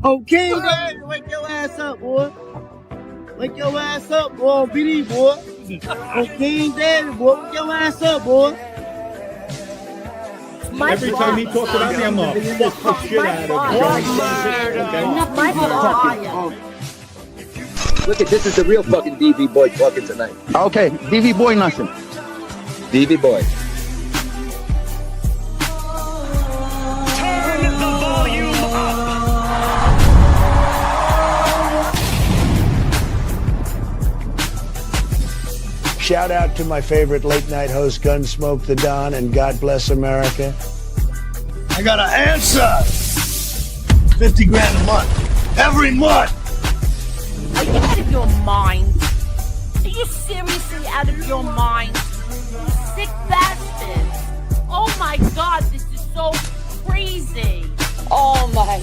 Okay, Daddy, wake your ass up, boy. Wake your ass up, boy. BD, boy. Okay, Daddy, boy. Wake your ass up, boy. Every time he talks about me, I'm gonna fuck the shit out of him. Look at this is the real fucking DV boy talking tonight. Okay, DV boy nothing. DV boy. Turn the volume up. Shout out to my favorite late night host, Gunsmoke the Don, and God bless America. I got an answer. 50 grand a month. Every month. Are you out of your mind? Are you seriously out of your mind? You sick bastards. Oh my God, this is so crazy. Oh my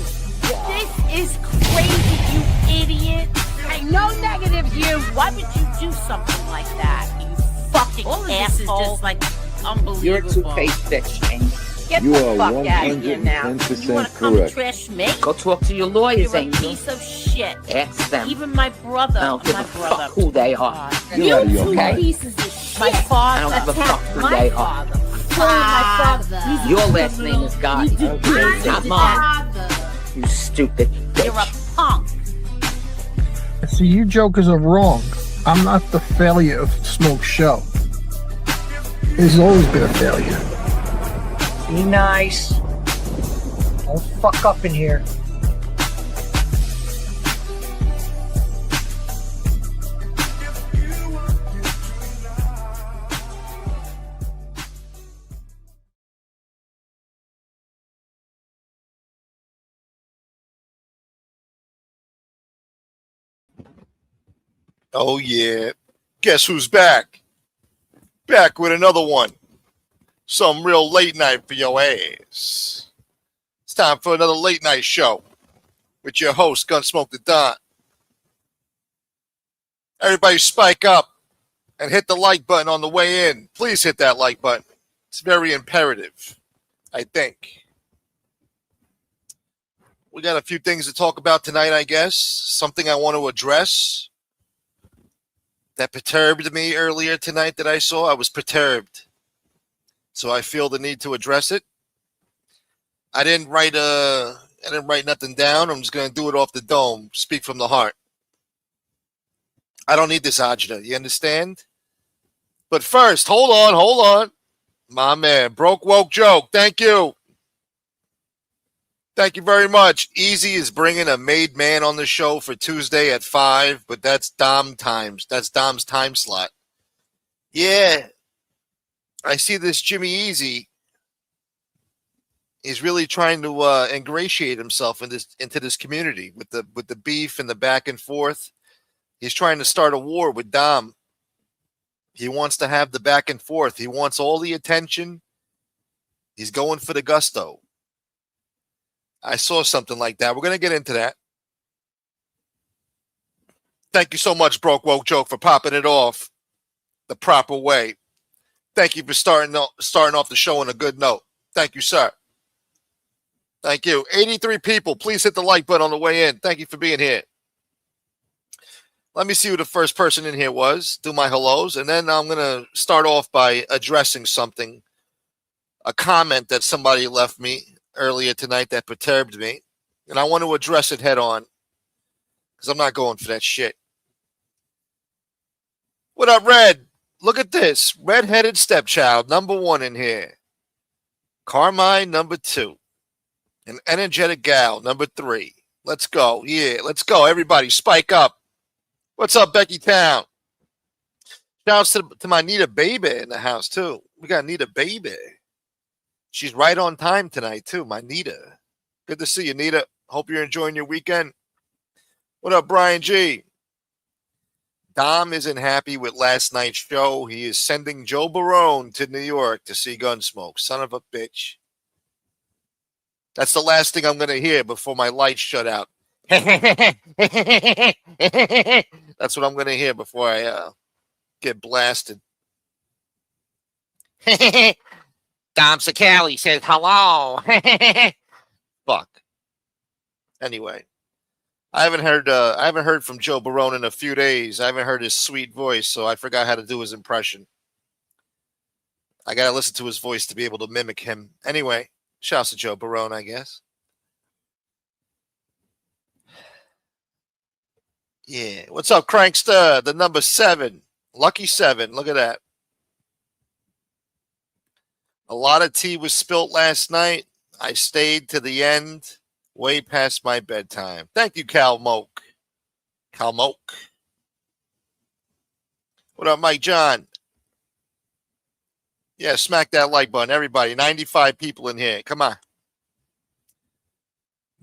God. This is crazy, you idiot. I know negatives, you. Why would you do something like that, you fucking All of asshole? this is just like unbelievable. You're a two-faced bitch, Amy. Get You the are fuck out of here now. 110% You want to come and correct. trash me? Go talk to your lawyers, You're a Amy. piece of shit. Ask them. Even my brother. I don't give my a brother. fuck who they are. God. You're You out of your two mind. pieces of shit. My father. I don't give a fuck who my they are. father. My father. Your last name is God. Not mine. You stupid bitch. You're a punk. See, you jokers are wrong. I'm not the failure of Smoke's show. It's always been a failure. Be nice. Don't fuck up in here. Oh, yeah. Guess who's back? Back with another one. Some real late night for your ass. It's time for another late night show with your host, Gunsmoke the Don. Everybody spike up and hit the like button on the way in. Please hit that like button. It's very imperative, I think. We got a few things to talk about tonight, I guess. Something I want to address that perturbed me earlier tonight that I saw. I was perturbed. So I feel the need to address it. I didn't write nothing down. I'm just going to do it off the dome. Speak from the heart. I don't need this agita. You understand? But first, hold on. My man, Broke Woke Joke. Thank you. Thank you very much. Easy is bringing a made man on the show for Tuesday at 5, but that's Dom times. That's Dom's time slot. Yeah. I see this Jimmy Easy. He's really trying to ingratiate himself into this community with the beef and the back and forth. He's trying to start a war with Dom. He wants to have the back and forth. He wants all the attention. He's going for the gusto. I saw something like that. We're going to get into that. Thank you so much, Broke Woke Joke, for popping it off the proper way. Thank you for starting off the show on a good note. Thank you, sir. Thank you. 83 people. Please hit the like button on the way in. Thank you for being here. Let me see who the first person in here was. Do my hellos. And then I'm going to start off by addressing something, a comment that somebody left me earlier tonight that perturbed me. And I want to address it head on because I'm not going for that shit. What up, Red? Look at this. Red-headed stepchild, number 1 in here. Carmine, number 2. An energetic gal, number 3. Let's go. Yeah, let's go. Everybody, spike up. What's up, Becky Town? Shouts to my Nita Baby in the house, too. We got Nita Baby. She's right on time tonight, too, my Nita. Good to see you, Nita. Hope you're enjoying your weekend. What up, Brian G? Dom isn't happy with last night's show. He is sending Joe Barone to New York to see Gunsmoke. Son of a bitch. That's the last thing I'm going to hear before my lights shut out. That's what I'm going to hear before I get blasted. Dom Sicali says hello. Fuck. Anyway, I haven't heard from Joe Barone in a few days. I haven't heard his sweet voice, so I forgot how to do his impression. I gotta listen to his voice to be able to mimic him. Anyway, shouts to Joe Barone, I guess. Yeah. What's up, Crankster? The number 7. Lucky 7. Look at that. A lot of tea was spilt last night. I stayed to the end, way past my bedtime. Thank you, Cal Moke. Cal Moke. What up, Mike John? Yeah, smack that like button, everybody. 95 people in here. Come on.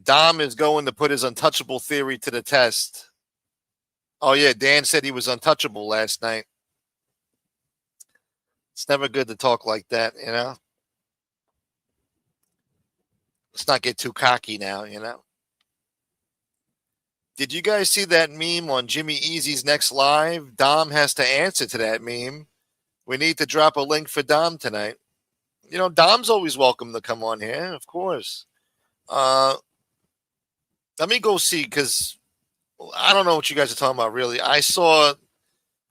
Dom is going to put his untouchable theory to the test. Oh, yeah, Dan said he was untouchable last night. It's never good to talk like that, you know? Let's not get too cocky now, you know? Did you guys see that meme on Jimmy Easy's next live? Dom has to answer to that meme. We need to drop a link for Dom tonight. You know, Dom's always welcome to come on here, of course. Let me go see, because I don't know what you guys are talking about, really. I saw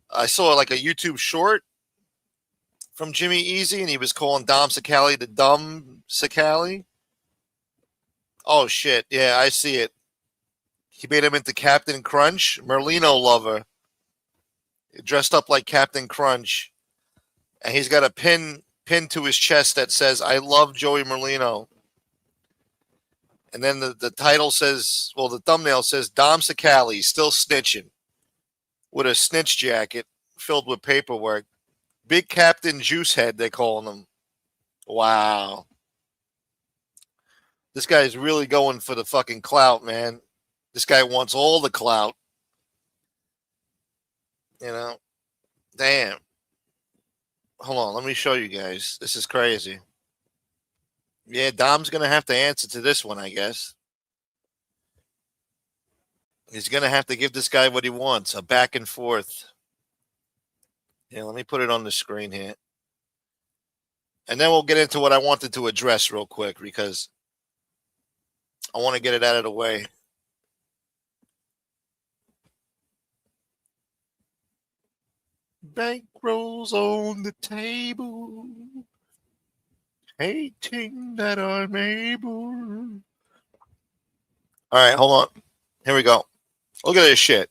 like a YouTube short from Jimmy Easy, and he was calling Dom Sicali the dumb Sicali. Oh, shit. Yeah, I see it. He made him into Captain Crunch, Merlino lover. Dressed up like Captain Crunch. And he's got a pin to his chest that says, I love Joey Merlino. And then the title says, well, the thumbnail says, Dom Sicali still snitching with a snitch jacket filled with paperwork. Big Captain Juicehead, they're calling him. Wow. This guy's really going for the fucking clout, man. This guy wants all the clout. You know? Damn. Hold on, let me show you guys. This is crazy. Yeah, Dom's going to have to answer to this one, I guess. He's going to have to give this guy what he wants, a back and forth. Yeah, let me put it on the screen here. And then we'll get into what I wanted to address real quick, because I want to get it out of the way. Bankrolls on the table, hating that I'm able. All right, hold on. Here we go. Look at this shit.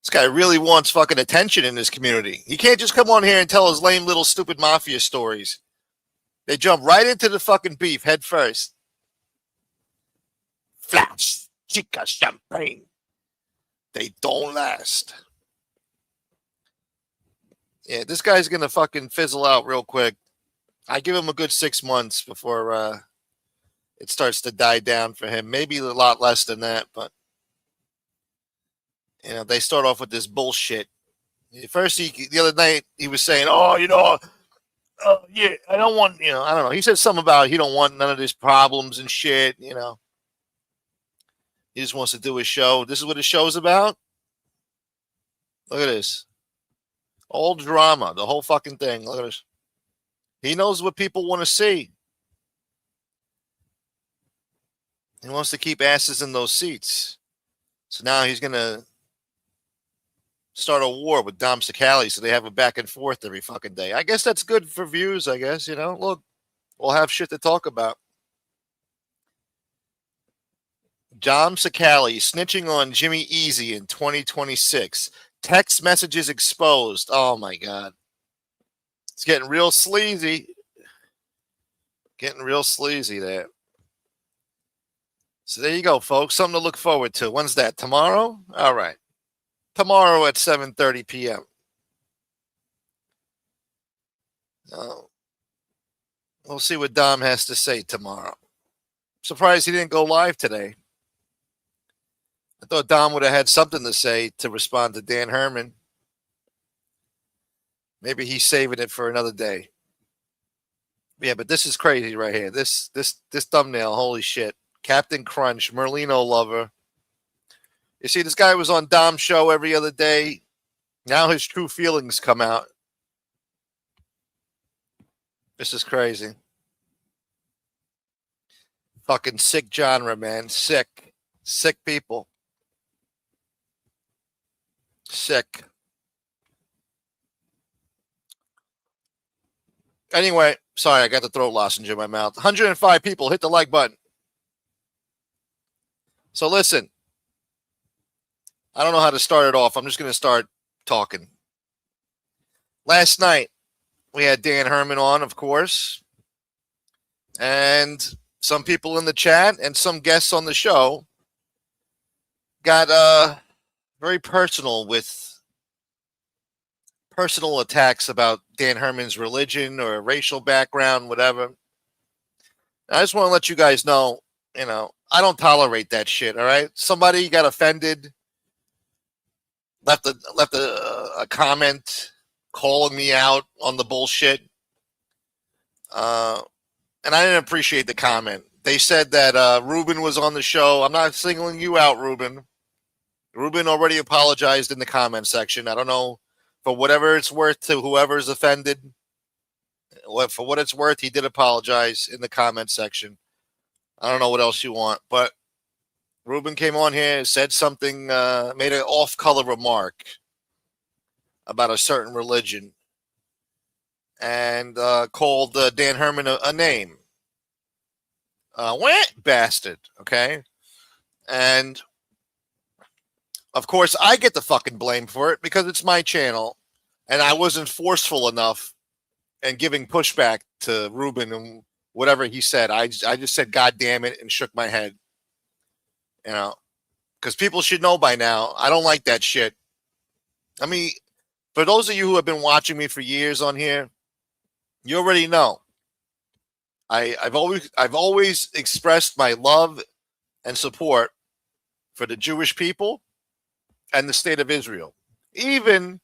This guy really wants fucking attention in this community. He can't just come on here and tell his lame little stupid mafia stories. They jump right into the fucking beef head first. Flash, chica, champagne. They don't last. Yeah, this guy's going to fucking fizzle out real quick. I give him a good 6 months before it starts to die down for him. Maybe a lot less than that, but you know, they start off with this bullshit. First, the other night, he was saying, oh, you know, yeah, I don't want, you know, I don't know. He said something about he don't want none of these problems and shit, you know. He just wants to do his show. This is what his show's about. Look at this. All drama, the whole fucking thing. Look at this. He knows what people want to see. He wants to keep asses in those seats. So now he's going to start a war with Dom Sicali so they have a back and forth every fucking day. I guess that's good for views, I guess, you know. Look, we'll have shit to talk about. Dom Sicali snitching on Jimmy Easy in 2026. Text messages exposed. Oh, my God. It's getting real sleazy. Getting real sleazy there. So there you go, folks. Something to look forward to. When's that? Tomorrow? All right. Tomorrow at 7:30 p.m. We'll see what Dom has to say tomorrow. Surprised he didn't go live today. I thought Dom would have had something to say to respond to Dan Herman. Maybe he's saving it for another day. Yeah, but this is crazy right here. This thumbnail, holy shit. Captain Crunch, Merlino lover. You see, this guy was on Dom's show every other day. Now his true feelings come out. This is crazy. Fucking sick genre, man. Sick. Sick people. Sick. Anyway, sorry, I got the throat lozenge in my mouth. 105 people. Hit the like button. So listen, I don't know how to start it off. I'm just going to start talking. Last night, we had Dan Herman on, of course, and some people in the chat and some guests on the show got very personal with personal attacks about Dan Herman's religion or racial background, whatever. I just want to let you guys know, I don't tolerate that shit, all right? Somebody got offended, left a comment calling me out on the bullshit. And I didn't appreciate the comment. They said that Ruben was on the show. I'm not singling you out, Ruben. Ruben already apologized in the comment section. I don't know, for whatever it's worth to whoever's offended. For what it's worth, he did apologize in the comment section. I don't know what else you want, but Ruben came on here, said something, made an off-color remark about a certain religion, and called Dan Herman a name. Bastard, okay? And, of course, I get the fucking blame for it because it's my channel, and I wasn't forceful enough in giving pushback to Ruben and whatever he said. I just said, God damn it, and shook my head. Because people should know by now, I don't like that shit. I mean, for those of you who have been watching me for years on here, you already know. I've always expressed my love and support for the Jewish people and the state of Israel, even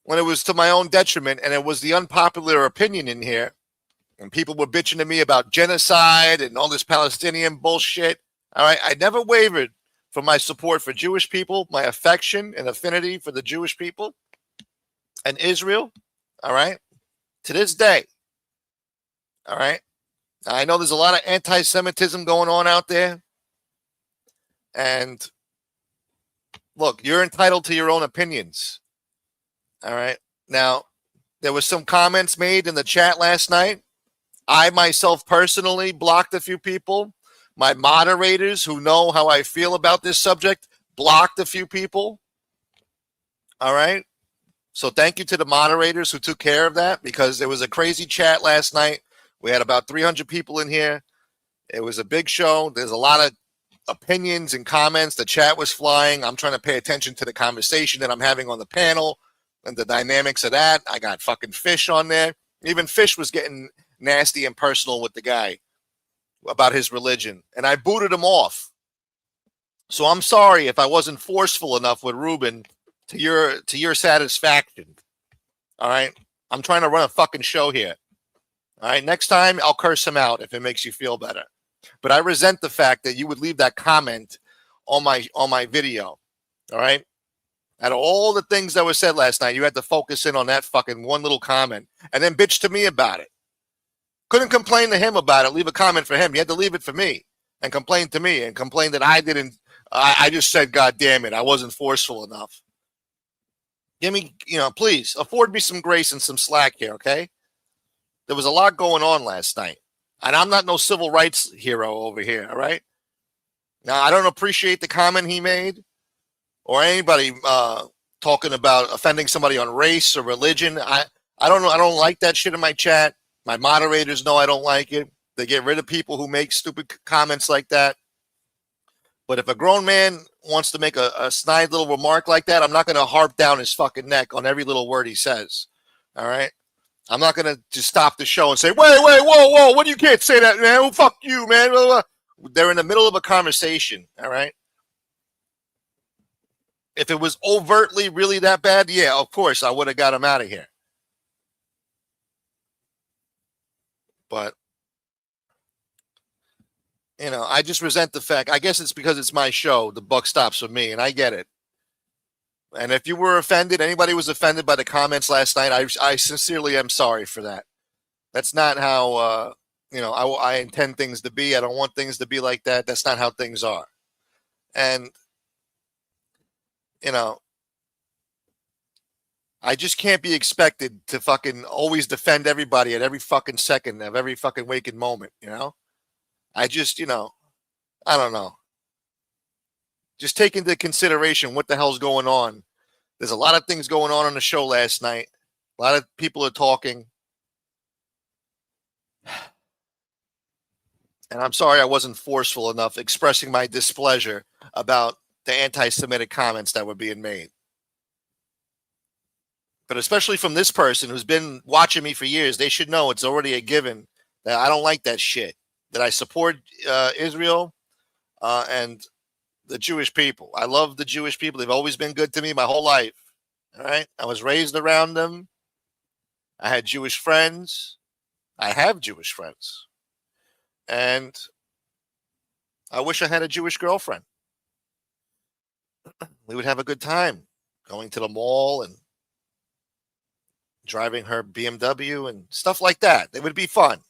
when it was to my own detriment and it was the unpopular opinion in here, and people were bitching to me about genocide and all this Palestinian bullshit. All right, I never wavered from my support for Jewish people, my affection and affinity for the Jewish people and Israel. All right, to this day. All right. I know there's a lot of anti-Semitism going on out there. And look, you're entitled to your own opinions. All right. Now, there was some comments made in the chat last night. I myself personally blocked a few people. My moderators who know how I feel about this subject blocked a few people. All right. So thank you to the moderators who took care of that, because there was a crazy chat last night. We had about 300 people in here. It was a big show. There's a lot of opinions and comments. The chat was flying. I'm trying to pay attention to the conversation that I'm having on the panel and the dynamics of that. I got fucking Fish on there. Even Fish was getting nasty and personal with the guy about his religion. And I booted him off. So I'm sorry if I wasn't forceful enough with Ruben to your satisfaction. All right? I'm trying to run a fucking show here. All right, next time I'll curse him out if it makes you feel better. But I resent the fact that you would leave that comment on my video. All right? Out of all the things that were said last night, you had to focus in on that fucking one little comment and then bitch to me about it. Couldn't complain to him about it, leave a comment for him. You had to leave it for me and complain to me and complain that I just said, God damn it, I wasn't forceful enough. Give me, please afford me some grace and some slack here, okay? There was a lot going on last night, and I'm not no civil rights hero over here, all right? Now, I don't appreciate the comment he made or anybody talking about offending somebody on race or religion. I don't like that shit in my chat. My moderators know I don't like it. They get rid of people who make stupid comments like that. But if a grown man wants to make a snide little remark like that, I'm not going to harp down his fucking neck on every little word he says, all right? I'm not going to just stop the show and say, wait, whoa, what, you can't say that, man. Oh, fuck you, man. They're in the middle of a conversation, all right? If it was overtly really that bad, yeah, of course, I would have got him out of here. But, I just resent the fact. I guess it's because it's my show. The buck stops with me, and I get it. And if you were offended, anybody was offended by the comments last night, I sincerely am sorry for that. That's not how, I intend things to be. I don't want things to be like that. That's not how things are. And, I just can't be expected to fucking always defend everybody at every fucking second of every fucking waking moment, I just, I don't know. Just take into consideration what the hell's going on. There's a lot of things going on the show last night. A lot of people are talking. And I'm sorry I wasn't forceful enough expressing my displeasure about the anti-Semitic comments that were being made. But especially from this person who's been watching me for years, they should know it's already a given that I don't like that shit, that I support Israel and the Jewish people. I love the Jewish people. They've always been good to me my whole life. All right. I was raised around them. I had Jewish friends. I have Jewish friends. And I wish I had a Jewish girlfriend. We would have a good time going to the mall and driving her BMW and stuff like that. It would be fun.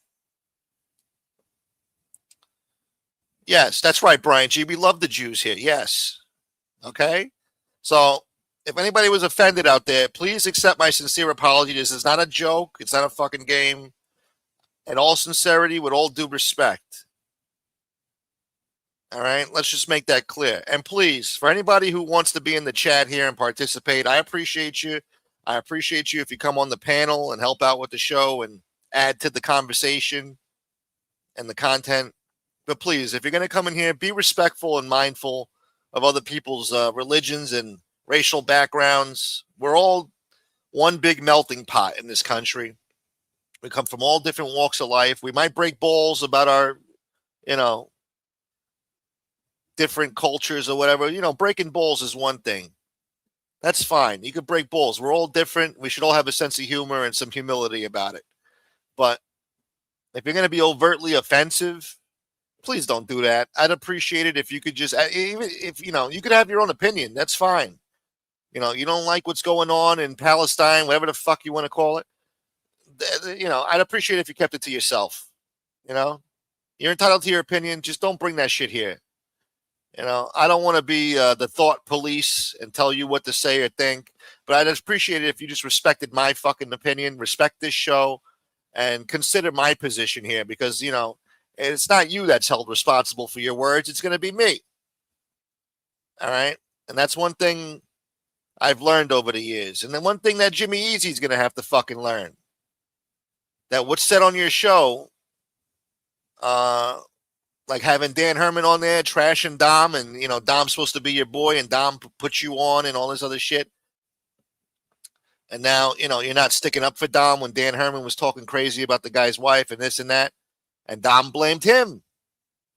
Yes, that's right, Brian G. We love the Jews here. Yes. Okay. So if anybody was offended out there, please accept my sincere apology. This is not a joke. It's not a fucking game. In all sincerity, with all due respect. All right. Let's just make that clear. And please, for anybody who wants to be in the chat here and participate, I appreciate you. I appreciate you if you come on the panel and help out with the show and add to the conversation and the content. But please, if you're going to come in here, be respectful and mindful of other people's religions and racial backgrounds. We're all one big melting pot in this country. We come from all different walks of life. We might break balls about our, different cultures or whatever. Breaking balls is one thing. That's fine. You could break balls. We're all different. We should all have a sense of humor and some humility about it. But if you're going to be overtly offensive, please don't do that. I'd appreciate it if you could just, even if, you could have your own opinion. That's fine. You don't like what's going on in Palestine, whatever the fuck you want to call it. I'd appreciate it if you kept it to yourself. You're entitled to your opinion. Just don't bring that shit here. I don't want to be the thought police and tell you what to say or think, but I'd appreciate it if you just respected my fucking opinion, respect this show, and consider my position here because, it's not you that's held responsible for your words. It's going to be me. All right. And that's one thing I've learned over the years. And then one thing that Jimmy Easy's going to have to fucking learn, that what's said on your show, like having Dan Herman on there, trashing Dom, and, Dom's supposed to be your boy, and Dom puts you on and all this other shit. And now, you're not sticking up for Dom when Dan Herman was talking crazy about the guy's wife and this and that. And Dom blamed him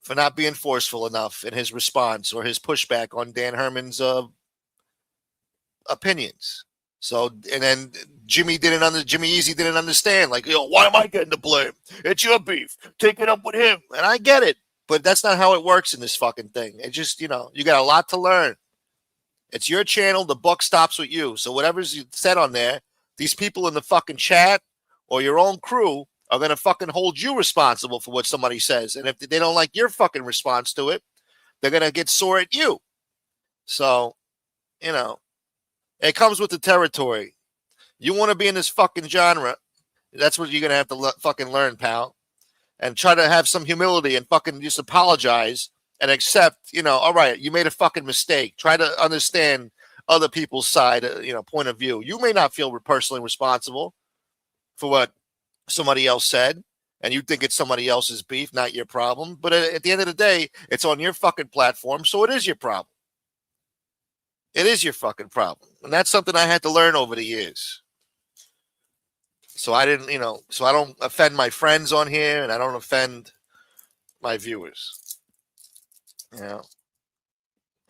for not being forceful enough in his response or his pushback on Dan Herman's opinions. So, and then Jimmy Easy didn't understand. Like, why am I getting the blame? It's your beef. Take it up with him. And I get it. But that's not how it works in this fucking thing. It just, you got a lot to learn. It's your channel. The buck stops with you. So whatever's said on there, these people in the fucking chat or your own crew are going to fucking hold you responsible for what somebody says. And if they don't like your fucking response to it, they're going to get sore at you. So, it comes with the territory. You want to be in this fucking genre, that's what you're going to have to fucking learn, pal. And try to have some humility and fucking just apologize and accept, all right, you made a fucking mistake. Try to understand other people's side, point of view. You may not feel personally responsible for what somebody else said, and you think it's somebody else's beef, not your problem. But at the end of the day, it's on your fucking platform, so it is your problem. It is your fucking problem. And that's something I had to learn over the years. So I didn't, so I don't offend my friends on here and I don't offend my viewers. And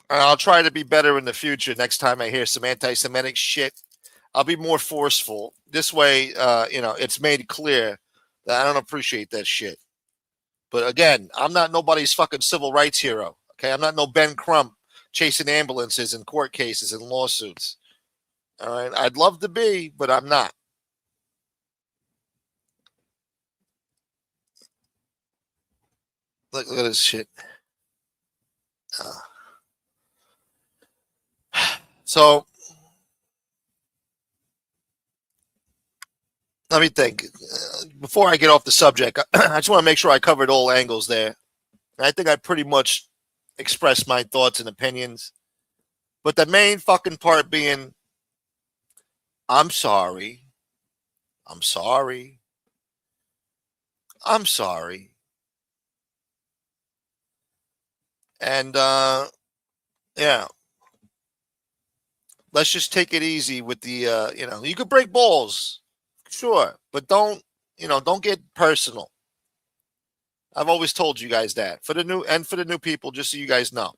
I'll try to be better in the future. Next time I hear some anti-Semitic shit, I'll be more forceful. This way, it's made clear that I don't appreciate that shit. But again, I'm not nobody's fucking civil rights hero. Okay. I'm not no Ben Crump chasing ambulances and court cases and lawsuits. All right. I'd love to be, but I'm not. Look at this shit. So let me think. Before I get off the subject, I just want to make sure I covered all angles there. I think I pretty much expressed my thoughts and opinions. But the main fucking part being, I'm sorry. I'm sorry. I'm sorry. And, yeah. Let's just take it easy with the, you could break balls. Sure. But don't get personal. I've always told you guys that. For the new people, just so you guys know.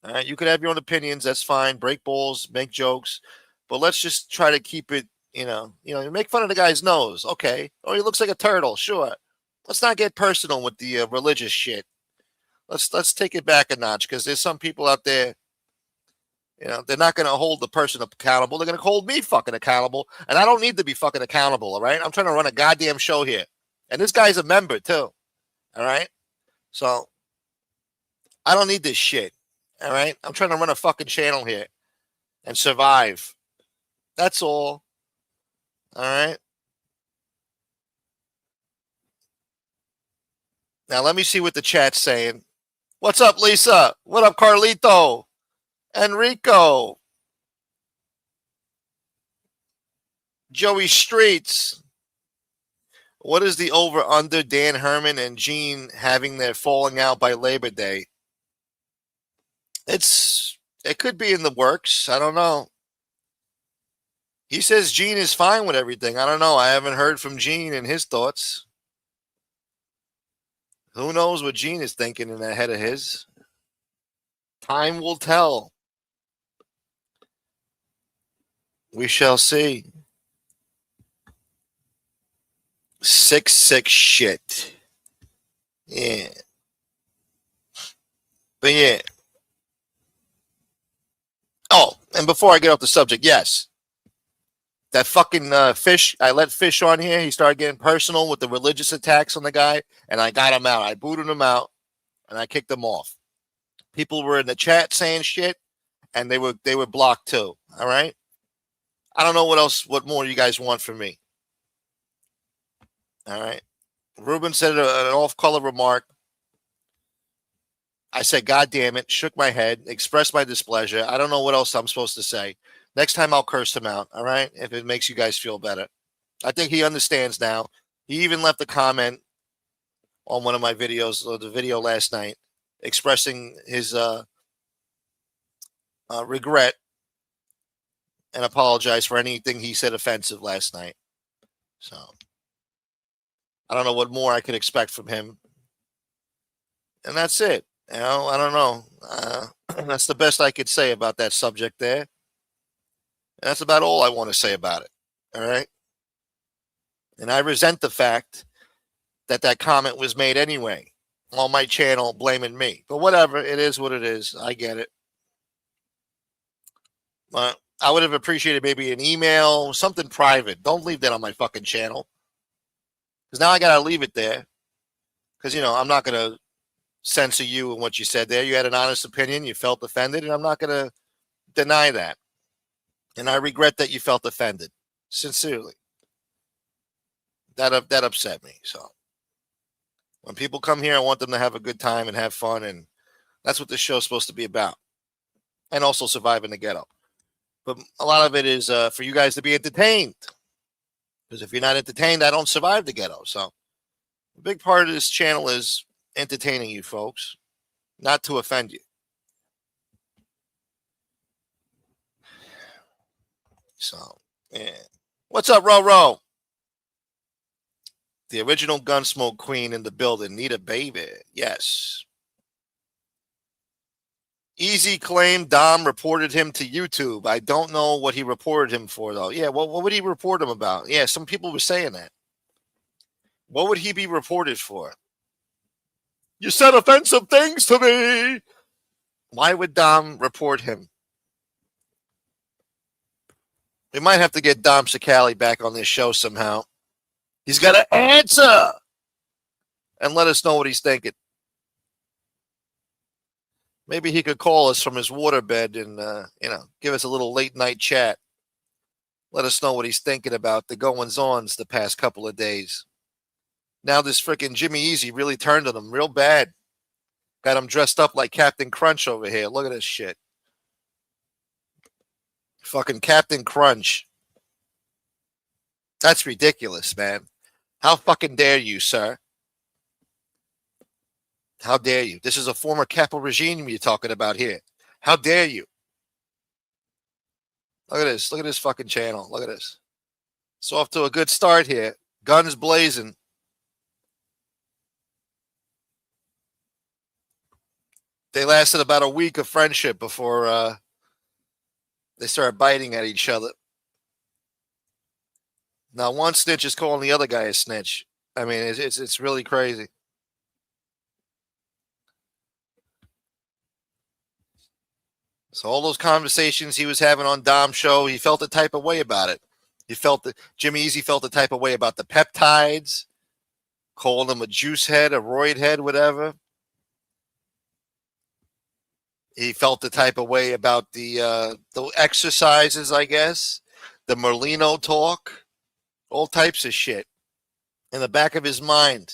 All right, you could have your own opinions. That's fine. Break balls, make jokes, but let's just try to keep it. You make fun of the guy's nose, okay? Or he looks like a turtle, sure. Let's not get personal with the religious shit. Let's take it back a notch, because there's some people out there. They're not going to hold the person accountable. They're going to hold me fucking accountable, and I don't need to be fucking accountable. All right, I'm trying to run a goddamn show here, and this guy's a member too. All right, so I don't need this shit. All right. I'm trying to run a fucking channel here and survive. That's all. All right. Now let me see what the chat's saying. What's up, Lisa? What up, Carlito? Enrico? Joey Streets? What is the over-under Dan Herman and Gene having their falling out by Labor Day? It could be in the works. I don't know. He says Gene is fine with everything. I don't know. I haven't heard from Gene and his thoughts. Who knows what Gene is thinking in that head of his? Time will tell. We shall see. 6-6 shit. Yeah. But yeah. Oh, and before I get off the subject, yes. That fucking Fish, I let Fish on here. He started getting personal with the religious attacks on the guy, and I got him out. I booted him out, and I kicked him off. People were in the chat saying shit, and they were blocked too. All right? I don't know what more you guys want from me. All right? Ruben said an off-color remark. I said, God damn it, shook my head, expressed my displeasure. I don't know what else I'm supposed to say. Next time I'll curse him out, all right? If it makes you guys feel better. I think he understands now. He even left a comment on one of my videos, or the video last night, expressing his regret and apologize for anything he said offensive last night. So, I don't know what more I could expect from him. And that's it. I don't know. That's the best I could say about that subject there. And that's about all I want to say about it. All right. And I resent the fact that comment was made anyway on my channel blaming me. But whatever. It is what it is. I get it. But I would have appreciated maybe an email, something private. Don't leave that on my fucking channel. Because now I got to leave it there. Because, I'm not going to censor you and what you said there. You had an honest opinion. You felt offended, and I'm not going to deny that. And I regret that you felt offended. Sincerely. That upset me. So when people come here, I want them to have a good time and have fun, and that's what this show's supposed to be about. And also survive in the ghetto. But a lot of it is for you guys to be entertained. Because if you're not entertained, I don't survive the ghetto. So a big part of this channel is entertaining you folks, not to offend you. So, yeah. What's up, Ro? The original Gunsmoke Queen in the building. Need a baby. Yes. Easy claim Dom reported him to YouTube. I don't know what he reported him for, though. Yeah, what would he report him about? Yeah, some people were saying that. What would he be reported for? You said offensive things to me. Why would Dom report him? We might have to get Dom Sakali back on this show somehow. He's got to answer and let us know what he's thinking. Maybe he could call us from his waterbed and, give us a little late night chat. Let us know what he's thinking about the goings-ons the past couple of days. Now this freaking Jimmy Easy really turned on him real bad. Got him dressed up like Captain Crunch over here. Look at this shit. Fucking Captain Crunch. That's ridiculous, man. How fucking dare you, sir? How dare you? This is a former capital regime you're talking about here. How dare you? Look at this. Look at this fucking channel. Look at this. It's off to a good start here. Guns blazing. They lasted about a week of friendship before they started biting at each other. Now one snitch is calling the other guy a snitch. I mean, it's really crazy. So all those conversations he was having on Dom's show, he felt the type of way about it. He felt that Jimmy Easy felt the type of way about the peptides, calling him a juice head, a roid head, whatever. He felt the type of way about the exercises, I guess, the Merlino talk, all types of shit in the back of his mind.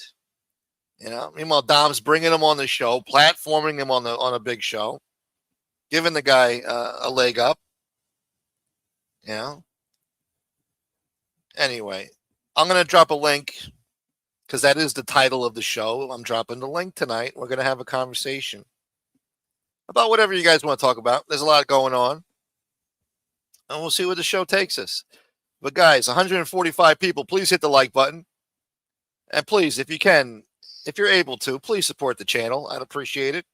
Meanwhile, Dom's bringing him on the show, platforming him on a big show, giving the guy a leg up. Anyway, I'm going to drop a link because that is the title of the show. I'm dropping the link tonight. We're going to have a conversation about whatever you guys want to talk about. There's a lot going on, and we'll see where the show takes us. But guys, 145 people, please hit the like button. And please, if you can, if you're able to, please support the channel. I'd appreciate it.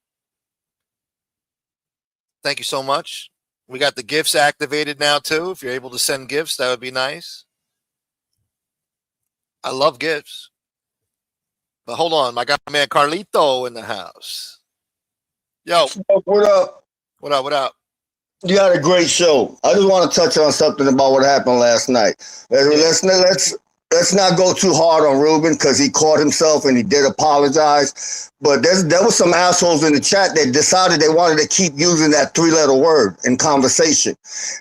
Thank you so much. We got the gifts activated now, too. If you're able to send gifts, that would be nice. I love gifts. But hold on. I got my man Carlito in the house. Yo. What up? What up? What up? You had a great show. I just want to touch on something about what happened last night. Let's not go too hard on Ruben because he caught himself and he did apologize. But there was some assholes in the chat that decided they wanted to keep using that 3-letter word in conversation.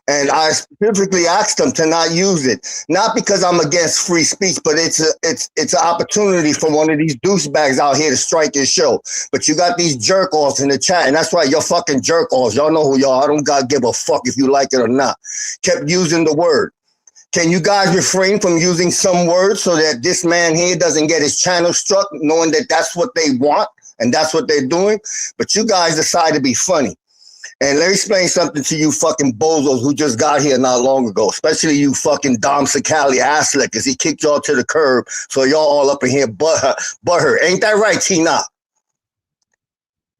And I specifically asked them to not use it. Not because I'm against free speech, but it's an opportunity for one of these douchebags out here to strike your show. But you got these jerk-offs in the chat, and that's right, you're fucking jerk-offs. Y'all know who y'all are. I don't gotta give a fuck if you like it or not. Kept using the word. Can you guys refrain from using some words so that this man here doesn't get his channel struck, knowing that that's what they want and that's what they're doing? But you guys decide to be funny. And let me explain something to you fucking bozos who just got here not long ago, especially you fucking Dom Sicali ass lickers. He kicked y'all to the curb, so y'all all up in here butthurt. Ain't that right, Tina?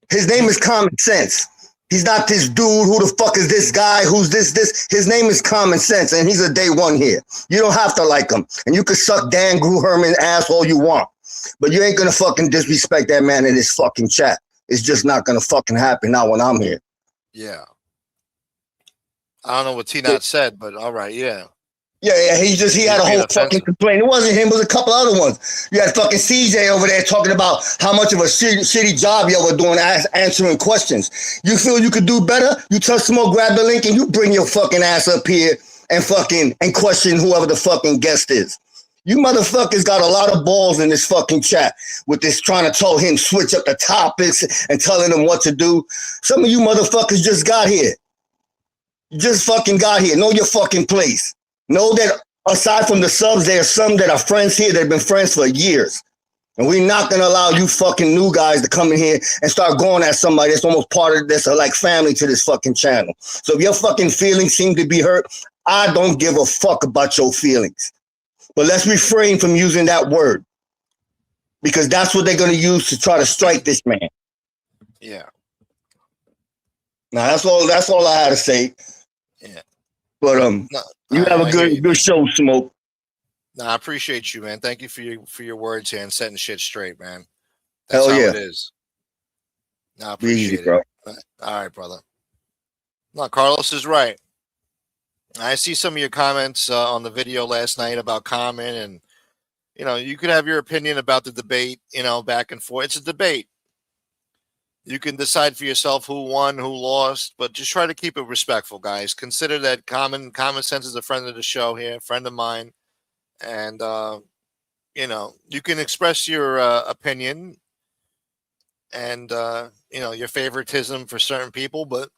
His name is Common Sense. He's not this dude. Who the fuck is this guy? Who's this? His name is Common Sense, and he's a day one here. You don't have to like him. And you can suck Dan Herman asshole you want. But you ain't going to fucking disrespect that man in this fucking chat. It's just not going to fucking happen now when I'm here. Yeah. I don't know what T-Not said, but all right, yeah. Yeah, he had a whole fucking complaint. It wasn't him, it was a couple other ones. You had fucking CJ over there talking about how much of a shitty job y'all were doing answering questions. You feel you could do better? You touch smoke, grab the link, and you bring your fucking ass up here and question whoever the fucking guest is. You motherfuckers got a lot of balls in this fucking chat with this trying to tell him switch up the topics and telling him what to do. Some of you motherfuckers just got here. Just fucking got here. Know your fucking place. Know that aside from the subs, there are some that are friends here that have been friends for years. And we're not going to allow you fucking new guys to come in here and start going at somebody that's almost part of this, or like family to this fucking channel. So if your fucking feelings seem to be hurt, I don't give a fuck about your feelings. But let's refrain from using that word, because that's what they're going to use to try to strike this man. Yeah. Now, that's all I had to say. Yeah. But you have a good show, Smoke. No, I appreciate you, man. Thank you for your words here and setting shit straight, man. That's Hell how yeah. it is. No, I appreciate Easy, bro. it. All right, brother. No, Carlos is right. I see some of your comments on the video last night about Common, and you could have your opinion about the debate, back and forth. It's a debate. You can decide for yourself who won, who lost, but just try to keep it respectful, guys. Consider that common sense is a friend of the show here, friend of mine, and you can express your opinion and your favoritism for certain people, but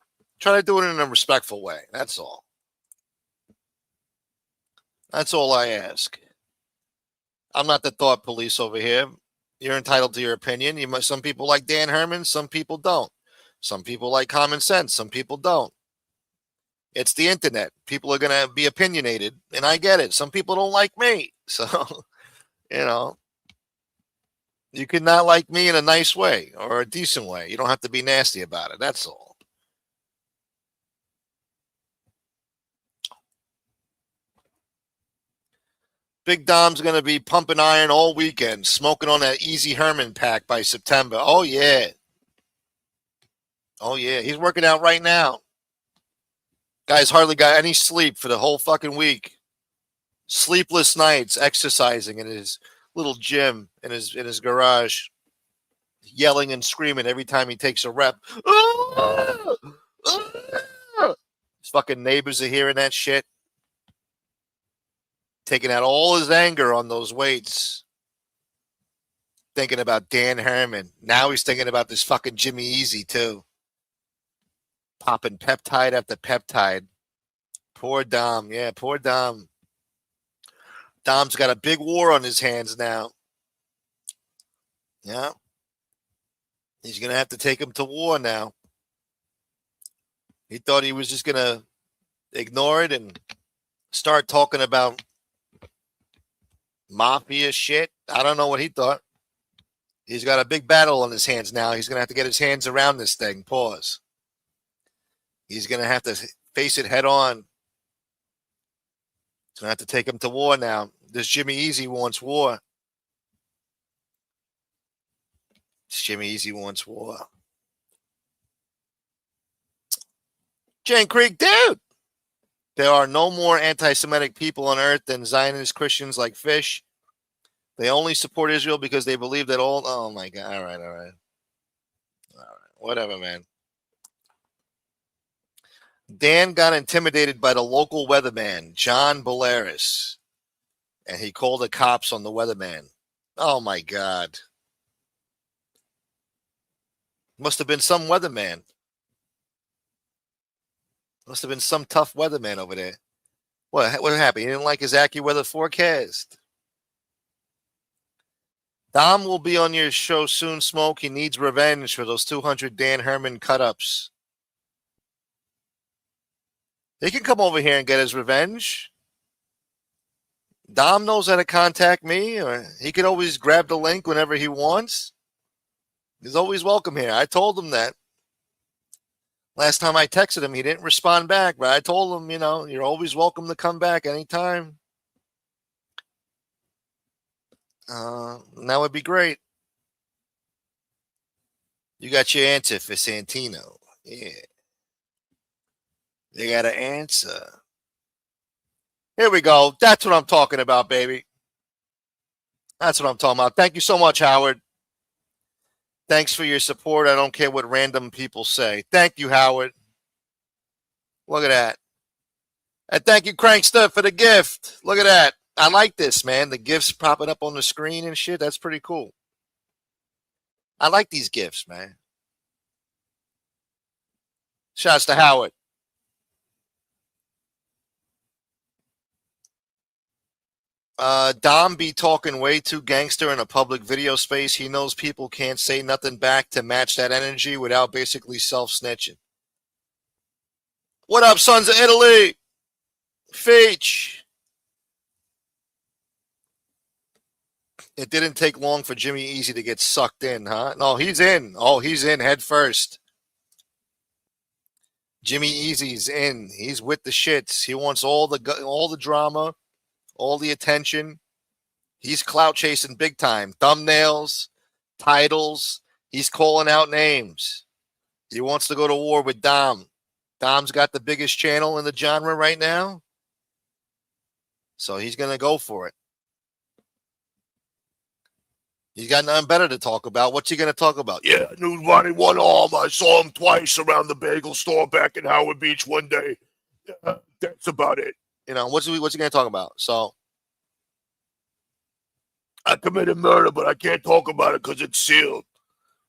try to do it in a respectful way. That's all. That's all I ask. I'm not the thought police over here. You're entitled to your opinion. Some people like Dan Herman, some people don't. Some people like common sense, some people don't. It's the internet. People are going to be opinionated, and I get it. Some people don't like me. So, you could not like me in a nice way or a decent way. You don't have to be nasty about it. That's all. Big Dom's going to be pumping iron all weekend, smoking on that Easy Herman pack by September. Oh, yeah. Oh, yeah. He's working out right now. Guy's hardly got any sleep for the whole fucking week. Sleepless nights, exercising in his little gym in his garage, yelling and screaming every time he takes a rep. His fucking neighbors are hearing that shit. Taking out all his anger on those weights. Thinking about Dan Herman. Now he's thinking about this fucking Jimmy Easy, too. Popping peptide after peptide. Poor Dom. Yeah, poor Dom. Dom's got a big war on his hands now. Yeah. He's going to have to take him to war now. He thought he was just going to ignore it and start talking about mafia shit. I don't know what he thought. He's got a big battle on his hands now. He's going to have to get his hands around this thing. Pause. He's going to have to face it head on. He's going to have to take him to war now. This Jimmy Easy wants war. This Jimmy Easy wants war. Jane Creek, dude. There are no more anti-Semitic people on earth than Zionist Christians like Fish. They only support Israel because they believe that all... Oh, my God. All right. Whatever, man. Dan got intimidated by the local weatherman, John Bolaris, and he called the cops on the weatherman. Oh, my God. Must have been some weatherman. Must have been some tough weatherman over there. What happened? He didn't like his AccuWeather forecast. Dom will be on your show soon, Smoke. He needs revenge for those 200 Dan Herman cut-ups. He can come over here and get his revenge. Dom knows how to contact me, or he can always grab the link whenever he wants. He's always welcome here. I told him that. Last time I texted him, he didn't respond back, but I told him, you're always welcome to come back anytime. That would be great. You got your answer for Santino. Yeah. They got an answer. Here we go. That's what I'm talking about, baby. That's what I'm talking about. Thank you so much, Howard. Thanks for your support. I don't care what random people say. Thank you, Howard. Look at that. And thank you, Crankster, for the gift. Look at that. I like this, man. The gifts popping up on the screen and shit. That's pretty cool. I like these gifts, man. Shouts to Howard. Dom be talking way too gangster in a public video space. He knows people can't say nothing back to match that energy without basically self-snitching. What up, sons of Italy? Feach. It didn't take long for Jimmy Easy to get sucked in, huh? No, he's in. Oh, he's in head first. Jimmy Easy's in. He's with the shits. He wants all the drama, all the attention. He's clout chasing big time. Thumbnails, titles. He's calling out names. He wants to go to war with Dom. Dom's got the biggest channel in the genre right now. So he's going to go for it. He's got nothing better to talk about. What's he going to talk about? Yeah, I knew Ronnie one arm. I saw him twice around the bagel store back in Howard Beach one day. That's about it. You know, what's he going to talk about? So, I committed murder, but I can't talk about it because it's sealed.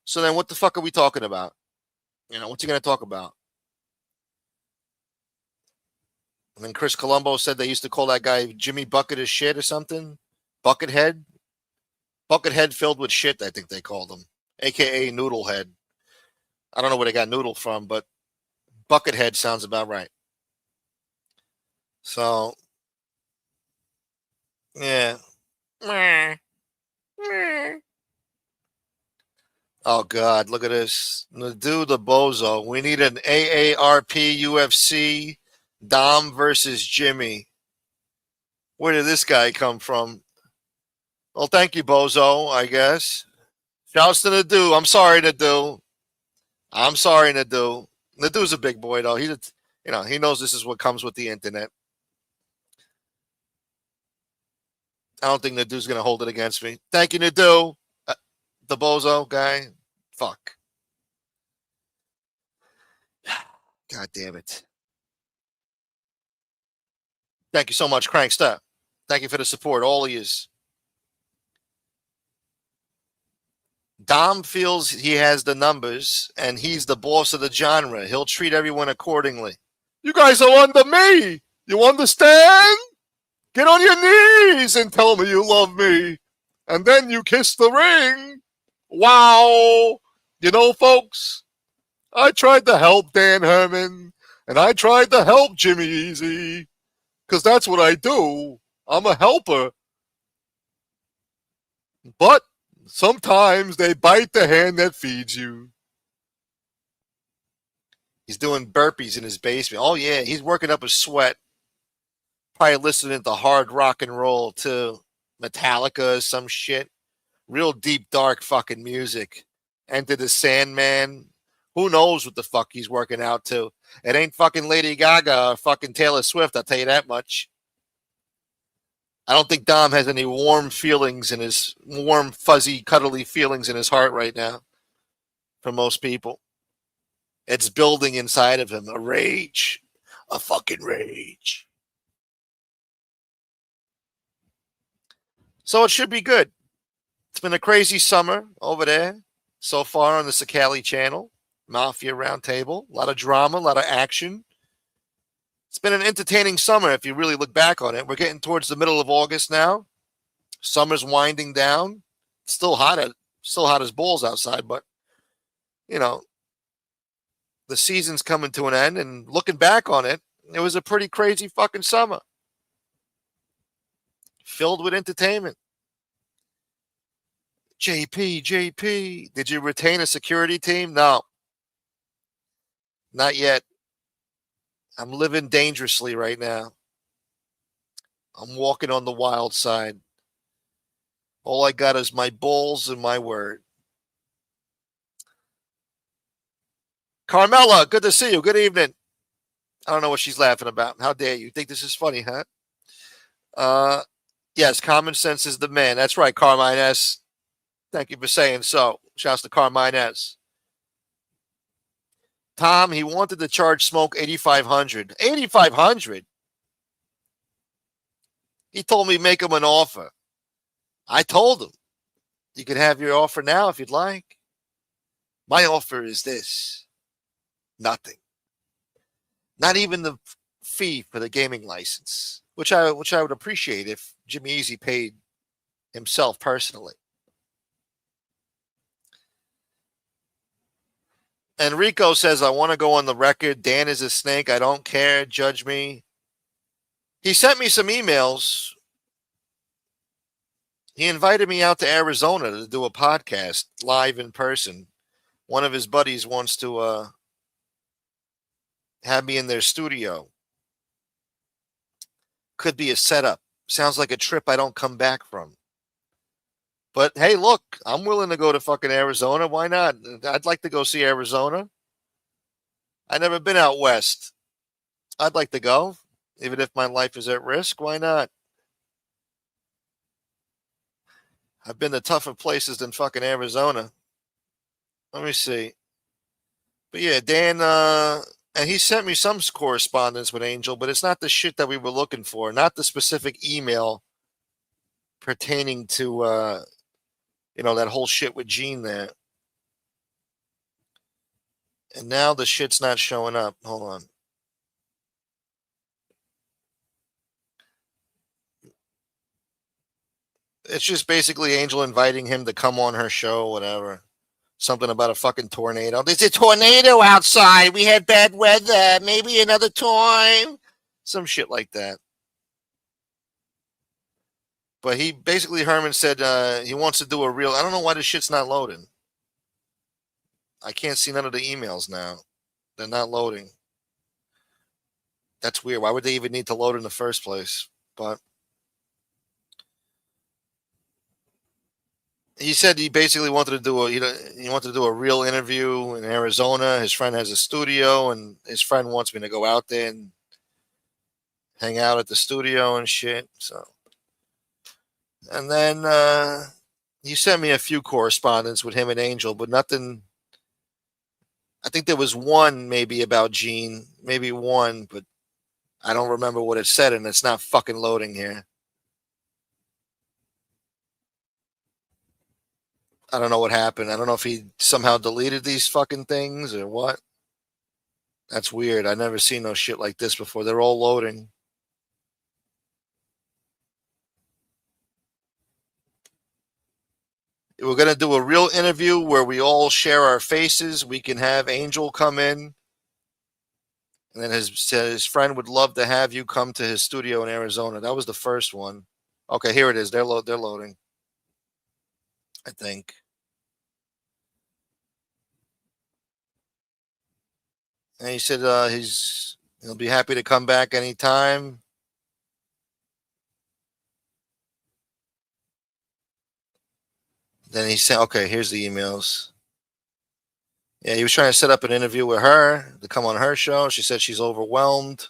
So then what the fuck are we talking about? You know, what's he going to talk about? And then Chris Colombo said they used to call that guy Jimmy Bucket of shit or something. Buckethead. Buckethead filled with shit, I think they called him. A.K.A. Noodlehead. I don't know where they got noodle from, but Buckethead sounds about right. So, yeah. Oh, God, look at this. Nadu the Bozo. We need an AARP UFC Dom versus Jimmy. Where did this guy come from? Well, thank you, Bozo, I guess. Shouts to Nadu. I'm sorry, Nadu. I'm sorry, Nadu. Nadu's a big boy, though. He knows this is what comes with the internet. I don't think Nadu's going to hold it against me. Thank you, Nadu. The Bozo guy. Fuck. God damn it. Thank you so much, Cranksta. Thank you for the support, all of yous. Dom feels he has the numbers, and he's the boss of the genre. He'll treat everyone accordingly. You guys are under me. You understand? Get on your knees and tell me you love me. And then you kiss the ring. Wow. You know, folks, I tried to help Dan Herman, and I tried to help Jimmy Easy, because that's what I do. I'm a helper. But sometimes they bite the hand that feeds you. He's doing burpees in his basement. Oh, yeah, he's working up a sweat. Probably listening to hard rock and roll, too. Metallica, some shit. Real deep, dark fucking music. Enter the Sandman. Who knows what the fuck he's working out to? It ain't fucking Lady Gaga or fucking Taylor Swift, I'll tell you that much. I don't think Dom has any warm, fuzzy, cuddly feelings in his heart right now. For most people. It's building inside of him. A rage. A fucking rage. So it should be good. It's been a crazy summer over there so far on the Sakali channel. Mafia Roundtable. A lot of drama, a lot of action. It's been an entertaining summer if you really look back on it. We're getting towards the middle of August now. Summer's winding down. It's still hot as balls outside, but you know, the season's coming to an end, and looking back on it, it was a pretty crazy fucking summer. Filled with entertainment. JP, did you retain a security team? No. Not yet. I'm living dangerously right now. I'm walking on the wild side. All I got is my balls and my word. Carmela, good to see you. Good evening. I don't know what she's laughing about. How dare you? Think this is funny, huh? Yes, common sense is the man. That's right, Carmine S. Thank you for saying so. Shouts to Carmine S. Tom, he wanted to charge Smoke $8,500. $8,500? He told me make him an offer. I told him, you can have your offer now if you'd like. My offer is this. Nothing. Not even the fee for the gaming license, which I would appreciate if Jimmy Easy paid himself personally. Enrico says, I want to go on the record. Dan is a snake. I don't care. Judge me. He sent me some emails. He invited me out to Arizona to do a podcast live in person. One of his buddies wants to have me in their studio. Could be a setup. Sounds like a trip I don't come back from. But hey, look, I'm willing to go to fucking Arizona. Why not? I'd like to go see Arizona. I've never been out west. I'd like to go, even if my life is at risk. Why not? I've been to tougher places than fucking Arizona. Let me see. But yeah, Dan, and he sent me some correspondence with Angel, but it's not the shit that we were looking for. Not the specific email pertaining to, that whole shit with Gene there. And now the shit's not showing up. Hold on. It's just basically Angel inviting him to come on her show, whatever. Something about a fucking tornado. There's a tornado outside. We had bad weather. Maybe another time. Some shit like that. But he basically, Herman said he wants to do a real. I don't know why this shit's not loading. I can't see none of the emails now. They're not loading. That's weird. Why would they even need to load in the first place? But he said he basically wanted to do a real interview in Arizona. His friend has a studio, and his friend wants me to go out there and hang out at the studio and shit. So, and then he sent me a few correspondence with him and Angel, but nothing. I think there was one maybe about Gene, maybe one, but I don't remember what it said, and it's not fucking loading here. I don't know what happened. I don't know if he somehow deleted these fucking things or what. That's weird. I never seen no shit like this before. They're all loading. We're going to do a real interview where we all share our faces. We can have Angel come in. And then his friend would love to have you come to his studio in Arizona. That was the first one. Okay, here it is. They're loading. I think. And he said he'll be happy to come back anytime. Then he said, okay, here's the emails. Yeah, he was trying to set up an interview with her to come on her show. She said she's overwhelmed.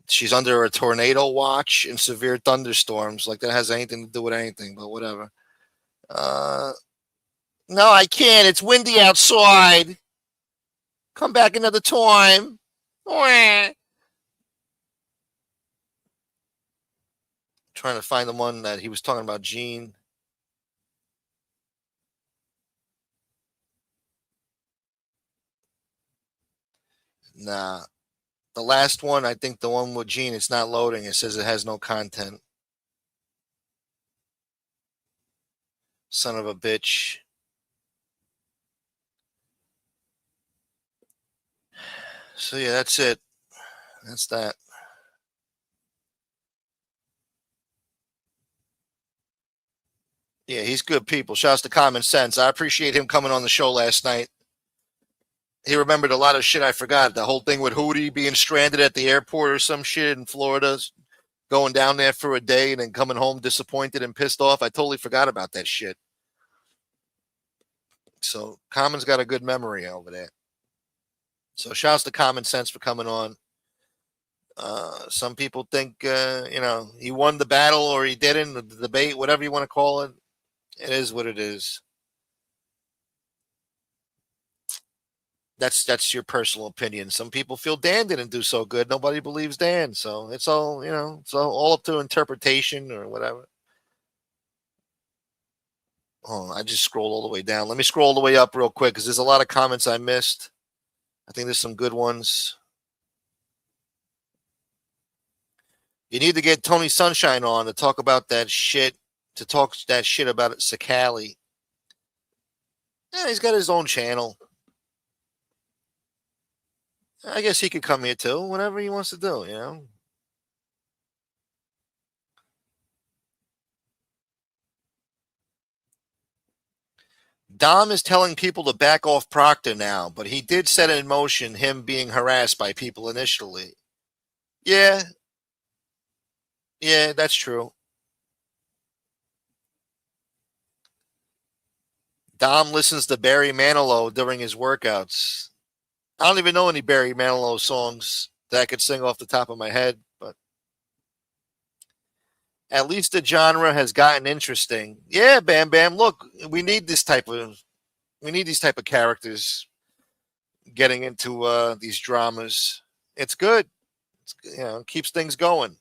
She's under a tornado watch and severe thunderstorms. Like that has anything to do with anything, but whatever. No, I can't. It's windy outside. Come back another time. Trying to find the one that he was talking about, Gene. Nah. The last one, I think the one with Gene, it's not loading. It says it has no content. Son of a bitch. So yeah, that's it. That's that. Yeah, he's good people. Shouts to Common Sense. I appreciate him coming on the show last night. He remembered a lot of shit I forgot. The whole thing with Hootie being stranded at the airport or some shit in Florida, going down there for a day and then coming home disappointed and pissed off. I totally forgot about that shit. So Common's got a good memory over there. So shouts to Common Sense for coming on. Some people think, he won the battle or he didn't, the debate, whatever you want to call it. It is what it is. That's your personal opinion. Some people feel Dan didn't do so good. Nobody believes Dan. So it's all, it's all up to interpretation or whatever. Oh, I just scrolled all the way down. Let me scroll the way up real quick because there's a lot of comments I missed. I think there's some good ones. You need to get Tony Sunshine on to talk about that shit, about Sakali. Yeah, he's got his own channel. I guess he could come here too, whatever he wants to do, Dom is telling people to back off Proctor now, but he did set in motion him being harassed by people initially. Yeah, that's true. Dom listens to Barry Manilow during his workouts. I don't even know any Barry Manilow songs that I could sing off the top of my head, but At least the genre has gotten interesting. Yeah, Bam Bam. Look, we need these type of characters getting into these dramas. It's good. It keeps things going.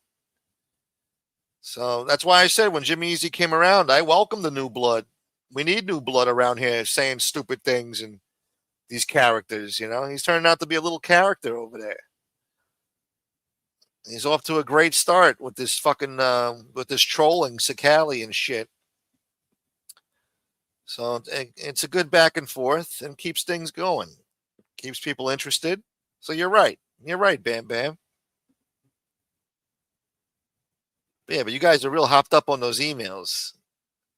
So that's why I said when Jimmy Easy came around, I welcome the new blood. We need new blood around here saying stupid things and these characters. He's turning out to be a little character over there. He's off to a great start with this fucking with this trolling Sakali and shit. So it's a good back and forth and keeps things going. Keeps people interested. So you're right. You're right, Bam Bam. Yeah, but you guys are real hopped up on those emails.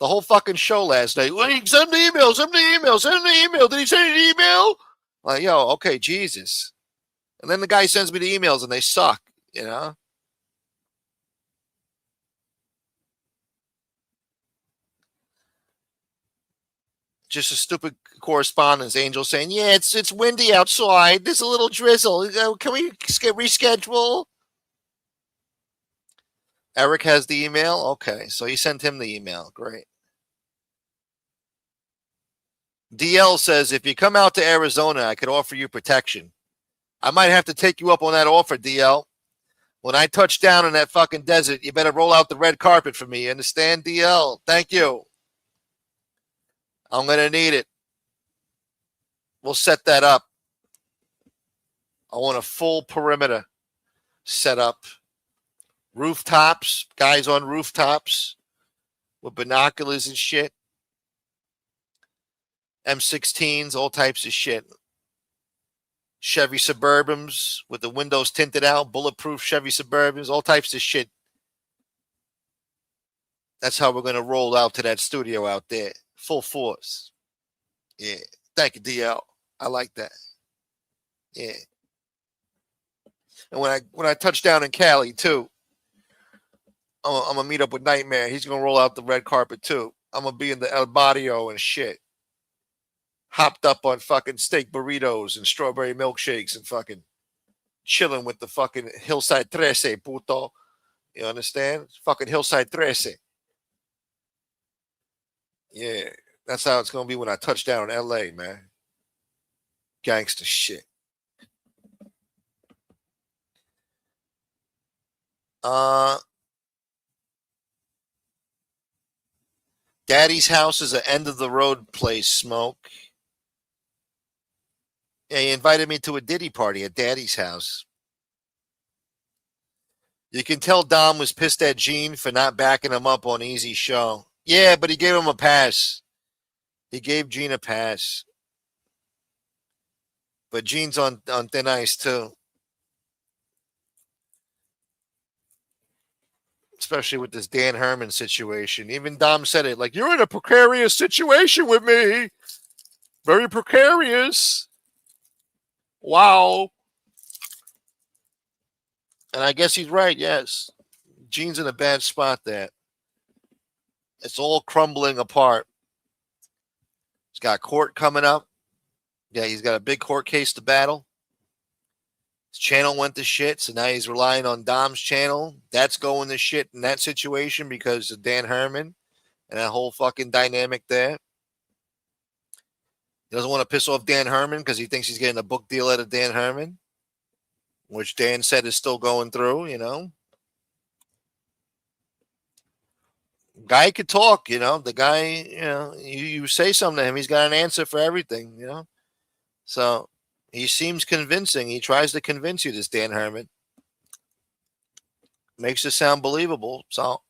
The whole fucking show last night. Wait, send the email, send the email, send the email. Did he send an email? Like, yo, okay, Jesus. And then the guy sends me the emails and they suck, Just a stupid correspondence. Angel saying, yeah, it's windy outside. There's a little drizzle. Can we reschedule? Eric has the email? Okay, so you sent him the email. Great. DL says, if you come out to Arizona, I could offer you protection. I might have to take you up on that offer, DL. When I touch down in that fucking desert, you better roll out the red carpet for me. You understand, DL? Thank you. I'm going to need it. We'll set that up. I want a full perimeter set up. Rooftops, guys on rooftops with binoculars and shit. M16s, all types of shit. Chevy Suburbans with the windows tinted out, bulletproof Chevy Suburbans, all types of shit. That's how we're going to roll out to that studio out there. Full force. Yeah. Thank you, DL. I like that. Yeah. And when I touch down in Cali, too, I'm going to meet up with Nightmare. He's going to roll out the red carpet, too. I'm going to be in the El Barrio and shit. Hopped up on fucking steak burritos and strawberry milkshakes and fucking chilling with the fucking Hillside 13, puto. You understand? Fucking Hillside 13. Yeah. That's how it's going to be when I touch down in L.A., man. Gangster shit. Daddy's house is an end-of-the-road place, Smoke. Yeah, he invited me to a Diddy party at Daddy's house. You can tell Dom was pissed at Gene for not backing him up on Easy's show. Yeah, but he gave him a pass. He gave Gene a pass. But Gene's on thin ice, too. Especially with this Dan Herman situation. Even Dom said it, like, you're in a precarious situation with me. Very precarious. Wow. And I guess he's right, yes. Gene's in a bad spot there. It's all crumbling apart. He's got court coming up. Yeah, he's got a big court case to battle. His channel went to shit, so now he's relying on Dom's channel. That's going to shit in that situation because of Dan Herman and that whole fucking dynamic there. He doesn't want to piss off Dan Herman because he thinks he's getting a book deal out of Dan Herman, which Dan said is still going through, Guy could talk, The guy, you say something to him, he's got an answer for everything, So he seems convincing. He tries to convince you, this Dan Herman. Makes it sound believable. So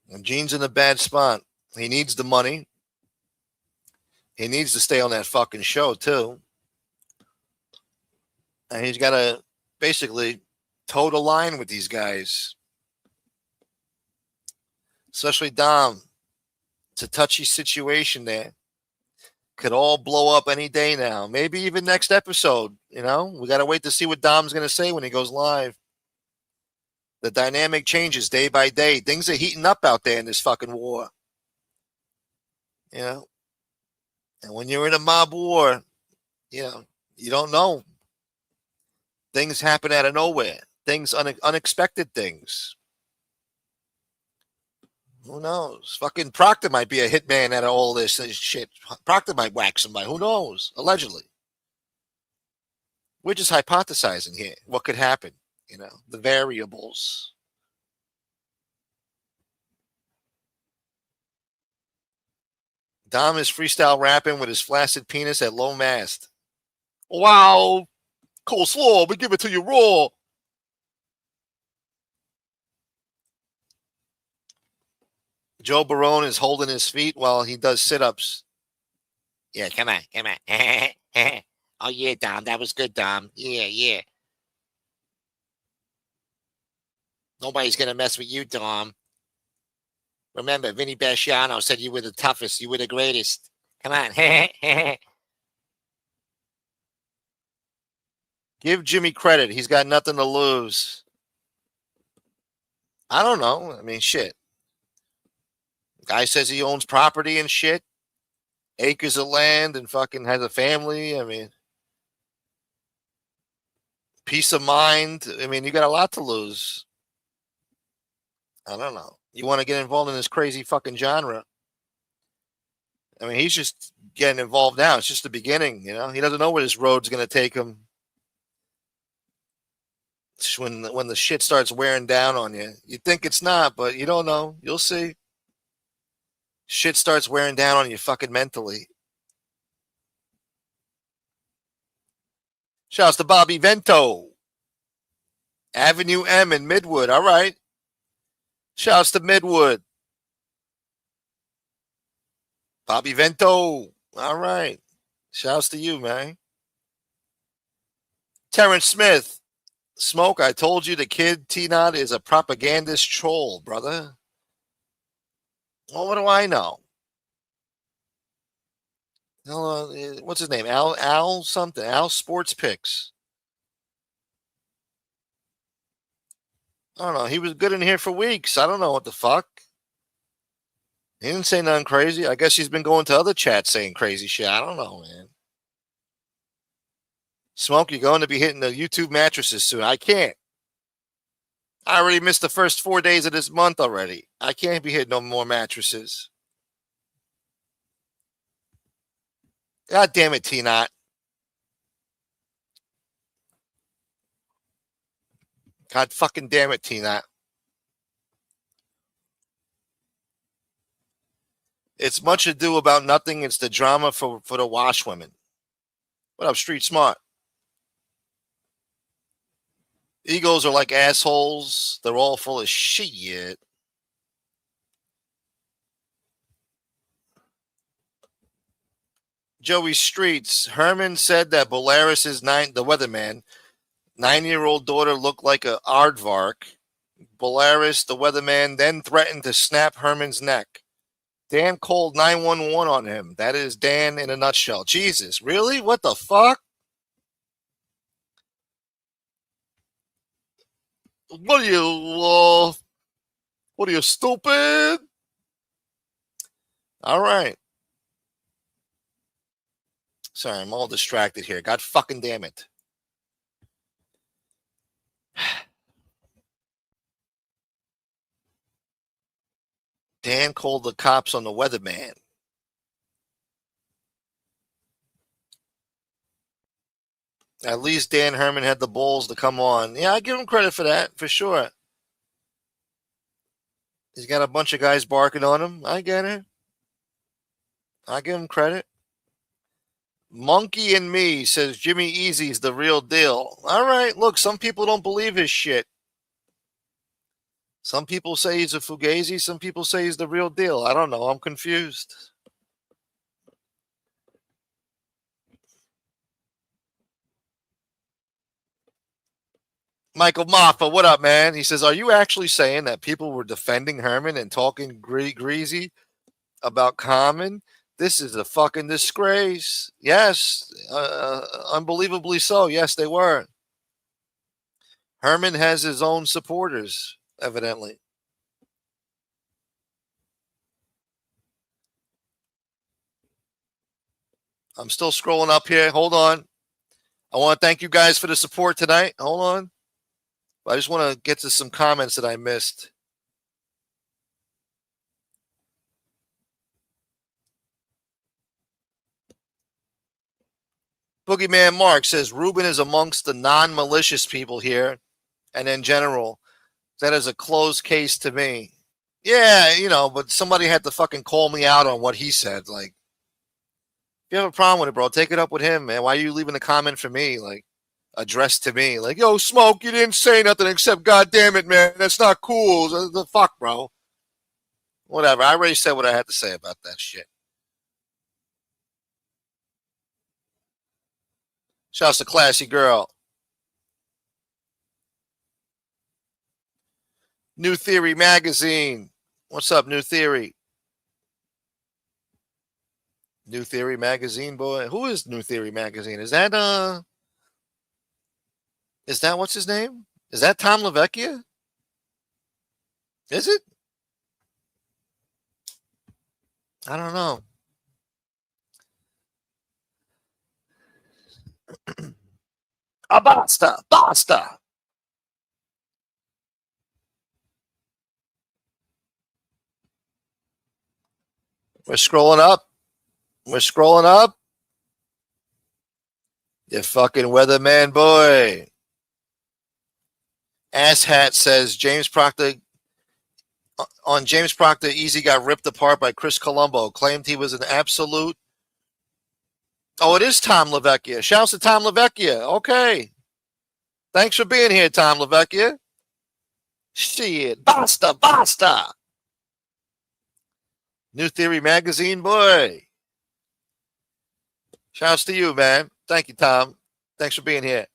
and Gene's in a bad spot. He needs the money. He needs to stay on that fucking show, too. And he's got to basically toe the line with these guys. Especially Dom. It's a touchy situation there. Could all blow up any day now. Maybe even next episode, We got to wait to see what Dom's going to say when he goes live. The dynamic changes day by day. Things are heating up out there in this fucking war. And when you're in a mob war, you don't know. Things happen out of nowhere. things, unexpected things. Who knows? Fucking Proctor might be a hitman out of all this shit. Proctor might whack somebody. Who knows? Allegedly. We're just hypothesizing here. What could happen? You know, the variables. Dom is freestyle rapping with his flaccid penis at low mast. Wow. Coleslaw, we give it to you raw. Joe Barone is holding his feet while he does sit-ups. Yeah, come on. Oh, yeah, Dom. That was good, Dom. Yeah. Nobody's going to mess with you, Dom. Remember, Vinny Basciano said you were the toughest. You were the greatest. Come on. Give Jimmy credit. He's got nothing to lose. I don't know. I mean, shit. Guy says he owns property and shit. Acres of land and fucking has a family. I mean, peace of mind. I mean, you got a lot to lose. I don't know. You want to get involved in this crazy fucking genre. I mean, he's just getting involved now. It's just the beginning, you know? He doesn't know where this road's going to take him. It's when the shit starts wearing down on you. You think it's not, but you don't know. You'll see. Shit starts wearing down on you fucking mentally. Shouts to Bobby Vento. Avenue M in Midwood. All right. Shouts to Midwood. Bobby Vento. All right. Shouts to you, man. Terrence Smith. Smoke, I told you the kid T-Nod is a propagandist troll, brother. Well, what do I know? What's his name? Al something. Al Sports Picks. I don't know. He was good in here for weeks. I don't know what the fuck. He didn't say nothing crazy. I guess he's been going to other chats saying crazy shit. I don't know, man. Smoke, you're going to be hitting the YouTube mattresses soon. I can't. I already missed the first 4 days of this month already. I can't be hitting no more mattresses. God damn it, T-Knot. God fucking damn it, T-Knot. It's much ado about nothing. It's the drama for the wash women. What up, Street Smart? Egos are like assholes. They're all full of shit. Joey Streets. Herman said that Bolaris's the weatherman, 9-year-old daughter looked like a aardvark. Bolaris, the weatherman, then threatened to snap Herman's neck. Dan called 911 on him. That is Dan in a nutshell. Jesus, really? What the fuck? What are you, stupid? All right. Sorry, I'm all distracted here. God fucking damn it. Dan called the cops on the weatherman. At least Dan Herman had the balls to come on. Yeah, I give him credit for that, for sure. He's got a bunch of guys barking on him. I get it. I give him credit. Monkey and Me says Jimmy Easy's the real deal. All right, look, some people don't believe his shit. Some people say he's a fugazi. Some people say he's the real deal. I don't know. I'm confused. Michael Moffa, what up, man? He says, are you actually saying that people were defending Herman and talking greasy about Common? This is a fucking disgrace. Yes, unbelievably so. Yes, they were. Herman has his own supporters, evidently. I'm still scrolling up here. Hold on. I want to thank you guys for the support tonight. Hold on. I just want to get to some comments that I missed. Boogeyman Mark says Ruben is amongst the non-malicious people here, and in general, that is a closed case to me. Yeah, but somebody had to fucking call me out on what he said. Like, if you have a problem with it, bro, take it up with him, man. Why are you leaving a comment for me, like, addressed to me? Like, yo, Smoke, you didn't say nothing except, God damn it, man, that's not cool. The fuck, bro. Whatever. I already said what I had to say about that shit. Shouts to Classy Girl. New Theory Magazine. What's up, New Theory? New Theory Magazine, boy. Who is New Theory Magazine? Is that what's his name? Is that Tom LaVecchia? Is it? I don't know. Basta. We're scrolling up. You fucking weatherman boy. Asshat says James Proctor. On James Proctor, Easy got ripped apart by Chris Colombo. Claimed he was an absolute. Oh, it is Tom LaVecchia. Shouts to Tom LaVecchia. Okay. Thanks for being here, Tom LaVecchia. Shit. Basta. New Theory Magazine, boy. Shouts to you, man. Thank you, Tom. Thanks for being here.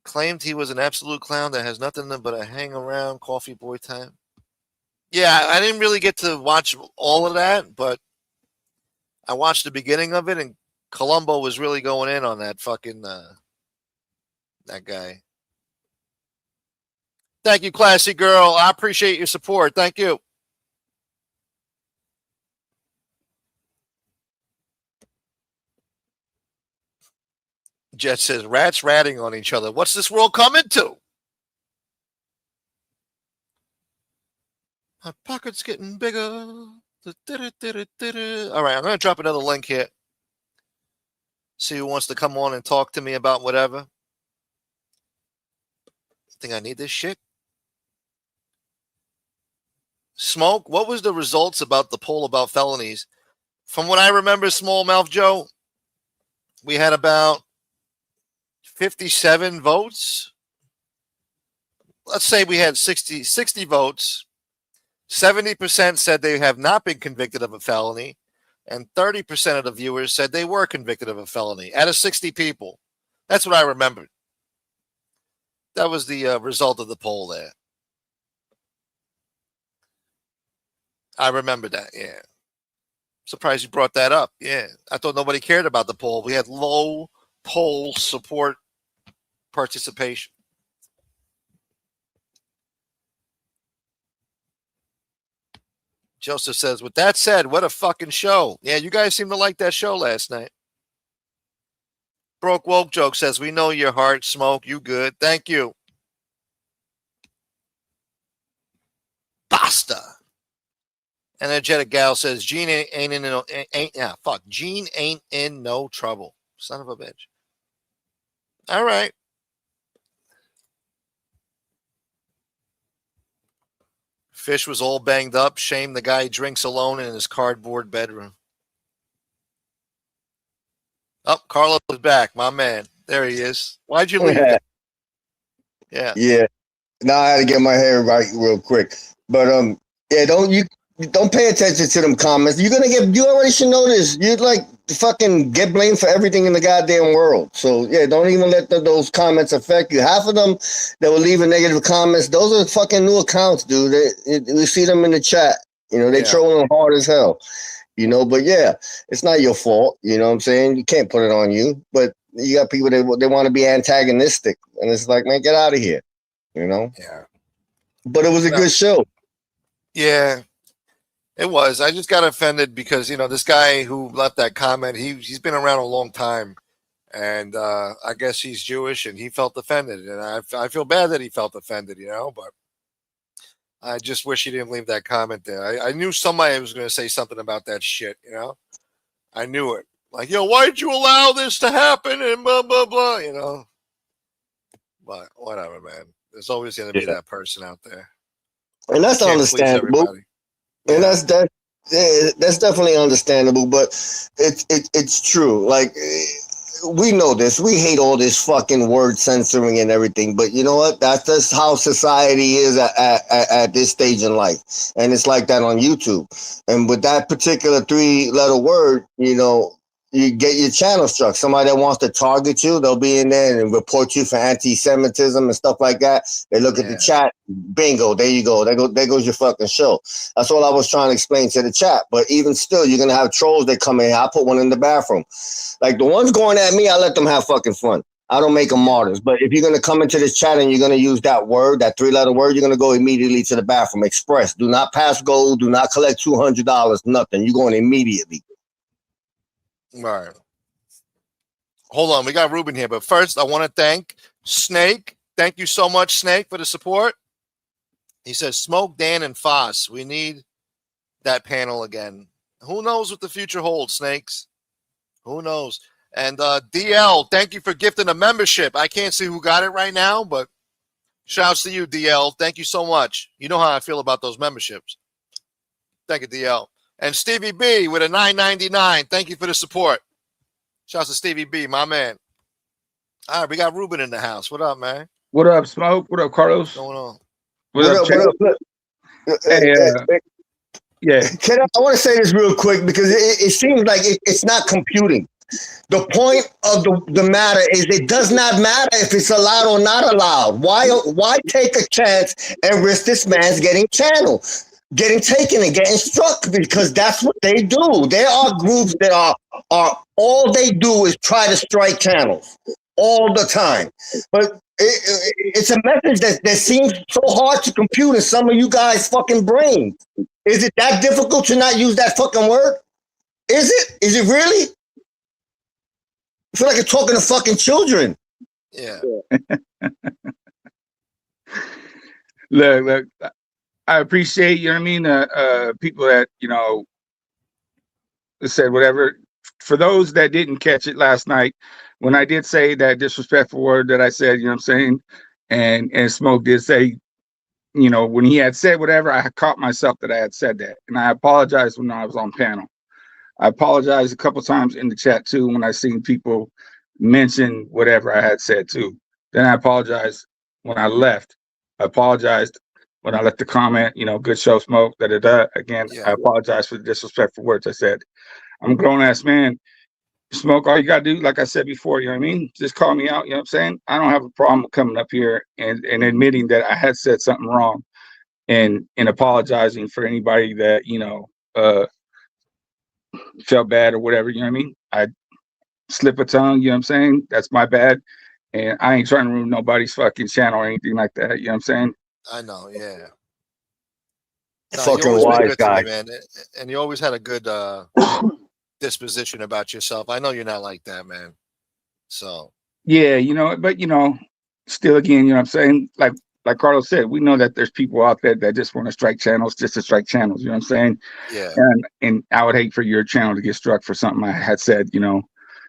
Claimed he was an absolute clown that has nothing but a hang around coffee boy time. Yeah, I didn't really get to watch all of that, but I watched the beginning of it, and Columbo was really going in on that fucking that guy. Thank you, Classy Girl. I appreciate your support. Thank you. Jet says, rats ratting on each other. What's this world coming to? My pocket's getting bigger. All right, I'm going to drop another link here. See who wants to come on and talk to me about whatever. Think I need this shit? Smoke, what was the results about the poll about felonies? From what I remember, Small Mouth Joe, we had about 57 votes. Let's say we had 60 votes. 70% said they have not been convicted of a felony, and 30% of the viewers said they were convicted of a felony out of 60 people. That's what I remembered. That was the result of the poll there. I remember that, yeah. Surprised you brought that up. Yeah, I thought nobody cared about the poll. We had low poll support participation. Joseph says, with that said, what a fucking show. Yeah, you guys seem to like that show last night. Broke Woke Joke says, we know your heart, Smoke. You good. Thank you. Basta. Energetic Gal says, Gene ain't in no trouble. Son of a bitch. All right. Fish was all banged up. Shame the guy drinks alone in his cardboard bedroom. Oh, Carlos is back, my man. There he is. Why'd you leave? Yeah. Yeah. Now I had to get my hair right real quick. But yeah, don't pay attention to them comments. You already should know this. You'd like to fucking get blamed for everything in the goddamn world. So yeah, don't even let those comments affect you. Half of them that will leave negative comments, those are fucking new accounts, dude. We see them in the chat. They trolling hard as hell. But yeah, it's not your fault. You know what I'm saying? You can't put it on you. But you got people that they want to be antagonistic, and it's like, man, get out of here. Yeah. But it was a good show. Yeah. It was. I just got offended because, this guy who left that comment, he's been around a long time. And I guess he's Jewish, and he felt offended, and I feel bad that he felt offended, but I just wish he didn't leave that comment there. I knew somebody was going to say something about that shit. I knew it. Like, why did you allow this to happen? And blah, blah, blah. But whatever, man. There's always going to be that person out there. And that's understandable. And that's definitely understandable. But it's true. Like, we know this. We hate all this fucking word censoring and everything. But you know what? That's just how society is at this stage in life. And it's like that on YouTube. And with that particular 3-letter word, you get your channel struck. Somebody that wants to target you, they'll be in there and report you for anti-Semitism and stuff like that. They look at the chat, bingo, there you go. There goes your fucking show. That's all I was trying to explain to the chat. But even still, you're going to have trolls that come in. I put one in the bathroom. Like the ones going at me, I let them have fucking fun. I don't make them martyrs. But if you're going to come into this chat and you're going to use that word, that 3-letter word, you're going to go immediately to the bathroom. Express. Do not pass go. Do not collect $200. Nothing. You're going immediately. All right. Hold on. We got Ruben here. But first, I want to thank Snake. Thank you so much, Snake, for the support. He says, Smoke, Dan, and Foss. We need that panel again. Who knows what the future holds, Snakes? Who knows? And DL, thank you for gifting a membership. I can't see who got it right now, but shouts to you, DL. Thank you so much. You know how I feel about those memberships. Thank you, DL. And Stevie B with a $9.99. Thank you for the support. Shouts to Stevie B, my man. All right, we got Ruben in the house. What up, man? What up, Smoke? What up, Carlos? What's going on? What up, Hey, yeah. I want to say this real quick because it seems like it's not computing. The point of the matter is it does not matter if it's allowed or not allowed. Why take a chance and risk this man's getting channeled, getting taken and getting struck? Because that's what they do. There are groups that are all they do is try to strike channels all the time. But it's a message that seems so hard to compute in some of you guys' fucking brains. Is it that difficult to not use that fucking word? Is it? Is it really? I feel like you're talking to fucking children. Yeah. Look, I appreciate, you know what I mean, people that, said whatever. For those that didn't catch it last night, when I did say that disrespectful word that I said, you know what I'm saying, and Smoke did say, when he had said whatever, I caught myself that I had said that. And I apologized when I was on panel. I apologized a couple times in the chat too when I seen people mention whatever I had said too. Then I apologized when I left. I apologized when I left the comment, good show, Smoke, Again, I apologize for the disrespectful words I said. I'm a grown-ass man. Smoke, all you got to do, like I said before, you know what I mean? Just call me out, you know what I'm saying? I don't have a problem coming up here and admitting that I had said something wrong and apologizing for anybody that, felt bad or whatever, you know what I mean? I slip a tongue, you know what I'm saying? That's my bad. And I ain't trying to ruin nobody's fucking channel or anything like that, you know what I'm saying? I know, yeah. Fucking wise guy. Me, man. And you always had a good disposition about yourself. I know you're not like that, man. So yeah, but still again, you know what I'm saying? Like Carlos said, we know that there's people out there that just want to strike channels just to strike channels, you know what I'm saying? Yeah. And I would hate for your channel to get struck for something I had said,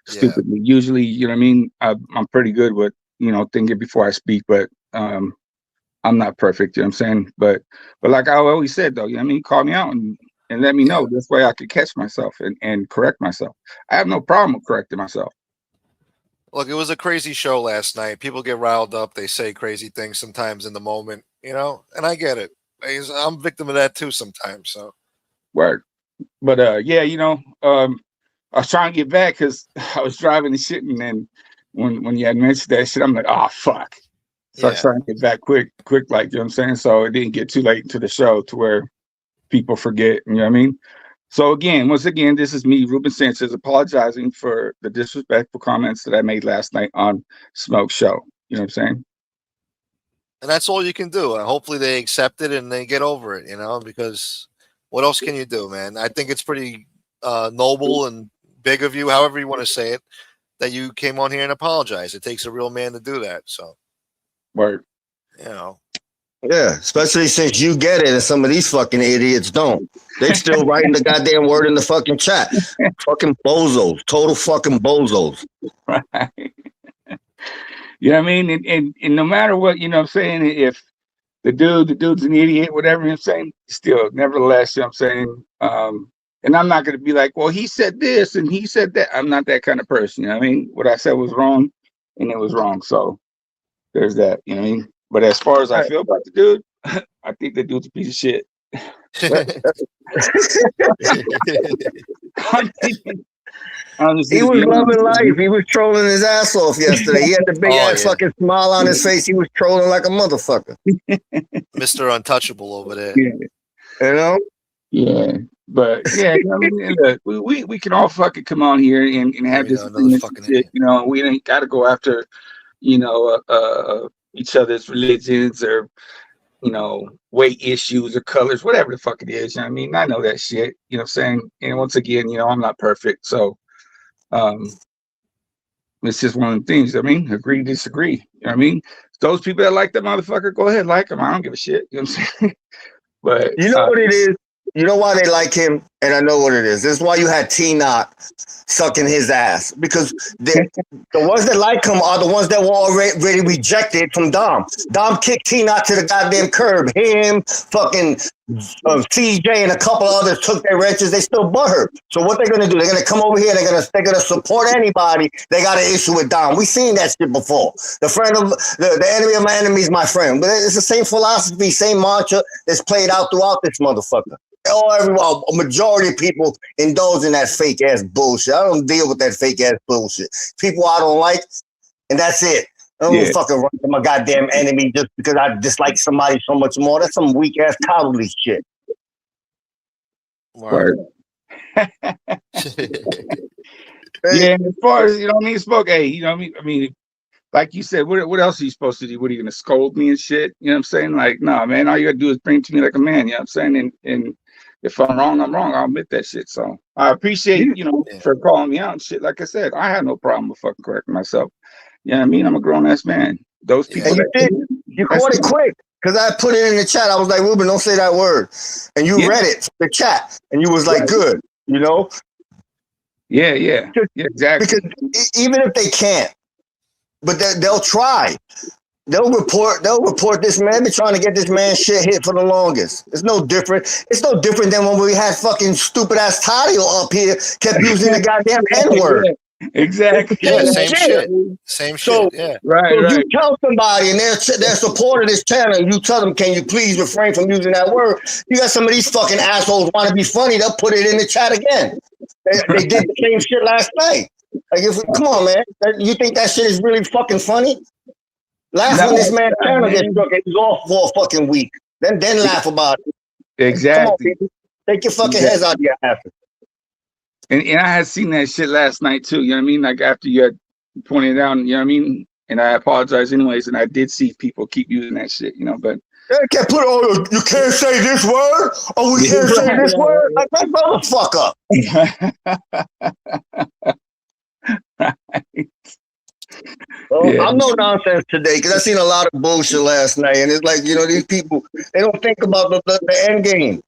stupidly. Yeah. Usually, you know what I mean? I'm pretty good with, thinking before I speak, but I'm not perfect, you know what I'm saying? But like I always said though, you know what I mean? Call me out and let me know. This way I could catch myself and correct myself. I have no problem with correcting myself. Look, it was a crazy show last night. People get riled up. They say crazy things sometimes in the moment, and I get it. I'm a victim of that too sometimes. So, word. But yeah, I was trying to get back because I was driving and shit, and then when you had mentioned that shit, I'm like, oh fuck. So I was trying to get back quick, like, you know what I'm saying? So it didn't get too late into the show to where people forget, you know what I mean? So once again, this is me, Ruben Sanchez, apologizing for the disrespectful comments that I made last night on Smoke Show. You know what I'm saying? And that's all you can do. Hopefully they accept it and they get over it, because what else can you do, man? I think it's pretty noble and big of you, however you want to say it, that you came on here and apologized. It takes a real man to do that. So, Word. you know. Yeah, especially since you get it and some of these fucking idiots don't. They still writing the goddamn word in the fucking chat. Fucking bozos. Total fucking bozos. Right. You know what I mean? And no matter what, you know what I'm saying, if the dude's an idiot, whatever, you know what I'm saying, still, nevertheless, you know what I'm saying, and I'm not going to be like, well, he said this and he said that. I'm not that kind of person, you know what I mean? What I said was wrong, and it was wrong. So there's that, you know what I mean? But as far as I feel about the dude, I think the dude's a piece of shit. He was loving life. He was trolling his ass off yesterday. He had the big ass fucking smile on his face. He was trolling like a motherfucker. Mr. Untouchable over there. Yeah. You know? Yeah. But yeah, you know, I mean, look, we can all fucking come on here and have this shit, you know, we ain't gotta go after, you know, each other's religions or, you know, weight issues or colors, whatever the fuck it is. You know what I mean? I know that shit, you know what I'm saying? And once again, you know, I'm not perfect. So it's just one of the things. I mean, agree, disagree. You know what I mean? Those people that like that motherfucker, go ahead, like him. I don't give a shit. You know what I'm saying? But you know what it is? You know why they like him? And I know what it is. This is why you had T-Knock sucking his ass. Because the ones that like him are the ones that were already rejected from Dom. Dom kicked T-Knock to the goddamn curb. Him, fucking CJ, and a couple others took their wrenches. They still butthurt. So what they're going to do, they're going to come over here. They're going to support anybody. They got an issue with Dom. We've seen that shit before. The friend of the enemy of my enemy is my friend. But it's the same philosophy, same mantra that's played out throughout this motherfucker. A majority of people indulge in that fake ass bullshit. I don't deal with that fake ass bullshit. People I don't like, and that's it. I don't fucking run to my goddamn enemy just because I dislike somebody so much more. That's some weak ass cowardly shit. Word. Yeah, as far as, you know what I mean, Smoke, hey, you know what I mean, like you said, what else are you supposed to do? What are you gonna scold me and shit? You know what I'm saying? Like, no, man, all you gotta do is bring it to me like a man, you know what I'm saying? And if I'm wrong, I'm wrong. I'll admit that shit. So I appreciate, you know, for calling me out and shit. Like I said, I had no problem with fucking correcting myself. You know what I mean? I'm a grown ass man. Those people you caught it quick. Because I put it in the chat. I was like, Ruben, don't say that word. And you read it from the chat. And you was like, good, you know? Yeah, exactly. Because even if they can't, but they'll try. They'll report this man. Been trying to get this man shit hit for the longest. It's no different. It's no different than when we had fucking stupid ass Tadio up here, kept using the goddamn N-word. Exactly. Yeah, same shit. Same shit. Yeah. Right. You tell somebody and they're supporting this channel, and you tell them, can you please refrain from using that word? You got some of these fucking assholes want to be funny. They'll put it in the chat again. They did the same shit last night. Like, come on, man. You think that shit is really fucking funny? Laugh when this man's channel gets struck. He's off for a fucking week. Then laugh about it. Exactly. Come on, people. Take your fucking heads out of your asses. And I had seen that shit last night too. You know what I mean? Like after you had pointed it out, you know what I mean? And I apologize anyways. And I did see people keep using that shit, you know, but they can't put you can't say this word. Oh, we can't say this word. Like that motherfucker. Right. Well, I'm no nonsense today because I seen a lot of bullshit last night, and it's like, you know, these people, they don't think about the end game.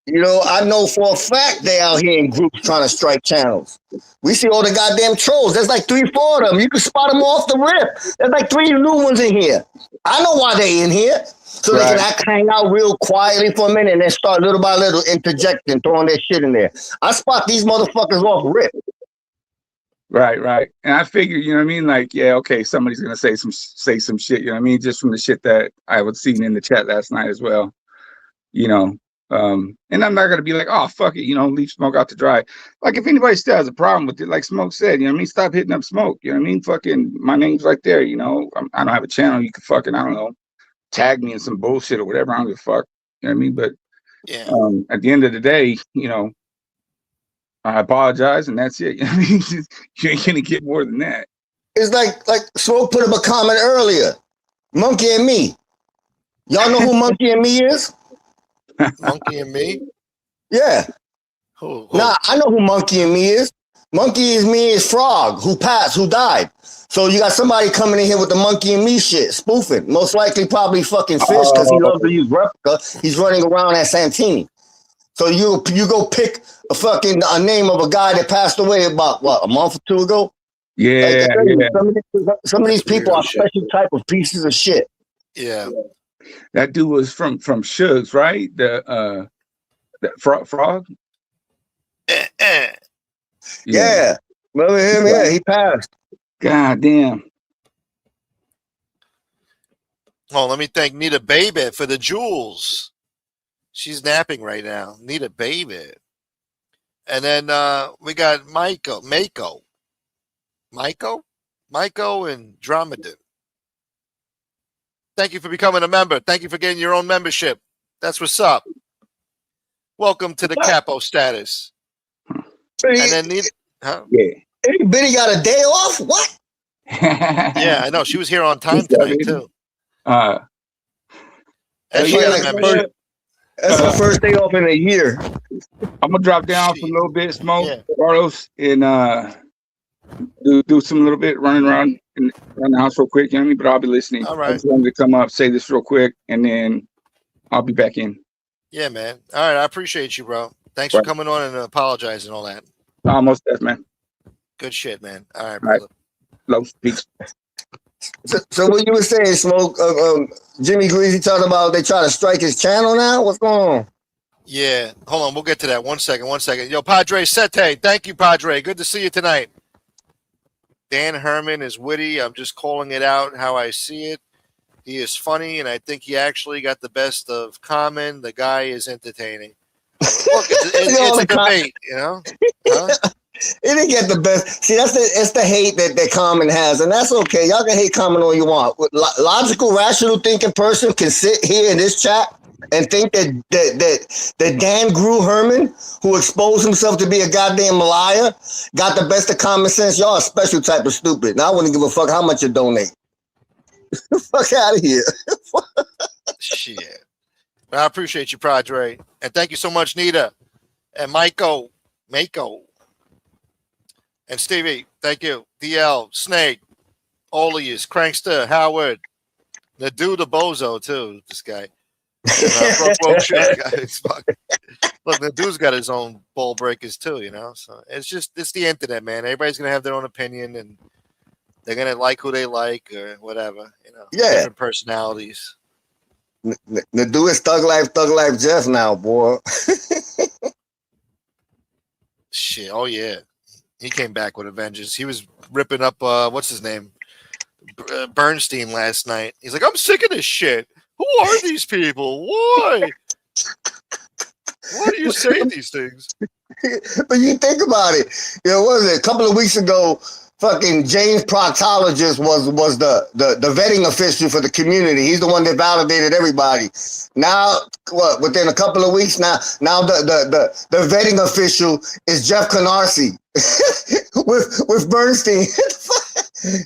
You know, I know for a fact they out here in groups trying to strike channels. We see all the goddamn trolls. There's like 3-4 of them. You can spot them off the rip. There's like 3 new ones in here. I know why they in here. So they can hang out real quietly for a minute and then start little by little interjecting, throwing their shit in there. I spot these motherfuckers off rip. Right. And I figured, you know what I mean? Like, yeah, okay, somebody's gonna say some shit, you know what I mean? Just from the shit that I was seeing in the chat last night as well. You know. And I'm not gonna be like, oh fuck it, you know, leave Smoke out to dry. Like if anybody still has a problem with it, like Smoke said, you know what I mean? Stop hitting up Smoke. You know what I mean? Fucking my name's right there, you know. I don't have a channel. You can fucking, I don't know, tag me in some bullshit or whatever. I don't give a fuck. You know what I mean? But at the end of the day, you know, I apologize and that's it. You know what I mean? You ain't gonna get more than that. It's like Smoke put up a comment earlier. Monkey and Me. Y'all know who Monkey and Me is? Monkey and Me? Yeah. Who? Nah, I know who Monkey and Me is. Monkey is me is Frog, who passed, who died. So you got somebody coming in here with the monkey and me shit, spoofing. Most likely probably fucking Fish, because he loves to use replica. He's running around at Santini. So you go pick a name of a guy that passed away about what, a month or two ago? Yeah, Some of these people are special type of pieces of shit. Yeah. That dude was from Shugs, right? The frog. Yeah. Remember him? Yeah, he passed. God damn. Oh, let me thank Nita Baby for the jewels. She's napping right now. Nita Baby. And then we got Mako and Dromaden. Thank you for becoming a member. Thank you for getting your own membership. That's what's up. Welcome to the capo status. And then Nita, huh? Yeah. Hey, Biddy got a day off? What? Yeah, I know. She was here on time tonight, too. And she got a membership. That's her first day off in a year. I'm gonna drop down for a little bit, smoke, Carlos, and do some little bit running around the house real quick, you know what I mean? But I'll be listening. All right. I just wanted to come up, say this real quick, and then I'll be back in. Yeah, man. All right, I appreciate you, bro. Thanks for coming on and apologizing and all that. Almost death, man. Good shit, man. All right, brother. Love, peace. So what you were saying, Smoke? Jimmy Greasy talking about they try to strike his channel now. What's going on? Yeah, hold on. We'll get to that. 1 second. Yo, Padre Sete. Thank you, Padre. Good to see you tonight. Dan Herman is witty. I'm just calling it out how I see it. He is funny, and I think he actually got the best of Common. The guy is entertaining. Look, it's a debate, you know? Huh? He didn't get the best. See, it's the hate that Common has, and that's okay. Y'all can hate Common all you want. Logical, rational thinking person can sit here in this chat and think that Dan Grew Herman, who exposed himself to be a goddamn liar, got the best of common sense. Y'all a special type of stupid. Now I wouldn't give a fuck how much you donate. Fuck out of here. Shit. I appreciate you, Padre. And thank you so much, Nita. And Mako. And Stevie, thank you. DL, Snake, Olius, Crankster, Howard, Nadu the Bozo, too, this guy. Look, Nadu's got his own ball breakers, too, you know? So it's the internet, man. Everybody's going to have their own opinion, and they're going to like who they like or whatever, you know? Yeah. Different personalities. Nadu is Thug Life Jeff now, boy. Shit, oh, yeah. He came back with a vengeance. He was ripping up, what's his name? Bernstein last night. He's like, I'm sick of this shit. Who are these people? Why? Why do you say these things? But you think about it. You know, what was it? A couple of weeks ago, fucking James Proctologist was the vetting official for the community. He's the one that validated everybody. Now, within a couple of weeks, now the vetting official is Jeff Canarsie with Bernstein.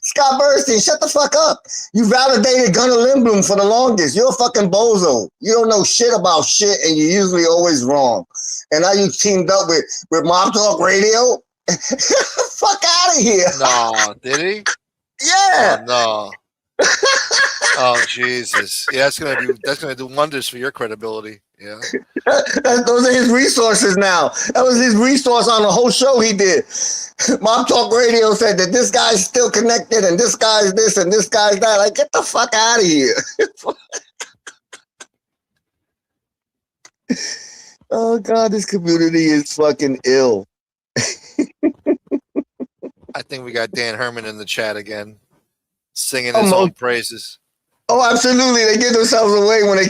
Scott Bernstein, shut the fuck up. You validated Gunnar Lindblom for the longest. You're a fucking bozo. You don't know shit about shit, and you're usually always wrong. And now you teamed up with Mob Talk Radio. Fuck out of here. No, did he? Yeah. Oh, no. Oh, Jesus. Yeah, that's gonna do wonders for your credibility. Yeah. Those are his resources now. That was his resource on the whole show he did. Mob Talk Radio said that this guy's still connected and this guy's this and this guy's that. Like, get the fuck out of here. Oh, God, this community is fucking ill. I think we got Dan Herman in the chat again, singing his own praises. Oh, absolutely. They give themselves away when they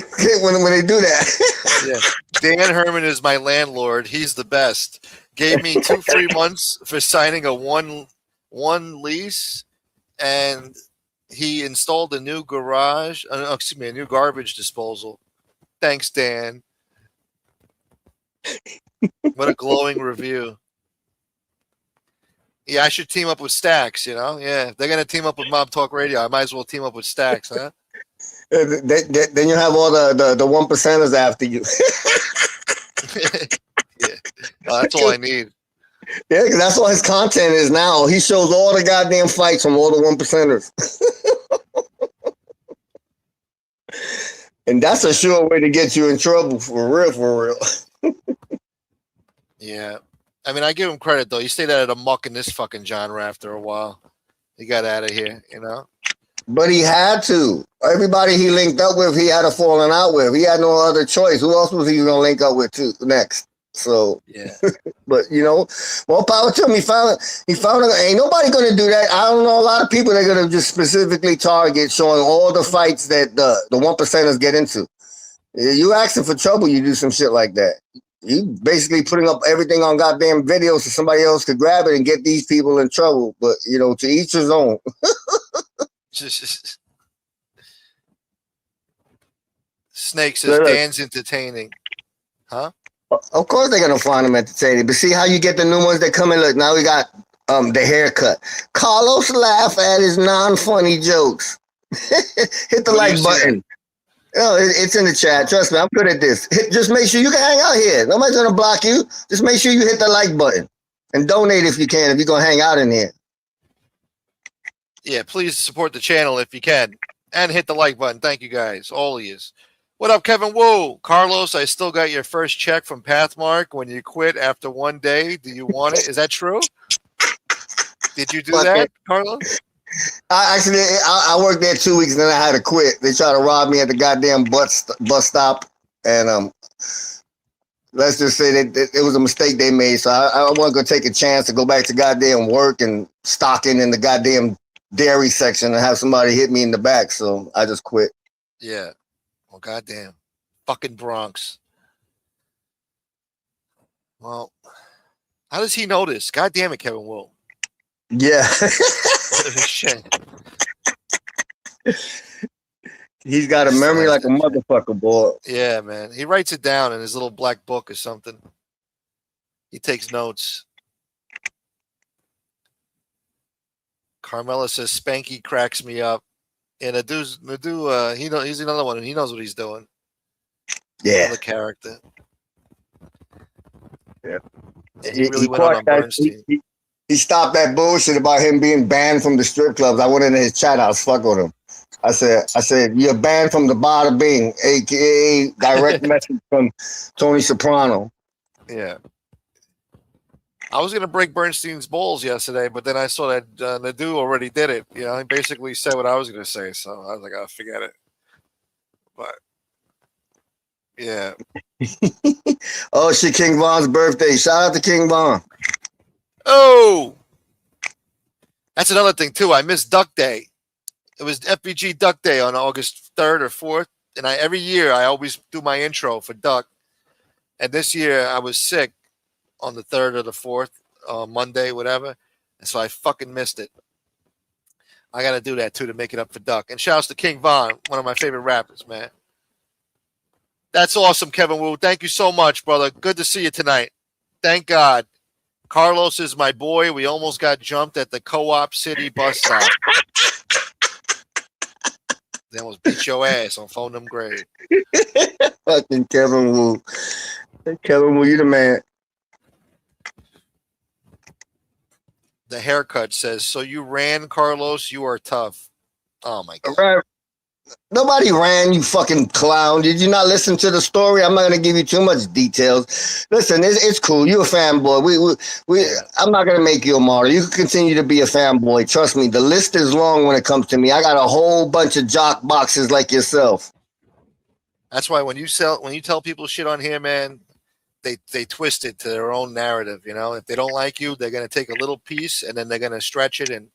do that. Yeah. Dan Herman is my landlord. He's the best. Gave me 2 free months for signing a one lease, and he installed a new garage. A new garbage disposal. Thanks, Dan. What a glowing review. Yeah, I should team up with Stax, you know? Yeah, if they're going to team up with Mob Talk Radio, I might as well team up with Stax, huh? Then you have all the 1%ers after you. Yeah. Oh, that's all I need. Yeah, because that's what his content is now. He shows all the goddamn fights from all the 1%ers. And that's a sure way to get you in trouble, for real, for real. Yeah. I mean, I give him credit, though. He stayed out of the muck in this fucking genre after a while. He got out of here, you know? But he had to. Everybody he linked up with, he had a falling out with. He had no other choice. Who else was he going to link up with next? So, yeah. But, you know, more power to him. He found ain't nobody going to do that. I don't know a lot of people that are going to just specifically target showing all the fights that the 1%ers get into. You asking for trouble, you do some shit like that. You basically putting up everything on goddamn video so somebody else could grab it and get these people in trouble. But, you know, to each his own. Snake says Dan's entertaining. Huh? Of course they're going to find him entertaining. But see how you get the new ones that come in? Look, now we got the haircut. Carlos laugh at his non-funny jokes. Hit the like button. Oh, it's in the chat. Trust me, I'm good at this. Just make sure you can hang out here. Nobody's going to block you. Just make sure you hit the like button. And donate if you can, if you're going to hang out in here. Yeah, please support the channel if you can. And hit the like button. Thank you guys. All of you. What up, Kevin Wu? Carlos, I still got your first check from Pathmark when you quit after 1 day. Do you want it? Is that true? Did you do that, Carlos? I worked there 2 weeks and then I had to quit. They tried to rob me at the goddamn bus stop. And let's just say that it was a mistake they made. So I wasn't going to take a chance to go back to goddamn work and stocking in the goddamn dairy section and have somebody hit me in the back. So I just quit. Yeah. Well, goddamn. Fucking Bronx. Well, how does he know this? God damn it, Kevin Wu. Yeah. Shit. He's got a memory like a motherfucker, boy. Yeah, man. He writes it down in his little black book or something. He takes notes. Carmela says Spanky cracks me up. And Nadu, he's another one, and he knows what he's doing. Yeah. Another character. Yeah. He really went on Bernstein. He stopped that bullshit about him being banned from the strip clubs. I went into his chat. I was fucking with him. I said, you're banned from the Bada Bing, a.k.a. direct message from Tony Soprano. Yeah. I was going to break Bernstein's balls yesterday, but then I saw that Nadu already did it. You know, he basically said what I was going to say, so I was like, oh, forget it. But, yeah. Oh, shit, King Von's birthday. Shout out to King Von. Oh! That's another thing, too. I missed Duck Day. It was FBG Duck Day on August 3rd or 4th, and every year I always do my intro for Duck. And this year I was sick on the 3rd or the 4th, Monday, whatever. And so I fucking missed it. I got to do that, too, to make it up for Duck. And shouts to King Von, one of my favorite rappers, man. That's awesome, Kevin Wu. Thank you so much, brother. Good to see you tonight. Thank God. Carlos is my boy. We almost got jumped at the Co-op City bus stop. They almost beat your ass on Phone Them Grade. Fucking Kevin Wu. Kevin Wu, you the man. The haircut says, so you ran, Carlos? You are tough. Oh, my God. Right. Nobody ran, you fucking clown. Did you not listen to the story? I'm not going to give you too much details. Listen, it's cool. You're a fanboy. I'm not going to make you a martyr. You can continue to be a fanboy. Trust me, the list is long when it comes to me. I got a whole bunch of jock boxes like yourself. That's why when you tell people shit on here, man, they twist it to their own narrative. You know, if they don't like you, they're going to take a little piece and then they're going to stretch it and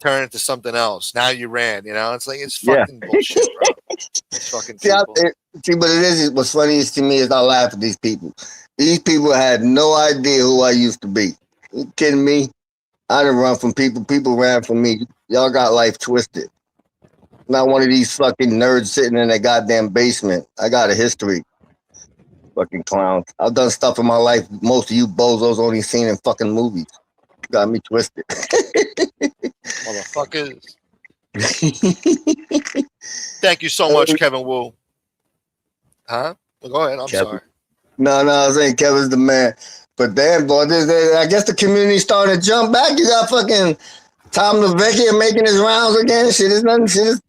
turn it to something else. Now you ran, you know? It's like, it's fucking bullshit, bro. It's fucking but it is, what's funniest to me is I laugh at these people. These people had no idea who I used to be. You kidding me? I didn't run from people. People ran from me. Y'all got life twisted. Not one of these fucking nerds sitting in their goddamn basement. I got a history. Fucking clowns. I've done stuff in my life most of you bozos only seen in fucking movies. Got me twisted. Motherfuckers. Thank you so much, Kevin Wu. Huh? Well, go ahead. I'm Kevin. sorry. No, I was saying Kevin's the man. But damn, boy, I guess the community's starting to jump back. You got fucking Tom LaVecchia making his rounds again. Shit is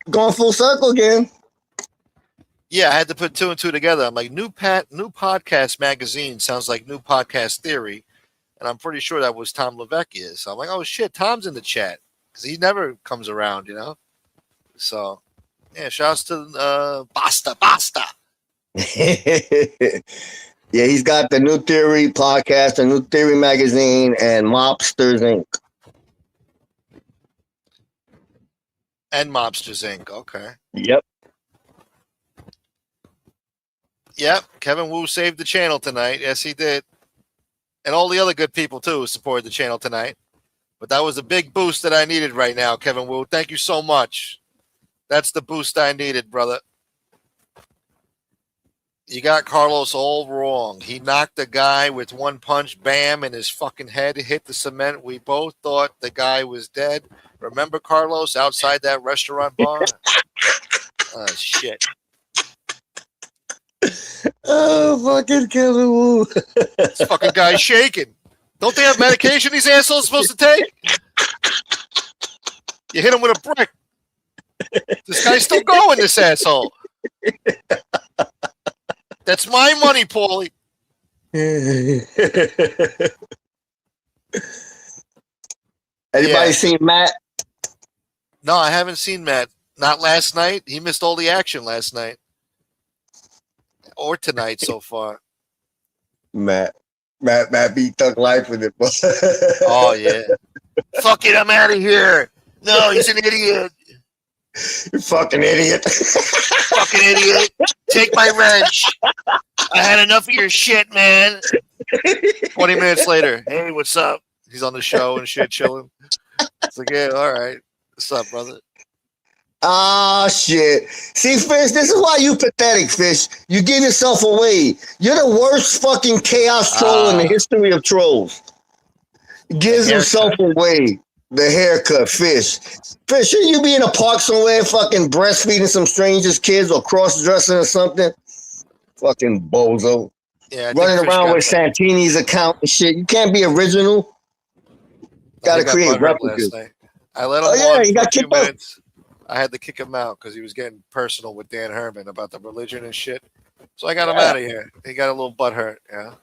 going full circle again. Yeah, I had to put two and two together. I'm like, new podcast magazine sounds like new podcast theory, and I'm pretty sure that was Tom LaVecchia. So I'm like, oh shit, Tom's in the chat because he never comes around, you know. So yeah, shouts to Basta. Yeah, he's got the New Theory podcast, the New Theory magazine, and Mobsters Inc. And Mobsters Inc. Okay. Yep. Yep. Kevin Wu saved the channel tonight. Yes, he did. And all the other good people, too, supported the channel tonight. But that was a big boost that I needed right now, Kevin Wu. Thank you so much. That's the boost I needed, brother. You got Carlos all wrong. He knocked the guy with one punch, bam, and his fucking head hit the cement. We both thought the guy was dead. Remember Carlos outside that restaurant bar? Oh, shit. Oh, fucking Kevin Wu. This fucking guy's shaking. Don't they have medication these assholes supposed to take? You hit him with a brick. This guy's still going, this asshole. That's my money, Paulie. Anybody seen Matt? No, I haven't seen Matt. Not last night. He missed all the action last night. Or tonight so far. Matt beat Thug Life with it. Oh, yeah. Fuck it, I'm out of here. No, he's an idiot. You fucking idiot. Fucking idiot. Take my wrench. I had enough of your shit, man. 20 minutes later. Hey, what's up? He's on the show and shit, chilling. It's like, yeah, all right. What's up, brother? Ah, shit. See, Fish, this is why you pathetic, Fish. You give yourself away. You're the worst fucking chaos troll in the history of trolls. Gives himself away. The haircut, Fish. Fish, shouldn't you be in a park somewhere fucking breastfeeding some strangers' kids or cross-dressing or something? Fucking bozo. Yeah, running around with Santini's account and shit. You can't be original. Got to create replicas. I let him on for a few minutes. I had to kick him out because he was getting personal with Dan Herman about the religion and shit. So I got him out of here. He got a little butthurt. Yeah.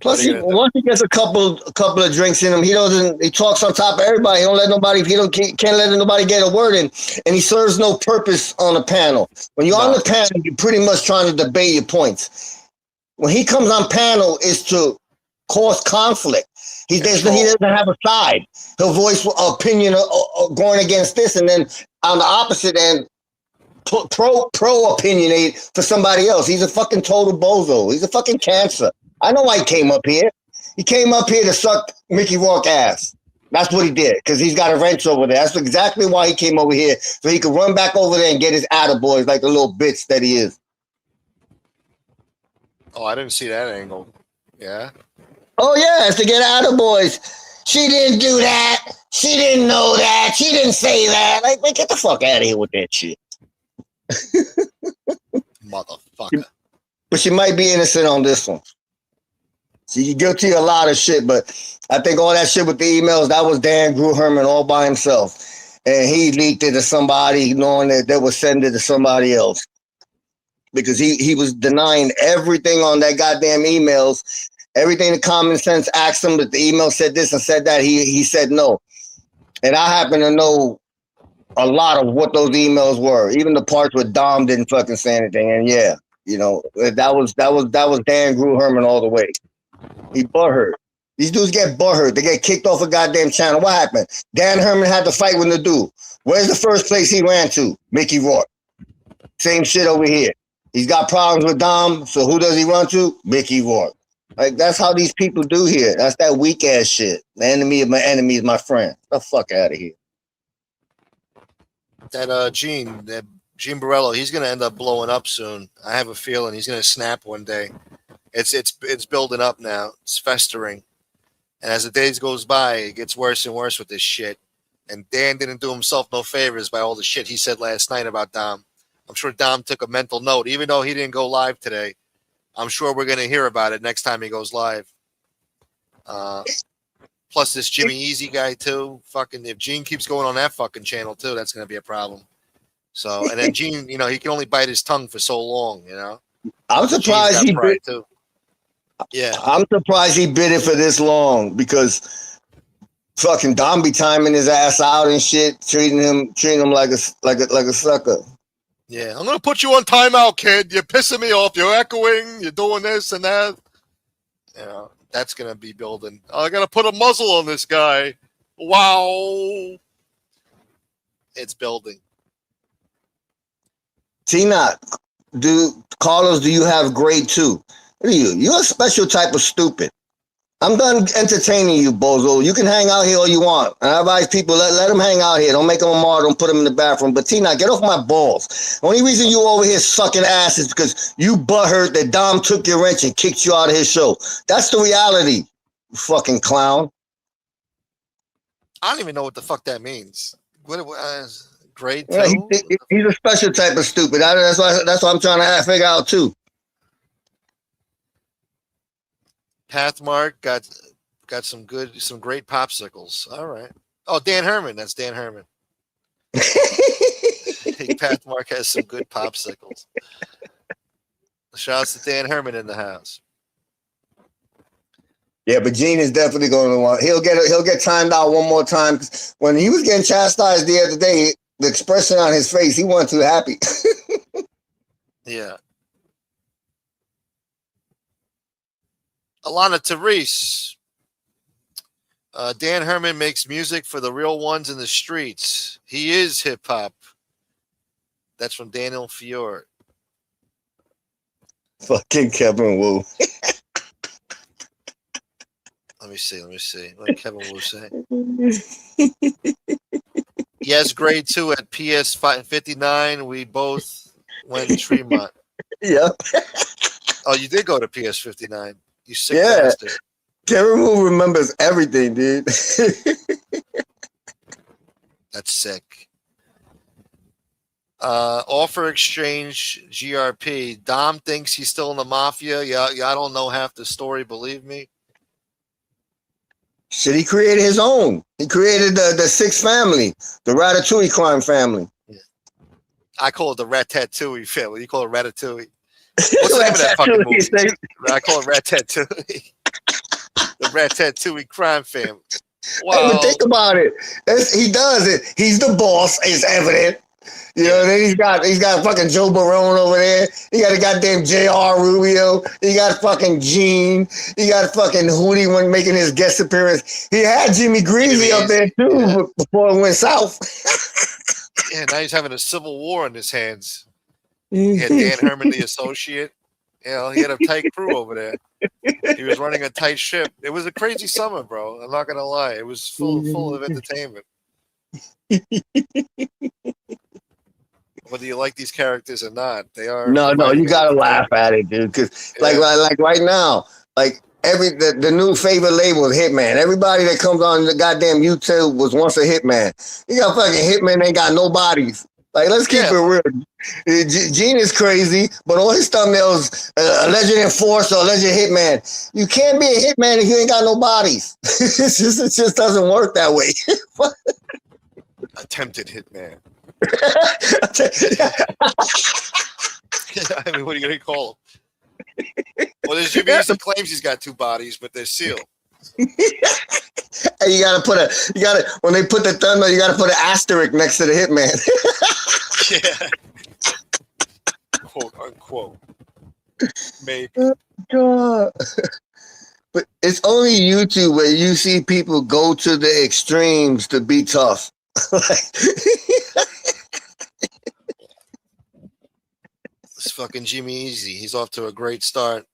Plus, once he gets a couple of drinks in him, he talks on top of everybody. He don't let nobody. Can't let nobody get a word in, and he serves no purpose on the panel. When you're on the panel, you're pretty much trying to debate your points. When he comes on panel, is to cause conflict. He doesn't have a side. He'll voice opinion going against this, and then on the opposite end, pro opinionate for somebody else. He's a fucking total bozo. He's a fucking cancer. I know why he came up here. He came up here to suck Mickey Rourke ass. That's what he did, because he's got a wrench over there. That's exactly why he came over here, so he could run back over there and get his attaboys like the little bitch that he is. Oh, I didn't see that angle. Yeah? Oh, yeah, it's to get attaboys. She didn't do that. She didn't know that. She didn't say that. Like, get the fuck out of here with that shit. Motherfucker. But she might be innocent on this one. She's guilty of a lot of shit, but I think all that shit with the emails, that was Dan Herman all by himself. And he leaked it to somebody knowing that they would send it to somebody else. Because he was denying everything on that goddamn emails. Everything that common sense asked him that the email said this and said that, he said no. And I happen to know a lot of what those emails were. Even the parts where Dom didn't fucking say anything. And yeah, you know, that was Dan Herman all the way. He butthurt. These dudes get butthurt. They get kicked off a goddamn channel. What happened? Dan Herman had to fight with the dude. Where's the first place he ran to? Mickey Rourke. Same shit over here. He's got problems with Dom, so who does he run to? Mickey Rourke. Like, that's how these people do here. That's that weak ass shit. The enemy of my enemy is my friend. Get the fuck out of here. That Gene Borello, he's gonna end up blowing up soon. I have a feeling he's gonna snap one day. It's building up now. It's festering. And as the days goes by, it gets worse and worse with this shit. And Dan didn't do himself no favors by all the shit he said last night about Dom. I'm sure Dom took a mental note, even though he didn't go live today. I'm sure we're going to hear about it next time he goes live. Plus this Jimmy Easy guy too. Fucking if Gene keeps going on that fucking channel too, that's gonna be a problem. So and then Gene, you know, he can only bite his tongue for so long, you know. I'm surprised he bit. Too. Yeah, I'm surprised he bit it for this long because fucking Dom be timing his ass out and shit, treating him like a sucker. Yeah, I'm gonna put you on timeout, kid. You're pissing me off. You're echoing. You're doing this and that. You know, that's gonna be building. I gotta put a muzzle on this guy. Wow, it's building. Tina, Carlos, do you have grade 2? What are you? You're a special type of stupid. I'm done entertaining you, bozo. You can hang out here all you want. And I advise people, let them hang out here. Don't make them a martyr. Don't put them in the bathroom. But Tina, get off my balls. The only reason you over here sucking ass is because you butthurt that Dom took your wrench and kicked you out of his show. That's the reality, you fucking clown. I don't even know what the fuck that means. What grade 2? Yeah, he's a special type of stupid. That's what I'm trying to figure out too. Pathmark got some great popsicles. All right. Oh, Dan Herman. That's Dan Herman. Pathmark has some good popsicles. Shouts to Dan Herman in the house. Yeah, but Gene is definitely going to want. He'll get timed out one more time. When he was getting chastised the other day, the expression on his face, he wasn't too happy. Yeah. Alana Therese. Dan Herman makes music for the real ones in the streets. He is hip hop. That's from Daniel Fiore. Fucking Kevin Wu. Let me see. What did Kevin Wu say? Yes, grade 2 at PS 59. We both went Tremont. Yep. Oh, you did go to PS 59. You sick bastard. Kevin Wu remembers everything, dude. That's sick. Offer exchange GRP. Dom thinks he's still in the mafia. Yeah, I don't know half the story, believe me. Shit, he created his own. He created the sixth family, the Ratatouille crime family. Yeah. I call it the Ratatouille family. You call it Ratatouille. What's the name of that fucking movie? I call it Ratatouille. The Ratatouille crime family. Wow. Hey, but think about it. He does it. He's the boss. It's evident. You know, then he's got fucking Joe Barone over there. He got a goddamn J.R. Rubio. He got fucking Gene. He got fucking Hootie when making his guest appearance. He had Jimmy Greasy up there too before it went south. Yeah, now he's having a civil war on his hands. He had Dan Herman, the associate. You know, he had a tight crew over there. He was running a tight ship. It was a crazy summer, bro. I'm not gonna lie. It was full of entertainment. Whether you like these characters or not, they are. No, you gotta laugh at it, dude. Because like right now, like the new favorite label is Hitman. Everybody that comes on the goddamn YouTube was once a Hitman. You got fucking Hitman ain't got no bodies. Like, let's keep it real. Gene is crazy, but all his thumbnails, alleged enforcer, alleged hitman. You can't be a hitman if you ain't got no bodies. it just doesn't work that way. Attempted hitman. I mean, what are you gonna call him? Well, there's Jimmy Easton claims he's got 2 bodies, but they're sealed. Hey, when they put the thumbnail, you gotta put an asterisk next to the hitman. Yeah. Quote unquote. Maybe. Oh, God. But it's only YouTube where you see people go to the extremes to be tough. This fucking Jimmy Easy. He's off to a great start.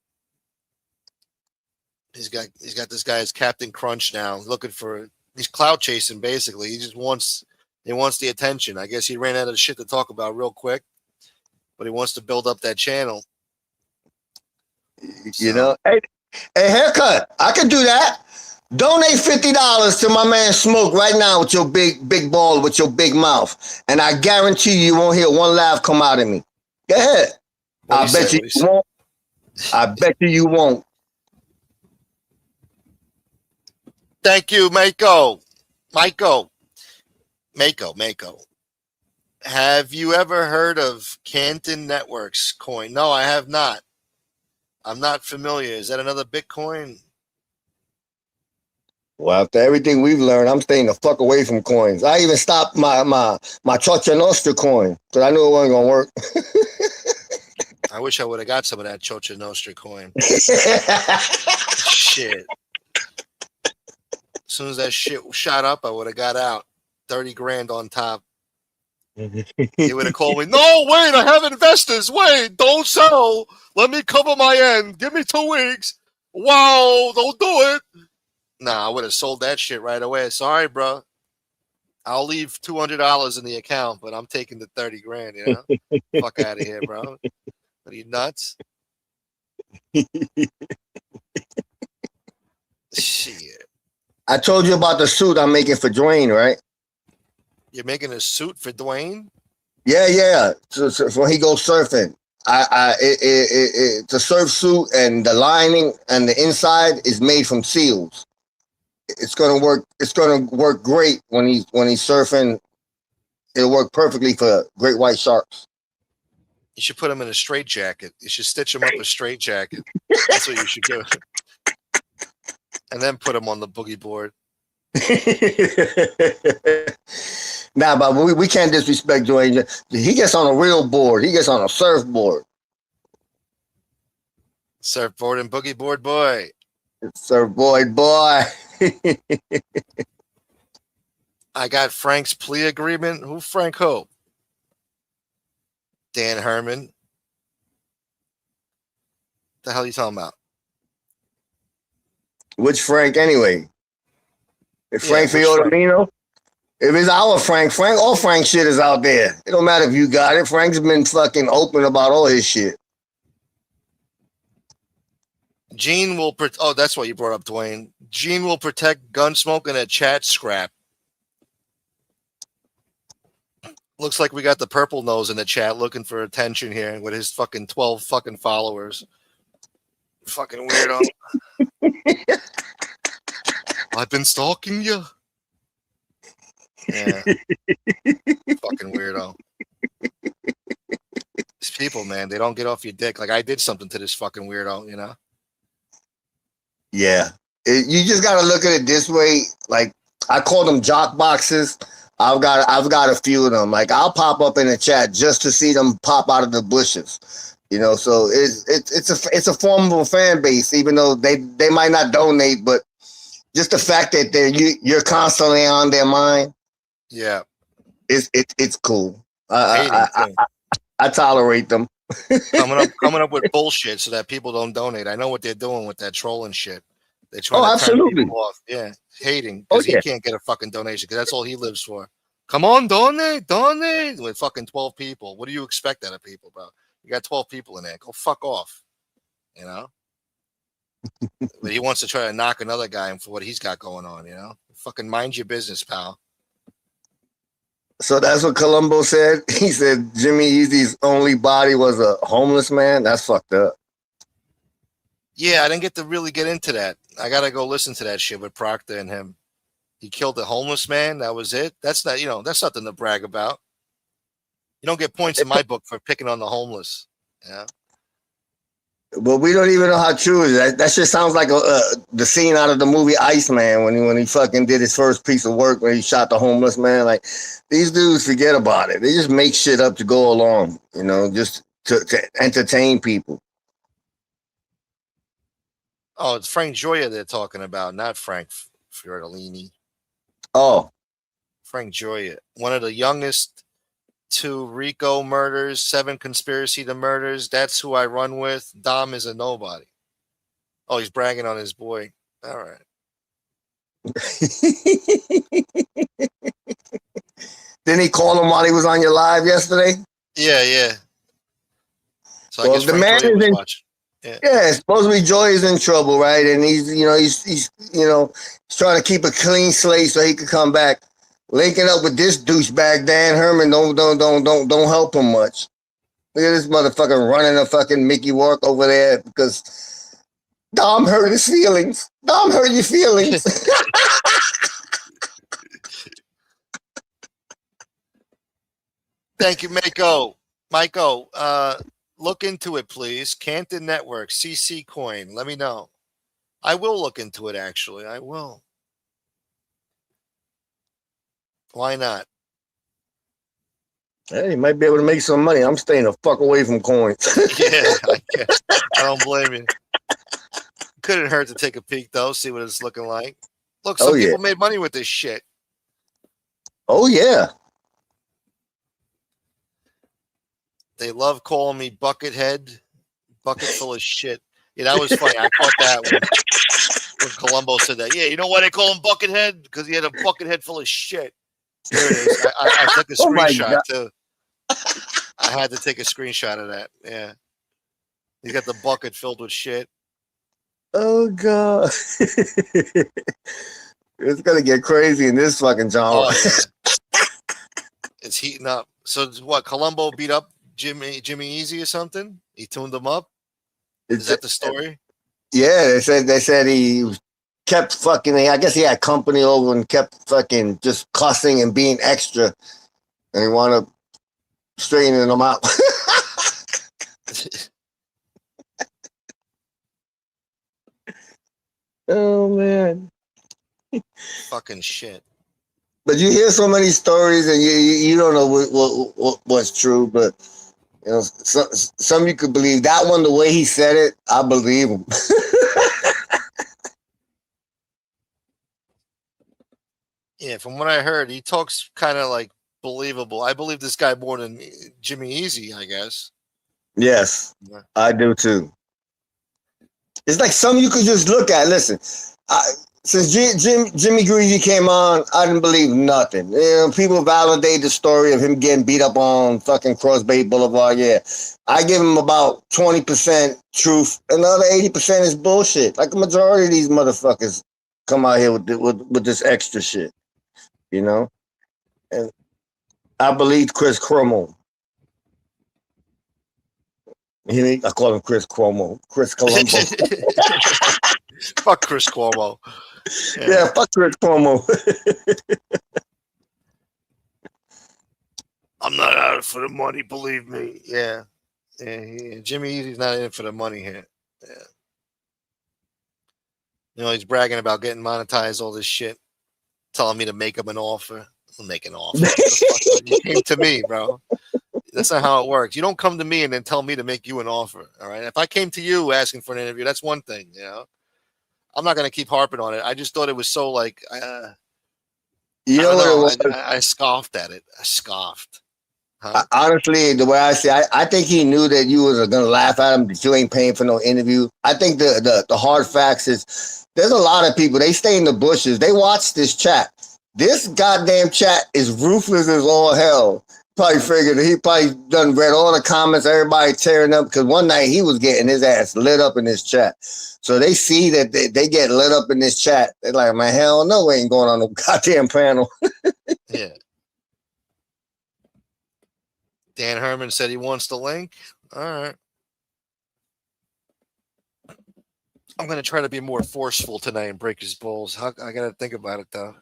He's got this guy as Captain Crunch now, he's clout chasing basically. He wants the attention. I guess he ran out of shit to talk about real quick, but he wants to build up that channel. You know, hey, haircut. I could do that. Donate $50 to my man Smoke right now with your big ball, with your big mouth, and I guarantee you won't hear one laugh come out of me. Go ahead. I bet you won't. I bet you won't. Thank you, Mako. Mako. Have you ever heard of Canton Networks coin? No, I have not. I'm not familiar. Is that another Bitcoin? Well, after everything we've learned, I'm staying the fuck away from coins. I even stopped my Chocha Nostra coin because I knew it wasn't gonna work. I wish I would have got some of that Chocha Nostra coin. Shit. As soon as that shit shot up, I would have got out. 30 grand on top. He would have called me. No, wait, I have investors. Wait, don't sell. Let me cover my end. Give me 2 weeks. Wow, don't do it. Nah, I would have sold that shit right away. Sorry, bro. I'll leave $200 in the account, but I'm taking the 30 grand, you know? Fuck out of here, bro. What are you nuts? Shit. I told you about the suit I'm making for Dwayne, right? You're making a suit for Dwayne? Yeah. So when he goes surfing, it's a surf suit, and the lining and the inside is made from seals. It's gonna work. It's gonna work great when he's surfing. It'll work perfectly for great white sharks. You should put him in a straight jacket. You should stitch him up a straight jacket. That's what you should do. And then put him on the boogie board. Nah, but we can't disrespect Dwayne. He gets on a real board. He gets on a surfboard. Surfboard and boogie board boy. Surfboard boy. I got Frank's plea agreement. Who Frank Hope? Dan Herman. The hell are you talking about? Which Frank anyway? If Frank Fiorellino? If it's our Frank, all Frank shit is out there. It don't matter if you got it. Frank's been fucking open about all his shit. Gene will oh, that's what you brought up, Dwayne. Gene will protect Gunsmoke in a chat scrap. Looks like we got the purple nose in the chat looking for attention here with his fucking 12 fucking followers. Fucking weirdo. I've been stalking you. Yeah. Fucking weirdo. These people, man, they don't get off your dick. Like I did something to this fucking weirdo, you know? Yeah. You just got to look at it this way. Like I call them jock boxes. I've got a few of them. Like I'll pop up in the chat just to see them pop out of the bushes. You know, so it's a form of a fan base, even though they might not donate, but just the fact that you're constantly on their mind. Yeah. It's cool. I tolerate them. coming up with bullshit so that people don't donate. I know what they're doing with that trolling shit. They're trying to absolutely. turn people off. Yeah, hating because he can't get a fucking donation because that's all he lives for. Come on, donate with fucking 12 people. What do you expect out of people, bro? You got 12 people in there. Go fuck off. You know. But he wants to try to knock another guy for what he's got going on. You know, fucking mind your business, pal. So that's what Columbo said. He said Jimmy Easy's only body was a homeless man. That's fucked up. Yeah, I didn't get to really get into that. I gotta go listen to that shit with Proctor and him. He killed a homeless man. That was it. That's not, that's nothing to brag about. You don't get points in my book for picking on the homeless. Yeah. But we don't even know how true it is. That shit sounds like the scene out of the movie Iceman when he fucking did his first piece of work where he shot the homeless man. Like these dudes forget about it. They just make shit up to go along, just to entertain people. Oh, it's Frank Gioia they're talking about, not Frank Fiorellini. Oh. Frank Gioia, one of the youngest 2 Rico murders, 7 conspiracy to murders. That's who I run with. Dom is a nobody. Oh, he's bragging on his boy. All right. Didn't he call him while he was on your live yesterday? Yeah. So well, I guess the Frank man Gioia is was in, watching. Yeah, supposedly Joy is in trouble, right? And he's trying to keep a clean slate so he could come back. Linking up with this douchebag Dan Herman don't help him much. Look at this motherfucker running a fucking Mickey Rourke over there because Dom hurt his feelings. Dom hurt your feelings. Thank you, Mako. Look into it, please. Canton Network, CC Coin. Let me know. I will look into it, actually. I will. Why not? Hey, you might be able to make some money. I'm staying the fuck away from coins. Yeah, I don't blame you. Couldn't hurt to take a peek, though, see what it's looking like. Look, some people made money with this shit. Oh, yeah. They love calling me Buckethead. Bucket full of shit. Yeah, that was funny. I caught that when Columbo said that. Yeah, you know why they call him Buckethead? Because he had a bucket head full of shit. There it is. I took a screenshot, too. I had to take a screenshot of that. Yeah. He's got the bucket filled with shit. Oh, God. It's going to get crazy in this fucking genre. Oh, yeah. It's heating up. So, what, Columbo beat up Jimmy Easy or something? He tuned him up? Is that the story? Yeah, they said he kept fucking. I guess he had company over and kept fucking just cussing and being extra, and he wound up straightening them out. Oh man, fucking shit. But you hear so many stories, and you don't know what's true, but. You know, some you could believe. That one, the way he said it, I believe him. Yeah, from what I heard, he talks kind of like believable. I believe this guy more than Jimmy Easy, I guess. Yes, I do too. It's like some you could just look at. Listen, since Jimmy Greasy came on, I didn't believe nothing. You know, people validate the story of him getting beat up on fucking Cross Bay Boulevard. Yeah, I give him about 20% truth, and the other 80% is bullshit. Like the majority of these motherfuckers come out here with this extra shit, you know. And I believe Chris Cuomo. I call him Chris Cuomo. Chris Columbo. Fuck Chris Cuomo. Yeah, fuck Chris Cuomo. I'm not out for the money, believe me. Yeah. Jimmy Easy's not in it for the money here. Yeah. You know, he's bragging about getting monetized, all this shit, telling me to make him an offer. I'll make an offer. You came to me, bro. That's not how it works. You don't come to me and then tell me to make you an offer. All right. If I came to you asking for an interview, that's one thing, you know. I'm not going to keep harping on it. I just thought it was so like, you know what it was? I scoffed at it. I scoffed. Huh? Honestly, the way I see it, I think he knew that you was going to laugh at him, that you ain't paying for no interview. I think the hard facts is there's a lot of people, they stay in the bushes. They watch this chat. This goddamn chat is ruthless as all hell. Probably figured he probably done read all the comments, everybody tearing up, because one night he was getting his ass lit up in this chat. So they see that they get lit up in this chat. They're like, man, hell no, we ain't going on no goddamn panel. Yeah. Dan Herman said he wants the link. All right. I'm going to try to be more forceful tonight and break his balls. I got to think about it, though.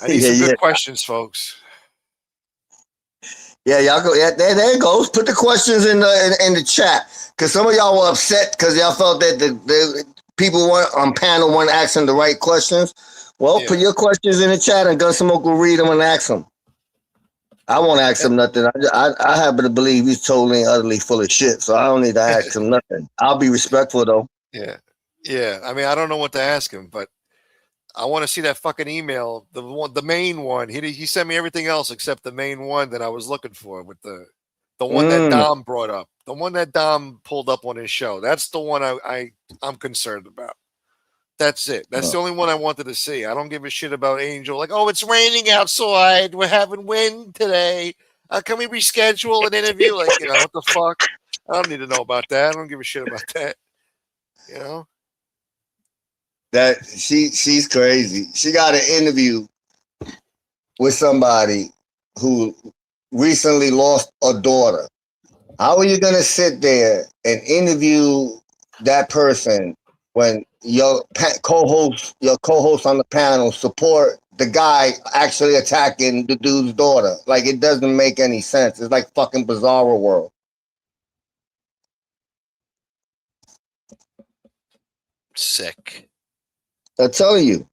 I need some good questions, folks. Yeah, y'all go. Yeah, there it goes. Put the questions in the chat, because some of y'all were upset because y'all felt that the people on panel weren't asking the right questions. Well, put your questions in the chat, and Gunsmoke will read them and ask them. I won't ask him nothing. I happen to believe he's totally and utterly full of shit, so I don't need to ask him nothing. I'll be respectful though. Yeah. I mean, I don't know what to ask him, but I want to see that fucking email, the main one. He sent me everything else except the main one that I was looking for, with the one that Dom brought up, the one that Dom pulled up on his show. That's the one I'm concerned about. That's it. That's the only one I wanted to see. I don't give a shit about Angel. Like, oh, it's raining outside. We're having wind today. Can we reschedule an interview? Like, you know, what the fuck? I don't need to know about that. I don't give a shit about that. You know? That she's crazy. She got an interview with somebody who recently lost a daughter. How are you gonna sit there and interview that person when your co-host on the panel support the guy actually attacking the dude's daughter. Like, it doesn't make any sense. It's like fucking Bizarro World. Sick. I tell you.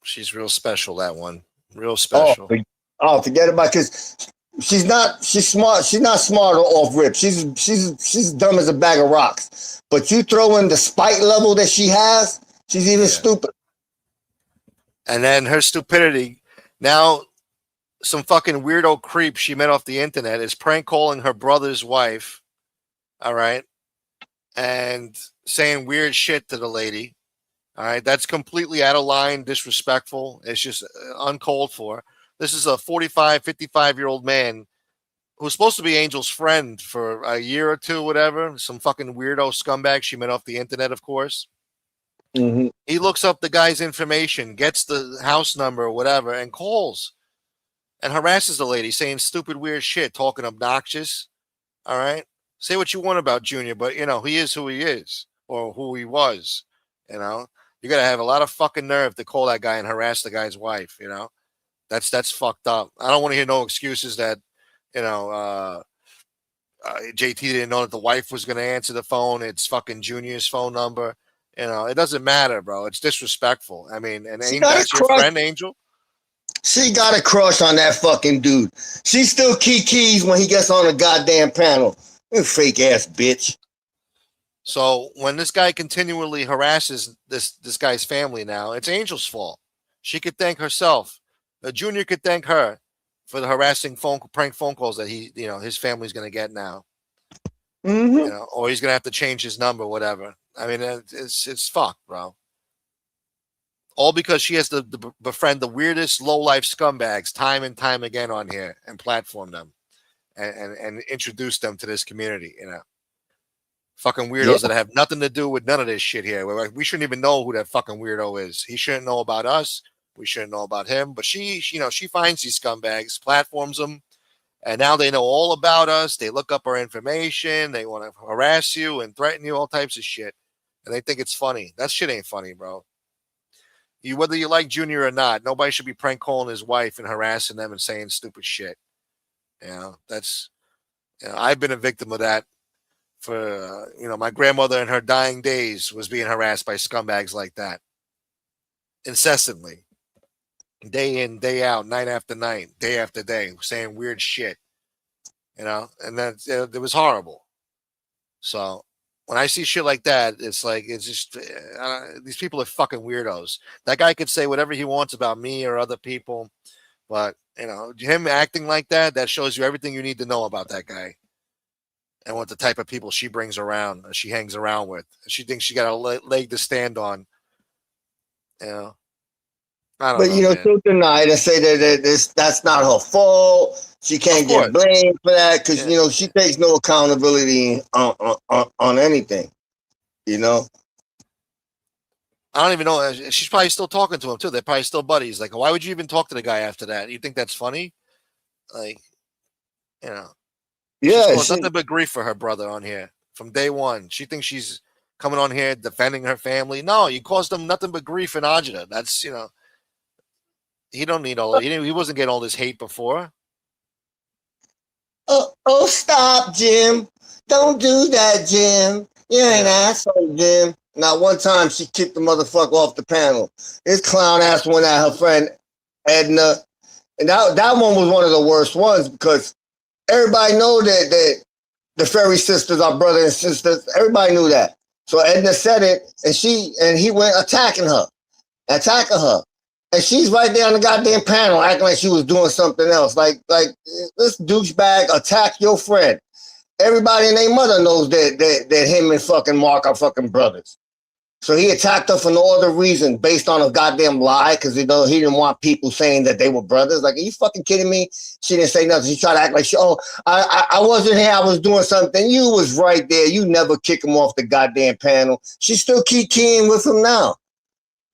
She's real special, that one. Real special. Forget about, because she's smart. She's not smart off rip. She's dumb as a bag of rocks. But you throw in the spite level that she has, she's even stupid. And then her stupidity. Now, some fucking weirdo creep she met off the internet is prank calling her brother's wife. All right. And saying weird shit to the lady. All right. That's completely out of line, disrespectful. It's just uncalled for. This is a 45, 55-year-old man who's supposed to be Angel's friend for a year or two, whatever. Some fucking weirdo scumbag she met off the internet, of course. Mm-hmm. He looks up the guy's information, gets the house number or whatever, and calls and harasses the lady, saying stupid, weird shit, talking obnoxious. All right. Say what you want about Junior, but, you know, he is who he is, or who he was. You know, you got to have a lot of fucking nerve to call that guy and harass the guy's wife. You know, that's fucked up. I don't want to hear no excuses that, you know, JT didn't know that the wife was going to answer the phone. It's fucking Junior's phone number. You know, it doesn't matter, bro. It's disrespectful. I mean, and ain't that your friend, Angel? She got a crush on that fucking dude. She still kikis when he gets on a goddamn panel. You fake ass bitch. So when this guy continually harasses this guy's family now, it's Angel's fault. She could thank herself. Junior could thank her for the harassing prank phone calls that his family's going to get now. Mm-hmm. You know, or he's going to have to change his number, whatever. I mean, it's fucked, bro. All because she has to befriend the weirdest low-life scumbags time and time again on here and platform them and introduce them to this community, you know. Fucking weirdos that have nothing to do with none of this shit here. We shouldn't even know who that fucking weirdo is. He shouldn't know about us. We shouldn't know about him. But she finds these scumbags, platforms them, and now they know all about us. They look up our information. They want to harass you and threaten you, all types of shit. And they think it's funny. That shit ain't funny, bro. Whether you like Junior or not, nobody should be prank calling his wife and harassing them and saying stupid shit. You know, I've been a victim of that. For my grandmother in her dying days was being harassed by scumbags like that incessantly, day in, day out, night after night, day after day, saying weird shit, and that it was horrible. So when I see shit like that, it's just these people are fucking weirdos. That guy could say whatever he wants about me or other people, but him acting like that shows you everything you need to know about that guy. And what the type of people she brings around, she hangs around with. She thinks she got a leg to stand on. I don't know. She'll deny it and say that that's not her fault. She can't get blamed for that because she takes no accountability on anything. I don't even know. She's probably still talking to him too. They're probably still buddies. Like, why would you even talk to the guy after that? You think that's funny? Yeah, she's nothing but grief for her brother on here from day one. She thinks she's coming on here defending her family. No, you caused them nothing but grief and agita. That's he don't need all. He wasn't getting all this hate before. Oh, stop, Jim! Don't do that, Jim. You're an asshole, Jim. Not one time she kicked the motherfucker off the panel. This clown ass went at her friend Edna, and that one was one of the worst ones because. Everybody know that the Ferry sisters are brother and sisters. Everybody knew that. So Edna said it, and he went attacking her. And she's right there on the goddamn panel acting like she was doing something else. Like this douchebag attack your friend. Everybody and their mother knows that him and fucking Mark are fucking brothers. So he attacked her for no other reason based on a goddamn lie because he didn't want people saying that they were brothers. Like, are you fucking kidding me? She didn't say nothing. She tried to act like, I wasn't here. I was doing something. You was right there. You never kick him off the goddamn panel. She's still keying with him now.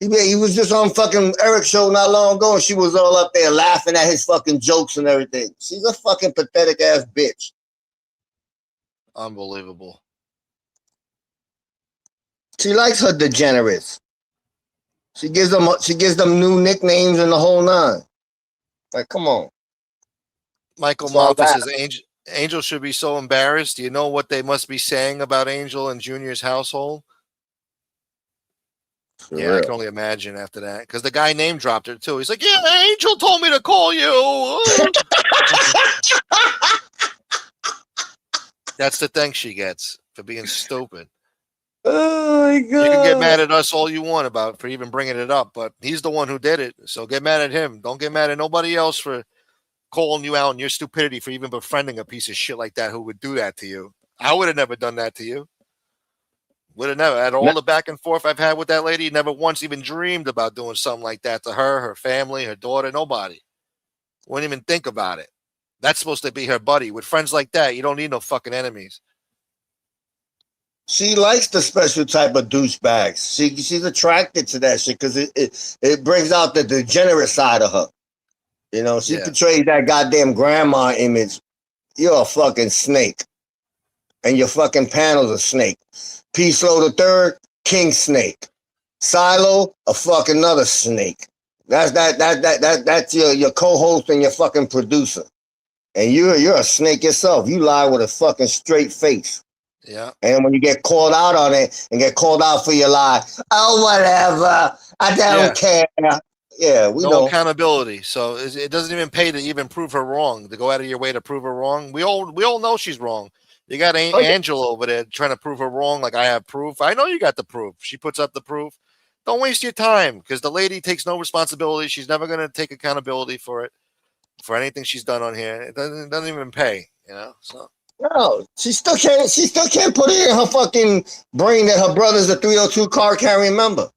He was just on fucking Eric's show not long ago and she was all up there laughing at his fucking jokes and everything. She's a fucking pathetic ass bitch. Unbelievable. She likes her degenerates. She gives them new nicknames and the whole nine. Like, come on. Michael It's all Moffat that. says Angel should be so embarrassed. Do you know what they must be saying about Angel and Junior's household? For Yeah, I real. can only imagine after that. Because the guy name dropped her too. He's like, yeah, Angel told me to call you. That's the thing she gets for being stupid. Oh my god. You can get mad at us all you want about for even bringing it up, but he's the one who did it. So get mad at him. Don't get mad at nobody else for calling you out on your stupidity for even befriending a piece of shit like that who would do that to you. I would have never done that to you. Would have never. At all the back and forth I've had with that lady, never once even dreamed about doing something like that to her, her family, her daughter, nobody. Wouldn't even think about it. That's supposed to be her buddy. With friends like that, you don't need no fucking enemies. She likes the special type of douchebags. She's attracted to that shit because it brings out the degenerate side of her. You know, she portrays that goddamn grandma image. You're a fucking snake. And your fucking panel's a snake. P-Slow the third, king snake. Silo, a fucking another snake. That's your co-host and your fucking producer. And you're a snake yourself. You lie with a fucking straight face. Yeah. And when you get called out on it and get called out for your lie, oh, whatever. I don't care. Yeah, we no know. accountability. So it doesn't even pay to even prove her wrong, to go out of your way to prove her wrong. We all know she's wrong. You got Angela over there trying to prove her wrong like I have proof. I know you got the proof. She puts up the proof. Don't waste your time because the lady takes no responsibility. She's never going to take accountability for it, for anything she's done on here. It doesn't even pay, you know? So. No, she still can't put it in her fucking brain that her brother's a 302 car carrying member.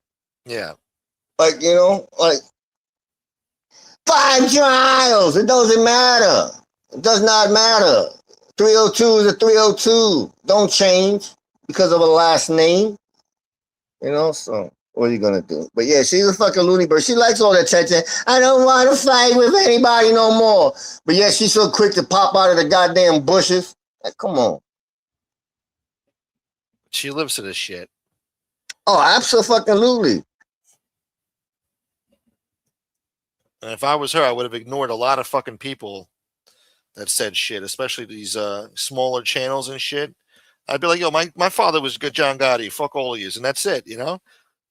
Yeah. Like, you know, like 5 trials. It doesn't matter. It does not matter. 302 is a 302. Don't change because of a last name. You know, so what are you gonna do? But yeah, she's a fucking loony bird. She likes all the attention. I don't want to fight with anybody no more. But yeah, she's so quick to pop out of the goddamn bushes. Like, come on. She lives to this shit. Oh, absolutely. And if I was her, I would have ignored a lot of fucking people that said shit, especially these smaller channels and shit. I'd be like, yo, my father was good John Gotti. Fuck all of you. And that's it, you know?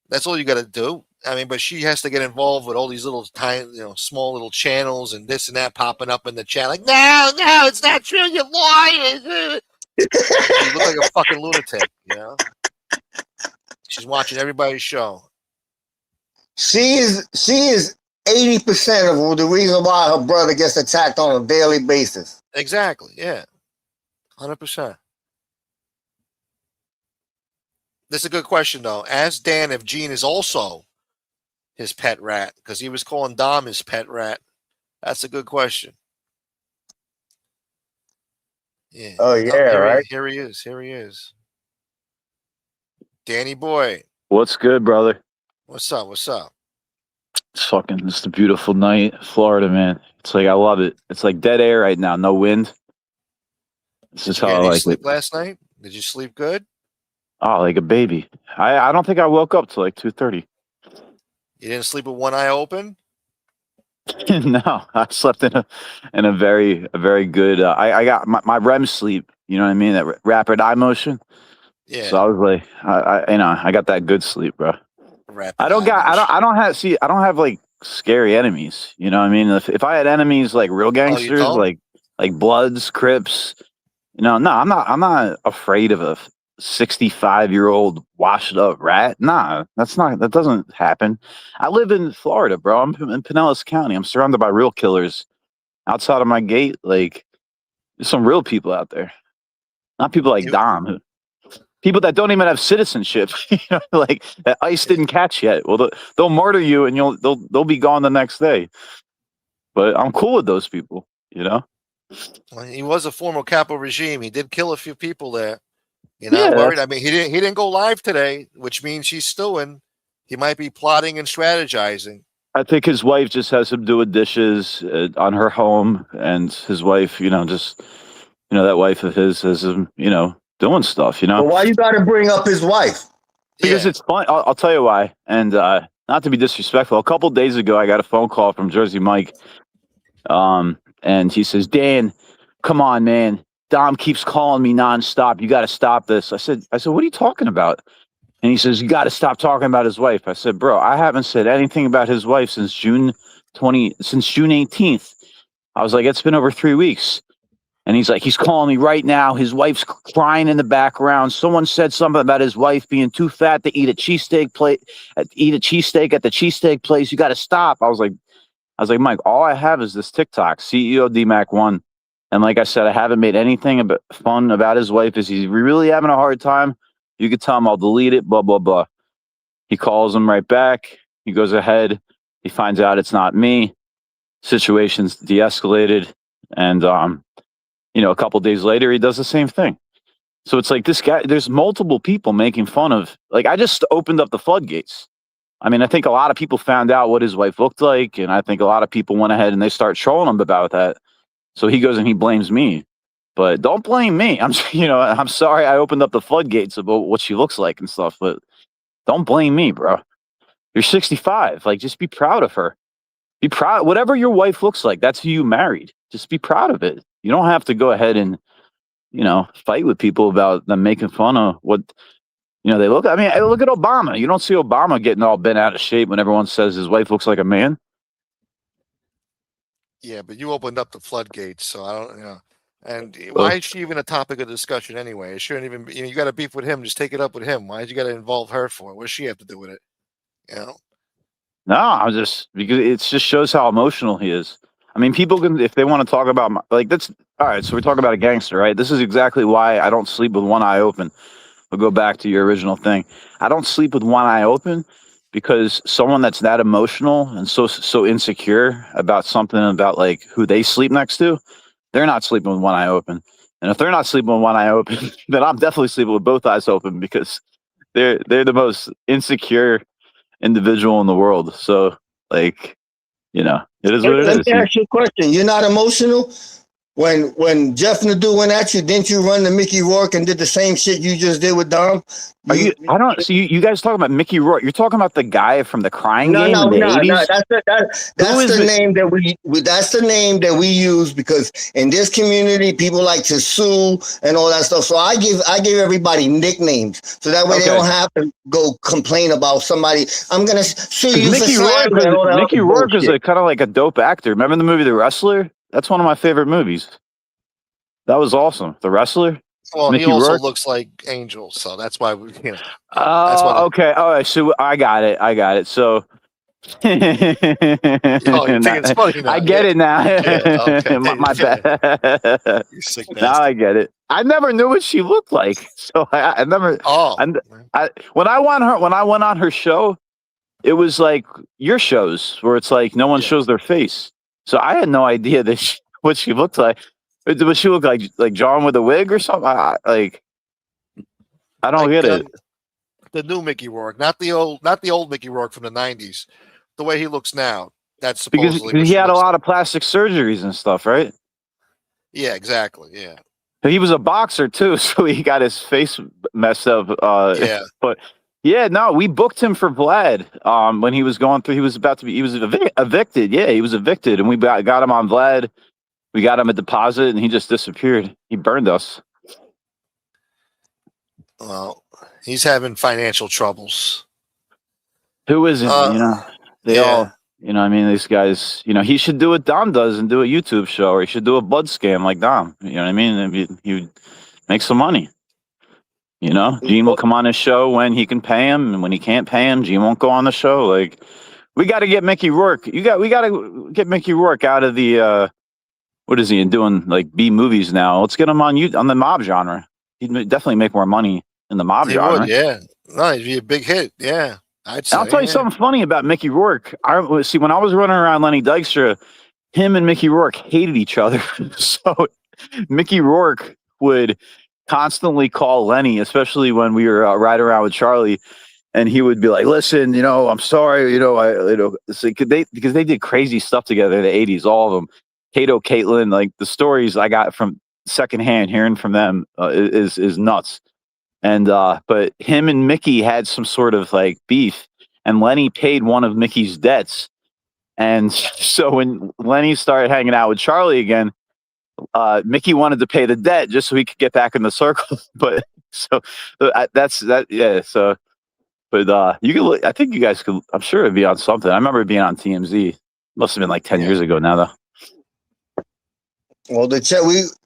That's all you got to do. I mean, but she has to get involved with all these little tiny, you know, small little channels and this and that popping up in the chat. Like, no, it's not true. You're lying. You look like a fucking lunatic, you know? She's watching everybody's show. She is 80% of the reason why her brother gets attacked on a daily basis. Exactly. Yeah. 100%. This is a good question, though. Ask Dan if Gene is also his pet rat, because he was calling Dom his pet rat. That's a good question. Yeah. Oh, yeah, right? Here he is. Here he is. Danny boy. What's good, brother? What's up? What's up? It's a beautiful night, Florida, man. It's like I love it. It's like dead air right now, no wind. This is how I like sleep it. Last night? Did you sleep good? Oh, like a baby. I don't think I woke up till like 2:30. You didn't sleep with one eye open? No, I slept in a very good. I got my REM sleep. You know what I mean? That rapid eye motion. Yeah. So I was like, I got that good sleep, bro. I don't have like scary enemies. You know what I mean? If I had enemies like real gangsters, like Bloods, Crips, you know, no, I'm not afraid of a 65-year-old washed up rat. Nah, that doesn't happen. I live in Florida, bro. I'm in Pinellas County. I'm surrounded by real killers. Outside of my gate, like there's some real people out there. Not people like Dom. People that don't even have citizenship, you know, like that ICE didn't catch yet. Well, they'll murder you and they'll be gone the next day. But I'm cool with those people, you know. Well, he was a former capo regime. He did kill a few people there. You're not worried. I mean, he didn't go live today, which means he's stewing. He might be plotting and strategizing. I think his wife just has him doing dishes on her home, and his wife, you know, that wife of his has him, you know, doing stuff, you know. But why you got to bring up his wife? Because it's fun. I'll tell you why. And not to be disrespectful, a couple days ago, I got a phone call from Jersey Mike. And he says, Dan, come on, man. Dom keeps calling me nonstop. You got to stop this. I said, what are you talking about? And he says, you got to stop talking about his wife. I said, bro, I haven't said anything about his wife since June 18th. I was like, it's been over 3 weeks. And he's like, he's calling me right now. His wife's crying in the background. Someone said something about his wife being too fat to eat a cheesesteak at the cheesesteak place. You got to stop. I was like, Mike, all I have is this TikTok, CEO DMAC1. And like I said, I haven't made anything fun about his wife. Is he really having a hard time? You could tell him I'll delete it, blah, blah, blah. He calls him right back. He goes ahead. He finds out it's not me. Situation's de-escalated. And, a couple days later, he does the same thing. So it's like this guy, there's multiple people making fun of, like, I just opened up the floodgates. I mean, I think a lot of people found out what his wife looked like. And I think a lot of people went ahead and they start trolling him about that. So he goes and he blames me. But don't blame me. I'm sorry I opened up the floodgates about what she looks like and stuff, but don't blame me, bro. You're 65. Like, just be proud of her. Be proud. Whatever your wife looks like, that's who you married. Just be proud of it. You don't have to go ahead and, fight with people about them making fun of what, they look. I mean, look at Obama. You don't see Obama getting all bent out of shape when everyone says his wife looks like a man. Yeah, but you opened up the floodgates, so I don't, And why is she even a topic of discussion anyway? It shouldn't even be, you got to beef with him. Just take it up with him. Why did you got to involve her for? What does she have to do with it? No, I'm just, because it just shows how emotional he is. I mean, people can, if they want to talk about, that's, all right, so we're talking about a gangster, right? This is exactly why I don't sleep with one eye open. We'll go back to your original thing. I don't sleep with one eye open because someone that's that emotional and so insecure about something about like who they sleep next to, they're not sleeping with one eye open. And if they're not sleeping with one eye open, then I'm definitely sleeping with both eyes open because they're the most insecure individual in the world. So, like, it is what it is. Let me ask you a question. You're not emotional? When Jeff Nadeau went at you, didn't you run to Mickey Rourke and did the same shit you just did with Dom? I don't see you guys talking about Mickey Rourke. You're talking about the guy from the Crying Game in the 80s? No. That's the name that that's the name that we use because in this community people like to sue and all that stuff. So I give everybody nicknames so that way they don't have to go complain about somebody. I'm gonna sue you. Mickey Rourke is kind of like a dope actor. Remember the movie The Wrestler? That's one of my favorite movies. That was awesome. The Wrestler. Well, Mickey he also Rourke? looks like Angel, so that's why we. Okay. All right. So I got it. So. You think it's funny now. I get it now. Okay. my bad. You sick bastard. Now I get it. I never knew what she looked like, so I never. When I went on her show, it was like your shows where it's like no one shows their face. So I had no idea that what she looked like. Does she look like John with a wig or something? I don't get it. The new Mickey Rourke, not the old Mickey Rourke from the 90s. The way he looks now. That's supposedly because he had a lot of plastic surgeries and stuff, right? Yeah, exactly. Yeah. He was a boxer too, so he got his face messed up. But yeah, no, we booked him for Vlad. When he was going through, he was evicted. Yeah, he was evicted, and we got him on Vlad. We got him a deposit, and he just disappeared. He burned us. Well, he's having financial troubles. Who isn't? They all. I mean, these guys. He should do what Dom does and do a YouTube show, or he should do a blood scam like Dom. You know what I mean? He would make some money. Gene will come on his show when he can pay him, and when he can't pay him, Gene won't go on the show. Like, we got to get Mickey Rourke. We got to get Mickey Rourke out of the. What is he doing? Like B movies now? Let's get him on the mob genre. He'd definitely make more money in the mob genre. Would, yeah, no, he'd be a big hit. Yeah, I'd say. I'll tell you something funny about Mickey Rourke. See, when I was running around Lenny Dykstra, him and Mickey Rourke hated each other. So Mickey Rourke would constantly call Lenny, especially when we were riding around with Charlie, and he would be like, "Listen, I'm sorry, because they did crazy stuff together in the '80s, all of them. Kato, Caitlin, like the stories I got from secondhand, hearing from them is nuts." And but him and Mickey had some sort of like beef, and Lenny paid one of Mickey's debts. And so when Lenny started hanging out with Charlie again, Mickey wanted to pay the debt just so he could get back in the circle. But so that's that. Yeah. So, but you could look, I think you guys could. I'm sure it'd be on something. I remember it being on TMZ. Must have been like 10 years ago now, though. Well,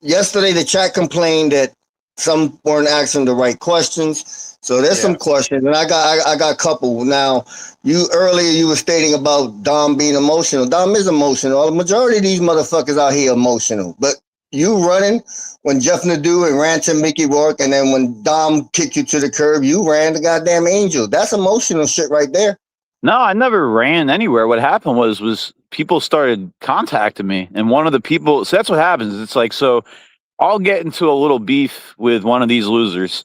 yesterday the chat complained that some weren't asking the right questions. So there's some questions, and I got a couple. Now, earlier you were stating about Dom being emotional. Dom is emotional. The majority of these motherfuckers out here emotional. But you running when Jeff Nadeau and ranting Mickey Rourke, and then when Dom kicked you to the curb, you ran the goddamn Angel. That's emotional shit right there. No, I never ran anywhere. What happened was people started contacting me, and one of the people. So that's what happens. It's like, so I'll get into a little beef with one of these losers,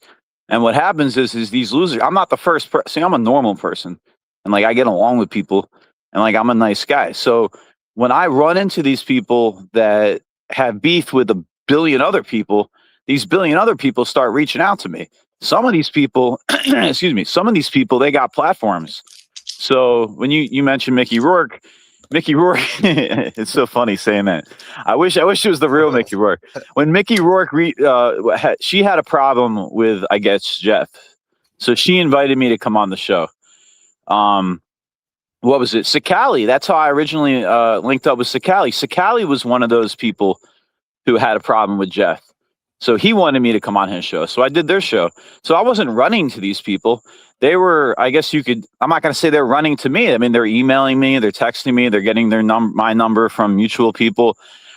and what happens is these losers. I'm not the first person. See, I'm a normal person, and like I get along with people, and like I'm a nice guy. So when I run into these people that have beef with a billion other people, these billion other people start reaching out to me. Some of these people, excuse me, some of these people, they got platforms. So when you mentioned Mickey Rourke, it's so funny saying that. I wish it was the real Mickey Rourke. When Mickey Rourke, she had a problem with, I guess, Jeff. So she invited me to come on the show. What was it? Sakali. That's how I originally linked up with Sakali. Sakali was one of those people who had a problem with Jeff. So he wanted me to come on his show. So I did their show. So I wasn't running to these people. They were, I guess you could, I'm not going to say they're running to me. I mean, they're emailing me, they're texting me, they're getting my number from mutual people.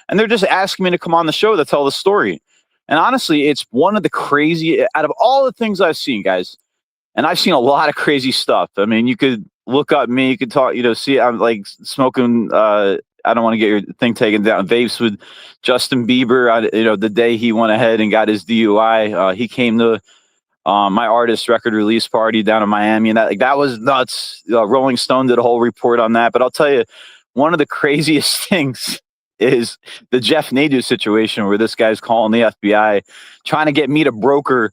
And they're just asking me to come on the show to tell the story. And honestly, it's one of the crazy, out of all the things I've seen, guys, and I've seen a lot of crazy stuff. I mean, you could look up me, you could talk, see, I'm like smoking, I don't want to get your thing taken down. Vapes with Justin Bieber. The day he went ahead and got his DUI, he came to my artist record release party down in Miami, and that was nuts. Rolling Stone did a whole report on that. But I'll tell you, one of the craziest things is the Jeff Nadeau situation, where this guy's calling the FBI, trying to get me to broker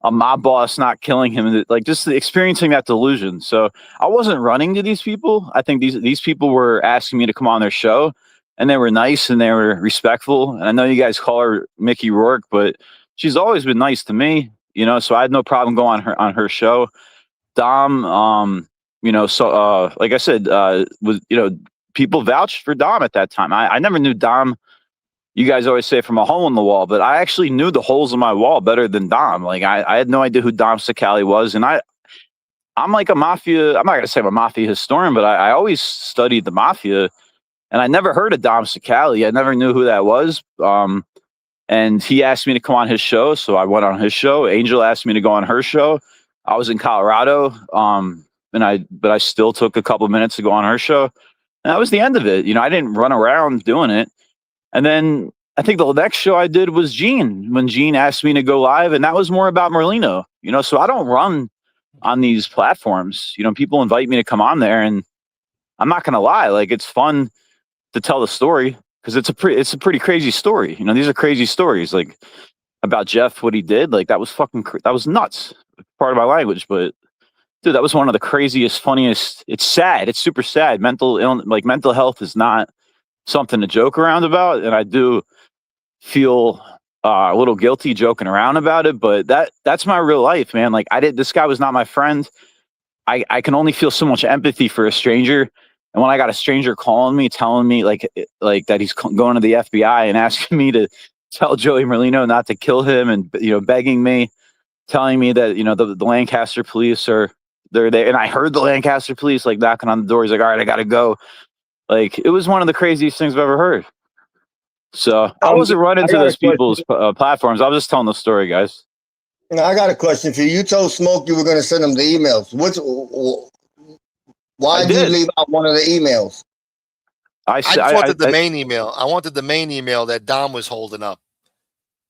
a mob boss not killing him, like just experiencing that delusion. So I wasn't running to these people. I think these people were asking me to come on their show, and they were nice and they were respectful. And I know you guys call her Mickey Rourke, but she's always been nice to me, so I had no problem going on her show. Dom, so like I said, was people vouched for Dom at that time. I never knew Dom. You guys always say from a hole in the wall, but I actually knew the holes in my wall better than Dom. Like I had no idea who Dom Sakali was. And I'm like a mafia. I'm not going to say I'm a mafia historian, but I always studied the mafia, and I never heard of Dom Sakali. I never knew who that was. And he asked me to come on his show. So I went on his show. Angel asked me to go on her show. I was in Colorado. But I still took a couple of minutes to go on her show. And that was the end of it. I didn't run around doing it. And then I think the next show I did was Gene, when Gene asked me to go live, and that was more about Merlino, so I don't run on these platforms. People invite me to come on there, and I'm not going to lie. Like, it's fun to tell the story because it's a pretty crazy story. These are crazy stories, like about Jeff, what he did. Like, that was that was nuts. Part of my language, but dude, that was one of the craziest, funniest. It's sad. It's super sad. Mental health is not something to joke around about, and I do feel a little guilty joking around about it, but that's my real life, man. Like, this guy was not my friend. I can only feel so much empathy for a stranger, and when I got a stranger calling me, telling me like that he's going to the FBI and asking me to tell Joey Merlino not to kill him, and begging me, telling me that the Lancaster police they're there, and I heard the Lancaster police like knocking on the door. He's like, all right, I gotta go. Like, it was one of the craziest things I've ever heard. So I wasn't running to those people's platforms. I was just telling the story, guys. I got a question for you. You told Smoke you were going to send him the emails. Why did you leave out one of the emails? I wanted the main email. I wanted the main email that Dom was holding up.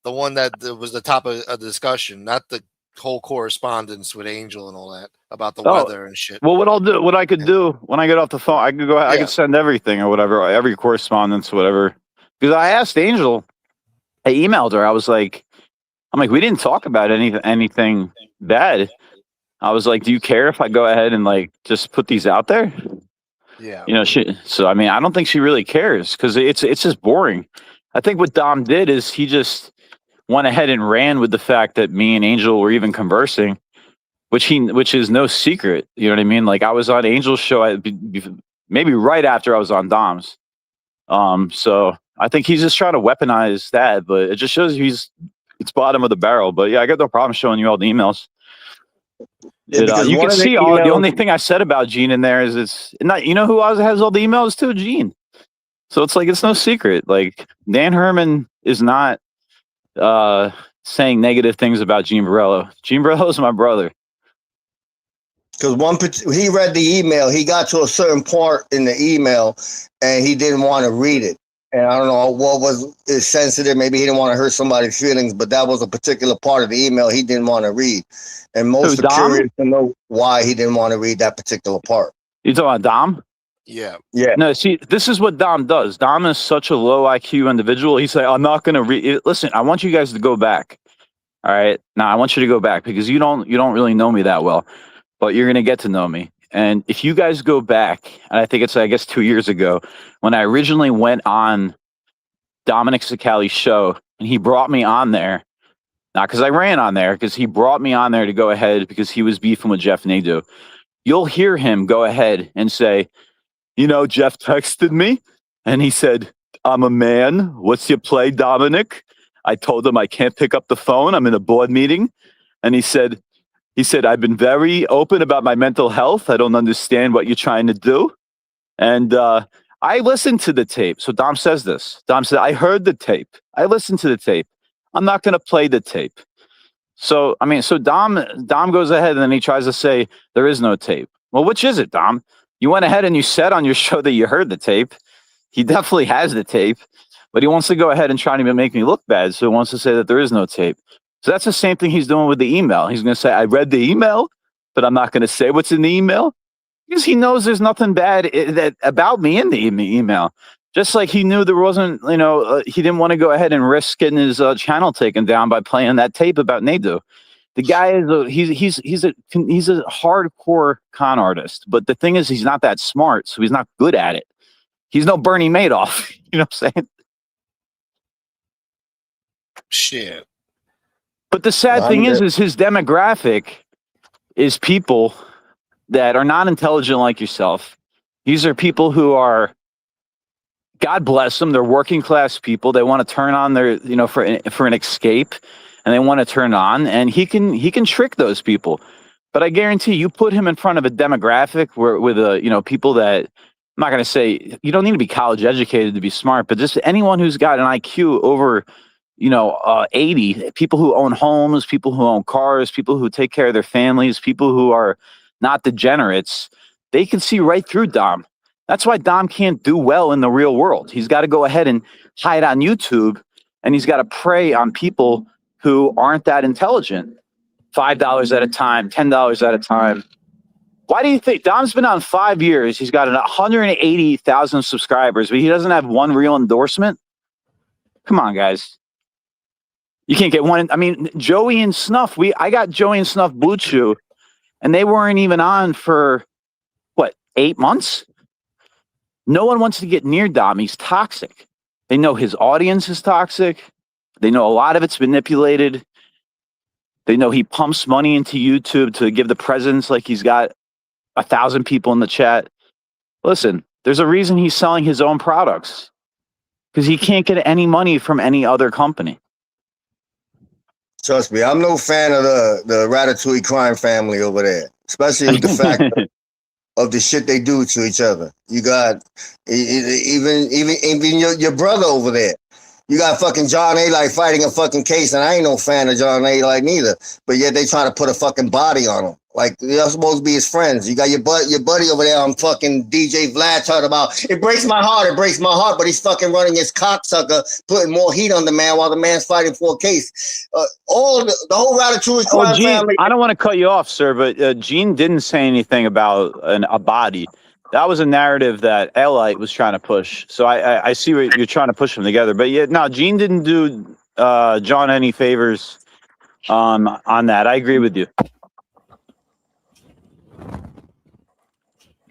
The one that was the top of the discussion, not the whole correspondence with Angel and all that about the weather and shit. Well, what I could do when I get off the phone, I could go ahead, I could send everything or whatever, every correspondence, whatever. Because I asked Angel, I emailed her. I was like, I'm like, we didn't talk about anything bad. I was like, do you care if I go ahead and like just put these out there? Yeah. You know, so I mean, I don't think she really cares because it's just boring. I think what Dom did is he just went ahead and ran with the fact that me and Angel were even conversing, which is no secret. You know what I mean? Like I was on Angel's show maybe right after I was on Dom's. So I think he's just trying to weaponize that, but it just shows it's bottom of the barrel. But yeah, I got no problem showing you all the emails. Yeah, You can see all. The emails- only thing I said about Gene in there is it's not. You know who else has all the emails too? Gene. So it's like it's no secret. Like Dan Herman is not saying negative things about Gene Borello. Gene Borello is my brother. Because he read the email, he got to a certain part in the email, and he didn't want to read it. And I don't know what is sensitive. Maybe he didn't want to hurt somebody's feelings, but that was a particular part of the email he didn't want to read. And most are curious to know why he didn't want to read that particular part. You talking about Dom? Yeah. Yeah. No, see, this is what Dom does. Dom is such a low IQ individual. He's like, I'm not going to read. Listen, I want you guys to go back. All right. Now I want you to go back because you don't really know me that well, but you're going to get to know me. And if you guys go back, and I think it's, I guess, 2 years ago, when I originally went on Dominic Sicali's show, and he brought me on there, not because I ran on there, because he brought me on there to go ahead because he was beefing with Jeff Nadeau. You'll hear him go ahead and say, you know, Jeff texted me, and he said, I'm a man. What's your play, Dominic? I told him I can't pick up the phone. I'm in a board meeting. And he said, I've been very open about my mental health. I don't understand what you're trying to do. And I listened to the tape. So Dom says this. Dom said, I heard the tape. I listened to the tape. I'm not going to play the tape. So, I mean, so Dom goes ahead and then he tries to say there is no tape. Well, which is it, Dom? You went ahead and you said on your show that you heard the tape. He definitely has the tape, but he wants to go ahead and try to make me look bad. So he wants to say that there is no tape. So that's the same thing he's doing with the email. He's going to say, I read the email, but I'm not going to say what's in the email because he knows there's nothing bad about me in the email. Just like he knew there wasn't, he didn't want to go ahead and risk getting his channel taken down by playing that tape about Nadeau. The guy is he's a hardcore con artist, but the thing is he's not that smart, so he's not good at it. He's no Bernie Madoff. You know what I'm saying? Shit. But the sad thing is his demographic is people that are not intelligent like yourself. These are people who are, God bless them, they're working class people. They want to turn on their, for an escape, and they want to turn on, and he can trick those people. But I guarantee you put him in front of a demographic with people that, I'm not going to say you don't need to be college educated to be smart, but just anyone who's got an IQ over 80, people who own homes, people who own cars, people who take care of their families, people who are not degenerates, they can see right through Dom. That's why Dom can't do well in the real world. He's got to go ahead and hide on YouTube, and he's got to prey on people who aren't that intelligent. $5 at a time, $10 at a time. Why do you think Dom's been on 5 years? He's got 180,000 subscribers, but he doesn't have one real endorsement? Come on, guys. You can't get one. I mean, Joey and Snuff, I got Joey and Snuff Blue Chew, and they weren't even on for, 8 months? No one wants to get near Dom. He's toxic. They know his audience is toxic. They know a lot of it's manipulated. They know he pumps money into YouTube to give the presence like he's got 1,000 people in the chat. Listen, there's a reason he's selling his own products because he can't get any money from any other company. Trust me, I'm no fan of the Ratatouille crime family over there, especially with the fact of the shit they do to each other. You got even your brother over there. You got fucking John A. like fighting a fucking case, and I ain't no fan of John A. like neither. But yet they trying to put a fucking body on him. Like they're supposed to be his friends. You got your buddy over there on fucking DJ Vlad talking about it breaks my heart, but he's fucking running his cocksucker, putting more heat on the man while the man's fighting for a case. The whole Ratatouille crime family. I don't want to cut you off, sir, but Gene didn't say anything about a body. That was a narrative that Elite was trying to push. So I see what you're trying to push them together. But yeah, no, Gene didn't do John any favors on that. I agree with you.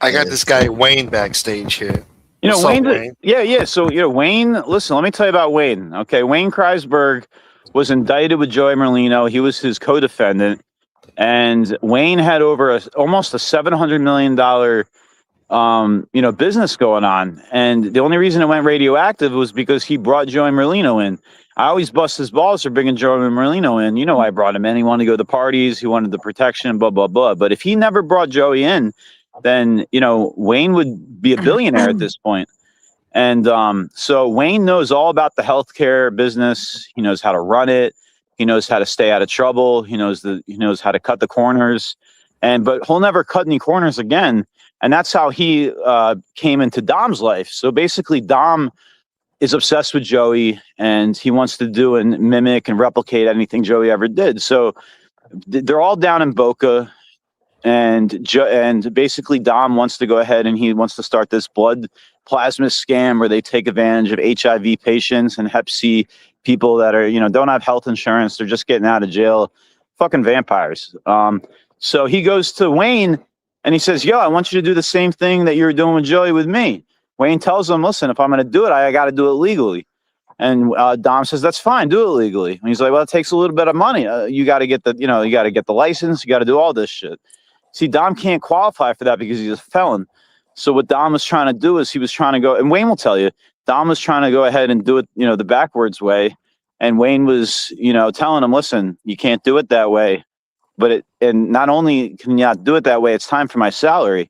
I got this guy Wayne backstage here. You know, What's up, Wayne. Wayne? Yeah. So, Wayne. Listen, let me tell you about Wayne. Okay, Wayne Kreisberg was indicted with Joey Merlino. He was his co-defendant, and Wayne had almost a $700 million business going on. And the only reason it went radioactive was because he brought Joey Merlino in. I always bust his balls for bringing Joey Merlino in. You know, I brought him in. He wanted to go to the parties. He wanted the protection, blah, blah, blah. But if he never brought Joey in, then, Wayne would be a billionaire at this point. And so Wayne knows all about the healthcare business. He knows how to run it. He knows how to stay out of trouble. He knows how to cut the corners. But he'll never cut any corners again. And that's how he came into Dom's life. So basically, Dom is obsessed with Joey, and he wants to do and mimic and replicate anything Joey ever did. So they're all down in Boca. And basically Dom wants to go ahead and he wants to start this blood plasma scam where they take advantage of HIV patients and Hep C people that are, don't have health insurance. They're just getting out of jail. Fucking vampires. So he goes to Wayne and he says, yo, I want you to do the same thing that you were doing with Joey with me. Wayne tells him, listen, if I'm going to do it, I got to do it legally. And Dom says, that's fine, do it legally. And he's like, well, it takes a little bit of money. You got to get the license. You got to do all this shit. See, Dom can't qualify for that because he's a felon. So what Dom was trying to do is he was trying to go, and Wayne will tell you, Dom was trying to go ahead and do it, the backwards way. And Wayne was, telling him, listen, you can't do it that way. And not only can you not do it that way, it's time for my salary.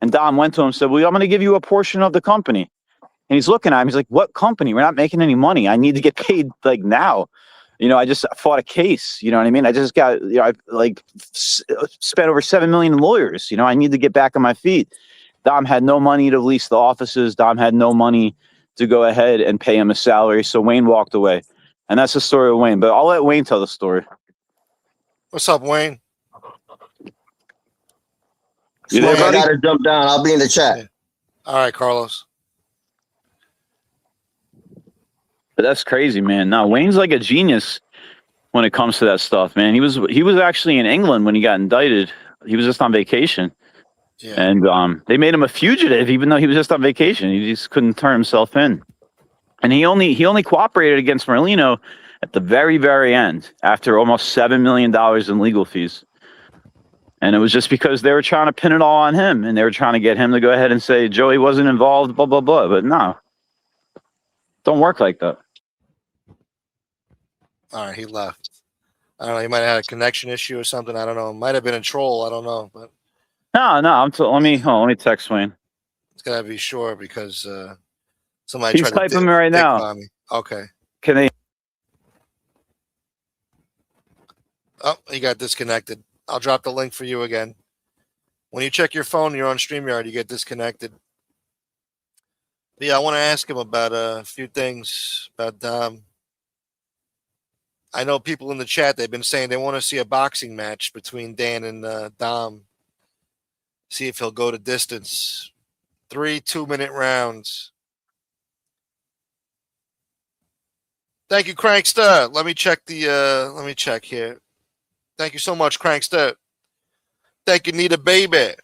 And Dom went to him and said, well, I'm going to give you a portion of the company. And he's looking at him. He's like, what company? We're not making any money. I need to get paid like now. I just fought a case, you know what I mean? I just got, I spent over 7 million in lawyers. I need to get back on my feet. Dom had no money to lease the offices. Dom had no money to go ahead and pay him a salary. So Wayne walked away. And that's the story of Wayne. But I'll let Wayne tell the story. What's up, Wayne? You there, buddy? I gotta jump down. I'll be in the chat. Yeah. All right, Carlos. But that's crazy, man. No, Wayne's like a genius when it comes to that stuff, man. He was actually in England when he got indicted. He was just on vacation. Yeah. And they made him a fugitive, even though he was just on vacation. He just couldn't turn himself in. And he only cooperated against Merlino at the very, very end, after almost $7 million in legal fees. And it was just because they were trying to pin it all on him, and they were trying to get him to go ahead and say Joey wasn't involved, blah, blah, blah. But no, don't work like that. All right, he left. I don't know. He might have had a connection issue or something. I don't know. Might have been a troll. I don't know. But no. Let me text Wayne. It's gotta be sure because somebody He's tried to typing me right now. Me. Okay. Can they? Oh, he got disconnected. I'll drop the link for you again. When you check your phone, you're on StreamYard, you get disconnected. But yeah, I want to ask him about a few things about Dom. I know people in the chat, they've been saying they want to see a boxing match between Dan and Dom. See if he'll go to distance. 3 2-minute rounds. Thank you, Crankster. Let me check here. Thank you so much, Crankster. Thank you, Nita Baby.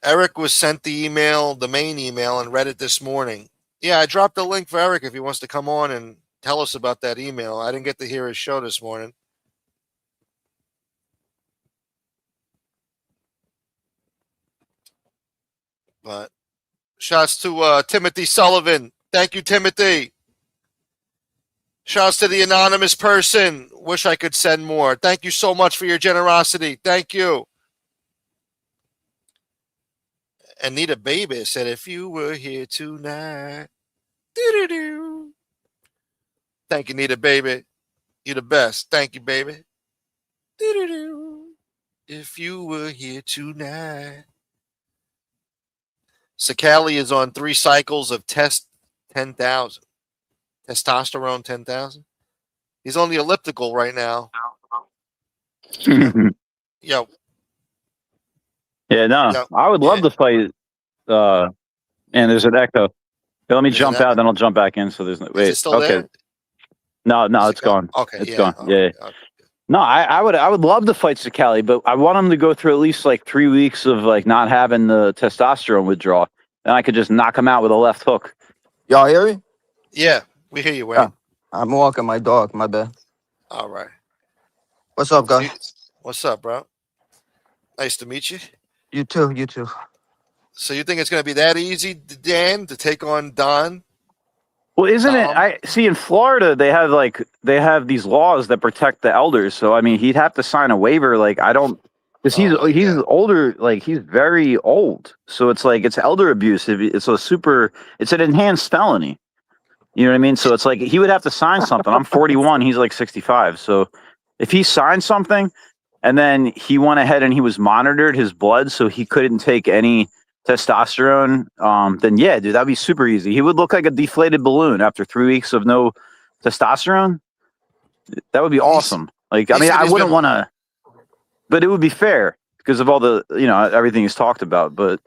Eric was sent the main email, and read it this morning. Yeah, I dropped the link for Eric if he wants to come on and tell us about that email. I didn't get to hear his show this morning. But shouts to Timothy Sullivan. Thank you, Timothy. Shouts to the anonymous person. Wish I could send more. Thank you so much for your generosity. Thank you. Anita Baby said, if you were here tonight. Doo-doo-doo. Thank you, Anita Baby. You're the best. Thank you, baby. Doo-doo-doo. If you were here tonight. Sakali is on 3 cycles of test 10,000. Testosterone 10,000. He's on the elliptical right now. Yo. Yeah, no. Yo. I would love to fight. And there's an echo. Let me jump out, then I'll jump back in. So there's no. Wait. Is it still okay. there? No, it's gone. Okay, it's yeah, gone. all Yeah. right, Yeah. No, I would love to fight Sakali, but I want him to go through at least like 3 weeks of like not having the testosterone withdrawal, and I could just knock him out with a left hook. Y'all hear me? Yeah, we hear you, Wayne. I'm walking my dog. My bad. All right. What's up, guys? What's up, bro? Nice to meet you. You too. You too. So you think it's going to be that easy, Dan, to take on Don? Well, isn't it? I see in Florida they have these laws that protect the elders. So I mean, he'd have to sign a waiver. Like I don't, because he's older. Like he's very old. So it's like it's elder abuse. It's an enhanced felony. You know what I mean? So it's like he would have to sign something. I'm 41. He's like 65. So if he signed something, and then he went ahead and he was monitored his blood, so he couldn't take any testosterone, then yeah, dude, that'd be super easy. He would look like a deflated balloon after 3 weeks of no testosterone. That would be awesome. Like, I mean, I wouldn't want to, but it would be fair because of all the, everything he's talked about. But,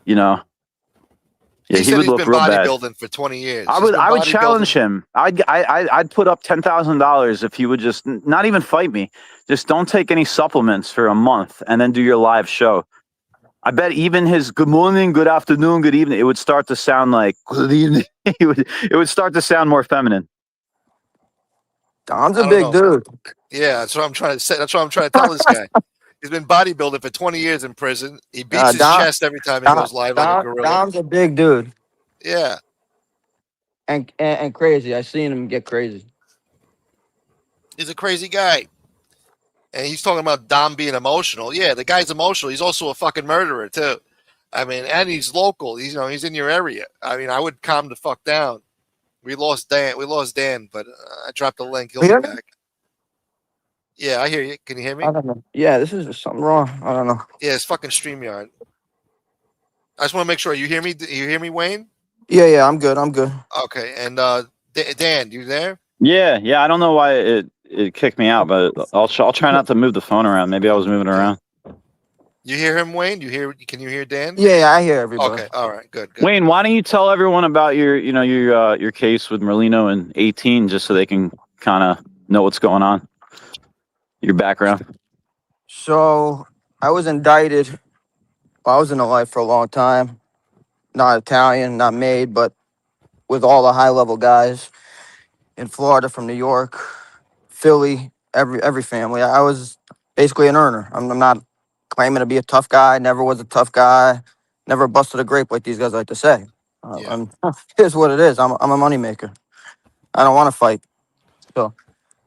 yeah, he would look real bad. Bodybuilding for 20 years. I would challenge him. I'd put up $10,000 if he would just not even fight me. Just don't take any supplements for a month and then do your live show. I bet even his good morning, good afternoon, good evening, it would start to sound like good evening. It would start to sound more feminine. Don's a big dude. Yeah, that's what I'm trying to say. That's what I'm trying to tell this guy. He's been bodybuilding for 20 years in prison. He beats his chest every time he goes live like a gorilla. Don's a big dude. Yeah. And crazy. I seen him get crazy. He's a crazy guy. And he's talking about Dom being emotional. Yeah, the guy's emotional. He's also a fucking murderer too. I mean, and he's local. He's in your area. I mean, I would calm the fuck down. We lost Dan, but I dropped the link. He'll be back. Yeah, I hear you. Can you hear me? I don't know. Yeah, this is something wrong. I don't know. Yeah, it's fucking StreamYard. I just want to make sure you hear me. You hear me, Wayne? Yeah, I'm good. Okay, and Dan, you there? Yeah. I don't know why it kicked me out, but I'll try not to move the phone around. Maybe I was moving around. You hear him, Wayne? Can you hear Dan? Yeah, I hear everybody. Okay, all right, good. Wayne, why don't you tell everyone about your case with Merlino and 18, just so they can kind of know what's going on, your background. So I was indicted. I was in the life for a long time. Not Italian, not made, but with all the high-level guys in Florida, from New York, Philly, every family. I was basically an earner. I'm not claiming to be a tough guy. Never was a tough guy. Never busted a grape like these guys like to say. Here's what it is. I'm a moneymaker. I don't want to fight. So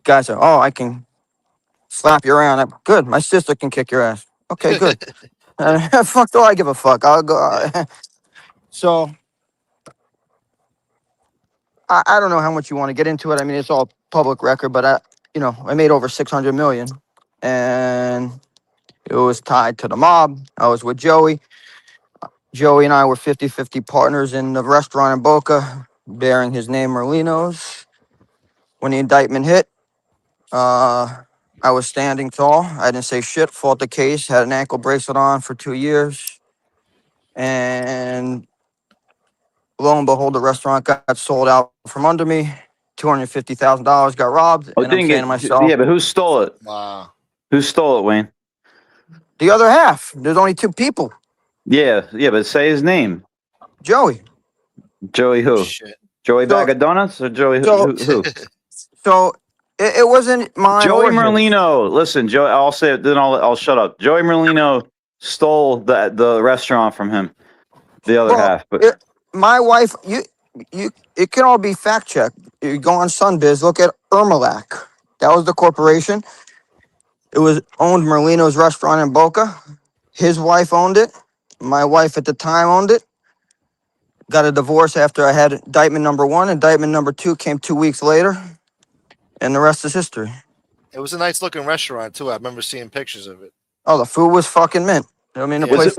guys are, I can slap you around. Good. My sister can kick your ass. Okay, good. Fuck do I give a fuck? I'll go. So I don't know how much you want to get into it. I mean, it's all public record, but I made over 600 million, and it was tied to the mob. I was with Joey. Joey and I were 50-50 partners in the restaurant in Boca, bearing his name, Merlino's. When the indictment hit, I was standing tall. I didn't say shit, fought the case, had an ankle bracelet on for 2 years. And lo and behold, the restaurant got sold out from under me. $250,000 got robbed. And I'm saying to myself, yeah, but who stole it? Wow. Who stole it, Wayne? The other half. There's only 2 people. Yeah, but say his name. Joey. Joey who? Shit. Joey Bag of Donuts or Joey who? So it wasn't mine. Joey Merlino. Listen, Joey. I'll say it. Then I'll shut up. Joey Merlino stole the restaurant from him. The other half, but my wife. It can all be fact checked. You go on Sunbiz. Look at Ermalac. That was the corporation. It was owned Merlino's restaurant in Boca. His wife owned it. My wife at the time owned it. Got a divorce after I had indictment number 1. Indictment number 2 came 2 weeks later. And the rest is history. It was a nice looking restaurant too. I remember seeing pictures of it. Oh, the food was fucking mint. I mean, the place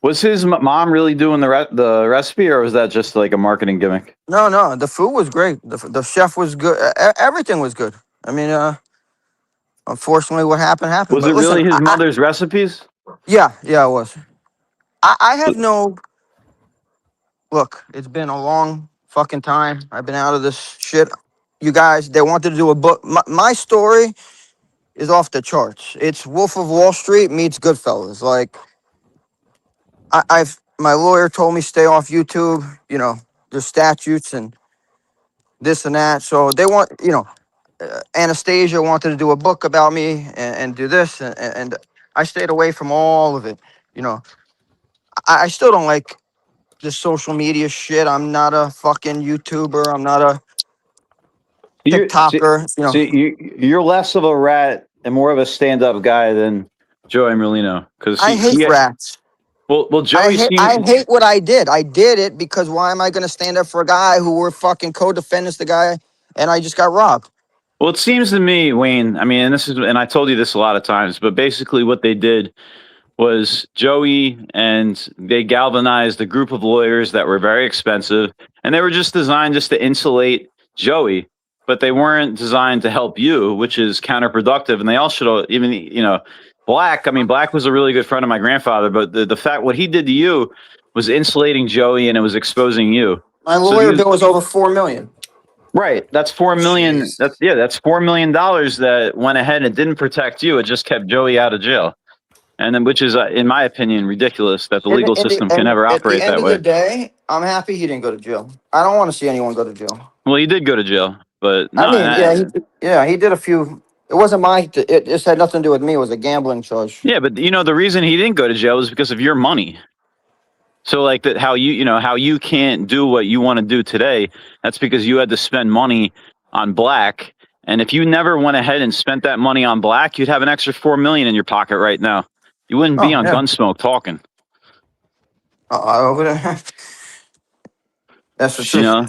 was his mom really doing the recipe, or was that just like a marketing gimmick? No. The food was great. The chef was good. Everything was good. I mean, unfortunately, what happened. Was it really his mother's recipes? Yeah, it was. I have no. Look, it's been a long fucking time. I've been out of this shit. you guys, they wanted to do a book. My story is off the charts. It's Wolf of Wall Street meets Goodfellas. Like, my lawyer told me stay off YouTube. You know, there's statutes and this and that. So they want, you know, Anastasia wanted to do a book about me and do this, and I stayed away from all of it. You know, I still don't like this social media shit. I'm not a fucking YouTuber. I'm not a TikToker. You know, You're less of a rat and more of a stand-up guy than Joey Merlino, because I hate rats. Well, Joey I hate what I did. I did it because why am I going to stand up for a guy who were fucking co-defendants, the guy, and I just got robbed? Well, it seems to me, Wayne, I mean, and I told you this a lot of times, but basically what they did was Joey and they galvanized a group of lawyers that were very expensive, and they were just designed just to insulate Joey, but they weren't designed to help you, which is counterproductive. And they all should, even, you know, Black was a really good friend of my grandfather, but the fact what he did to you was insulating Joey and it was exposing you. My lawyer bill was over $4 million. Right. That's $4 million. That's $4 million that went ahead and didn't protect you. It just kept Joey out of jail. And then, which is, in my opinion, ridiculous that the legal system can never operate that way. At the end of the day, I'm happy he didn't go to jail. I don't want to see anyone go to jail. Well, he did go to jail, but no. I mean, he did a few. It wasn't it just had nothing to do with me. It was a gambling charge. Yeah, but you know the reason he didn't go to jail is because of your money. So like that, how you can't do what you want to do today. That's because you had to spend money on Black, and if you never went ahead and spent that money on Black, you'd have an extra $4 million in your pocket right now. You wouldn't be on Gunsmoke talking. That's the truth. You know?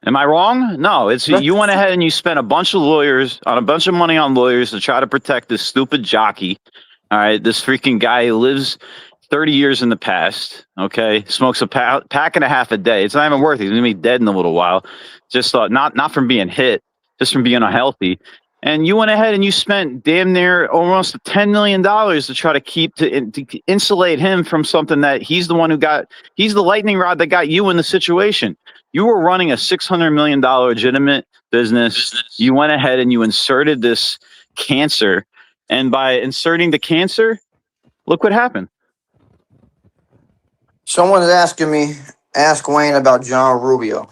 Am I wrong? No, it's you went ahead and you spent a bunch of money on lawyers to try to protect this stupid jockey. All right, this freaking guy who lives 30 years in the past. Okay, smokes a pack and a half a day. It's not even worth it. He's gonna be dead in a little while. Just not from being hit, just from being unhealthy. And you went ahead and you spent damn near almost $10 million to try to insulate him from something that he's the lightning rod that got you in the situation. You were running a $600 million legitimate business. You went ahead and you inserted this cancer. And by inserting the cancer, look what happened. Someone is asking me, ask Wayne about John Rubio.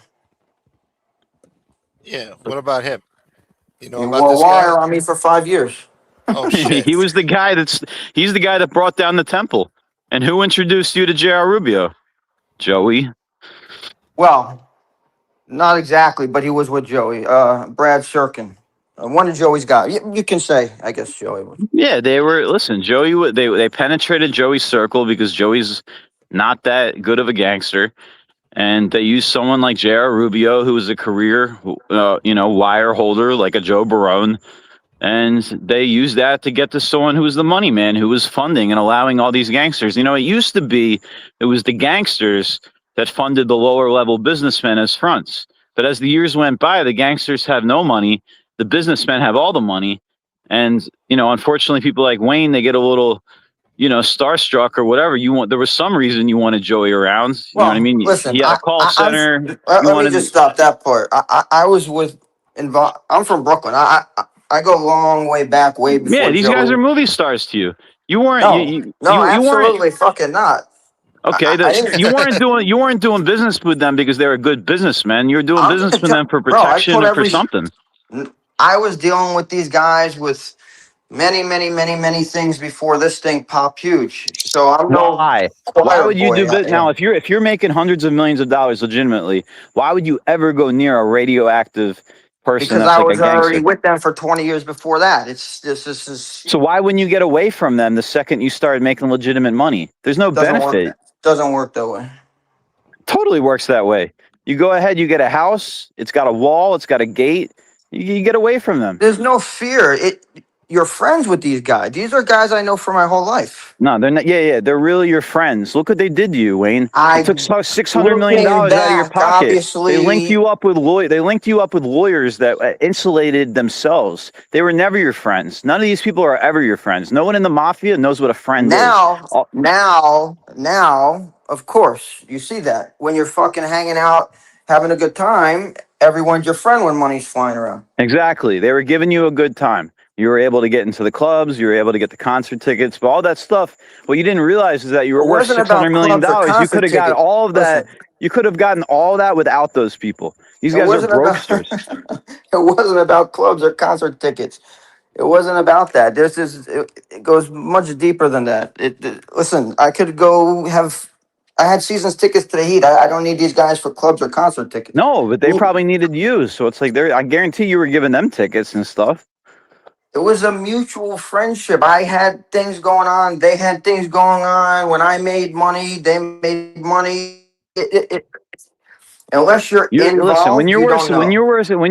Yeah, what about him? You know he about wore this wire guy? on me for 5 years. Oh shit! He's the guy that brought down the temple. And who introduced you to J.R. Rubio? Joey. Well, not exactly, but he was with Joey. Brad Shurkin. One of Joey's guys. You can say, I guess, Joey was. Yeah, they were. Listen, Joey. They penetrated Joey's circle because Joey's not that good of a gangster, and they used someone like J.R. Rubio, who was a career, wire holder like a Joe Barone, and they used that to get to someone who was the money man, who was funding and allowing all these gangsters. You know, it used to be it was the gangsters that funded the lower level businessmen as fronts, but as the years went by, the gangsters have no money. The businessmen have all the money. And, unfortunately, people like Wayne, they get a little, starstruck or whatever. There was some reason you wanted Joey around. You know what I mean? Listen, he had a call center. Let me just stop that part. I was involved. I'm from Brooklyn. I go a long way back, way before. Yeah, these Joey. guys are movie stars to you. You weren't. No, absolutely fucking not. Okay, you weren't doing business with them because they were good businessmen. You were doing business with them for protection or for something. I was dealing with these guys with many things before this thing popped huge. So I'm why would you do business now? If you're making hundreds of millions of dollars legitimately, why would you ever go near a radioactive person? Because I was already with them for 20 years before that. This is. So why wouldn't you get away from them the second you started making legitimate money? There's no benefit. Doesn't work that way. Totally works that way. You go ahead, you get a house. It's got a wall. It's got a gate. You get away from them. There's no fear. You're friends with these guys. These are guys I know for my whole life. No, they're not. Yeah, they're really your friends. Look what they did to you, Wayne. They took $600 million out of your pocket. Obviously, they linked you up with lawyers that insulated themselves. They were never your friends. None of these people are ever your friends. No one in the mafia knows what a friend is. Now, of course, you see that when you're fucking hanging out, having a good time, everyone's your friend when money's flying around. Exactly. They were giving you a good time. You were able to get into the clubs. You were able to get the concert tickets. But all that stuff, what you didn't realize is that you were It worth wasn't about $600 million. clubs or You could concert have got tickets. all of that. Listen, You could have gotten all that without those people. These it guys are wasn't about brokesters. it wasn't about clubs or concert tickets. It wasn't about that. It goes much deeper than that. Listen, I could go have. I had seasons tickets to the Heat. I don't need these guys for clubs or concert tickets. No, but they probably needed you. So it's like I guarantee you were giving them tickets and stuff. It was a mutual friendship. I had things going on. They had things going on. When I made money, they made money. Unless you're Listen, involved, you don't know. when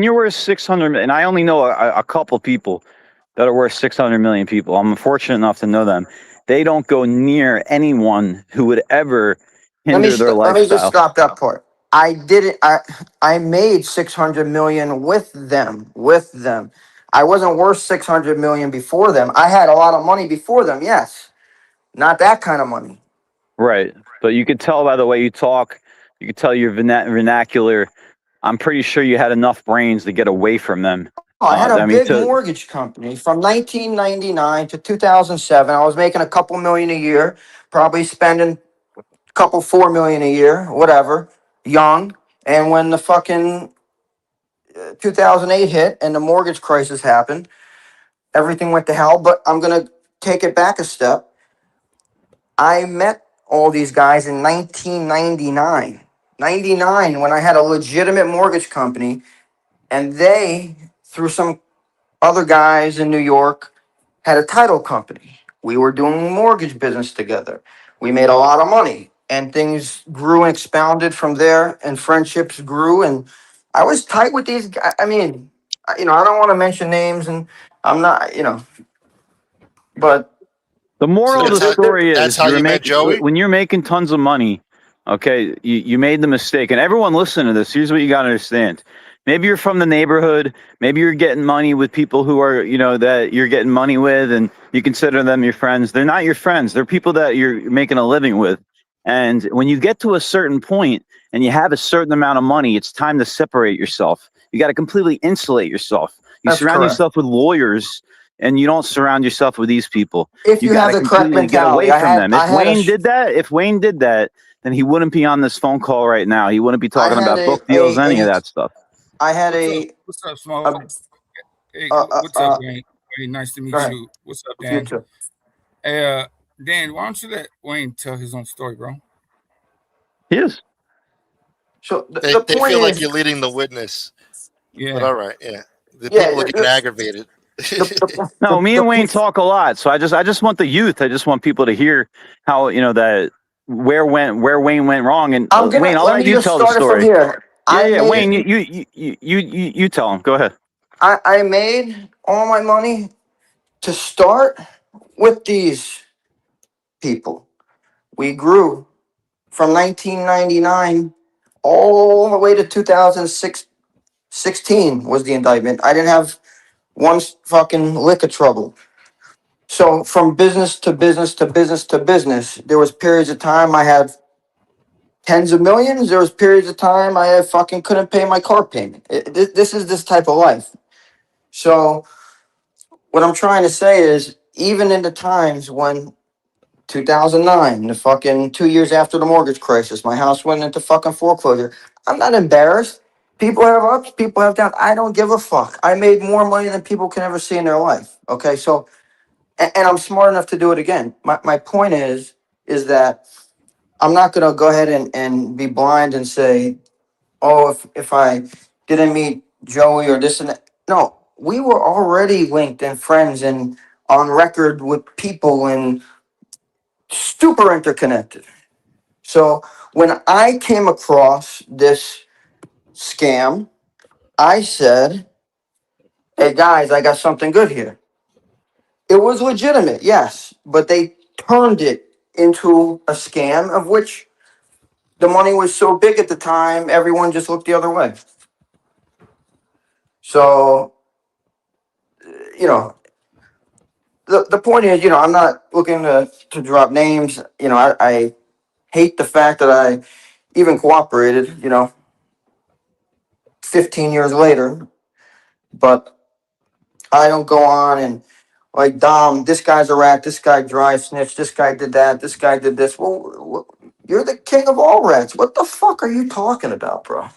you're worth 600, and I only know a couple people that are worth 600 million people. I'm fortunate enough to know them. They don't go near anyone who would ever hinder their Let me just lifestyle. stop that part. I did it. I made 600 million with them. With them, I wasn't worth 600 million before them. I had a lot of money before them. Yes, not that kind of money. Right, but you could tell by the way you talk. You could tell your vernacular. I'm pretty sure you had enough brains to get away from them. I had a big mortgage company from 1999 to 2007. I was making a couple million a year, probably spending a couple 4 million a year, whatever, young. And when the fucking 2008 hit and the mortgage crisis happened, everything went to hell. But I'm going to take it back a step. I met all these guys in 1999. 99, when I had a legitimate mortgage company, and they, through some other guys in New York, had a title company. We were doing mortgage business together. We made a lot of money, and things grew and expounded from there, and friendships grew. And I was tight with these guys. I mean, I don't want to mention names, and I'm not, but the moral of the story that's is how you met Joey? when you're making tons of money, okay, you made the mistake. And everyone listening to this, here's what you got to understand. Maybe you're from the neighborhood. Maybe you're getting money with people who are, that you're getting money with, and you consider them your friends. They're not your friends. They're people that you're making a living with. And when you get to a certain point and you have a certain amount of money, it's time to separate yourself. You got to completely insulate yourself. You surround yourself with lawyers, and you don't surround yourself with these people. If you have the correct mentality, get away from them. If Wayne did that, then he wouldn't be on this phone call right now. He wouldn't be talking about book deals, any of that stuff. I had What's up, Smoke? Hey, what's up, Dan? Hey, nice to meet you. What's up, Dan? You too. Hey, Dan, why don't you let Wayne tell his own story, bro? He is. So they feel like you're leading the witness. Yeah. But all right, yeah. The people are getting aggravated. No, me and Wayne talk a lot, so I just want the youth. I just want people to hear how that where Wayne went wrong. And Wayne, I'll let you tell the story. From here. Wayne, you tell him. Go ahead. I made all my money to start with these people. We grew from 1999 all the way to 2016 was the indictment. I didn't have one fucking lick of trouble. So from business to business to business to business, there was periods of time I had tens of millions. There was periods of time I fucking couldn't pay my car payment. This is this type of life. So what I'm trying to say is, even in the times when 2009, the fucking 2 years after the mortgage crisis, my house went into fucking foreclosure. I'm not embarrassed. People have ups, people have downs. I don't give a fuck. I made more money than people can ever see in their life. Okay, so, and I'm smart enough to do it again. My point is that I'm not going to go ahead and be blind and say, oh, if I didn't meet Joey or this and that. No, we were already linked and friends and on record with people and super interconnected. So when I came across this scam, I said, hey guys, I got something good here. It was legitimate, yes, but they turned it into a scam of which the money was so big at the time, everyone just looked the other way. So, the point is, I'm not looking to drop names. I hate the fact that I even cooperated, 15 years later, but I don't go on and like Dom, this guy's a rat, this guy dry snitch, this guy did that, this guy did this. Well, you're the king of all rats. What the fuck are you talking about, bro?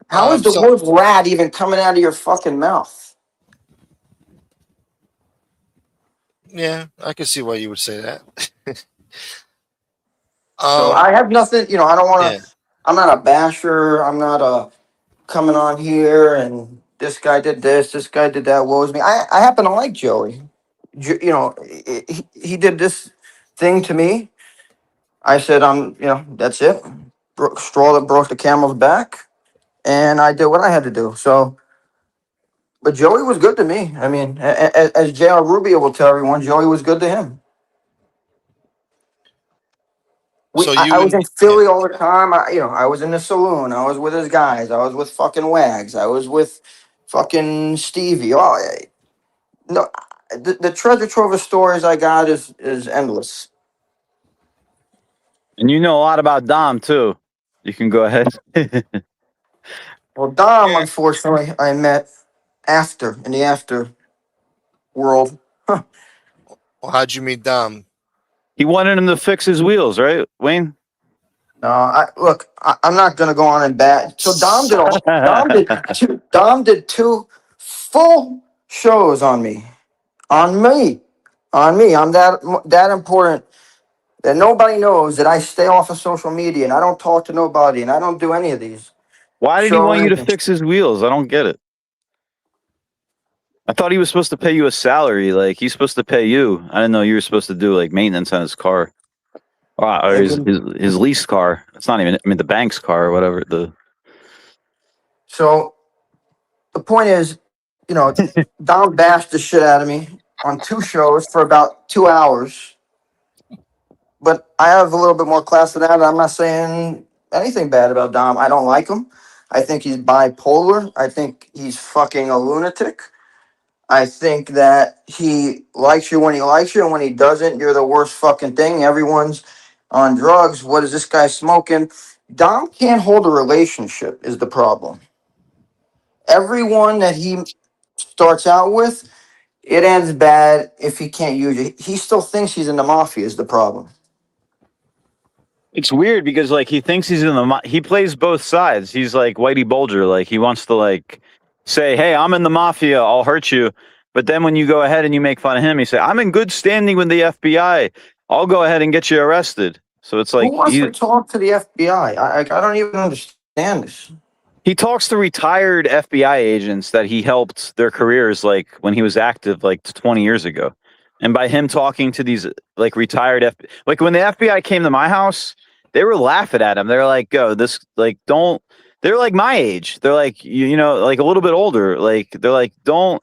How is the word rat even coming out of your fucking mouth? Yeah, I can see why you would say that. So I have nothing, I don't want to, Yeah. I'm not a basher. I'm not a coming on here and this guy did this guy did that. What was me? I happen to like Joey. He did this thing to me. I said, that's it. Straw that broke the camel's back. And I did what I had to do. So, but Joey was good to me. I mean, as J.R. Rubio will tell everyone, Joey was good to him. I was in Philly all the time. I was in the saloon. I was with his guys. I was with fucking Wags. I was with fucking Stevie. The treasure trove of stories I got is endless. And you know a lot about Dom too. You can go ahead. Well, Dom, unfortunately, I met in the after world. Well, how'd you meet Dom? He wanted him to fix his wheels, right, Wayne? No, I'm not gonna go on and bat. So Dom did two full shows on me. I'm that important that nobody knows that I stay off of social media and I don't talk to nobody and I don't do any of these. Why did he want you to fix his wheels? I don't get it. I thought he was supposed to pay you a salary. Like, he's supposed to pay you. I didn't know you were supposed to do like maintenance on his car. Or his leased car. It's not even, the bank's car or whatever. So the point is, Dom bashed the shit out of me on two shows for about 2 hours. But I have a little bit more class than that. I'm not saying anything bad about Dom. I don't like him. I think he's bipolar. I think he's fucking a lunatic. I think that he likes you when he likes you, and when he doesn't, you're the worst fucking thing. Everyone's on drugs. What is this guy smoking? Dom can't hold a relationship is the problem. Everyone that he starts out with, it ends bad if he can't use it. He still thinks he's in the mafia is the problem. It's weird because like he thinks he's he plays both sides. He's like Whitey Bulger. Like he wants to like say, hey, I'm in the mafia. I'll hurt you. But then when you go ahead and you make fun of him, he say, I'm in good standing with the FBI. I'll go ahead and get you arrested. So it's like, who wants to talk to the FBI? I don't even understand this. He talks to retired FBI agents that he helped their careers, like when he was active, like 20 years ago. And by him talking to these like retired like when the FBI came to my house, they were laughing at him. They're like, "Go, this like don't." They're like my age. They're like like a little bit older. Like they're like, don't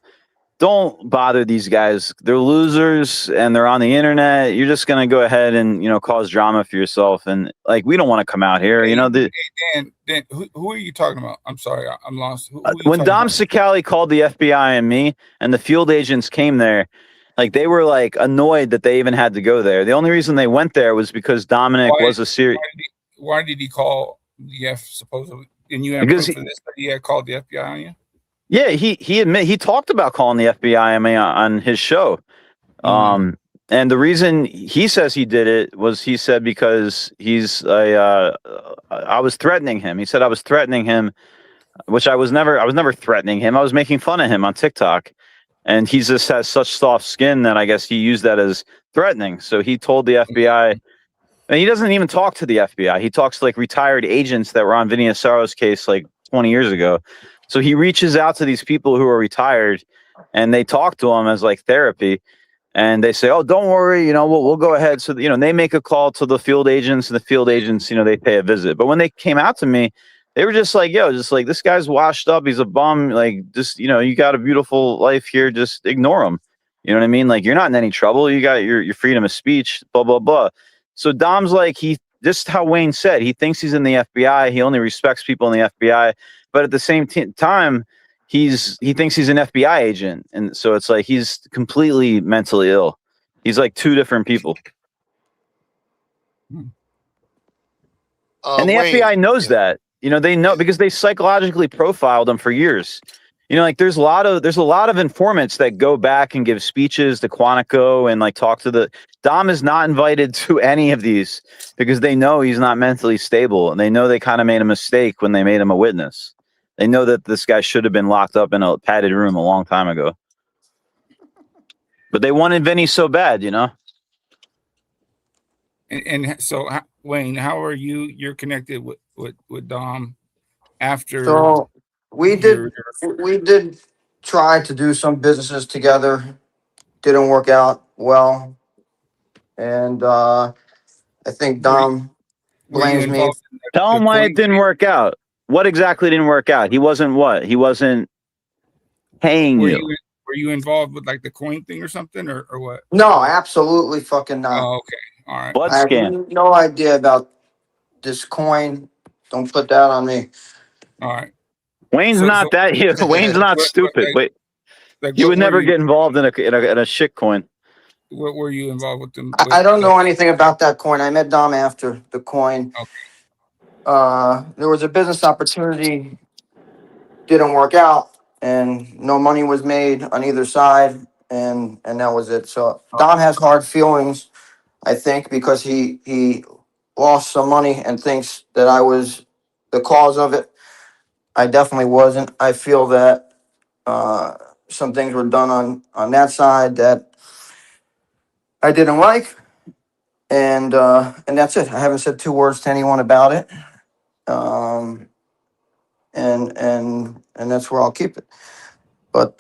bother these guys. They're losers and they're on the internet. You're just gonna go ahead and cause drama for yourself. And like we don't want to come out here. Dan, who are you talking about? I'm sorry, I'm lost. When Dom Cicali called the FBI and me, and the field agents came there. Like they were like annoyed that they even had to go there. The only reason they went there was because Dominic was a serious. Why did he call the F supposedly? And you have proof of this that he had called the FBI on you? Yeah, he talked about calling the FBI on his show. And the reason he says he did it was he said because I was threatening him. He said I was threatening him, which I was never threatening him. I was making fun of him on TikTok. And he just has such soft skin that I guess he used that as threatening. So he told the FBI, and he doesn't even talk to the FBI. He talks to like retired agents that were on Vinny Assaro's case like 20 years ago. So he reaches out to these people who are retired and they talk to him as like therapy. And they say, oh, don't worry, we'll go ahead. So, they make a call to the field agents and the field agents, they pay a visit. But when they came out to me, they were just like, this guy's washed up. He's a bum. Like, just, you got a beautiful life here. Just ignore him. You know what I mean? Like, you're not in any trouble. You got your freedom of speech, blah, blah, blah. So Dom's like, just how Wayne said, he thinks he's in the FBI. He only respects people in the FBI. But at the same time, he thinks he's an FBI agent. And so it's like, he's completely mentally ill. He's like two different people. And the FBI knows that. You know, they know because they psychologically profiled him for years. You know, like there's a lot of informants that go back and give speeches to Quantico and like talk to the Dom is not invited to any of these because they know he's not mentally stable and they know they kind of made a mistake when they made him a witness. They know that this guy should have been locked up in a padded room a long time ago. But they wanted Vinny so bad, you know. And so, Wayne, how are you're connected with Dom after? So we did try to do some businesses together. Didn't work out well, and I think Dom blames me. Tell him why it didn't work out. What exactly didn't work out? He wasn't what? He wasn't paying you. Were you involved with like the coin thing or something, or what? No, absolutely fucking not. Oh, okay, all right. Blood I have scam. no idea about this coin. Don't put that on me. All right. Wayne's not stupid. Wait, you would never get involved in a shit coin. What were you involved with them? I don't know anything about that coin. I met Dom after the coin. Okay. There was a business opportunity, didn't work out, and no money was made on either side, and that was it. So Dom has hard feelings, I think, because he lost some money and thinks that I was the cause of it. I definitely wasn't. I feel that some things were done on that side that I didn't like, and that's it. I haven't said two words to anyone about it, and that's where I'll keep it. But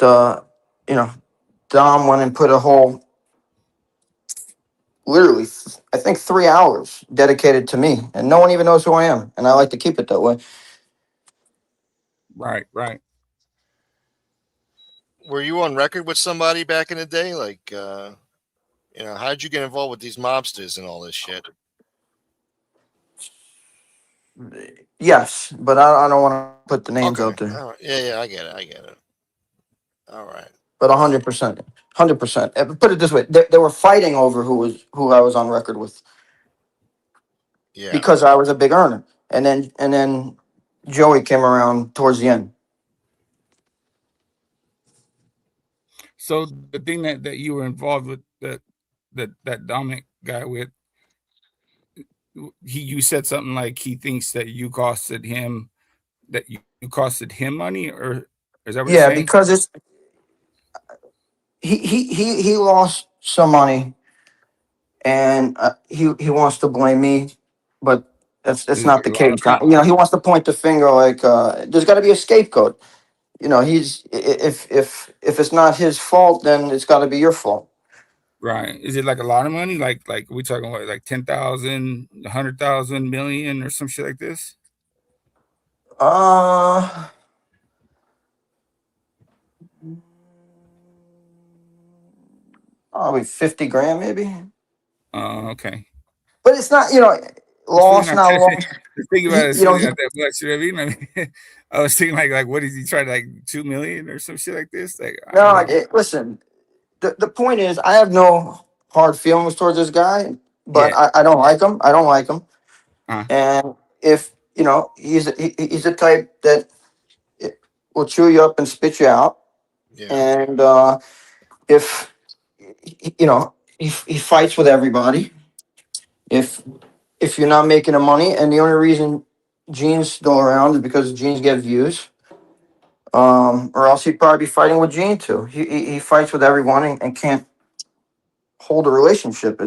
you know, Dom went and put a whole, literally, I think 3 hours dedicated to me, and no one even knows who I am, and I like to keep it that way. Right. Were you on record with somebody back in the day? Like, how did you get involved with these mobsters and all this shit? Yes, but I don't want to put the names out there. All right. Yeah, I get it. All right. But 100%, 100%. Put it this way: they were fighting over who I was on record with. Yeah. Because I was a big earner, and then Joey came around towards the end. So the thing that you were involved with that Dominic guy with, you said something like he thinks that you costed him money, or is that what you're saying? Yeah, because it's he lost some money, and he wants to blame me, but that's not the case. You know, he wants to point the finger like there's got to be a scapegoat. You know, if it's not his fault, then it's got to be your fault. Right. Is it like a lot of money? Like we talking about like 10,000, 100,000, million, or some shit like this? Probably 50 grand, maybe. Oh, okay. But it's not, lost, not lost. Think about it. You know what I mean? I was thinking like what is he trying to, like 2 million or some shit like this? Like, no, listen. The point is, I have no hard feelings towards this guy, but I don't like him. I don't like him. And if he's a type that will chew you up and spit you out. Yeah. And if he fights with everybody. If you're not making the money, and the only reason Gene's still around is because Gene's get views, or else he'd probably be fighting with Gene too. He fights with everyone and can't hold a relationship.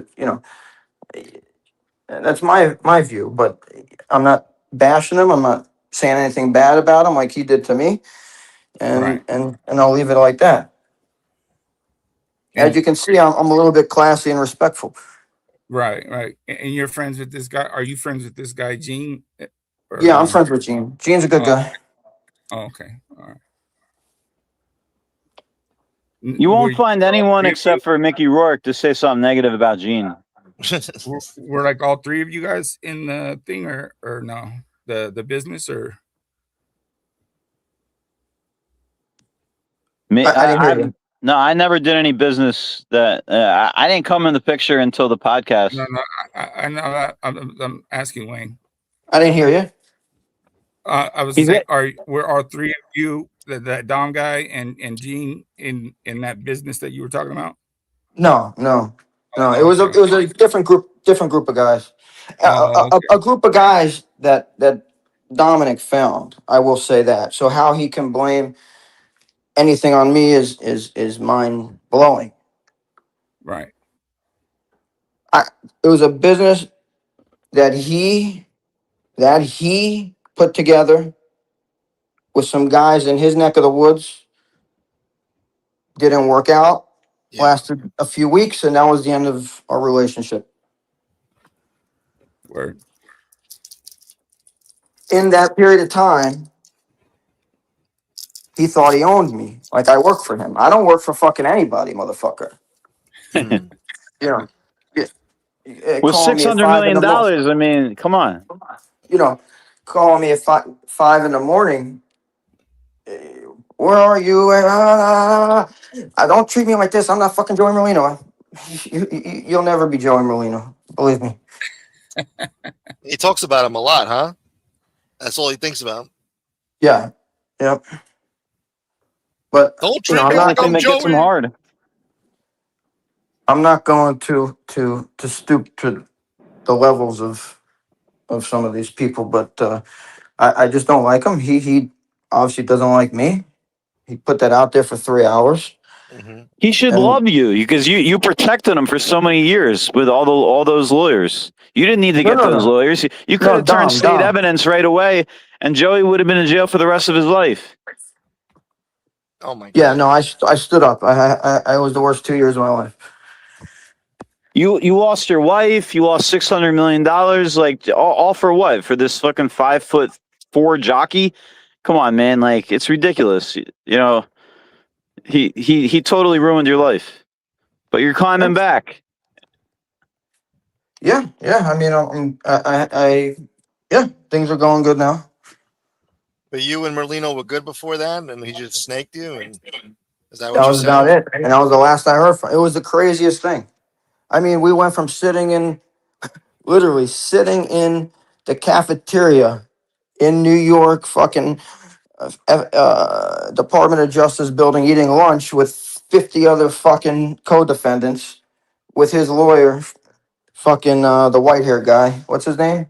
That's my view, but I'm not bashing him. I'm not saying anything bad about him like he did to me, and I'll leave it like that. As you can see, I'm a little bit classy and respectful. Right. And you're friends with this guy? Are you friends with this guy, Gene? Yeah, I'm friends with Gene. Gene's a good guy. Oh, okay. All right. You won't find anyone except for Mickey Rourke to say something negative about Gene. Were like all three of you guys in the thing, or no? The business, or? Me, I never did any business. That I didn't come in the picture until the podcast. No, I know. I'm asking Wayne. I didn't hear you. I was saying, were all three of you, that Dom guy and Gene, in that business that you were talking about? No. It was a different group of guys. A group of guys that Dominic found. I will say that. So how he can blame anything on me is mind blowing. Right. It was a business that he put together with some guys in his neck of the woods. Didn't work out. Yeah. Lasted a few weeks, and that was the end of our relationship. Word. In that period of time, he thought he owned me. Like I work for him. I don't work for fucking anybody, motherfucker. You know, With calling me at $600 5 in the million, morning. I mean, come on. You know, calling me at 5 in the morning. Where are you? Don't treat me like this. I'm not fucking Joey Merlino. You'll never be Joey Merlino. Believe me. He talks about him a lot, huh? That's all he thinks about. Yeah. Yep. But don't treat me like I'm Joey. Hard. I'm not going to stoop to the levels of some of these people, but I just don't like him. He obviously doesn't like me. He put that out there for 3 hours. He should love you because you protected him for so many years with all those lawyers. You didn't need to get those lawyers. You could have turned state evidence right away, and Joey would have been in jail for the rest of his life. Oh my God. Yeah, no, I stood up. I was the worst 2 years of my life. You lost your wife. You lost $600 million. Like all for what? For this fucking 5'4" jockey? Come on, man. Like it's ridiculous. You know, he totally ruined your life. But you're climbing back. Yeah. I mean, yeah, things are going good now. But you and Merlino were good before that, and he just snaked you. And is that what That you was said? about it, and that was the last I heard from. It was the craziest thing. I mean, we went from literally sitting in the cafeteria in New York, fucking Department of Justice building, eating lunch with 50 other fucking co-defendants, with his lawyer, fucking the white hair guy. What's his name?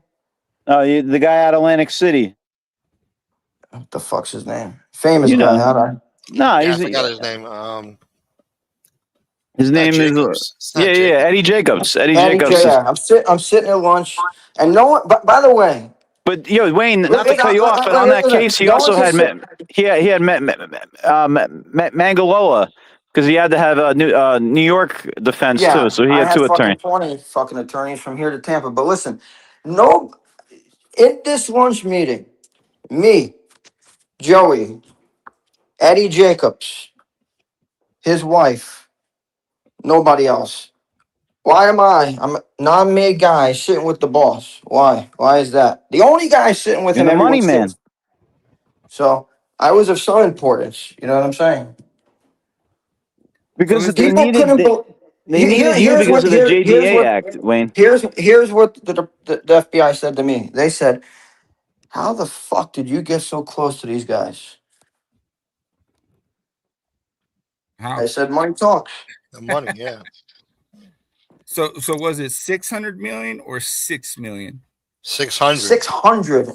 The guy out of Atlantic City. What the fuck's his name? Famous You guy. know. No, I forgot his name. His name Jacobs. is Eddie Jacobs. Eddie Jacobs. I'm sitting at lunch, and no one. But by the way, but Wayne, not to cut you off, but on that case, he also had met Mangaloa because he had to have a New York defense too, so he had two attorneys. 20 fucking attorneys from here to Tampa. But listen, no, in this lunch meeting, me, Joey, Eddie Jacobs, his wife, nobody else. Why am I'm a non-made guy sitting with the boss. Why? Why is that? The only guy sitting with him. The money man. Sits. So I was of some importance. You know what I'm saying? Because they needed you because of the JDA Act, Wayne. Here's what the FBI said to me. They said, "How the fuck did you get so close to these guys?" How? I said, "Money talks." The money, yeah. So was it 600 million or 6 million? 600. 600.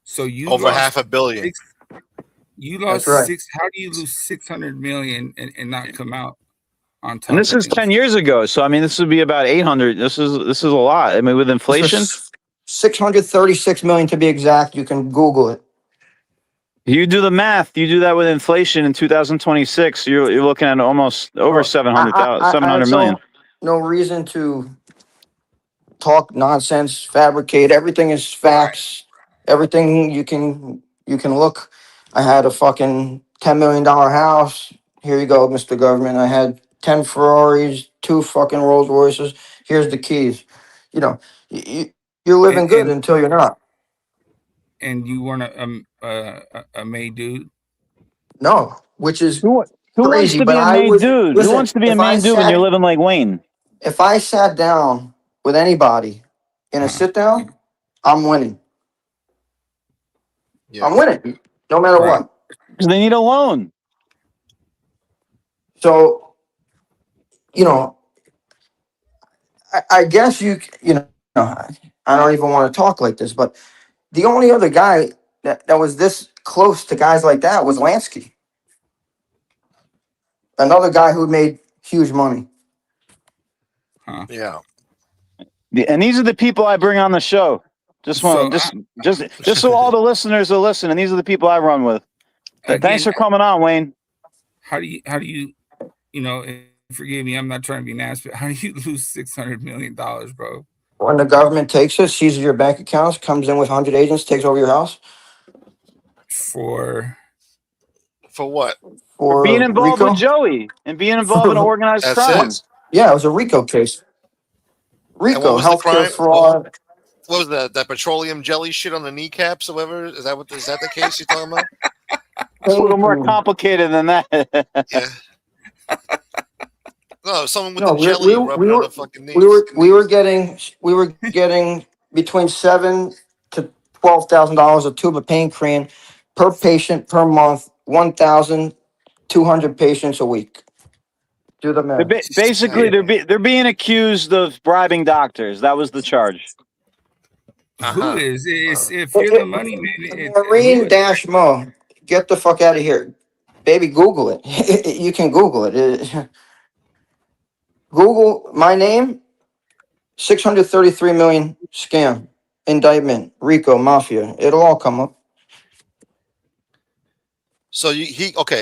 So you over lost $500 million. You lost right. six. How do you lose 600 million and not come out on top? And this is 10 years ago, so I mean, this would be about 800. This is a lot. I mean, with inflation, 636 million to be exact. You can Google it. You do the math. You do that with inflation in 2026. You're looking at almost over 700 million. No reason to talk nonsense, fabricate. Everything is facts. Everything you can look. I had a fucking $10 million house. Here you go, Mr. Government. I had 10 Ferraris, 2 fucking Rolls Royces. Here's the keys. You know, you're living good until you're not. And you weren't a made dude? No, which is who wants crazy. to be a made dude? Who wants to be a made dude when you're living like Wayne? If I sat down with anybody in a sit down, I'm winning. I'm winning, no matter what. Because they need a loan. So, you know, I guess you know, I don't even want to talk like this, but the only other guy that was this close to guys like that was Lansky. Another guy who made huge money. Yeah. And these are the people I bring on the show. Just so all the listeners will listen, and these are the people I run with. Thanks for coming on, Wayne. How do you, forgive me, I'm not trying to be nasty, but how do you lose $600 million, bro? When the government takes it, seizes your bank accounts, comes in with 100 agents, takes over your house. For what? For being involved RICO? with Joey and being involved in organized That's crime. it? Yeah, it was a RICO case. And what was the healthcare crime? fraud. What was that petroleum jelly shit on the kneecaps or whatever? Is that the case you're talking about? It's a little more complicated than that. Yeah. No, someone with the jelly rubbing on the fucking knees. We were getting between $7,000 to $12,000 a tube of pain cream per patient per month. 1,200 patients a week. Do the math. Basically, they're being accused of bribing doctors. That was the charge. Who is if you're the money man? Maureen Dash Mo, get the fuck out of here, baby. Google it. You can Google it. Google my name. 633 million scam indictment. RICO mafia. It'll all come up. So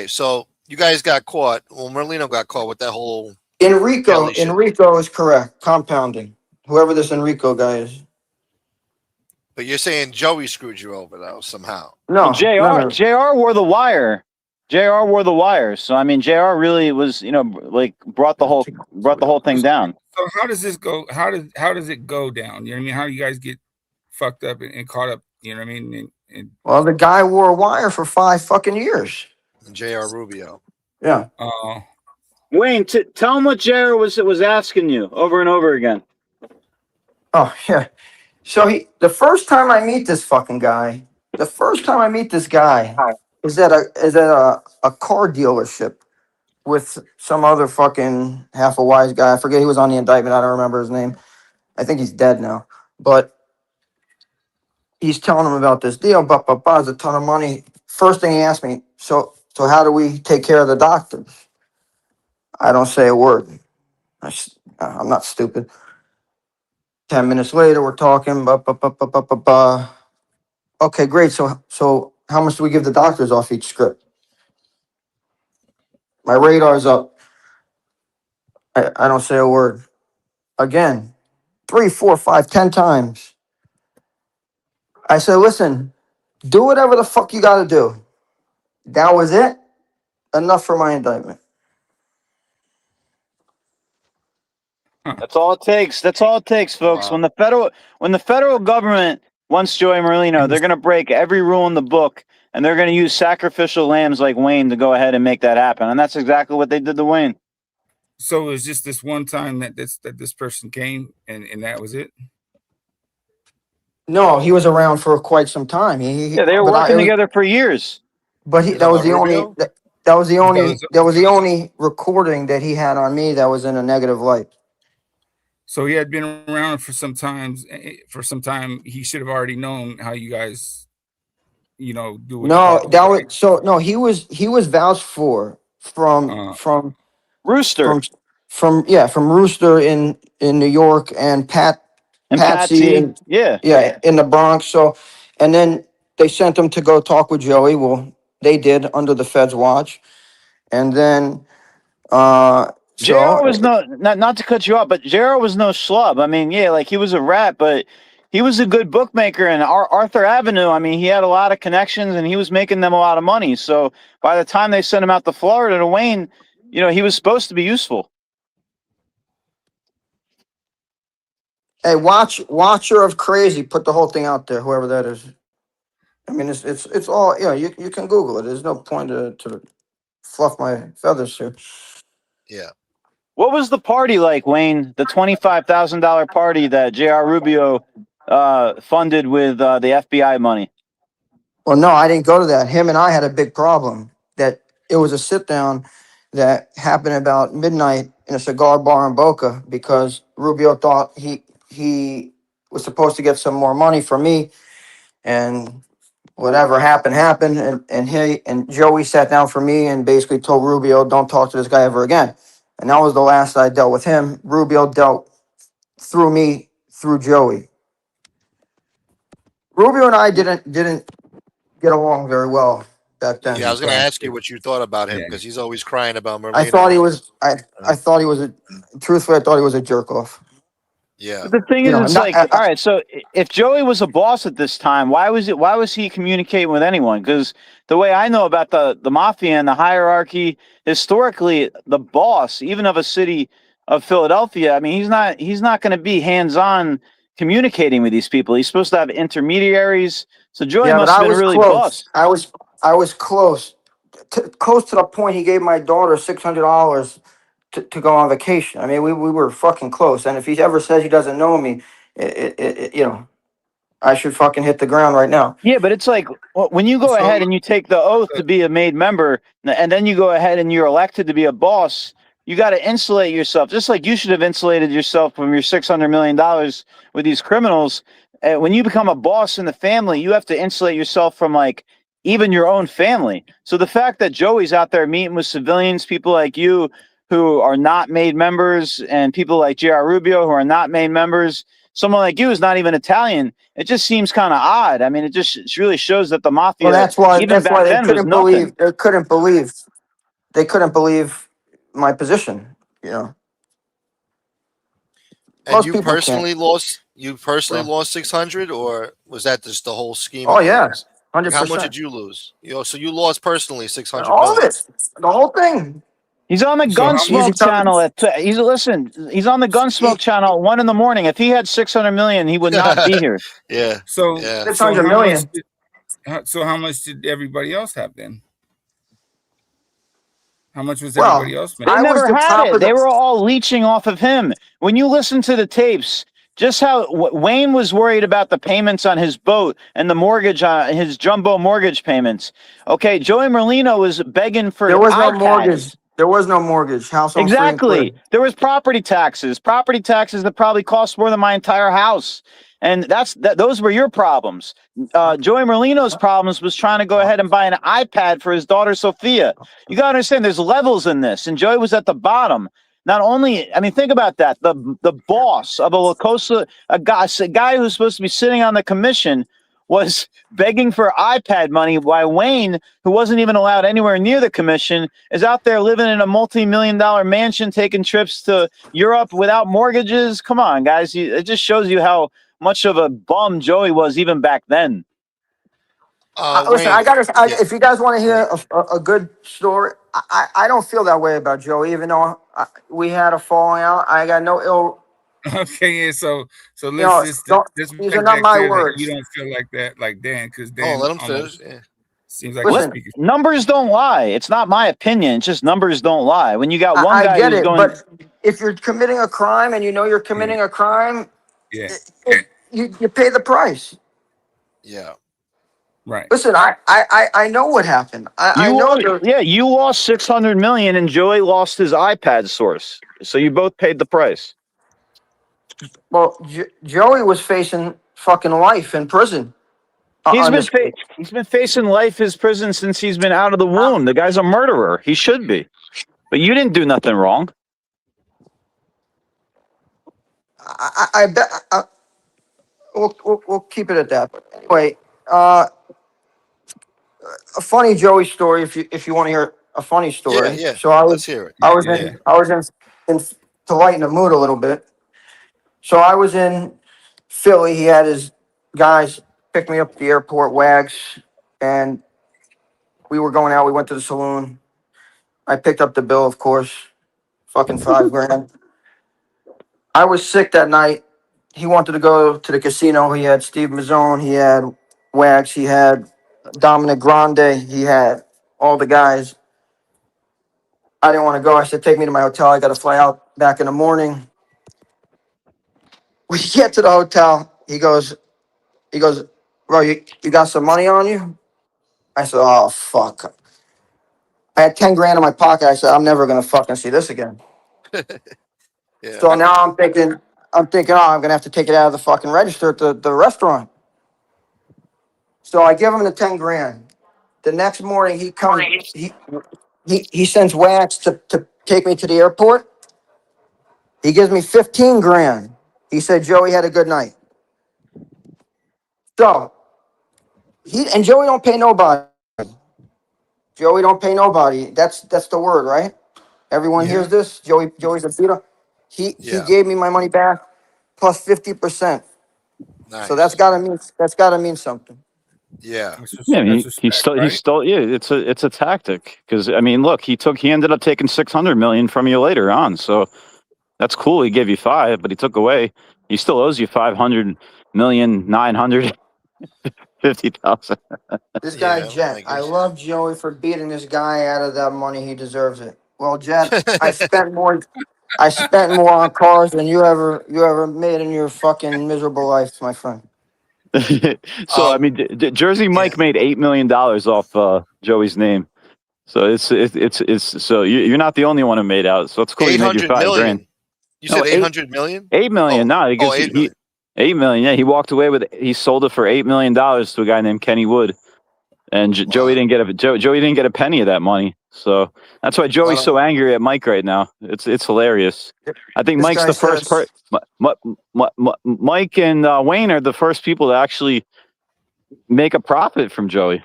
so you guys got caught. Well, Merlino got caught with that whole Enrico is correct. Compounding. Whoever this Enrico guy is. But you're saying Joey screwed you over though somehow. No, JR wore the wire. JR wore the wire. So I mean, JR really was, brought the whole thing down. So how does this go? How does it go down? You know what I mean? How do you guys get fucked up and caught up? You know what I mean? Well, the guy wore a wire for 5 fucking years. J.R. Rubio. Yeah. Wayne, tell him what JR was asking you over and over again. Oh yeah. So the first time I meet this guy is at a car dealership with some other fucking half a wise guy. I forget, he was on the indictment. I don't remember his name. I think he's dead now. But he's telling him about this deal. It's a ton of money. First thing he asked me, so how do we take care of the doctors? I don't say a word. I'm not stupid. 10 minutes later, we're talking. Okay, great. So how much do we give the doctors off each script? My radar's up. I don't say a word. Again, 3, 4, 5, 10 times. I said, listen, do whatever the fuck you got to do. That was it. Enough for my indictment. That's all it takes. That's all it takes, folks. Wow. When the federal government wants Joey Merlino, they're going to break every rule in the book, and they're going to use sacrificial lambs like Wayne to go ahead and make that happen. And that's exactly what they did to Wayne. So it was just this one time that this person came, and that was it? No, he was around for quite some time. They were working together for years. But that was the only recording that he had on me that was in a negative light. So he had been around for some time. He should have already known how you guys, do it. He was vouched for from Rooster. From Rooster in New York and Patsy in the Bronx. So, and then they sent him to go talk with Joey. Well, they did under the Fed's watch, and then JR was not to cut you off, but JR was no schlub. I mean, he was a rat, but he was a good bookmaker. And Arthur Avenue, I mean, he had a lot of connections, and he was making them a lot of money. So by the time they sent him out to Florida to Wayne, he was supposed to be useful. Hey, watcher of crazy, put the whole thing out there, whoever that is. I mean, it's all, you can Google it. There's no point to fluff my feathers here. Yeah. What was the party like, Wayne? The $25,000 party that J.R. Rubio funded with the FBI money? Well, no, I didn't go to that. Him and I had a big problem. That it was a sit down that happened about midnight in a cigar bar in Boca because Rubio thought he was supposed to get some more money from me, and whatever happened, and he and Joey sat down for me and basically told Rubio, "Don't talk to this guy ever again." And that was the last I dealt with him. Rubio dealt through me through Joey. Rubio and I didn't get along very well back then. Yeah, I was going to ask you what you thought about him because he's always crying about Marino. I thought he was. I thought he was a. Truthfully, I thought he was a jerk off. Yeah. But the thing is, it's like, all right. So if Joey was a boss at this time, why was he communicating with anyone? Because the way I know about the mafia and the hierarchy, historically, the boss, even of a city of Philadelphia, I mean, he's not going to be hands on communicating with these people. He's supposed to have intermediaries. So Joey must have been really boss. I was close, close to the point he gave my daughter $600 to go on vacation. I mean, we were fucking close. And if he ever says he doesn't know me, I should fucking hit the ground right now. Yeah, but it's like when you go ahead and you take the oath to be a made member, and then you go ahead and you're elected to be a boss, you got to insulate yourself. Just like you should have insulated yourself from your $600 million with these criminals. When you become a boss in the family, you have to insulate yourself from like even your own family. So the fact that Joey's out there meeting with civilians, people like you who are not made members, and people like J.R. Rubio who are not made members, someone like you is not even Italian. It just seems kind of odd. I mean, it really shows that the mafia. Well, that's why even back they then couldn't believe. They couldn't believe my position. You know. And Most you people personally can't. lost. You personally lost 600, or was that just the whole scheme? Oh of yeah, things? 100%. How much did you lose? So you lost personally 600 All of million. it, the whole thing. He's on the Gunsmoke channel. He's on the Gunsmoke channel at 1 a.m. If he had 600 million, he would not be here. Yeah. So, yeah. 600 million. So how much did everybody else have then? How much was everybody else making? They never had it. They were all leeching off of him. When you listen to the tapes, just how Wayne was worried about the payments on his boat and the mortgage on his jumbo mortgage payments. Okay, Joey Merlino was begging for There was no iPads. mortgage. There was no mortgage. House on free and Exactly. clear. There was property taxes that probably cost more than my entire house. And those were your problems. Joey Merlino's problems was trying to go ahead and buy an iPad for his daughter, Sophia. You got to understand there's levels in this. And Joey was at the bottom. Not only, I mean, think about that. The boss of a La Cosa, a guy who's supposed to be sitting on the commission, was begging for iPad money while Wayne, who wasn't even allowed anywhere near the commission, is out there living in a multi-million-dollar mansion, taking trips to Europe without mortgages. Come on, guys. It just shows you how much of a bum Joey was even back then. Listen, if you guys want to hear a good story, I don't feel that way about Joey, even though we had a falling out. I got no ill. Okay, yeah. So let's these are not my words. You don't feel like that, like Dan, because Dan. let him finish. Yeah. Seems like numbers don't lie. It's not my opinion. It's just numbers don't lie. When you got one guy who's going, but if you're committing a crime and you know you're committing a crime, you pay the price. Yeah. Right. Listen, I know what happened. You lost 600 million, and Joey lost his iPad source. So you both paid the price. Well, Joey was facing fucking life in prison. He's been facing life in prison since he's been out of the womb. The guy's a murderer. He should be. But you didn't do nothing wrong. I bet. We'll keep it at that. But anyway, a funny Joey story. If you want to hear a funny story, Yeah. So let's hear it. I was in to lighten the mood a little bit. So I was in Philly. He had his guys pick me up at the airport, Wags, and we were going out. We went to the saloon. I picked up the bill, of course, fucking $5,000. I was sick that night. He wanted to go to the casino. He had Steve Mazzone. He had Wags. He had Dominic Grande. He had all the guys. I didn't want to go. I said, take me to my hotel. I got to fly out back in the morning. We get to the hotel. He goes, bro, you got some money on you? I said, oh, fuck. I had 10 grand in my pocket. I said, I'm never going to fucking see this again. Yeah. So now I'm thinking, oh, I'm going to have to take it out of the fucking register at the restaurant. So I give him the 10 grand. The next morning he comes, he sends Wax to take me to the airport. He gives me 15 grand. He said, Joey had a good night. So and Joey don't pay nobody. Joey don't pay nobody. That's the word, right? Everyone hears this. Joey's a beater. He gave me my money back plus 50%. Nice. So that's gotta mean something. Yeah. Yeah, he stole. Yeah, it's a tactic because I mean, look, he ended up taking 600 million from you later on. So that's cool. He gave you 5, but he took away. He still owes you 500,950,000. This guy Jet, I love Joey for beating this guy out of that money. He deserves it. Well, Jet, I spent more on cars than you ever made in your fucking miserable life, my friend. So I mean, Jersey Mike made $8 million off Joey's name. So it's so you're not the only one who made out. So it's cool. You made your 5 grand. You said 800 million? 8 million. No, he gives 8 million. 8 million. Yeah, he walked away with. He sold it for $8 million to a guy named Kenny Wood, and Joey didn't get Joey didn't get a penny of that money. So that's why Joey's so angry at Mike right now. It's hilarious. I think Mike's the first person. Mike and Wayne are the first people to actually make a profit from Joey.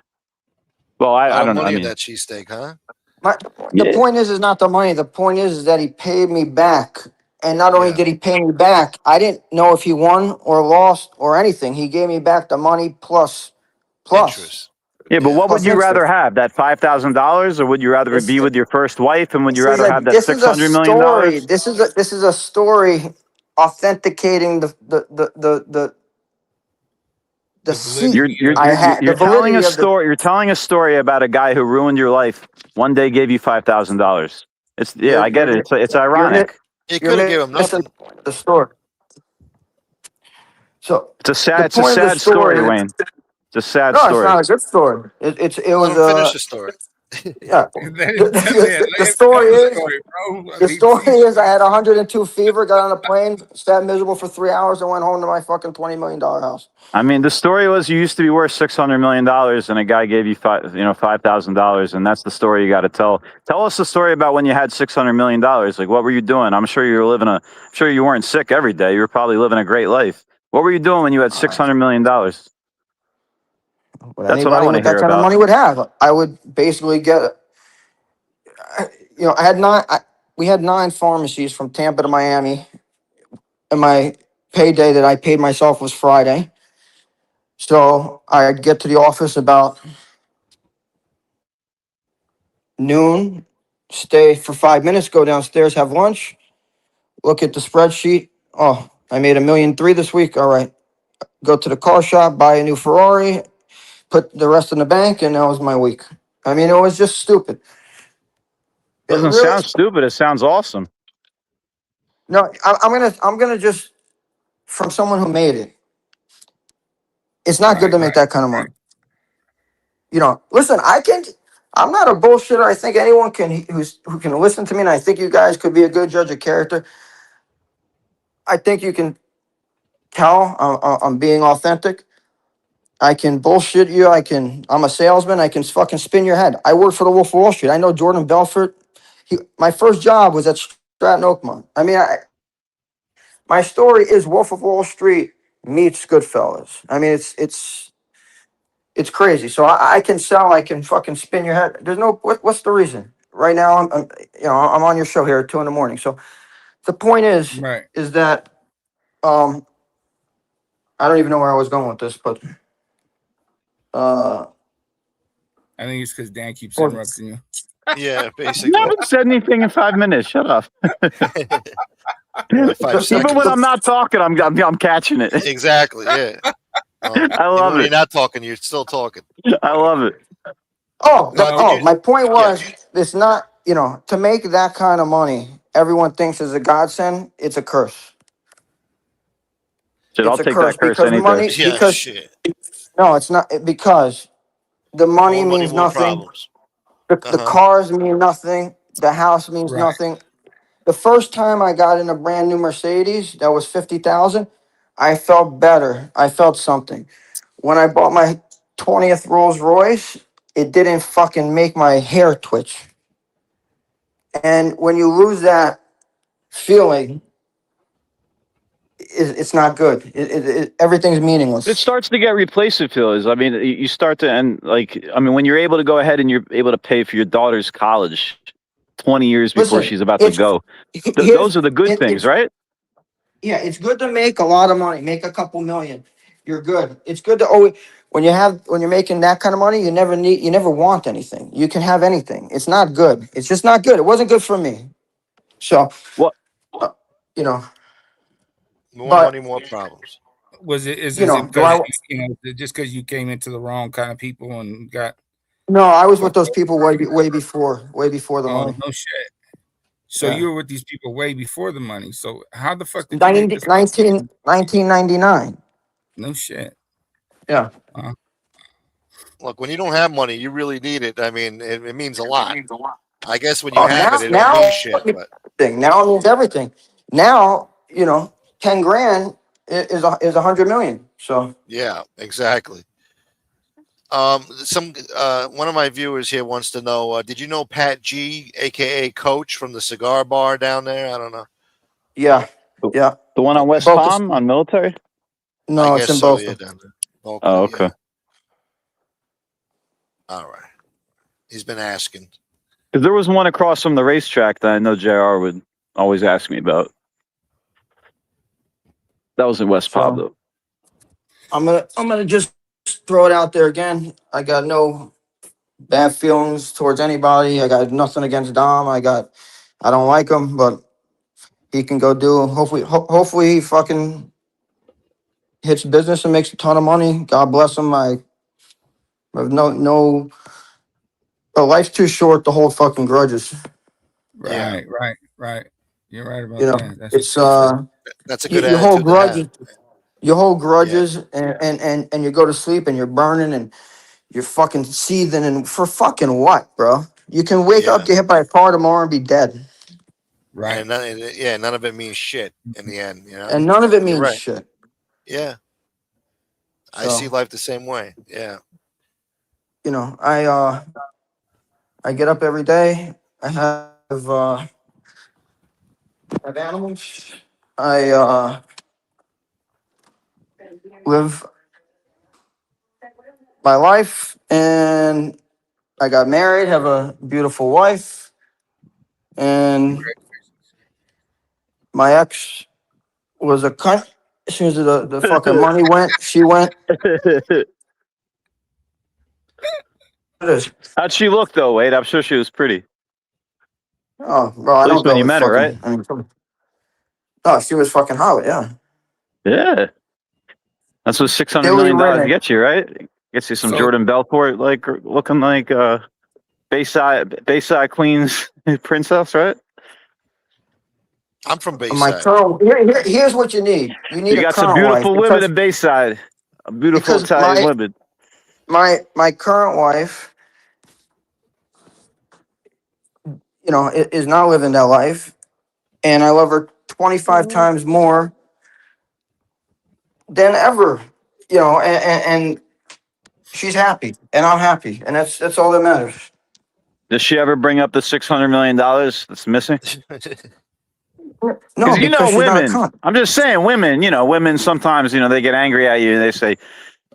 Well, I don't know. I mean, that cheesesteak, huh? The point is not the money. The point is that he paid me back. And not only did he pay me back, I didn't know if he won or lost or anything. He gave me back the money plus. Interest. Yeah, but what would you rather have? That $5,000, or would you rather be with your first wife, and would you rather have that $600 million? This is a story authenticating the seat I had. You're telling a story. You're telling a story about a guy who ruined your life. One day gave you $5,000. I get it. It's ironic. You could have given him nothing. The story. So it's a sad story, Wayne. It's a sad story. No, it's not a good story. It was finish the story. Yeah. The story is I had 102 fever, got on a plane, sat miserable for 3 hours, and went home to my fucking $20 million house. I mean, the story was you used to be worth $600 million, and a guy gave you $5,000, and that's the story you got to tell. Tell us the story about when you had $600 million. Like, what were you doing? I'm sure you were I'm sure you weren't sick every day. You were probably living a great life. What were you doing when you had $600 million? That's what I want to hear about. That kind of money would have. I would basically get. We had 9 pharmacies from Tampa to Miami, and my payday that I paid myself was Friday. So I'd get to the office about noon, stay for 5 minutes, go downstairs, have lunch, look at the spreadsheet. Oh, I made $1.3 million this week. All right. Go to the car shop, buy a new Ferrari, put the rest in the bank, and that was my week. I mean, it was just stupid. It doesn't sound stupid. It sounds awesome. No, I'm gonna just, from someone who made it, it's not good to make that kind of money. Listen, I'm not a bullshitter. I think anyone who can listen to me, and I think you guys could be a good judge of character. I think you can tell I'm being authentic. I can bullshit you. I'm a salesman. I can fucking spin your head. I work for the Wolf of Wall Street. I know Jordan Belfort. My first job was at Stratton Oakmont. I mean, my story is Wolf of Wall Street meets Goodfellas. I mean, it's crazy. So I can sell. I can fucking spin your head. There's no. What's the reason? Right now, I'm on your show here at 2 a.m. So the point is that I don't even know where I was going with this, but I think it's because Dan keeps interrupting you. Yeah, basically. You haven't said anything in 5 minutes. Shut up. Even when I'm not talking, I'm catching it. Exactly. Yeah. I love it. When you're not talking, you're still talking. I love it. My point was, it's not, to make that kind of money, everyone thinks is a godsend. It's a curse. Shit, I'll take that curse any day. No, it's not, because The money More money, means more nothing. problems. The cars mean nothing. The house means nothing. The first time I got in a brand new Mercedes that was 50,000, I felt better. I felt something. When I bought my 20th Rolls Royce, it didn't fucking make my hair twitch. And when you lose that feeling, it's not good. Everything's meaningless. It starts to get replacement feelings. I mean, you start to, and like, I mean, when you're able to go ahead and you're able to pay for your daughter's college 20 years before Listen, she's about to go, those are the good things, right? Yeah, it's good to make a lot of money, make a couple million. You're good. It's good to always when you're making that kind of money, you never want anything. You can have anything. It's not good. It's just not good. It wasn't good for me. So what you know, more money, more problems. Is you know, it because just because you came into the wrong kind of people and got? No, I was with those people way before the Oh, money. no shit. So Yeah. you were with these people way before the money. So how the fuck did you make this? 1999. No shit. Yeah. Look, when you don't have money, you really need it. I mean, it means a lot. I guess when you Oh, have it don't mean shit. But now it means everything. Now, 10 grand is 100 million. So yeah, exactly. Some one of my viewers here wants to know: did you know Pat G, aka Coach from the cigar bar down there? I don't know. yeah, yeah. The one on West Palm on Military? No, I it's guess in so. Boca. Yeah, down there. Boca, Oh, okay. Yeah. All right. He's been asking. Because there was one across from the racetrack that I know JR would always ask me about. That was in West Palm, though. I'm gonna just throw it out there again. I got no bad feelings towards anybody. I got nothing against Dom. I don't like him, but he can go do. Hopefully he fucking hits business and makes a ton of money. God bless him. I have no. But life's too short to hold fucking grudges. Right. You're right about You know, that. it's that's a good you hold attitude to have. grudges. You hold grudges and you go to sleep and you're burning and you're fucking seething and for fucking what, bro? You can wake up, get hit by a car tomorrow and be dead. Right. And none of it means shit in the end. You know, And none of it You're means right. shit. Yeah. I So, see life the same way. Yeah. I get up every day. I have animals. I live my life and I got married, have a beautiful wife, and my ex was a cunt. As soon as the fucking money went, she went. How'd she look, though, Wade? I'm sure she was pretty. Oh, bro, I At don't least when go you with met her, right? fucking. Oh, she was fucking hot, yeah. Yeah. That's what $600 Billy million Renner. gets you, right? Gets you some So- Jordan Belfort, like looking like Bayside Queens princess, right? I'm from My Bayside. current here's what you need. You need You a got some current wife beautiful women because in Bayside. Beautiful because Italian women. my current wife, is not living that life, and I love her 25 times more than ever. And she's happy, and I'm happy, and that's all that matters. Does she ever bring up the $600 million that's missing? No, Because she's not a women. cunt. I'm just saying, women. Women sometimes they get angry at you and they say,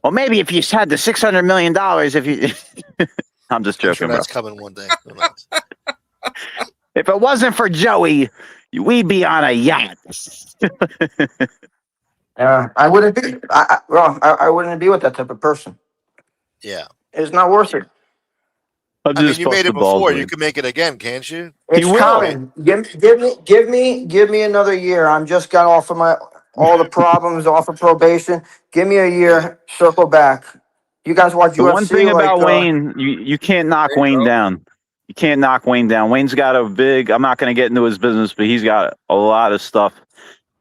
"Well, maybe if you had the $600 million, if you." I'm just joking, I'm sure bro. that's coming one day. Who knows? If it wasn't for Joey, we'd be on a yacht. I wouldn't be. I wouldn't be with that type of person. Yeah. It's not worth it. I'm I mean, just you made bust it the balls, before. You Wade. can make it again, can't you? It's common. Give me another year. I'm just got off of all the problems off of probation. Give me a year. Circle back. You guys watch The one UFC thing like about Wayne, you can't knock Wayne down. You can't knock Wayne down. Wayne's got a big. I'm not going to get into his business, but he's got a lot of stuff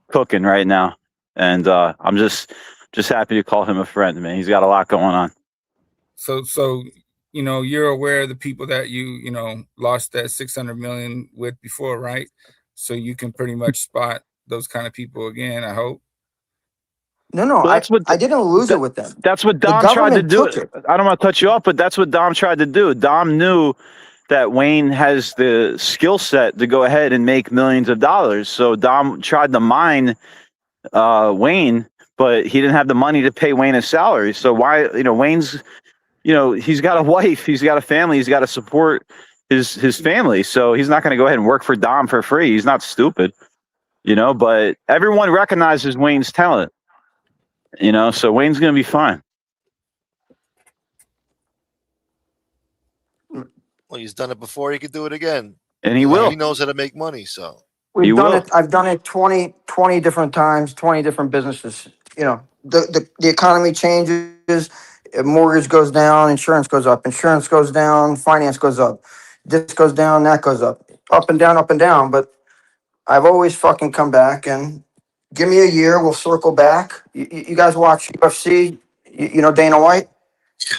cooking right now, and I'm just happy to call him a friend, man. He's got a lot going on. So you're aware of the people that you lost that 600 million with before, right? So you can pretty much spot those kind of people again, I hope. No, Well, I didn't lose it with them. That's what The Dom tried to government do. took it. I don't want to cut you off, but that's what Dom tried to do. Dom knew that Wayne has the skill set to go ahead and make millions of dollars. So Dom tried to mine Wayne, but he didn't have the money to pay Wayne his salary. So why, Wayne's, he's got a wife, he's got a family, he's got to support his family. So he's not going to go ahead and work for Dom for free. He's not stupid, but everyone recognizes Wayne's talent, so Wayne's going to be fine. Well, he's done it before. He could do it again. And he will. He knows how to make money, so. We've done it. I've done it 20 different times, 20 different businesses. The economy changes, mortgage goes down, insurance goes up, insurance goes down, finance goes up, this goes down, that goes up and down, up and down. But I've always fucking come back, and give me a year, we'll circle back. You guys watch UFC, you know Dana White?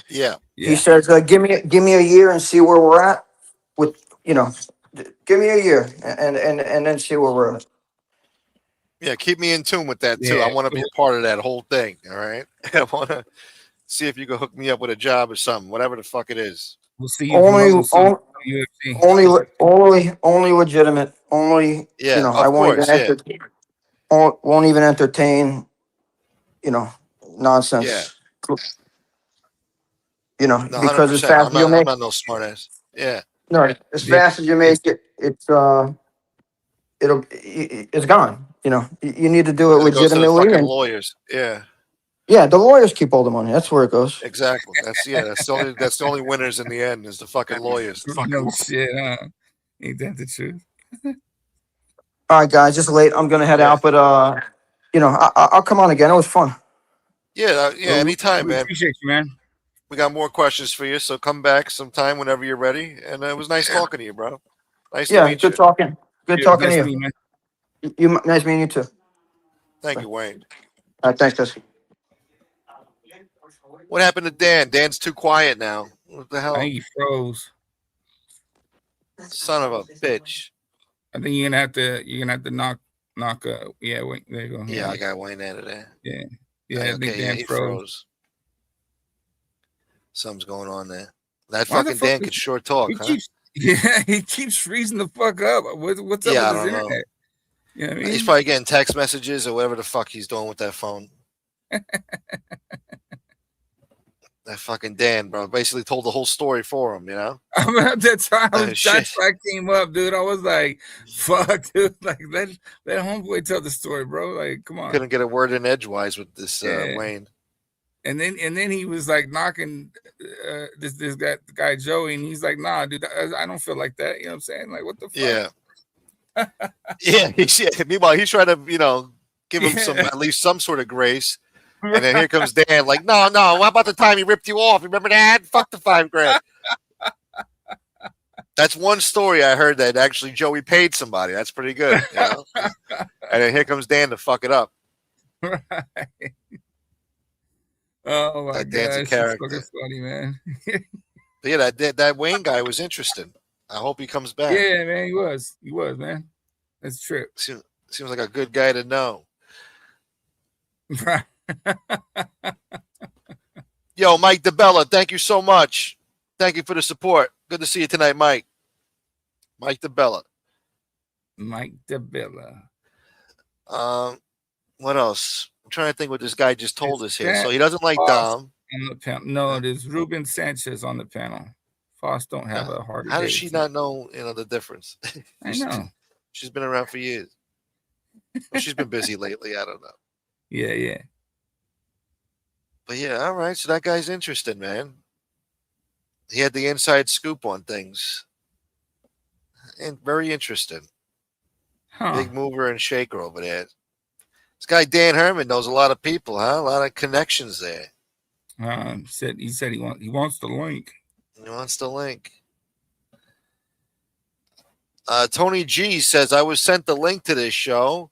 Yeah. He says, give me a year and see where we're at with, give me a year and then see where we're at. Yeah, keep me in tune with that too. I want to be a part of that whole thing. All right. I want to see if you can hook me up with a job or something, whatever the fuck it is. We'll see you Only legitimate. Only I won't even entertain, nonsense. No, Because as 100%. fast as you I'm make not no smart ass. Yeah. no, as fast as you make it, it's gone. You need to do it It goes to the legitimately. fucking And lawyers. Yeah. yeah, the lawyers keep all the money. That's where it goes. Exactly. That's the only winners in the end is the fucking lawyers. No shit, huh? Ain't that the truth? All right, guys, just late. I'm gonna head out, but I'll come on again. It was fun. Yeah, anytime, we man. Appreciate you, man. We got more questions for you, so come back sometime whenever you're ready. And it was nice talking to you, bro. Nice to meet good you. talking. Good talking nice to meeting you. man. You nice meeting you too. Thank you, Wayne. All right, thanks, guys. What happened to Dan? Dan's too quiet now. What the hell? I think he froze. Son of a bitch. I think you're gonna have to knock. Yeah, wait, there you go. Yeah, I got Wayne out of there. Yeah. I think Dan he froze. Something's going on there. That fucking Dan could sure talk, huh? He keeps freezing the fuck up. What's up with his internet? You know what I mean? He's probably getting text messages or whatever the fuck he's doing with that phone. That fucking Dan, bro, basically told the whole story for him, About that time, that's why I came up, dude. I was like, fuck, dude. Like, let homeboy tell the story, bro. Like, come on. Couldn't get a word in edgewise with this Wayne. And then he was like knocking this guy Joey, and he's like, nah, dude, I don't feel like that. You know what I'm saying? Like, what the fuck? Yeah. Meanwhile, he's trying to, give him at least some sort of grace. And then here comes Dan, like, no, how about the time he ripped you off? Remember that? Fuck the $5,000. That's one story I heard that actually Joey paid somebody. That's pretty good. And then here comes Dan to fuck it up. Right. Oh my god, Dan's a character. That's funny, man. But yeah, that Wayne guy was interesting. I hope he comes back. Yeah, man, he was, man. That's true. Seems like a good guy to know. Right. Yo, Mike DeBella, thank you so much. Thank you for the support. Good to see you tonight, Mike. Mike DeBella. What else? I'm trying to think what this guy just told us here. So he doesn't like Dom. No, there's Ruben Sanchez on the panel. Foss don't have a heart. How does she not know, the difference? I know. She's been around for years. Well, she's been busy lately. I don't know. Yeah. But yeah, all right. So that guy's interested, man. He had the inside scoop on things. And very interested. Big mover and shaker over there. This guy Dan Herman knows a lot of people, huh? A lot of connections there. He said he wants the link. He wants the link. Tony G says, I was sent the link to this show.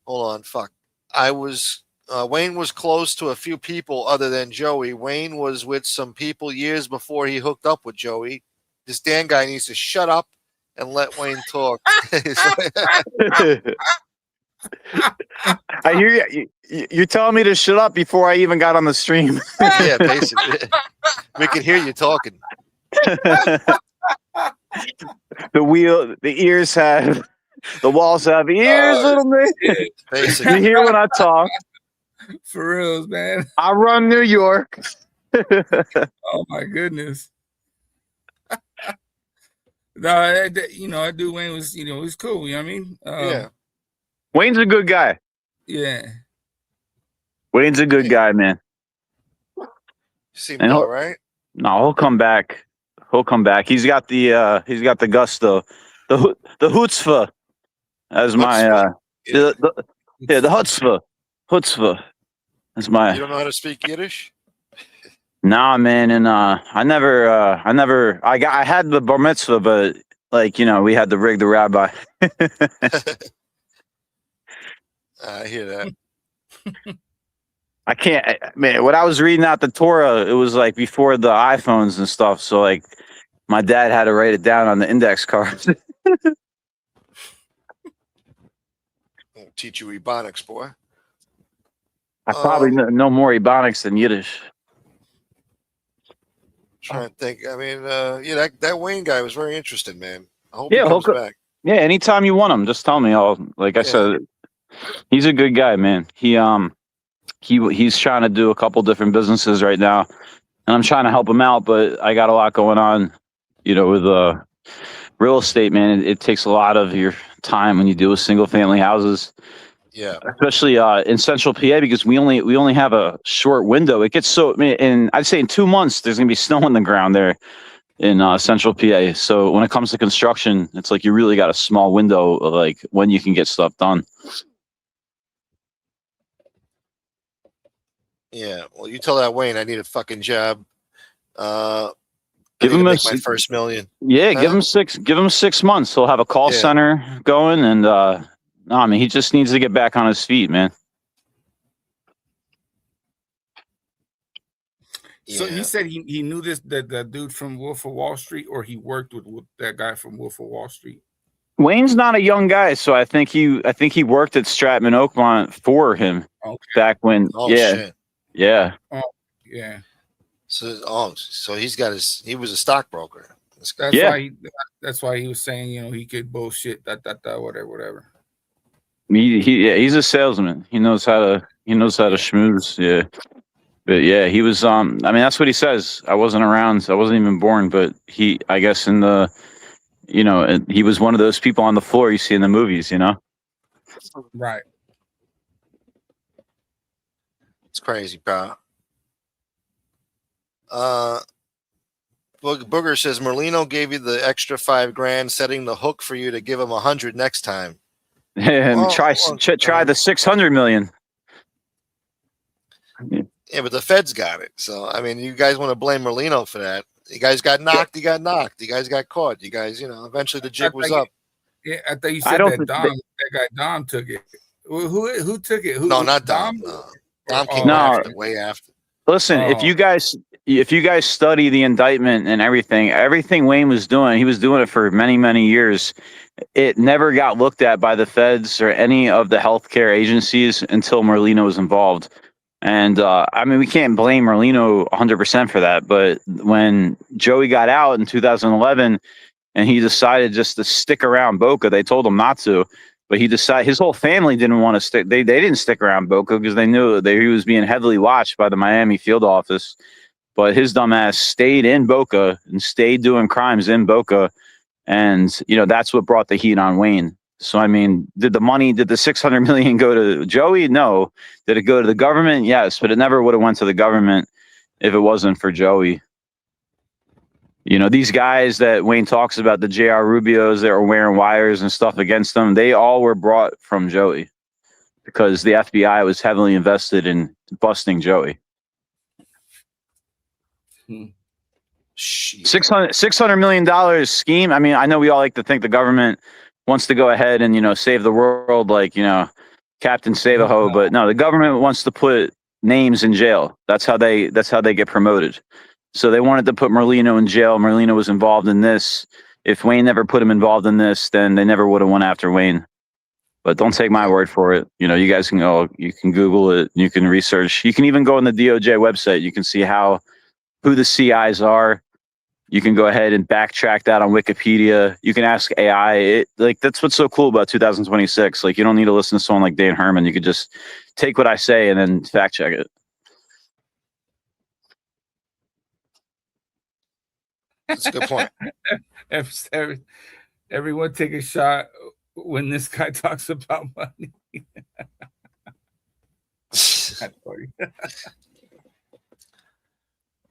Hold on, fuck. I was Wayne was close to a few people other than Joey. Wayne was with some people years before he hooked up with Joey. This Dan guy needs to shut up and let Wayne talk. I hear you. You're telling me to shut up before I even got on the stream. Yeah, basically. We can hear you talking. The ears have, the walls have ears, little man. Basically. You hear when I talk. For reals, man. I run New York. Oh my goodness. No, I do. Wayne was, it was cool. You know what I mean? Yeah. Wayne's a good guy. Yeah. Wayne's a good guy, man. Seemed all right. No, he'll come back. He'll come back. He's got the gusto, the chutzpah, as my the chutzpah. That's my. You don't know how to speak Yiddish? Nah, man, and I had the bar mitzvah, but we had to rig the rabbi. I hear that. I can't, man. When I was reading out the Torah, it was like before the iPhones and stuff. So like, my dad had to write it down on the index cards. I'll teach you Ebonics, boy. I probably know more Ebonics than Yiddish. Trying to think. I mean, that Wayne guy was very interesting, man. I hope he comes back. Yeah, anytime you want him, just tell me. I said, he's a good guy, man. He's trying to do a couple different businesses right now, and I'm trying to help him out, but I got a lot going on, with real estate, man. It takes a lot of your time when you deal with single family houses. Yeah, especially in Central PA, because we only have a short window. It gets and I'd say in 2 months there's gonna be snow on the ground there in Central PA. So when it comes to construction, it's like you really got a small window of like when you can get stuff done. Yeah, well, you tell that Wayne I need a fucking job. Give him my first million. Yeah, give him 6 months. He'll have a call center going, and no, I mean, he just needs to get back on his feet, man. So he said he knew the dude from Wolf of Wall Street, or he worked with that guy from Wolf of Wall Street. Wayne's not a young guy, so I think he worked at Stratman Oakmont for him back when. Shit. Yeah. Oh, yeah. So he was a stockbroker. That's why he was saying, he could bullshit whatever. He's a salesman. He knows how to schmooze. Yeah. But yeah, he was I mean, that's what he says. I wasn't around, so I wasn't even born, but I guess in the he was one of those people on the floor you see in the movies, Right. It's crazy, pal. Booger says Merlino gave you the extra $5,000, setting the hook for you to give him 100 next time. And try the 600 million. Yeah, but the feds got it. So I mean, you guys want to blame Merlino for that? You guys got knocked. You got knocked. You guys got caught. You guys, eventually the jig was up. Yeah, I thought you said that guy Dom took it. Who took it? No, not Dom. No. Dom came way after. Listen, if you guys study the indictment and everything Wayne was doing, he was doing it for many, many years. It never got looked at by the feds or any of the healthcare agencies until Merlino was involved. And I mean, we can't blame Merlino 100% for that. But when Joey got out in 2011 and he decided just to stick around Boca, they told him not to. But he decided his whole family didn't want to stick. They didn't stick around Boca because they knew that he was being heavily watched by the Miami field office. But his dumbass stayed in Boca and stayed doing crimes in Boca. And, that's what brought the heat on Wayne. So, I mean, did the $600 million go to Joey? No. Did it go to the government? Yes. But it never would have went to the government if it wasn't for Joey. These guys that Wayne talks about, the J.R. Rubios that were wearing wires and stuff against them, they all were brought from Joey because the FBI was heavily invested in busting Joey. $600 million scheme. I mean, I know we all like to think the government wants to go ahead and, save the world. Like, Captain Save-A-Ho, but no, the government wants to put names in jail. That's how they get promoted. So they wanted to put Merlino in jail. Merlino was involved in this. If Wayne never put him involved in this, then they never would have went after Wayne. But don't take my word for it. You know, you guys can go, you can Google it, you can research. You can even go on the DOJ website. You can see who the CIs are. You can go ahead and backtrack that on Wikipedia. You can ask AI. That's what's so cool about 2026. Like, you don't need to listen to someone like Dan Herman. You could just take what I say and then fact check it. That's a good point. Everyone take a shot when this guy talks about money.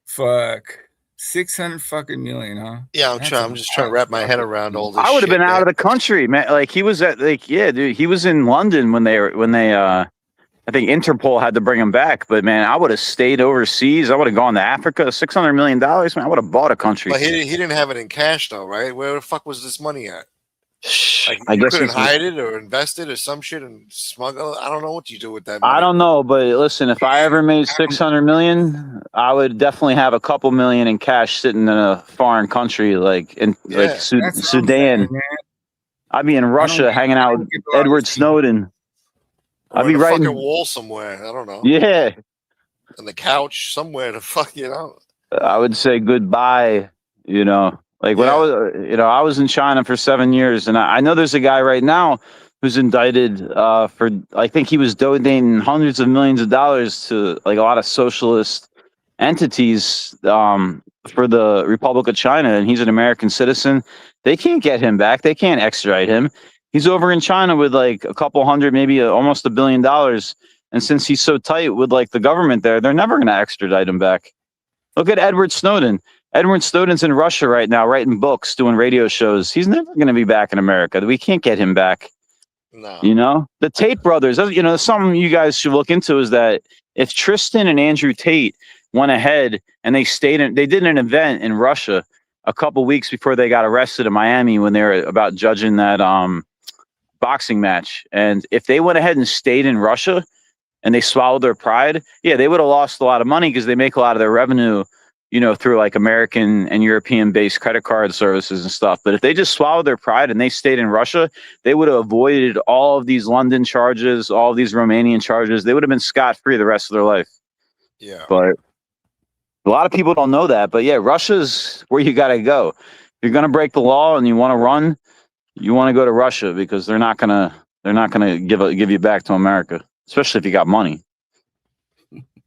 Fuck. 600 fucking million, huh? Yeah, I'm just trying to wrap my head around all this. I would have been out of the country, man. Like, he was dude, he was in London when they I think Interpol had to bring him back, but man, I would have stayed overseas. I would have gone to Africa. $600 million, man. I would have bought a country. But he didn't have it in cash though, right? Where the fuck was this money at? Like, I guess couldn't hide it or invest it or some shit and smuggle it. I don't know what you do with that money. I don't know, but listen, if I ever made 600 million, I would definitely have a couple million in cash sitting in a foreign country, like Sudan. I'd be in Russia hanging out with Edward Snowden. Or I'd be in a writing fucking wall somewhere. I don't know. Yeah. On the couch somewhere to fuck, you know. I would say goodbye, you know. Like when I was in China for 7 years, and I know there's a guy right now who's indicted for, I think he was donating hundreds of millions of dollars to like a lot of socialist entities for the Republic of China, and he's an American citizen. They can't get him back. They can't extradite him. He's over in China with like a couple hundred, maybe almost $1 billion. And since he's so tight with like the government there, they're never going to extradite him back. Look at Edward Snowden. Edward Snowden's in Russia right now, writing books, doing radio shows. He's never going to be back in America. We can't get him back. No. You know, the Tate brothers, you know, something you guys should look into is that if Tristan and Andrew Tate went ahead and they did an event in Russia a couple weeks before they got arrested in Miami when they were about judging that boxing match. And if they went ahead and stayed in Russia and they swallowed their pride, yeah, they would have lost a lot of money because they make a lot of their revenue, you know, through like American and European based credit card services and stuff. But if they just swallowed their pride and they stayed in Russia, they would have avoided all of these London charges, all of these Romanian charges. They would have been scot-free the rest of their life. Yeah. But a lot of people don't know that. But yeah, Russia's where you got to go. If you're going to break the law and you want to run, you want to go to Russia because they're not gonna give you back to America, especially if you got money.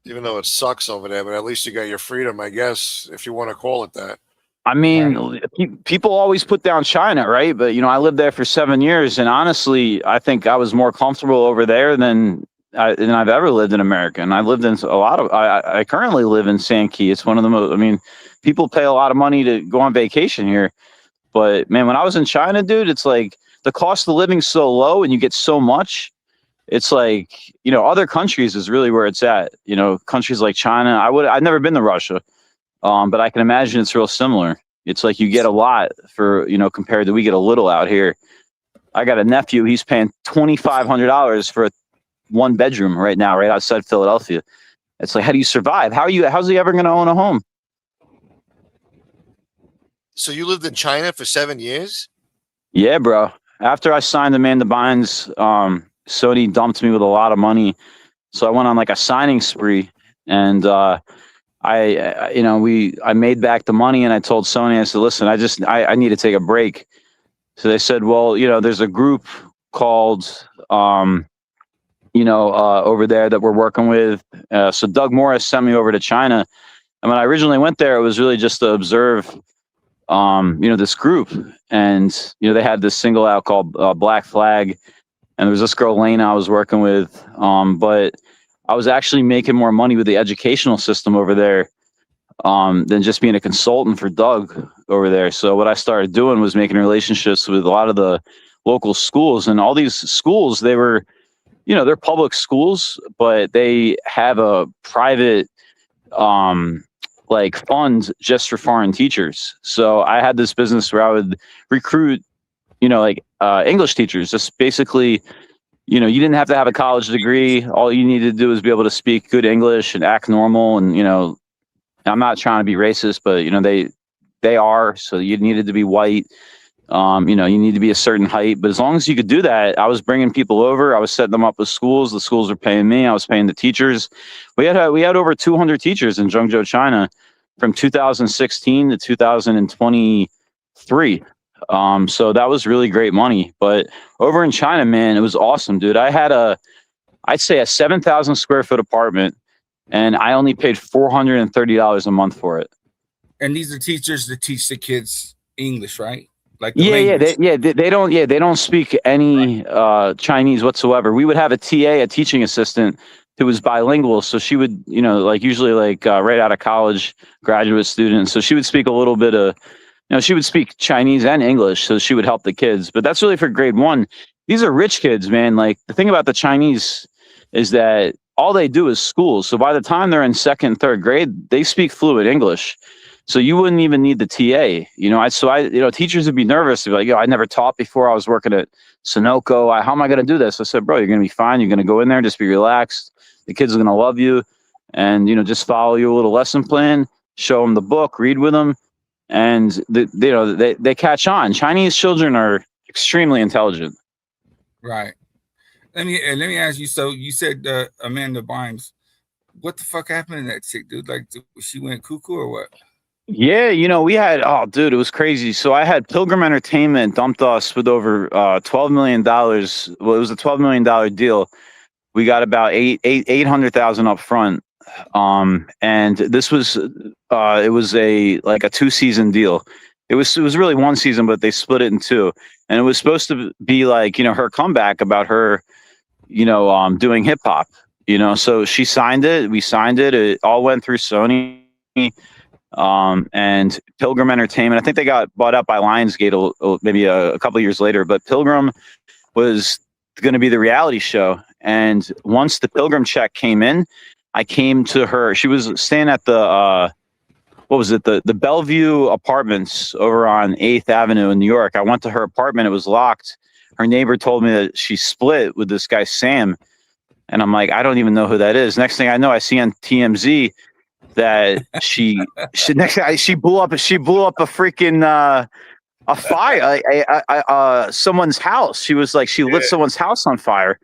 Even though it sucks over there, but at least you got your freedom, I guess, if you want to call it that. I mean, people always put down China, right? But you know, I lived there for 7 years, and honestly, I think I was more comfortable over there than I've ever lived in America. And I lived in a lot of. I currently live in Sankey. It's one of the most. I mean, people pay a lot of money to go on vacation here. But man, when I was in China, dude, it's like the cost of living so low and you get so much. It's like, you know, other countries is really where it's at. You know, countries like China. I've never been to Russia, but I can imagine it's real similar. It's like you get a lot for, you know, compared to we get a little out here. I got a nephew. He's paying $2,500 for a 1-bedroom right now, right outside Philadelphia. It's like, how do you survive? How's he ever going to own a home? So you lived in China for 7 years? Yeah, bro. After I signed Amanda Bynes, Sony dumped me with a lot of money. So I went on like a signing spree, and I made back the money, and I told Sony, I said, listen, I need to take a break. So they said, well, you know, there's a group called, over there that we're working with. So Doug Morris sent me over to China. And when I originally went there, it was really just to observe this group, and they had this single out called Black Flag, and there was this girl Lena I was working with, but I was actually making more money with the educational system over there than just being a consultant for Doug over there. So what I started doing was making relationships with a lot of the local schools, and all these schools, they were, they're public schools, but they have a private fund just for foreign teachers. So I had this business where I would recruit, English teachers, just basically, you know, you didn't have to have a college degree. All you needed to do was be able to speak good English and act normal. And, you know, I'm not trying to be racist, but, you know, they are. So you needed to be white. You know, you need to be a certain height. But as long as you could do that, I was bringing people over. I was setting them up with schools. The schools were paying me. I was paying the teachers. We had over 200 teachers in Zhengzhou, China, from 2016 to 2023. So that was really great money. But over in China, man, it was awesome, dude. I'd say a 7,000 square foot apartment, and I only paid $430 a month for it. And these are teachers that teach the kids English, right? Like they don't speak any Chinese whatsoever. We would have a TA, a teaching assistant, who was bilingual. So she would, you know, like usually like right out of college, graduate student. So she would speak a little bit of, you know, she would speak Chinese and English. So she would help the kids. But that's really for grade 1. These are rich kids, man. Like the thing about the Chinese is that all they do is school. So by the time they're in 2nd, 3rd grade, they speak fluent English. So you wouldn't even need the TA, you know. You know, teachers would be nervous. They'd be like, "Yo, I never taught before. I was working at Sunoco. How am I going to do this?" I said, "Bro, you're going to be fine. You're going to go in there, just be relaxed. The kids are going to love you, and you know, just follow your little lesson plan. Show them the book, read with them, and they catch on. Chinese children are extremely intelligent." Right. Let me ask you. So you said Amanda Bynes. What the fuck happened to that chick, dude? Like, she went cuckoo or what? Yeah, you know, we had, oh, dude, it was crazy. So I had Pilgrim Entertainment dumped us with over $12 million. Well, it was a $12 million deal. We got about 800,000 up front. And this was, it was like a 2-season deal. It was really 1 season, but they split it in 2. And it was supposed to be like, you know, her comeback about her, you know, doing hip hop, you know. So she signed it. We signed it. It all went through Sony. And Pilgrim Entertainment, I think they got bought up by Lionsgate maybe a couple of years later, but Pilgrim was going to be the reality show. And once the Pilgrim check came in, I came to her. She was staying at the, what was it? The Bellevue Apartments over on 8th Avenue in New York. I went to her apartment. It was locked. Her neighbor told me that she split with this guy, Sam. And I'm like, I don't even know who that is. Next thing I know, I see on TMZ that she blew up a freaking a fire, someone's house. She was like, she lit someone's house on fire.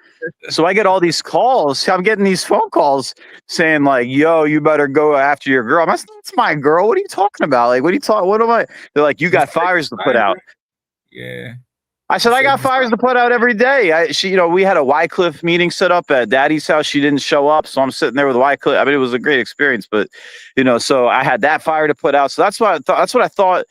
So I get all these calls. I'm getting these phone calls saying like, "Yo, you better go after your girl." I'm like, "That's my girl. What are you talking about? Like, what are you talking? What am I?" They're like, "You got fires to put out." Yeah. I said, "I got fires to put out every day." You know, we had a Wycliffe meeting set up at Daddy's house. She didn't show up, so I'm sitting there with Wycliffe. I mean, it was a great experience, but you know, so I had that fire to put out. So that's what I thought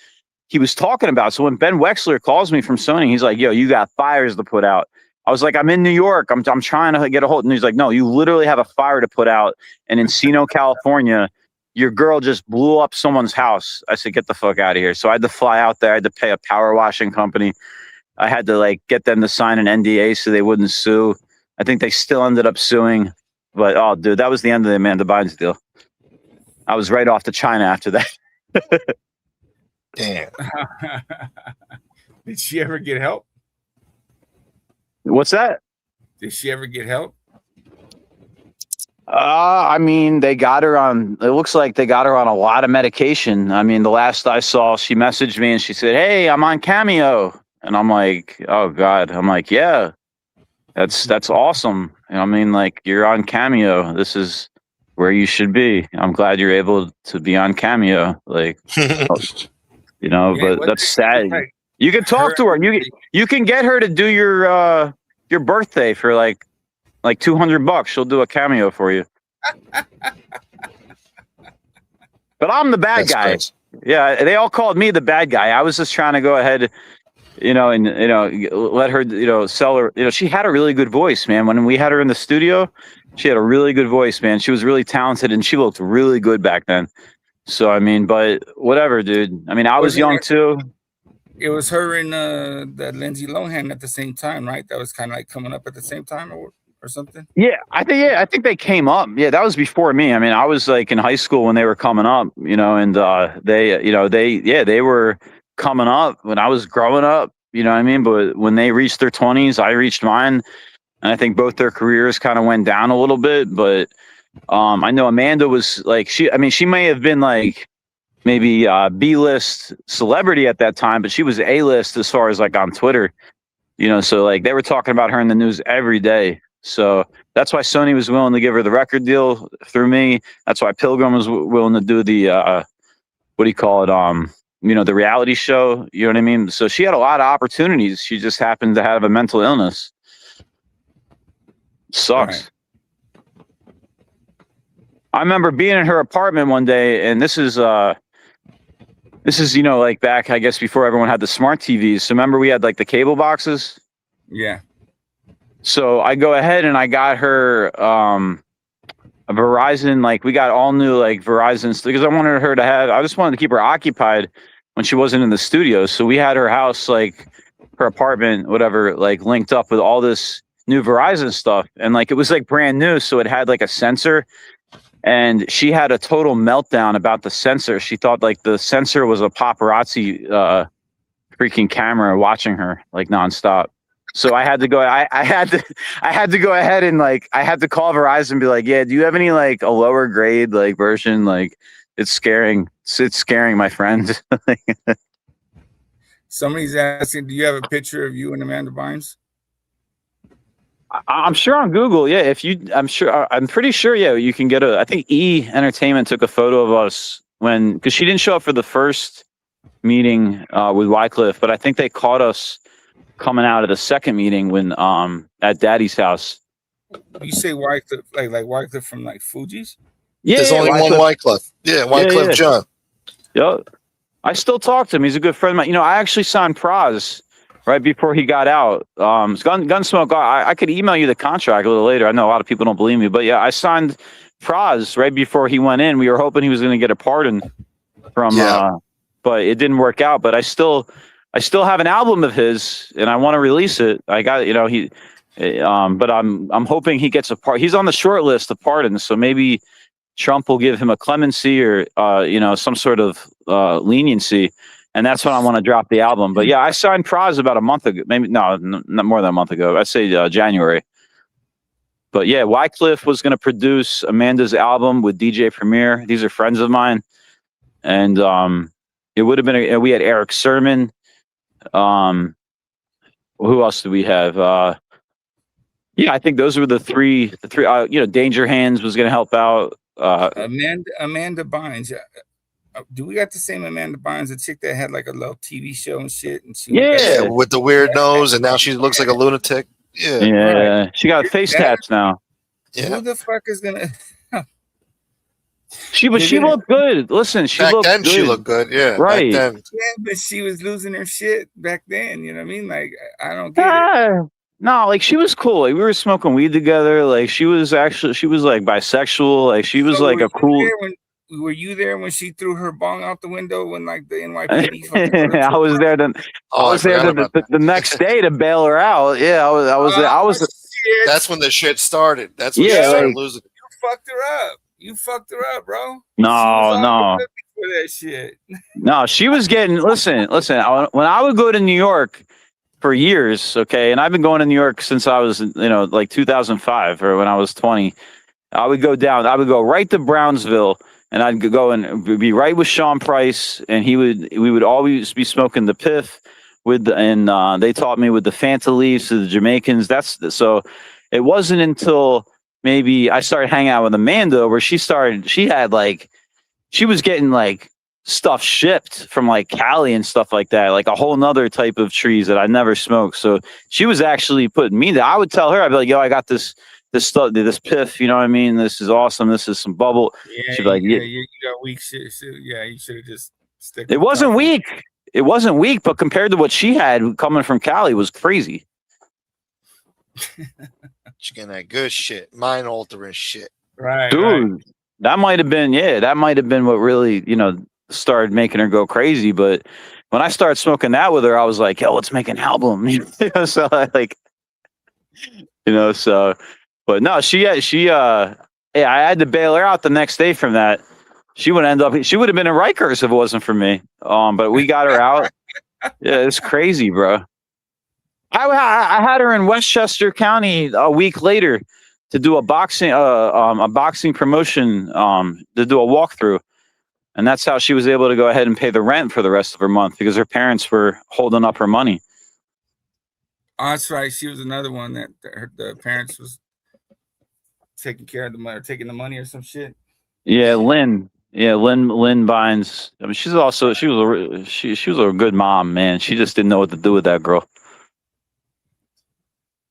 he was talking about. So when Ben Wexler calls me from Sony, he's like, "Yo, you got fires to put out." I was like, "I'm in New York. I'm trying to get a hold." And he's like, "No, you literally have a fire to put out." And in Encino, California, your girl just blew up someone's house. I said, "Get the fuck out of here." So I had to fly out there. I had to pay a power washing company. I had to like get them to sign an NDA so they wouldn't sue. I think they still ended up suing. But oh, dude, that was the end of the Amanda Bynes deal. I was right off to China after that. Damn. Did she ever get help? What's that? Did she ever get help? I mean, they got her on, it looks like they got her on a lot of medication. I mean, the last I saw, she messaged me and she said, "Hey, I'm on Cameo." And I'm like, "Oh God." I'm like, "Yeah, that's awesome." And I mean, like, you're on Cameo. This is where you should be. I'm glad you're able to be on Cameo. Like, you know, yeah, but that's sad. You can talk to her. You can get her to do your birthday for like $200. She'll do a cameo for you. But I'm the bad guy. Crazy. Yeah, they all called me the bad guy. I was just trying to go ahead, you know, and you know, let her, you know, sell her. You know, she had a really good voice, man. When we had her in the studio, she had a really good voice, man. She was really talented, and she looked really good back then. So I mean, but whatever, dude. I mean, I was young too. It was her and that Lindsay Lohan at the same time, right? That was kind of like coming up at the same time, or something. Yeah, I think they came up. Yeah, that was before me. I mean, I was like in high school when they were coming up, you know, and they were coming up when I was growing up, you know what I mean? But when they reached their 20s, I reached mine. and I think both their careers kind of went down a little bit. But I know Amanda was like she may have been like maybe B-list celebrity at that time, but she was A-list as far as like on Twitter, you know. So like they were talking about her in the news every day. So that's why Sony was willing to give her the record deal through me. That's why Pilgrim was willing to do the what do you call it? You know, the reality show. You know what I mean? So she had a lot of opportunities. She just happened to have a mental illness. Sucks. Right. I remember being in her apartment one day, and this is you know, like back, I guess, before everyone had the smart TVs. So remember we had like the cable boxes? Yeah. So I go ahead and I got her a Verizon, like we got all new like Verizon, because I wanted her to have, I just wanted to keep her occupied when she wasn't in the studio. So we had her house, like her apartment, whatever, like linked up with all this new Verizon stuff. And like it was like brand new. So it had like a sensor. And she had a total meltdown about the sensor. She thought like the sensor was a paparazzi freaking camera watching her like nonstop. So I had to go. I had to go ahead and like I had to call Verizon and be like, yeah, do you have any like a lower grade like version? Like it's scaring my friends. Somebody's asking, do you have a picture of you and Amanda Bynes? I'm sure on Google, yeah. I'm pretty sure, yeah. You can get I think E Entertainment took a photo of us because she didn't show up for the first meeting with Wycliffe, but I think they caught us coming out of the second meeting when at Daddy's house. You say Wycliffe, like Wycliffe from like Fuji's? Yeah, there's only one Wycliffe. Yeah, Wycliffe John. Yep. I still talk to him. He's a good friend of mine. You know, I actually signed Praz right before he got out. Gunsmoke, I could email you the contract a little later. I know a lot of people don't believe me, but yeah, I signed Praz right before he went in. We were hoping he was going to get a pardon from, but it didn't work out. But I still have an album of his, and I want to release it. I got, you know, but I'm hoping he gets a part. He's on the short list of pardons, so maybe Trump will give him a clemency or you know, some sort of leniency. And that's when I want to drop the album. But yeah, I signed Praz about a month ago. Maybe not more than a month ago. I'd say January. But yeah, Wycliffe was going to produce Amanda's album with DJ Premier. These are friends of mine. And it would have been, we had Eric Sermon. Who else do we have? Yeah, I think those were the three, you know, Danger Hands was going to help out. Amanda Bynes. Do we got the same Amanda Bynes, the chick that had like a little TV show and shit? And she with the weird nose, and now she looks like a lunatic. Yeah, she got face tats now. Yeah. Who the fuck is gonna? She looked good. Listen, she looked good. She looked good. Yeah, right. Yeah, but she was losing her shit back then. You know what I mean? Like I don't get it. No, like she was cool. Like we were smoking weed together. Like she was like bisexual. Like she was like a cool. Were you there when she threw her bong out the window when like the NYPD? I was there. The next day to bail her out. Yeah, I was there. I was. That's when the shit started. That's when she started losing. You fucked her up, bro. No. For that shit. No, she was getting. Listen. When I would go to New York for years, okay, and I've been going to New York since I was, you know, like 2005 or when I was 20. I would go down. I would go right to Brownsville. And I'd go and be right with Sean Price, and we would always be smoking the Piff and they taught me with the Fanta leaves to the Jamaicans. So it wasn't until maybe I started hanging out with Amanda where she was getting like stuff shipped from like Cali and stuff like that, like a whole nother type of trees that I never smoked. So she was actually putting me there. I would tell her, I'd be like, yo, I got this stuff, this Piff, you know what I mean? This is awesome. This is some bubble. Yeah, she'd be like, you got weak shit. Yeah, you should have just stick. It wasn't weak. It wasn't weak, but compared to what she had coming from Cali was crazy. She's getting that good shit, mind altering shit. Right. Dude, that might have been what really, you know, started making her go crazy. But when I started smoking that with her, I was like, yo, let's make an album. You know, so like, you know, so. But no, I had to bail her out the next day from that. She would have been in Rikers if it wasn't for me. But we got her out. Yeah, it's crazy, bro. I had her in Westchester County a week later to do a boxing promotion, to do a walkthrough. And that's how she was able to go ahead and pay the rent for the rest of her month because her parents were holding up her money. Oh, that's right. She was another one that the parents was taking care of the money, or taking the money or some shit. Yeah, Lynn. Yeah, Lynn Bynes. I mean, she was a good mom, man. She just didn't know what to do with that girl.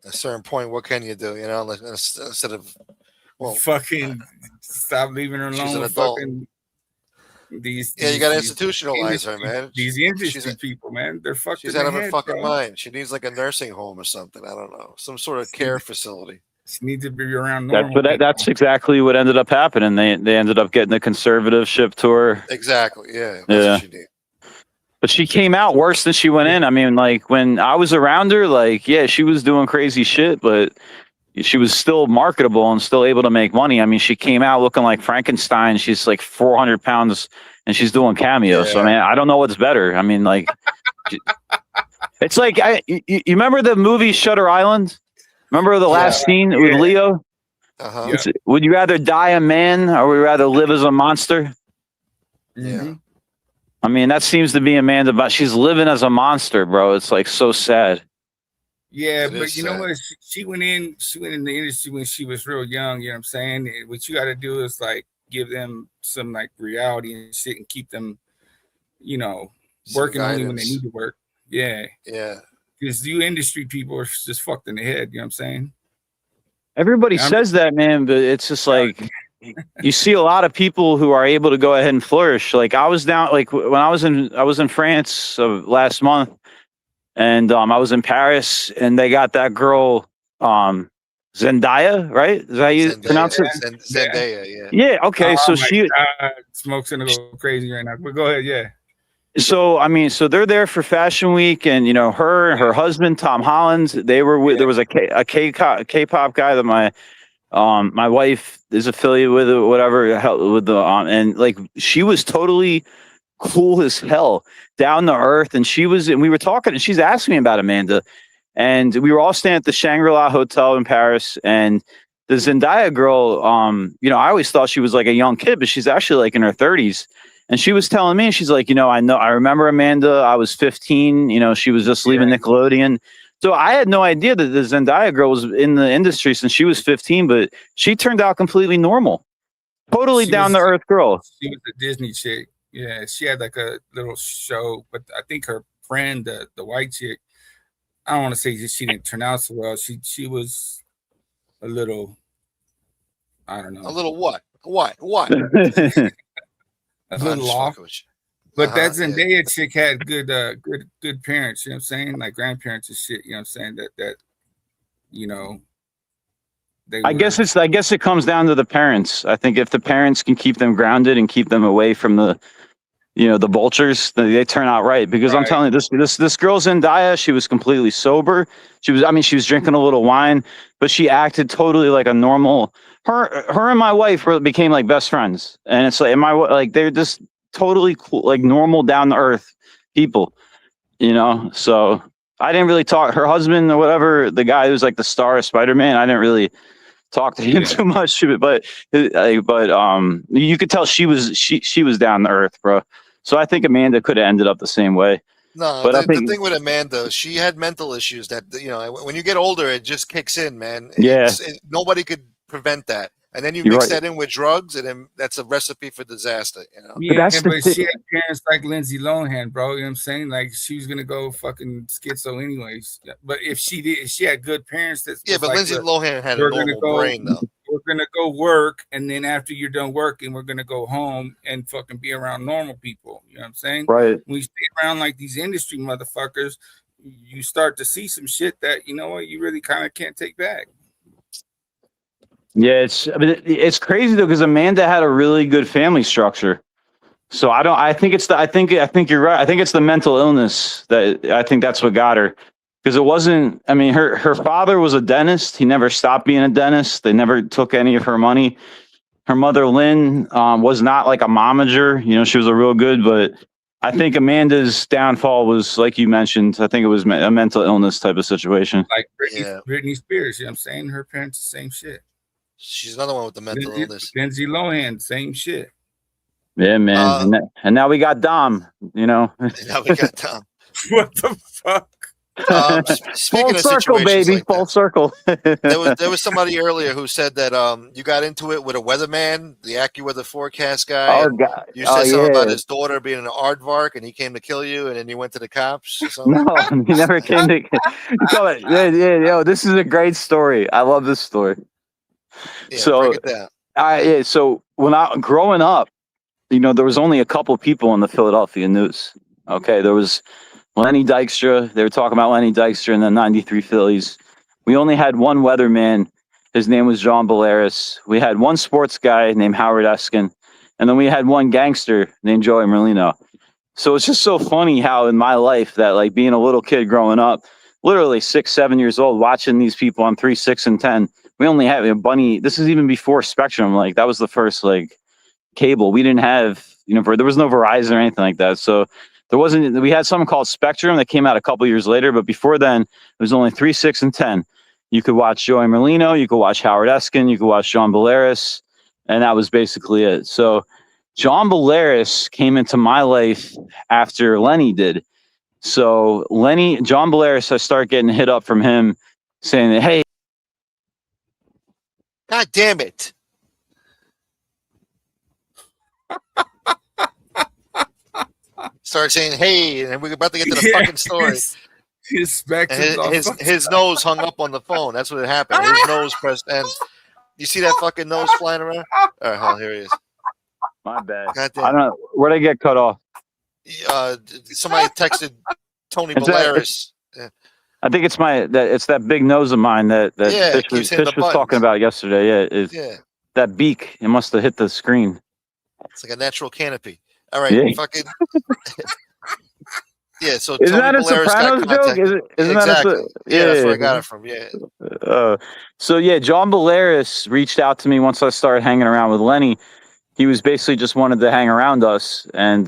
At a certain point, what can you do? You know, instead of fucking stop leaving her alone. She's an with adult. Fucking these, you got to institutionalize her, man. These industry people, man, they're fucked. She's out of her fucking mind. She needs like a nursing home or something. I don't know, some sort of care facility. She needs to be around normal. That's exactly what ended up happening. They ended up getting a conservativeship to her. Exactly. Yeah. That's what she did. But she came out worse than she went in. I mean, like when I was around her, like, yeah, she was doing crazy shit, but she was still marketable and still able to make money. I mean, she came out looking like Frankenstein. She's like 400 pounds and she's doing cameos. Yeah. So, I mean, I don't know what's better. I mean, like, it's like, you remember the movie Shutter Island? Remember the last scene with Leo? Uh-huh. Would you rather die a man or would you rather live as a monster? Yeah. I mean, that seems to be Amanda, but she's living as a monster, bro. It's like so sad. Yeah, but you know what? She went in the industry when she was real young. You know what I'm saying? What you got to do is like give them some like reality and shit and keep them, you know, working only when they need to work. Yeah. Yeah. Because you industry people are just fucked in the head. You know what I'm saying? Everybody says that, man, but it's just like you see a lot of people who are able to go ahead and flourish. Like I was down, like when I was in France last month, and I was in Paris, and they got that girl Zendaya, right? Is that how you pronounce it? Zendaya, yeah. Yeah. Okay. So Smoke's gonna go crazy right now. But go ahead, yeah. So I mean, so they're there for Fashion Week, and you know, her and her husband Tom Holland. They were with. There was a K-pop guy that my wife is affiliated with, or whatever, with the and like she was totally cool as hell, down to earth, and we were talking, and she's asking me about Amanda, and we were all staying at the Shangri-La Hotel in Paris, and the Zendaya girl, you know, I always thought she was like a young kid, but she's actually like in her 30s. And she was telling me, she's like, you know, I remember Amanda. I was 15. You know, she was just leaving Nickelodeon. So I had no idea that the Zendaya girl was in the industry since she was 15, but she turned out completely normal. Totally down to earth girl. She was a Disney chick. Yeah, she had like a little show, but I think her friend, the white chick, I don't want to say that she didn't turn out so well. She was a little, I don't know. A little what? What? A little off. But that Zendaya chick had good parents, you know what I'm saying? Like grandparents and shit, you know what I'm saying? That you know, I guess it comes down to the parents. I think if the parents can keep them grounded and keep them away from the, you know, the vultures, they turn out right. Because I'm telling you, this girl Zendaya, she was completely sober. She was drinking a little wine, but she acted totally like a normal. Her and my wife became like best friends, and it's like they're just totally cool, like normal, down to earth people, you know. So I didn't really talk. Her husband or whatever, the guy who's like the star of Spider-Man, I didn't really talk to him too much, but you could tell she was down to earth, bro. So I think Amanda could have ended up the same way. No, but the thing with Amanda, she had mental issues that, you know, when you get older, it just kicks in, man. Yeah. Nobody could prevent that. And then you mix that in with drugs, and then that's a recipe for disaster, you know? Yeah, but she had parents like Lindsay Lohan, bro. You know what I'm saying? Like, she was going to go fucking schizo anyways. But if she had good parents. But like, Lindsay Lohan had a normal brain, though. We're going to go work, and then after you're done working, we're going to go home and fucking be around normal people. You know what I'm saying? Right. When you stay around like these industry motherfuckers, you start to see some shit that, you know what, you really kind of can't take back. Yeah, it's crazy though, because Amanda had a really good family structure. So I think you're right. I think it's the mental illness I think that's what got her. Because it wasn't, I mean, her father was a dentist. He never stopped being a dentist. They never took any of her money. Her mother, Lynn, was not like a momager. You know, she was a real good, but I think Amanda's downfall was, like you mentioned, I think it was a mental illness type of situation. Like Britney Spears, you know what I'm saying? Her parents, the same shit. She's another one with the mental illness. Lindsay Lohan, same shit. Yeah, man. And now we got Dom, you know. Now we got Dom. What the fuck? Speaking Full of circle, situations baby. like Full circle. there was somebody earlier who said that you got into it with a weatherman, the AccuWeather forecast guy. Oh, God. You said something yeah. about his daughter being an aardvark, and he came to kill you, and then you went to the cops or something? No, he never came to. Yo, this is a great story. I love this story. Yeah, So, break it down. So when growing up, you know, there was only a couple people in the Philadelphia news. Okay, there was Lenny Dykstra. They were talking about Lenny Dykstra in the '93 Phillies. We only had one weatherman. His name was John Bolaris. We had one sports guy named Howard Eskin. And then we had one gangster named Joey Merlino. So it's just so funny how in my life that, like, being a little kid growing up, literally 6, 7 years old, watching these people on 3, 6, and 10, we only have a bunny. This is even before Spectrum. Like, that was the first, like, cable. We didn't have, you know, there was no Verizon or anything like that. So we had something called Spectrum that came out a couple years later. But before then, it was only 3, 6, and 10. You could watch Joey Merlino. You could watch Howard Eskin. You could watch John Bolaris. And that was basically it. So John Bolaris came into my life after Lenny did. So John Bolaris, I start getting hit up from him saying that, hey. God damn it. Start saying, hey, and we're about to get to the fucking story. His nose hung up on the phone. That's what happened. His nose pressed end. You see that fucking nose flying around? All right, hell, here he is. My bad. I don't know. Where'd I get cut off? Somebody texted Tony Bolaris. I think it's that big nose of mine that Fish was talking about yesterday. Yeah, that beak. It must have hit the screen. It's like a natural canopy. All right, fucking. Yeah, so isn't Tony that a Bolaris Sopranos joke? Isn't exactly. that that's where I got it from. Yeah. So yeah, John Bolaris reached out to me once I started hanging around with Lenny. He was basically just wanted to hang around us, and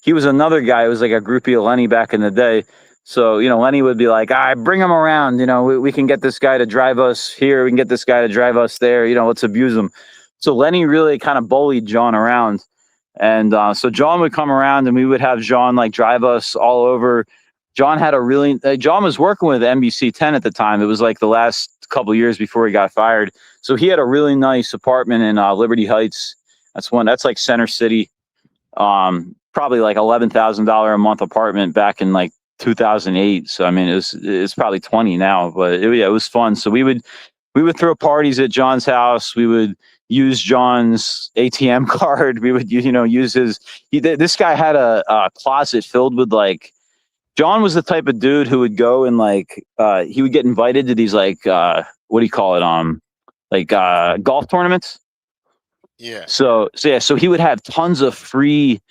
he was another guy who was like a groupie of Lenny back in the day. So, you know, Lenny would be like, bring him around. You know, we can get this guy to drive us here. We can get this guy to drive us there. You know, let's abuse him. So Lenny really kind of bullied John around. And so John would come around and we would have John like drive us all over. John was working with NBC 10 at the time. It was like the last couple of years before he got fired. So he had a really nice apartment in Liberty Heights. That's like Center City. Probably like $11,000 a month apartment back in like 2008. So I mean, it's probably 20 now, but it was fun. So we would throw parties at John's house. We would use John's ATM card. We would, use this guy had a closet filled with like, John was the type of dude who would go and like, he would get invited to these like, what do you call it? Golf tournaments. Yeah. So he would have tons of free,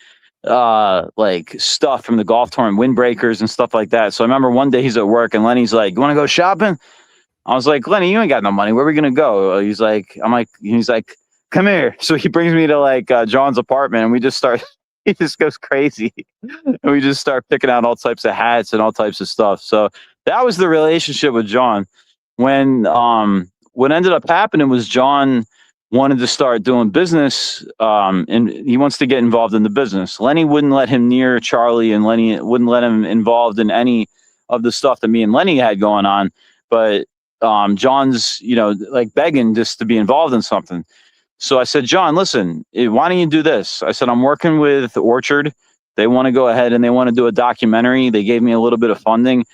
like stuff from the golf tournament, windbreakers and stuff like that. So I remember one day he's at work and Lenny's like, "You want to go shopping?" I was like, "Lenny, you ain't got no money. Where are we gonna go?" He's like, "Come here." So he brings me to like John's apartment and we just start. He just goes crazy, and we just start picking out all types of hats and all types of stuff. So that was the relationship with John. When what ended up happening was John wanted to start doing business, and he wants to get involved in the business. Lenny wouldn't let him near Charlie, and Lenny wouldn't let him involved in any of the stuff that me and Lenny had going on. But John's, like begging just to be involved in something. So I said, "John, listen, why don't you do this?" I said, "I'm working with Orchard. They want to go ahead and they want to do a documentary. They gave me a little bit of funding.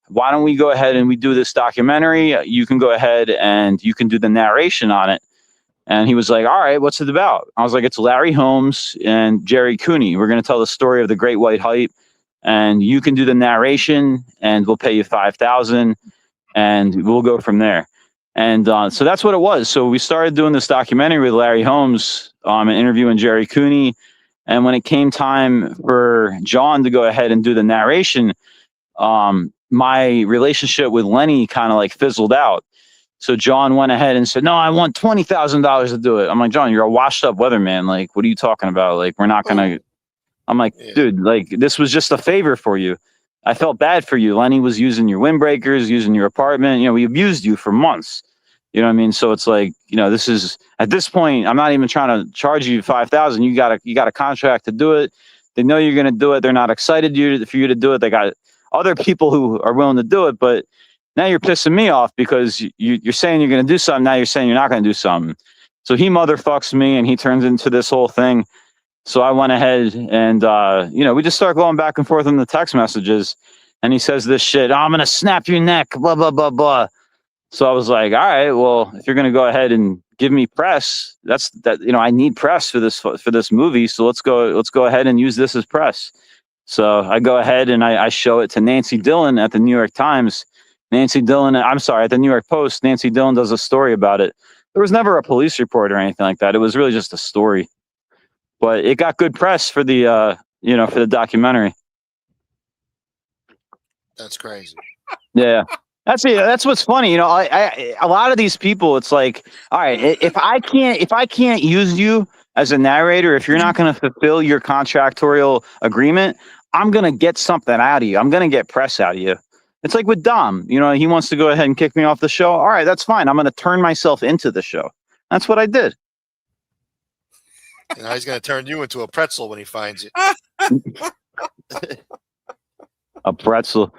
Why don't we go ahead and we do this documentary? You can go ahead and you can do the narration on it." And he was like, "All right, what's it about?" I was like, "It's Larry Holmes and Jerry Cooney. We're going to tell the story of the Great White Hype, and you can do the narration, and we'll pay you $5,000, and we'll go from there." And so that's what it was. So we started doing this documentary with Larry Holmes, and interviewing Jerry Cooney. And when it came time for John to go ahead and do the narration, my relationship with Lenny kind of like fizzled out. So John went ahead and said, "No, I want $20,000 to do it." I'm like, "John, you're a washed up weatherman. Like, what are you talking about? Like, we're not going to." I'm like, dude, like this was just a favor for you. I felt bad for you. Lenny was using your windbreakers, using your apartment. You know, we abused you for months. You know what I mean? So it's like, you know, this is at this point, I'm not even trying to charge you 5,000. You got a contract to do it. They know you're going to do it. They're not excited for you to do it. They got other people who are willing to do it, but now you're pissing me off because you're saying you're going to do something. Now you're saying you're not going to do something. So he motherfucks me and he turns into this whole thing. So I went ahead and, you know, we just start going back and forth in the text messages. And he says this shit, oh, I'm going to snap your neck, blah, blah, blah, blah. So I was like, all right, well, if you're going to go ahead and give me press, you know, I need press for this movie. So let's go ahead and use this as press. So I go ahead and I show it to Nancy Dillon at the New York Times. At the New York Post. Nancy Dillon does a story about it. There was never a police report or anything like that. It was really just a story, but it got good press for the, you know, for the documentary. That's crazy. Yeah. That's what's funny. You know, a lot of these people, it's like, all right, if I can't use you as a narrator, if you're not going to fulfill your contractual agreement, I'm going to get something out of you. I'm going to get press out of you. It's like with Dom, you know, he wants to go ahead and kick me off the show. All right, that's fine. I'm going to turn myself into the show. That's what I did. Now he's going to turn you into a pretzel when he finds you. A pretzel.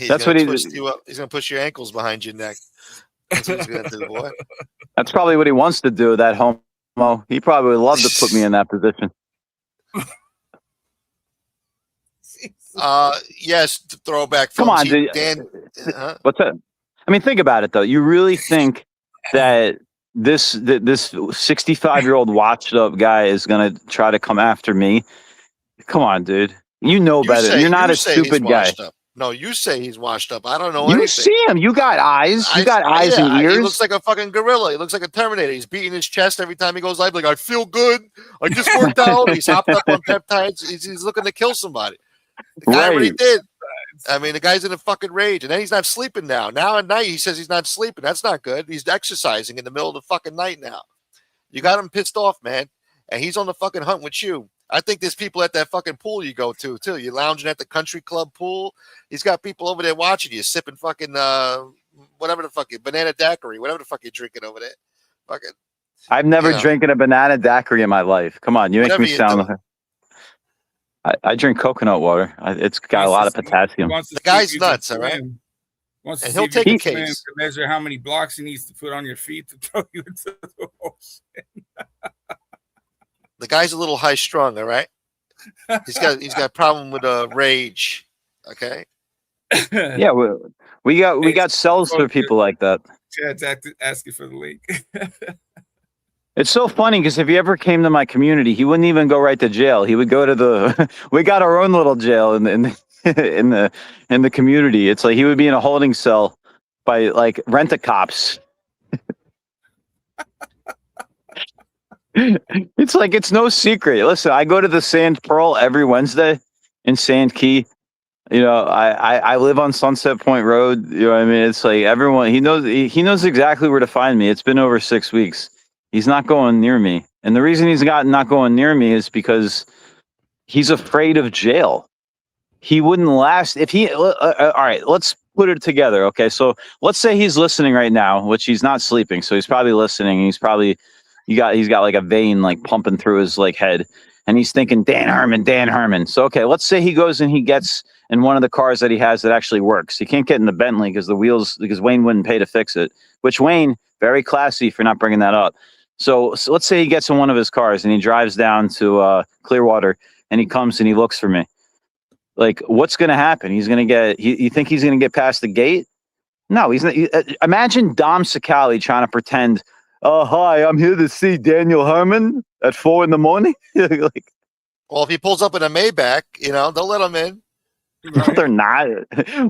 That's what twist you up. He's going to push your ankles behind your neck. That's what he's going to do, boy. That's probably what he wants to do, that homo. He probably would love to put me in that position. Yes, throwback. Come on, dude. Dan, what's that? I mean, think about it, though. You really think that this 65-year-old washed up guy is going to try to come after me? Come on, dude. You know better. You're not a stupid guy. No, you say he's washed up. I don't know You anything. see him. You got eyes. You got eyes and ears. He looks like a fucking gorilla. He looks like a Terminator. He's beating his chest every time he goes live. Like, I feel good. I just worked out. He's hopped up on peptides. He's looking to kill somebody. The guy already did. I mean, the guy's in a fucking rage. And then he's not sleeping now. Now at night, he says he's not sleeping. That's not good. He's exercising in the middle of the fucking night now. You got him pissed off, man. And he's on the fucking hunt with you. I think there's people at that fucking pool you go to, too. You're lounging at the country club pool. He's got people over there watching you, sipping fucking, whatever the fuck, banana daiquiri, whatever the fuck you're drinking over there. Fucking. I've never drinking a banana daiquiri in my life. Come on, you make me sound like... I drink coconut water. It's got a lot of potassium. The guy's nuts, all right? And he'll take a case. To measure how many blocks he needs to put on your feet to throw you into the ocean. The guy's a little high strung, all right? He's got a problem with rage. Okay. Yeah, we got cells for people like that. Chad's asking for the link. It's so funny because if he ever came to my community, he wouldn't even go right to jail. He would go to the. We got our own little jail in the community. It's like he would be in a holding cell by like rent-a-cops. It's like it's no secret. Listen, I go to the Sand Pearl every Wednesday in Sand Key. You know, I live on Sunset Point Road. You know what I mean? It's like everyone he knows exactly where to find me. It's been over 6 weeks. He's not going near me. And the reason he's not going near me is because he's afraid of jail. He wouldn't last if he all right, let's put it together. Okay, so let's say he's listening right now, which he's not sleeping, so he's probably listening. He's probably he's got like a vein like pumping through his like head, and he's thinking Dan Herman. So okay, let's say he goes and he gets in one of the cars that he has that actually works. He can't get in the Bentley because Wayne wouldn't pay to fix it. Which Wayne, very classy for not bringing that up. So let's say he gets in one of his cars and he drives down to Clearwater and he comes and he looks for me. Like, what's going to happen? He's going to get. You think he's going to get past the gate? No, he's not. Imagine Dom Sakali trying to pretend. Oh, hi, I'm here to see Daniel Herman at 4 a.m. Like, well, if he pulls up in a Maybach, they'll let him in. No, they're not.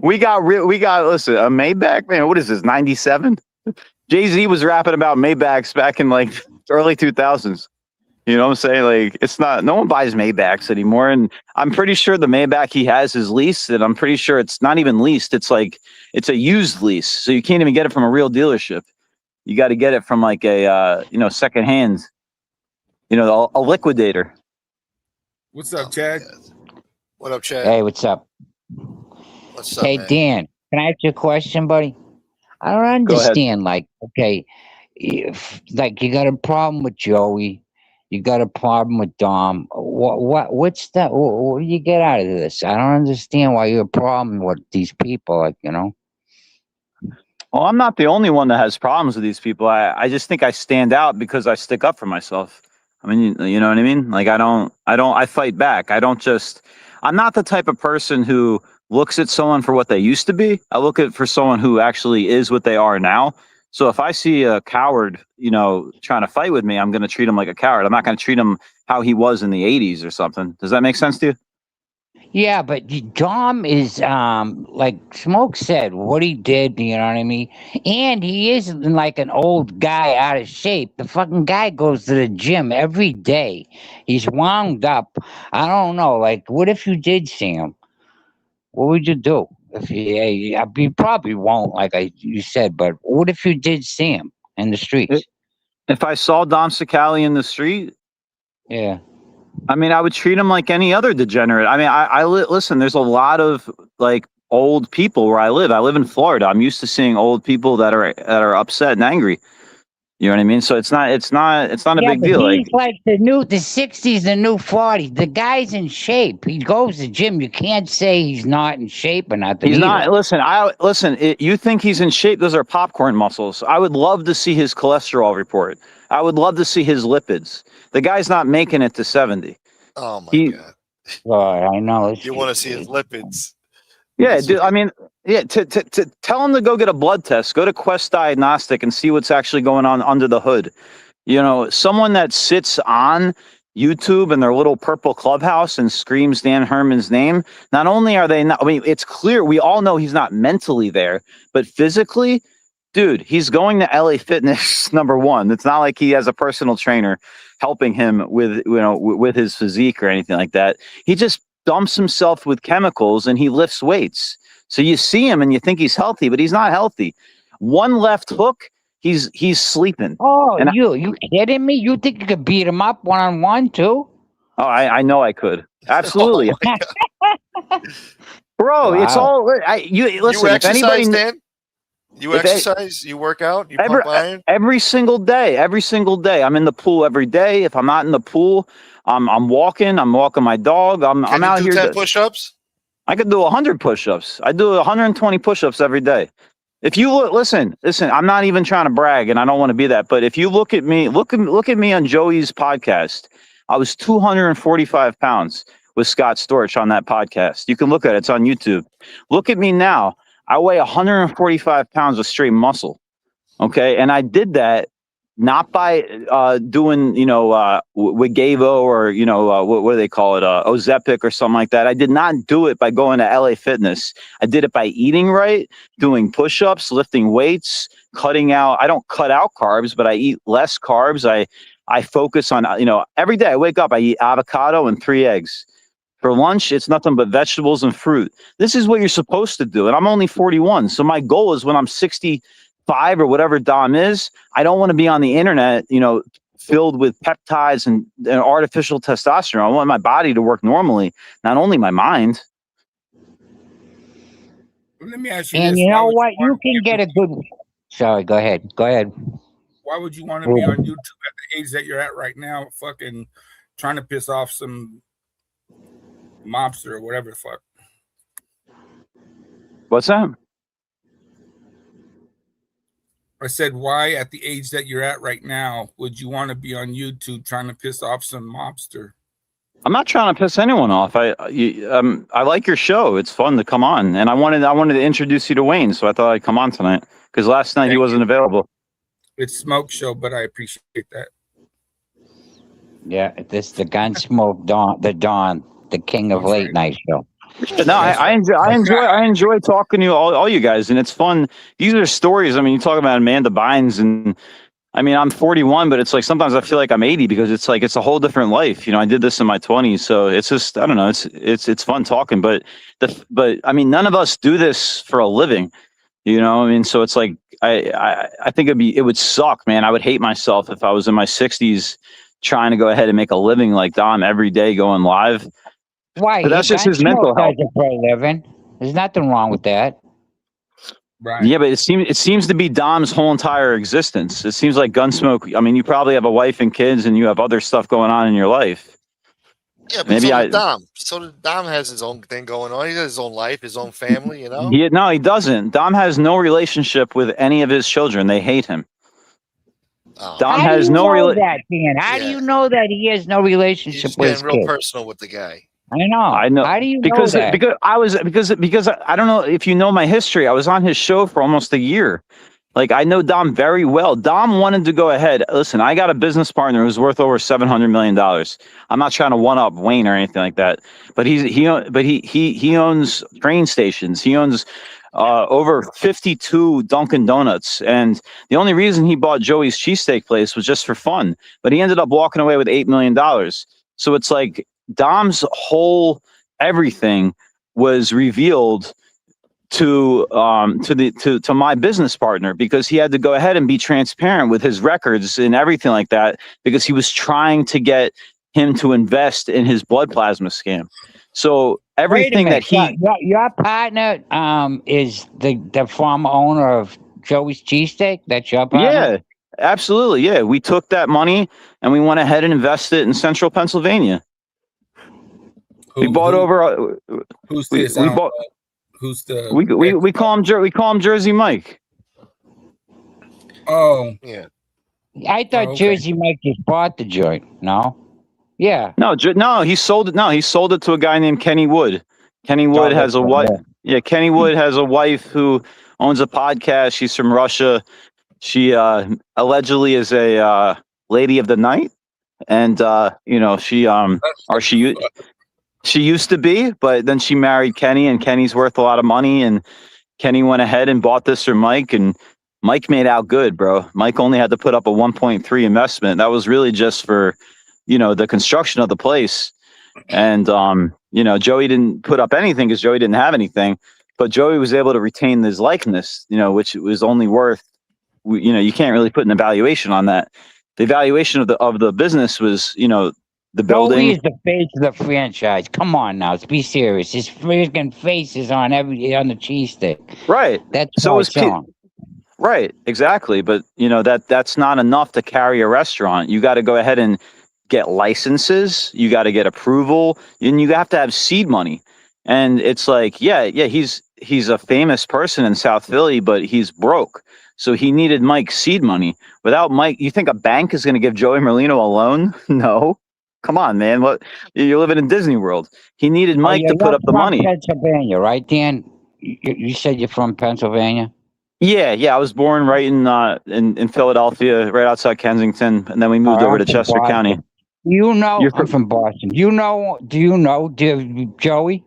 We got. Listen, a Maybach, man. What is this? 97. Jay-Z was rapping about Maybachs back in like early 2000s. You know what I'm saying? Like, it's not. No one buys Maybachs anymore, and I'm pretty sure the Maybach he has is leased, and I'm pretty sure it's not even leased. It's like it's a used lease, so you can't even get it from a real dealership. You got to get it from like a secondhand, a liquidator. What's up, Chad? What up, Chad? Hey, what's up? What's up, Hey, man? Dan, can I ask you a question, buddy? I don't Go ahead. understand. Like, okay, if like you got a problem with Joey, you got a problem with Dom. What's that? What do you get out of this? I don't understand why you have a problem with these people. Like, you know. Well, I'm not the only one that has problems with these people. I just think I stand out because I stick up for myself. I mean, you know what I mean? Like, I fight back. I'm not the type of person who looks at someone for what they used to be. I look at for someone who actually is what they are now. So if I see a coward, trying to fight with me, I'm going to treat him like a coward. I'm not going to treat him how he was in the 80s or something. Does that make sense to you? Yeah, but Dom is like Smoke said, what he did, you know what I mean? And he isn't like an old guy out of shape. The fucking guy goes to the gym every day. He's wound up. I don't know. Like, what if you did see him? What would you do? If you probably won't, like you said, but what if you did see him in the streets? If I saw Dom Sicali in the street, yeah. I mean, I would treat him like any other degenerate. I mean, listen, there's a lot of like old people where I live. I live in Florida. I'm used to seeing old people that are upset and angry. You know what I mean? So it's not a big deal. He's like the 60s, the new 40s. The guy's in shape. He goes to the gym. You can't say he's not in shape or nothing. He's not. Listen. You think he's in shape? Those are popcorn muscles. I would love to see his cholesterol report. I would love to see his lipids. The guy's not making it to 70. Oh my God! Oh, I know. You want to see his lipids? Yeah, dude. I mean, yeah. To tell him to go get a blood test, go to Quest Diagnostic and see what's actually going on under the hood. Someone that sits on YouTube in their little purple clubhouse and screams Dan Herman's name. Not only are they not, I mean, it's clear, we all know he's not mentally there, but physically, dude, he's going to LA Fitness, number one. It's not like he has a personal trainer helping him with, with his physique or anything like that. He just dumps himself with chemicals and he lifts weights. So you see him and you think he's healthy, but he's not healthy. One left hook, he's sleeping. Oh, and you kidding me? You think you could beat him up one-on-one too? Oh, I know I could. Absolutely. Bro, wow. It's all listen. You exercise, if anybody, Dan? You exercise, you work out, you pump iron? Every single day. I'm in the pool every day. If I'm not in the pool, I'm walking my dog. I'm out here. 10 push-ups? I could do 100 push-ups. I do 120 push-ups every day. If you listen, I'm not even trying to brag and I don't want to be that, but if you look at me on Joey's podcast, I was 245 pounds with Scott Storch on that podcast. You can look at it. It's on YouTube. Look at me now. I weigh 145 pounds of straight muscle. Okay. And I did that not by doing, Wigavo or, what do they call it? Ozempic or something like that. I did not do it by going to LA Fitness. I did it by eating right, doing push-ups, lifting weights, cutting out. I don't cut out carbs, but I eat less carbs. I focus on, every day I wake up, I eat avocado and 3 eggs. For lunch, it's nothing but vegetables and fruit. This is what you're supposed to do. And I'm only 41. So my goal is when I'm 65 or whatever Dom is, I don't want to be on the internet, filled with peptides and artificial testosterone. I want my body to work normally, not only my mind. Let me ask you and this. You know what? You can get a good... Sorry, go ahead. Why would you want to be on YouTube at the age that you're at right now, fucking trying to piss off some mobster or whatever the fuck? What's that? I said, why at the age that you're at right now would you want to be on YouTube trying to piss off some mobster? I'm not trying to piss anyone off. I like your show. It's fun to come on, and I wanted to introduce you to Wayne, so I thought I'd come on tonight because last night he wasn't available. It's Smoke Show, but I appreciate that. Yeah, this is the Gunsmoke Dawn, the king of late night show. No, I enjoy talking to you, all you guys, and it's fun. These are stories. I mean, you talk about Amanda Bynes, and I mean, I'm 41, but it's like sometimes I feel like I'm 80 because it's like it's a whole different life. I did this in my 20s, so it's just I don't know. It's fun talking, but I mean, none of us do this for a living. I mean, so it's like I think it would suck, man. I would hate myself if I was in my 60s trying to go ahead and make a living like Dom every day going live. Why? But that's just his mental health. Does it for a living. There's nothing wrong with that. Right. Yeah, but it seems to be Dom's whole entire existence. It seems like Gunsmoke. I mean, you probably have a wife and kids, and you have other stuff going on in your life. Yeah, but maybe so does Dom. So Dom has his own thing going on. He has his own life, his own family. You know. No, he doesn't. Dom has no relationship with any of his children. They hate him. Oh. Dom How has do you no know that, Dan? How do you know that he has no relationship with his getting real kid? personal with the guy. I know. How do you know that? Because I don't know if you know my history. I was on his show for almost a year. Like, I know Dom very well. Dom wanted to go ahead. Listen, I got a business partner who's worth over $700 million. I'm not trying to one up Wayne or anything like that. But he owns train stations. He owns over 52 Dunkin' Donuts. And the only reason he bought Joey's cheesesteak place was just for fun. But he ended up walking away with $8 million. So it's like Dom's whole everything was revealed to my business partner, because he had to go ahead and be transparent with his records and everything like that, because he was trying to get him to invest in his blood plasma scam. So everything that your partner is the former owner of Joey's Cheesesteak. That's your partner. Yeah, absolutely. Yeah, we took that money and we went ahead and invested it in Central Pennsylvania. We bought over. Who's this? We bought. Who's the? We call him Jersey Mike. Oh yeah. I thought Jersey Mike just bought the joint. No. Yeah. No, he sold it. No, he sold it to a guy named Kenny Wood. Kenny Wood has a wife. Yeah, Kenny Wood has a wife who owns a podcast. She's from Russia. She allegedly is a lady of the night, and she used to be, but then she married Kenny, and Kenny's worth a lot of money, and Kenny went ahead and bought this for Mike, and Mike made out good, bro. Mike only had to put up a 1.3 investment. That was really just for, the construction of the place. And, Joey didn't put up anything because Joey didn't have anything, but Joey was able to retain his likeness, which was only worth, you can't really put an evaluation on that. The evaluation of the business was, the building. Joey is the face of the franchise. Come on now, let's be serious. His freaking face is on the cheesesteak. Right. That's so it's right, exactly. But that's not enough to carry a restaurant. You got to go ahead and get licenses. You got to get approval, and you have to have seed money. And it's like, he's a famous person in South Philly, but he's broke. So he needed Mike's seed money. Without Mike, you think a bank is going to give Joey Merlino a loan? No. Come on, man. What, you're living in Disney World. He needed Mike to put up the money. Pennsylvania, right, Dan? You said you're from Pennsylvania? Yeah. I was born right in Philadelphia, right outside Kensington, and then we moved over to Chester County. I'm from Boston. Do you know Joey?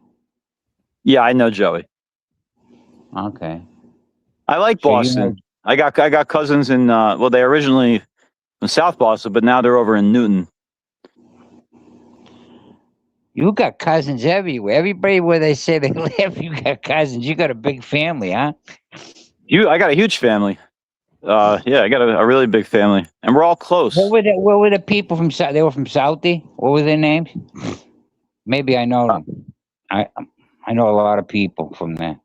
Yeah, I know Joey. Okay. I like Boston. I got cousins in they originally from South Boston, but now they're over in Newton. You got cousins everywhere. Everybody where they say they live, you got cousins. You got a big family, huh? I got a huge family. I got a really big family, and we're all close. What were the people from? They were from Southie. What were their names? Maybe I know them. I know a lot of people from there.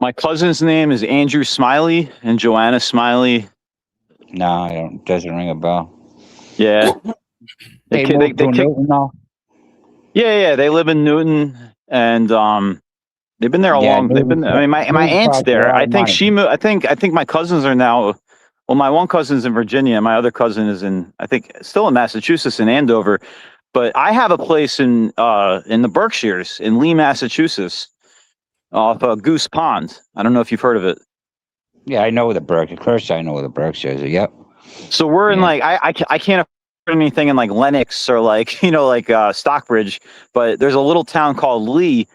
My cousin's name is Andrew Smiley and Joanna Smiley. No, it doesn't ring a bell. Yeah. They moved to Newton now? Yeah, they live in Newton, and they've been there a long. They've been. I mean, my aunt's there. I think she moved. I think my cousins are now. Well, my one cousin's in Virginia. My other cousin is still in Massachusetts, in Andover. But I have a place in the Berkshires in Lee, Massachusetts, off Goose Pond. I don't know if you've heard of it. Yeah, I know the Berkshires. Of course, I know the Berkshires. Yep. So we're in I can't anything in like Lenox or Stockbridge, but there's a little town called Lee,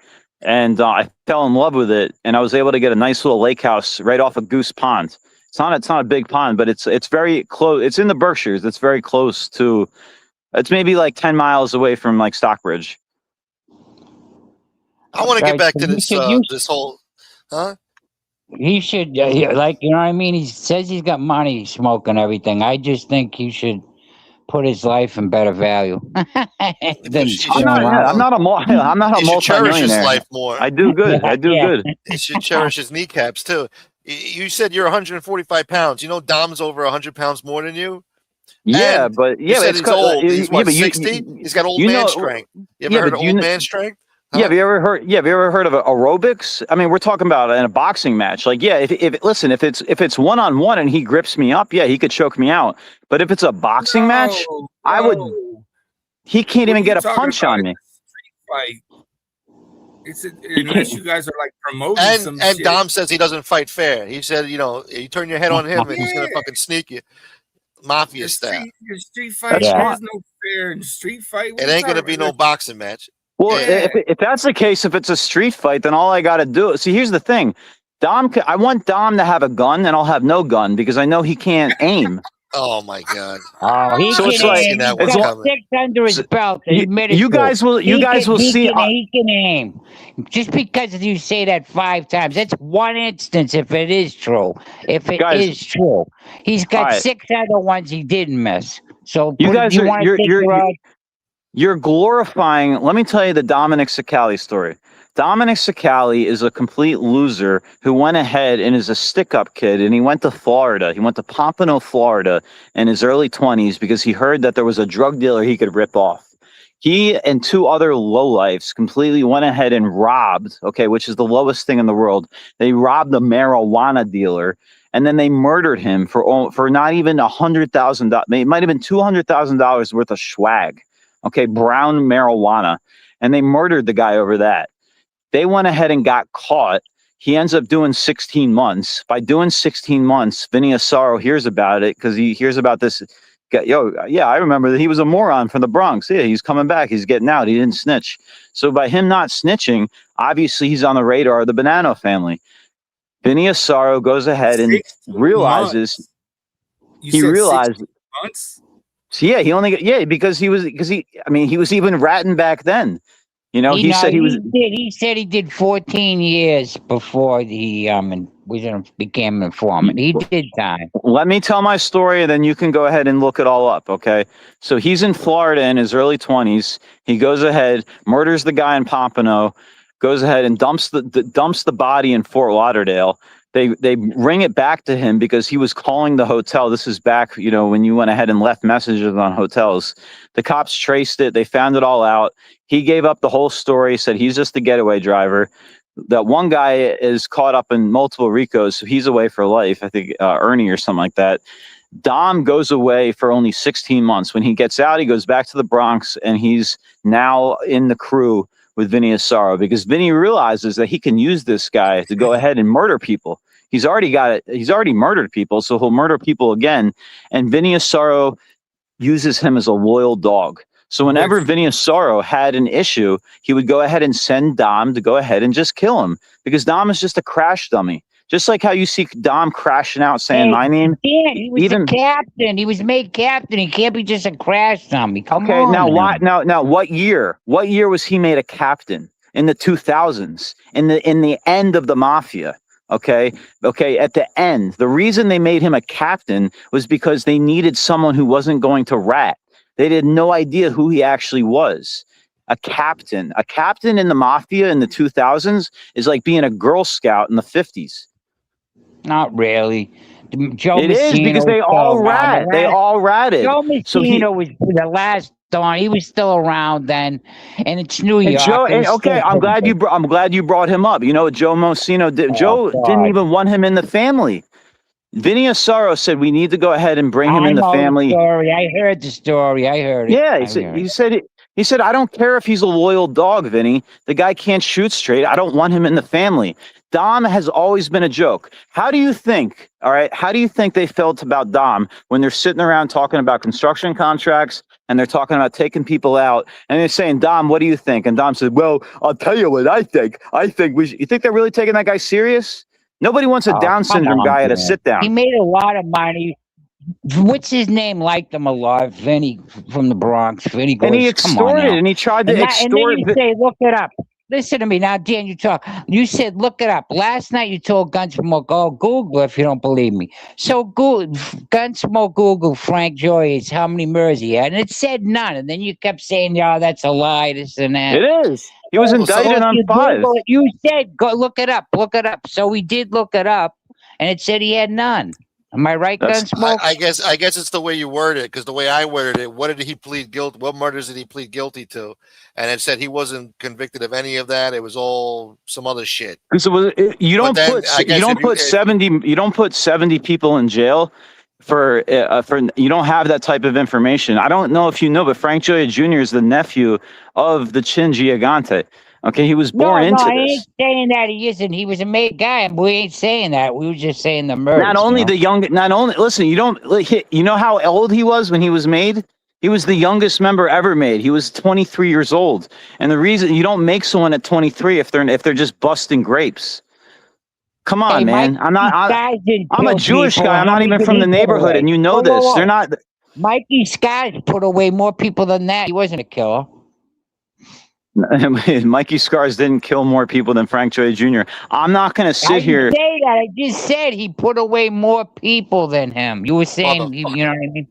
and I fell in love with it, and I was able to get a nice little lake house right off of Goose Pond. It's not a big pond, but it's very close. It's in the Berkshires. It's very close to. It's maybe like 10 miles away from like Stockbridge. I want to get back to this this whole, huh? He should you know what I mean. He says he's got money, smoke, and everything. I just think he should put his life in better value than should- I'm not a He should cherish his multi-millionaire. life more. I do good. I do good. He should cherish his kneecaps too. You said you're 145 pounds. You know Dom's over 100 pounds more than you. Yeah, And but you said it's he's old. He's what, but 60? He's got old man strength. You ever heard of old man strength? Yeah, have you ever heard of aerobics? I mean, we're talking about in a boxing match. Like, yeah, if it's one-on-one and he grips me up, yeah, he could choke me out. But if it's a boxing match, I would. He can't even get a punch on me. Fight. Unless you guys are like promoting some shit. Dom says he doesn't fight fair. He said, you turn your head on him and he's gonna fucking sneak you, mafia style. Your street fight, there's no fair in street fight. It ain't gonna be no boxing match. Well, if that's the case, if it's a street fight, then all I got to do. See, here's the thing, I want Dom to have a gun, and I'll have no gun because I know he can't aim. Oh my God! Oh, he so can it's like aim. He's got 6 under his belt. You guys will see. He can aim. Just because you say that 5 times, that's one instance. If it is true, is true, he's got 6 other ones he didn't miss. So you guys you're glorifying. Let me tell you the Dominic Cicali story. Dominic Cicali is a complete loser who went ahead and is a stick-up kid, and he went to Florida. He went to Pompano, Florida in his early 20s because he heard that there was a drug dealer he could rip off. He and 2 other lowlifes completely went ahead and robbed, which is the lowest thing in the world. They robbed a marijuana dealer, and then they murdered him for not even $100,000. It might have been $200,000 worth of swag, brown marijuana, and they murdered the guy over that. They went ahead and got caught. He ends up doing 16 months. By doing 16 months, Vinny Asaro hears about it because he hears about this. I remember that he was a moron from the Bronx. Yeah, he's coming back. He's getting out. He didn't snitch. So by him not snitching, obviously he's on the radar of the Bonanno family. Vinny Asaro goes ahead and realizes. He realized. Months? So yeah, he only because he was even ratting back then. He said he did 14 years before he became an informant. He did time. Let me tell my story, and then you can go ahead and look it all up. Okay, so he's in Florida in his early 20s. He goes ahead, murders the guy in Pompano, goes ahead and dumps the body in Fort Lauderdale. They ring it back to him because he was calling the hotel. This is back, when you went ahead and left messages on hotels. The cops traced it. They found it all out. He gave up the whole story, said he's just a getaway driver. That one guy is caught up in multiple RICOs, so he's away for life. I think Ernie or something like that. Dom goes away for only 16 months. When he gets out, he goes back to the Bronx, and he's now in the crew with Vinny Asaro because Vinny realizes that he can use this guy to go ahead and murder people. He's already got it. He's already murdered people, so he'll murder people again. And Vinny Asaro uses him as a loyal dog. So whenever Vinny Asaro had an issue, he would go ahead and send Dom to go ahead and just kill him because Dom is just a crash dummy. Just like how you see Dom crashing out saying my name. Yeah, he was the captain. He was made captain. He can't be just a crash dummy. Come on. Now what year? What year was he made a captain? In the 2000s. In the end of the mafia. Okay. At the end, the reason they made him a captain was because they needed someone who wasn't going to rat. They had no idea who he actually was. A captain in the mafia in the 2000s is like being a Girl Scout in the 50s. Not really. Joe it Messino is because they all rat. They all ratted. Joe Messino was the last on. He was still around then, and it's New York. I'm glad you brought him up. You know what Joe Messino did? Joe didn't even want him in the family. Vinny Asaro said we need to go ahead and bring him in the family. I heard the story. I heard it. Yeah, he said I don't care if he's a loyal dog, Vinny. The guy can't shoot straight. I don't want him in the family. Dom has always been a joke. How do you think, all right, they felt about Dom when they're sitting around talking about construction contracts and they're talking about taking people out and they're saying, Dom, what do you think? And Dom said, well, I'll tell you what I think. You think they're really taking that guy serious? Nobody wants a Down syndrome guy at a sit down. He made a lot of money. What's his name? Liked him a lot. Vinny from the Bronx. Vinny goes, and he extorted and he tried to extort. And then you say, look it up. Listen to me now, Dan. You talk. You said look it up. Last night you told Gunsmoke, "Oh, Google if you don't believe me." So Gunsmoke Google Frank Joyce how many murders he had, and it said none. And then you kept saying, "Yeah, that's a lie." This and that. It is. He was indicted on 5. You said go look it up. Look it up. So we did look it up, and it said he had none. Am I right, Gunsmoke? I guess it's the way you word it, because the way I worded it, what did he plead guilty? What murders did he plead guilty to? And it said he wasn't convicted of any of that. It was all some other shit. So you don't put 70 people in jail for you don't have that type of information. I don't know if you know, but Frank Joya Jr. is the nephew of the Chin Gigante. Okay, he was born into I this. ain't saying that he isn't. He was a made guy, and we ain't saying that. We were just saying the murder. Listen, you know how old he was when he was made? He was the youngest member ever made. He was 23 years old. And the reason you don't make someone at 23 if they're just busting grapes. Come on, man. I'm a Jewish guy. I'm not even from the neighborhood, and you know this. They're not. Mikey Scott put away more people than that. He wasn't a killer. Mikey Scars didn't kill more people than Frank Joya Jr. I'm not going to sit here. I didn't say that. I just said he put away more people than him. You were saying, you know what I mean?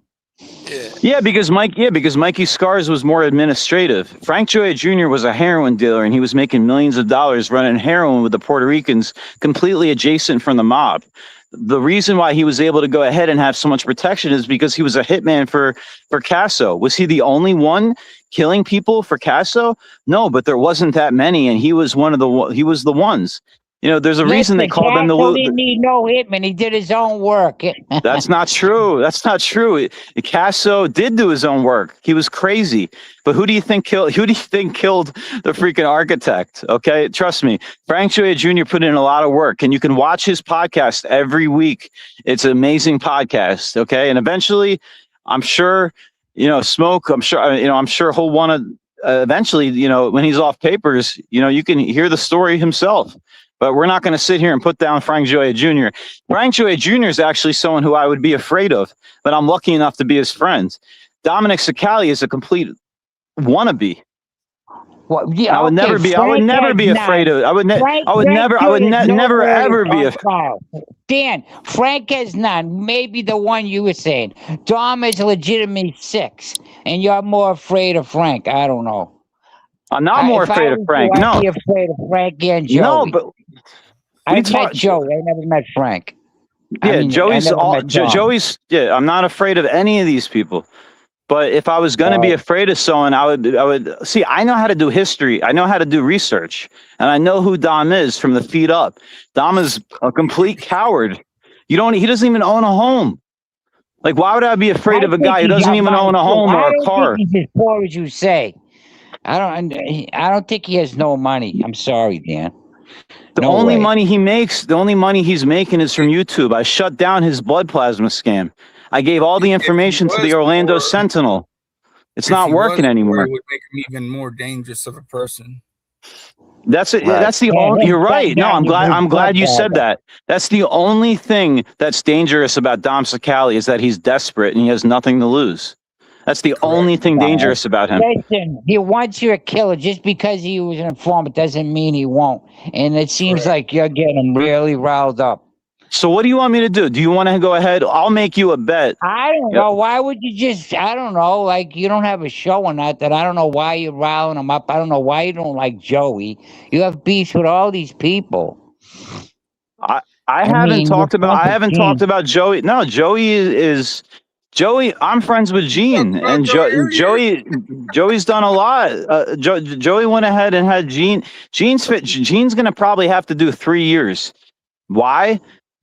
Yeah, because Mikey Scars was more administrative. Frank Joya Jr. was a heroin dealer, and he was making millions of dollars running heroin with the Puerto Ricans, completely adjacent from the mob. The reason why he was able to go ahead and have so much protection is because he was a hitman for Casso. Was he the only one killing people for Casso? No, but there wasn't that many, and he was the ones. You know, there's a reason they called him the. He didn't need no hitman. He did his own work. That's not true. That's not true. Casso did do his own work. He was crazy. But who do you think killed the freaking architect? Okay, trust me. Frank Joya Jr. put in a lot of work, and you can watch his podcast every week. It's an amazing podcast. Okay, and eventually, I'm sure, Smoke. I'm sure he'll want to eventually, when he's off papers, you can hear the story himself. But we're not going to sit here and put down Frank Joya Jr. Frank Joya Jr. is actually someone who I would be afraid of, but I'm lucky enough to be his friend. Dominic Sicali is a complete wannabe. Well, yeah, I would never be afraid of. I would never ever be afraid. Dan, Frank has none. Maybe the one you were saying. Dom is legitimately 6, and you're more afraid of Frank. I don't know. I'm not more afraid of Frank. No, I'd be afraid of Frank and Joey. No, but I met Joey. I never met Frank. Yeah, Joey's. Yeah, I'm not afraid of any of these people. But if I was going to be afraid of someone, I would see. I know how to do history. I know how to do research, and I know who Dom is from the feet up. Dom is a complete coward. He doesn't even own a home. Like, why would I be afraid of a guy who doesn't even own a home or a car? I don't think he's as poor as you say. I don't think he has no money. I'm sorry, Dan. The only money he's making is from YouTube. I shut down his blood plasma scam. I gave all the information to the Orlando Sentinel. It's not working anymore. It would make him even more dangerous of a person. That's it. Right. That's the only. You're right. No, I'm glad you said that. That's the only thing that's dangerous about Dom Sicali is that he's desperate and he has nothing to lose. That's the only thing dangerous about him. Listen, once you're a killer, just because he was an informant doesn't mean he won't. And it seems like you're getting him really riled up. So what do you want me to do? Do you want to go ahead? I'll make you a bet. I don't know. Why would you just, I don't know, like you don't have a show or not that. I don't know why you're riling him up. I don't know why you don't like Joey. You have beefs with all these people. I haven't talked about Joey. No, Joey is Joey. I'm friends with Gene, and Joey's done a lot. Joey went ahead and had Gene. Gene's going to probably have to do 3 years. Why?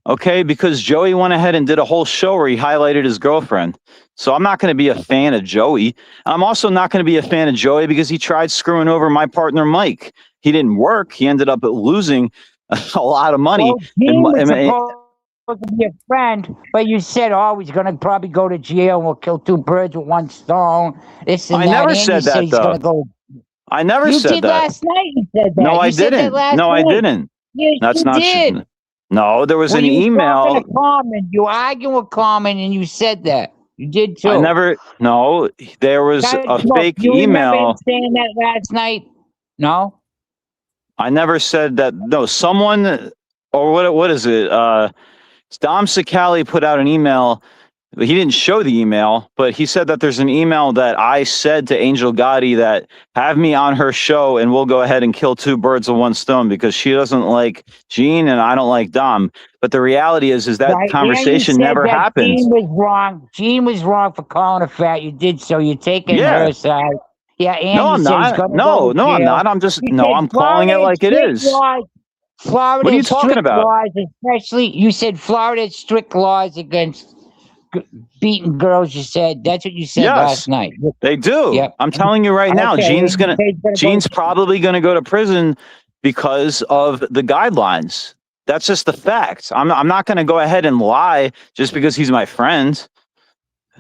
Okay, because Joey went ahead and did a whole show where he highlighted his girlfriend. So I'm not going to be a fan of Joey. I'm also not going to be a fan of Joey because he tried screwing over my partner, Mike. He didn't work. He ended up losing a lot of money. Well, Gene was supposed to be a friend, but you said, he's going to probably go to jail and we'll kill 2 birds with 1 stone. I never said that, though. I never said that. You did last night. You said that. No, I didn't. No, I didn't. Yes, that's you not true. No, there was an email. You arguing with Carmen, and you said that. You did too. I never. No, there was a fake you email. Remember him saying that last night? No. I never said that. No, someone or what is it? Dom Sicali put out an email. He didn't show the email, but he said that there's an email that I said to Angel Gotti that have me on her show and we'll go ahead and kill two birds with one stone because she doesn't like Gene and I don't like Dom. But the reality is that Right, conversation never happened. Gene was wrong. Gene was wrong for calling her fat. You did so. You're taking Yeah. her side. Yeah, and No, you I'm said he's not. going to No, go to no, I'm jail. not. I'm just You no. said I'm calling it like it is. Florida What are you talking about? laws, especially you said Florida strict laws against beating girls. You said that's what you said last night. They do. Yep. I'm telling you right now, Okay, Gene's probably gonna go to prison because of the guidelines. That's just the facts. I'm not gonna go ahead and lie just because he's my friend.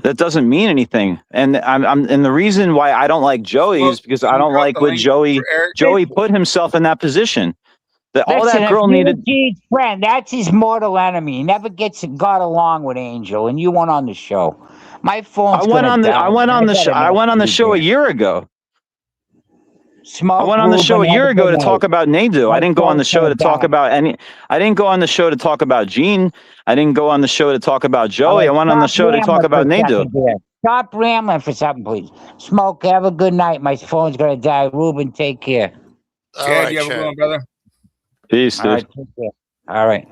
That doesn't mean anything. And and the reason why I don't like Joey is because I don't like what Joey put himself in that position. All that girl needed. Gene's friend, that's his mortal enemy. He never got along with Angel, and you went on the show. My phone's gonna die. I went on the show a year ago. Smoke, I went on the show a year ago to talk about Nadu. I didn't go on the show to talk about I didn't go on the show to talk about Gene. I didn't go on the show to talk about Joey. I went on the show to talk about Nadu. Stop rambling for something, please. Smoke, have a good night. My phone's gonna die. Ruben, take care. Chad, you have a good one, brother. Peace, dude. All right, take care. All right.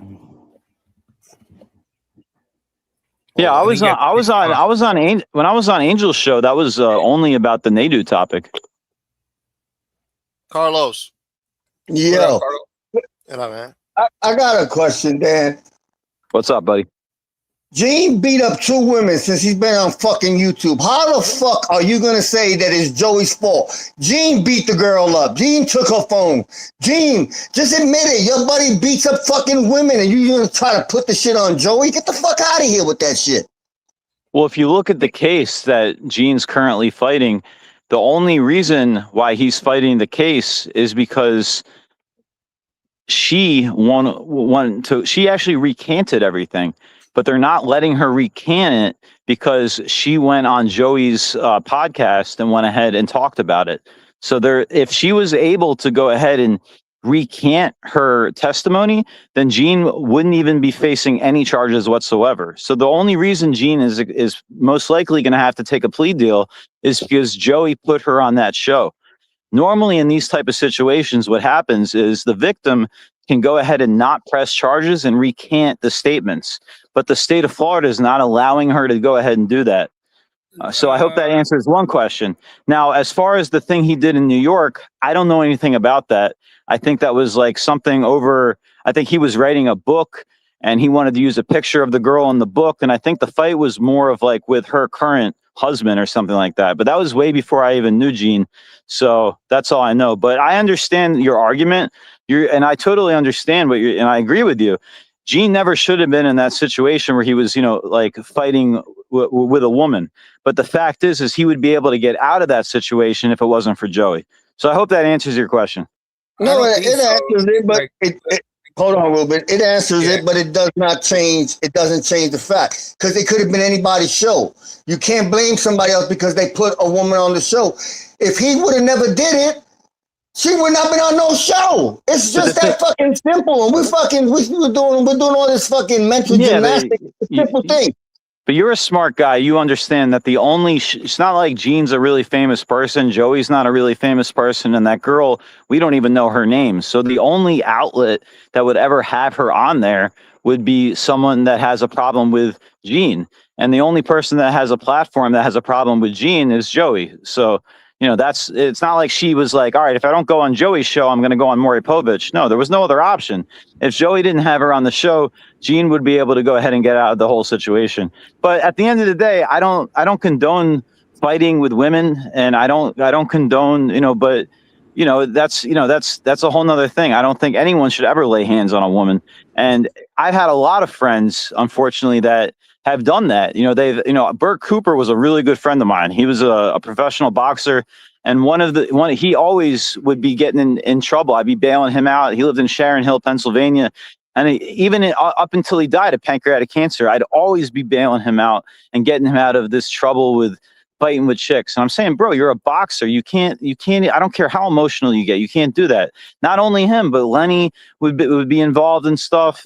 Yeah, when I was on Angel's show, that was only about the Nadu topic. Carlos. Yo. You know, man. I got a question, Dan. What's up, buddy? Gene beat up two women since he's been on fucking YouTube. How the fuck are you going to say that it's Joey's fault? Gene beat the girl up. Gene took her phone. Gene, just admit it. Your buddy beats up fucking women and you're going to try to put the shit on Joey? Get the fuck out of here with that shit. Well, if you look at the case that Gene's currently fighting, the only reason why he's fighting the case is because she she actually recanted everything, but they're not letting her recant it because she went on Joey's podcast and went ahead and talked about it. So if she was able to go ahead and recant her testimony, then Gene wouldn't even be facing any charges whatsoever. So the only reason Gene is most likely going to have to take a plea deal is because Joey put her on that show. Normally in these type of situations, what happens is the victim can go ahead and not press charges and recant the statements, but the state of Florida is not allowing her to go ahead and do that. So I hope that answers one question. Now, as far as the thing he did in New York, I don't know anything about that. I think that was like something I think he was writing a book and he wanted to use a picture of the girl in the book. And I think the fight was more of like with her current husband or something like that. But that was way before I even knew Gene. So that's all I know. But I understand your argument. And I totally understand and I agree with you. Gene never should have been in that situation where he was, like fighting with a woman. But the fact is he would be able to get out of that situation if it wasn't for Joey. So I hope that answers your question. No, it answers it, but hold on, Ruben. It answers it, but it does not change. It doesn't change the fact because it could have been anybody's show. You can't blame somebody else because they put a woman on the show. If he would have never did it, she would not been on no show. It's just that fucking simple. And we're doing all this fucking mental gymnastics. It's a simple thing. But you're a smart guy. You understand that it's not like Gene's a really famous person. Joey's not a really famous person. And that girl, we don't even know her name. So the only outlet that would ever have her on there would be someone that has a problem with Gene. And the only person that has a platform that has a problem with Gene is Joey. So, it's not like she was like, all right, if I don't go on Joey's show, I'm going to go on Maury Povich. No, there was no other option. If Joey didn't have her on the show, Gene would be able to go ahead and get out of the whole situation. But at the end of the day, I don't condone fighting with women, and I don't condone, but that's a whole nother thing. I don't think anyone should ever lay hands on a woman. And I've had a lot of friends, unfortunately, that have done that. Bert Cooper was a really good friend of mine. He was a professional boxer. And he always would be getting in trouble. I'd be bailing him out. He lived in Sharon Hill, Pennsylvania. And up until he died of pancreatic cancer, I'd always be bailing him out and getting him out of this trouble with fighting with chicks. And I'm saying, bro, you're a boxer. You can't, I don't care how emotional you get. You can't do that. Not only him, but Lenny would be involved in stuff.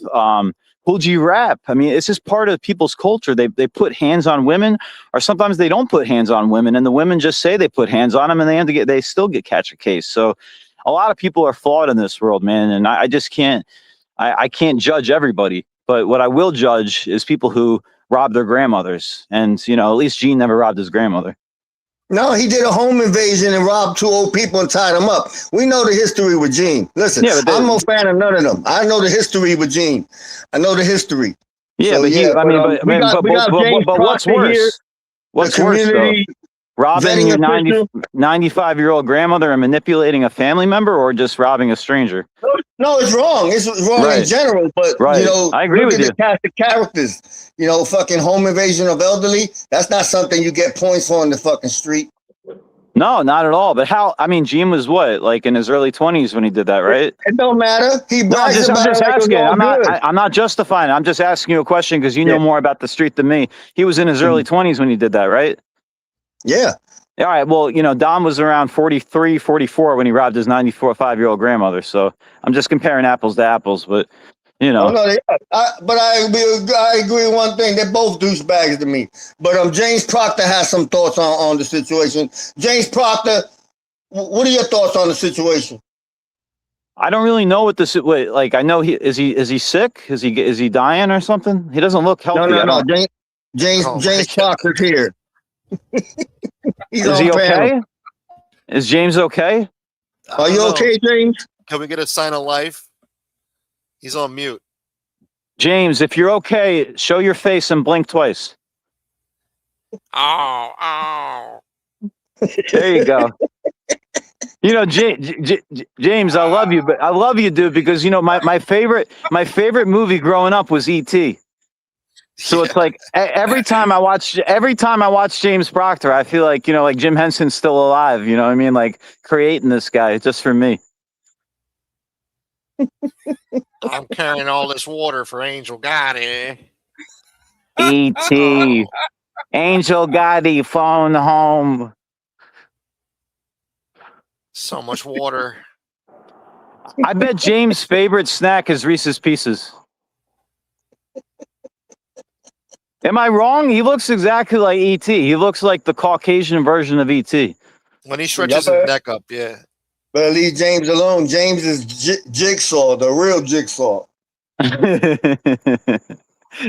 Cool Rap. I mean, it's just part of people's culture. They put hands on women, or sometimes they don't put hands on women, and the women just say they put hands on them, and they still catch a case. So a lot of people are flawed in this world, man. And I just can't, I can't judge everybody. But what I will judge is people who rob their grandmothers. And, at least Gene never robbed his grandmother. No, he did a home invasion and robbed 2 old people and tied them up. We know the history with Gene. Listen, I'm no fan of none of them. I know the history with Gene. I know the history. Yeah, So, but what's worse? What's worse, though? Robbing your 95-year-old grandmother and manipulating a family member, or just robbing a stranger? No, it's wrong. It's wrong in general. But, I agree with you. The characters, fucking home invasion of elderly, that's not something you get points for in the fucking street. No, not at all. But Gene was what, like in his early 20s when he did that, right? It don't matter. He brags I'm just asking. Like I'm not justifying. I'm just asking you a question because you know more about the street than me. He was in his early 20s when he did that, right? Yeah. All right. Well, Dom was around 43, 44 when he robbed his 95-year-old grandmother. So I'm just comparing apples to apples, but Oh, no, but I agree with one thing. They're both douchebags to me. But James Proctor has some thoughts on the situation. James Proctor, what are your thoughts on the situation? I don't really know what this like. I know is he sick? Is he dying or something? He doesn't look healthy. No. James Proctor's here. Is he okay? Is James okay? Are you okay, James? Can we get a sign of life? He's on mute. James, if you're okay, show your face and blink twice. Oh. There you go. James, I love you, but I love you, dude, because my favorite movie growing up was E.T. So it's like every time I watch James Proctor, I feel like like Jim Henson's still alive. You know what I mean? Like creating this guy just for me. I'm carrying all this water for Angel Gotti. E.T. Angel Gotti, phone home. So much water. I bet James' favorite snack is Reese's Pieces. Am I wrong? He looks exactly like E.T. He looks like the Caucasian version of E.T. When he stretches his neck up, yeah. Better leave James alone. James is Jigsaw, the real Jigsaw. I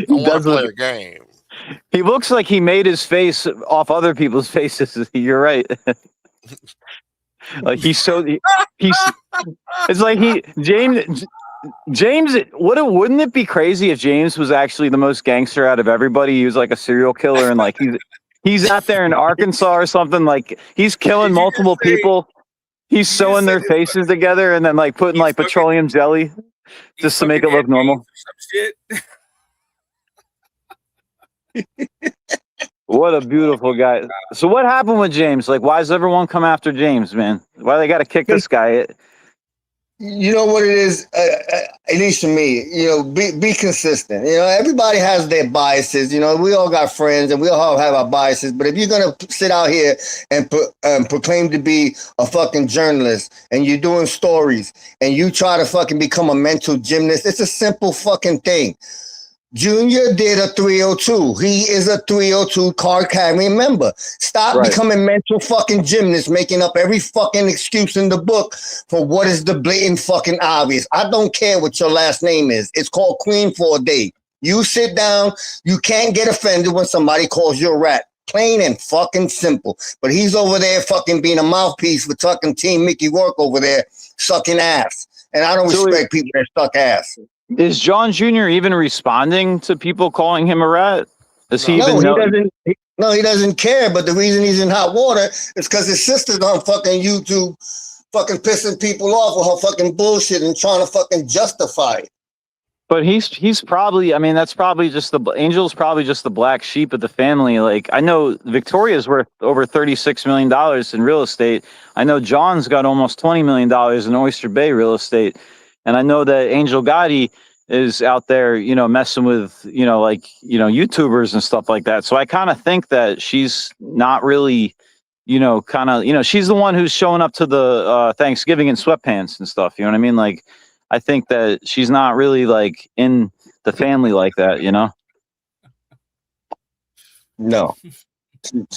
want to play a game. He looks like he made his face off other people's faces. You're right. Like it's like James, wouldn't it be crazy if James was actually the most gangster out of everybody? He was like a serial killer and like he's out there in Arkansas or something, like he's killing multiple people. He's sewing their faces together and then like putting like petroleum jelly just to make it look normal. What a beautiful guy. So what happened with James? Like, why does everyone come after James, man? Why they got to kick this guy? You know what it is, at least for me, be consistent. Everybody has their biases. We all got friends and we all have our biases. But if you're going to sit out here and proclaim to be a fucking journalist and you're doing stories and you try to fucking become a mental gymnast, it's a simple fucking thing. Junior did a 302. He is a 302 card carrying member. Stop becoming mental fucking gymnasts, making up every fucking excuse in the book for what is the blatant fucking obvious. I don't care what your last name is. It's called Queen for a day. You sit down. You can't get offended when somebody calls you a rat. Plain and fucking simple. But he's over there fucking being a mouthpiece for fucking Team Mickey Rourke over there sucking ass. And I don't respect people that suck ass. Is John Jr. even responding to people calling him a rat? Does he even know? He doesn't care. But the reason he's in hot water is because his sister's on fucking YouTube fucking pissing people off with her fucking bullshit and trying to fucking justify it. But he's probably, I mean, that's probably just Angel's probably just the black sheep of the family. Like, I know Victoria's worth over $36 million in real estate. I know John's got almost $20 million in Oyster Bay real estate. And I know that Angel Gotti is out there, you know, messing with, you know, like, you know, YouTubers and stuff like that. So I kind of think that she's not really, you know, kind of, you know, she's the one who's showing up to the Thanksgiving in sweatpants and stuff. You know what I mean? Like, I think that she's not really like in the family like that, you know? No.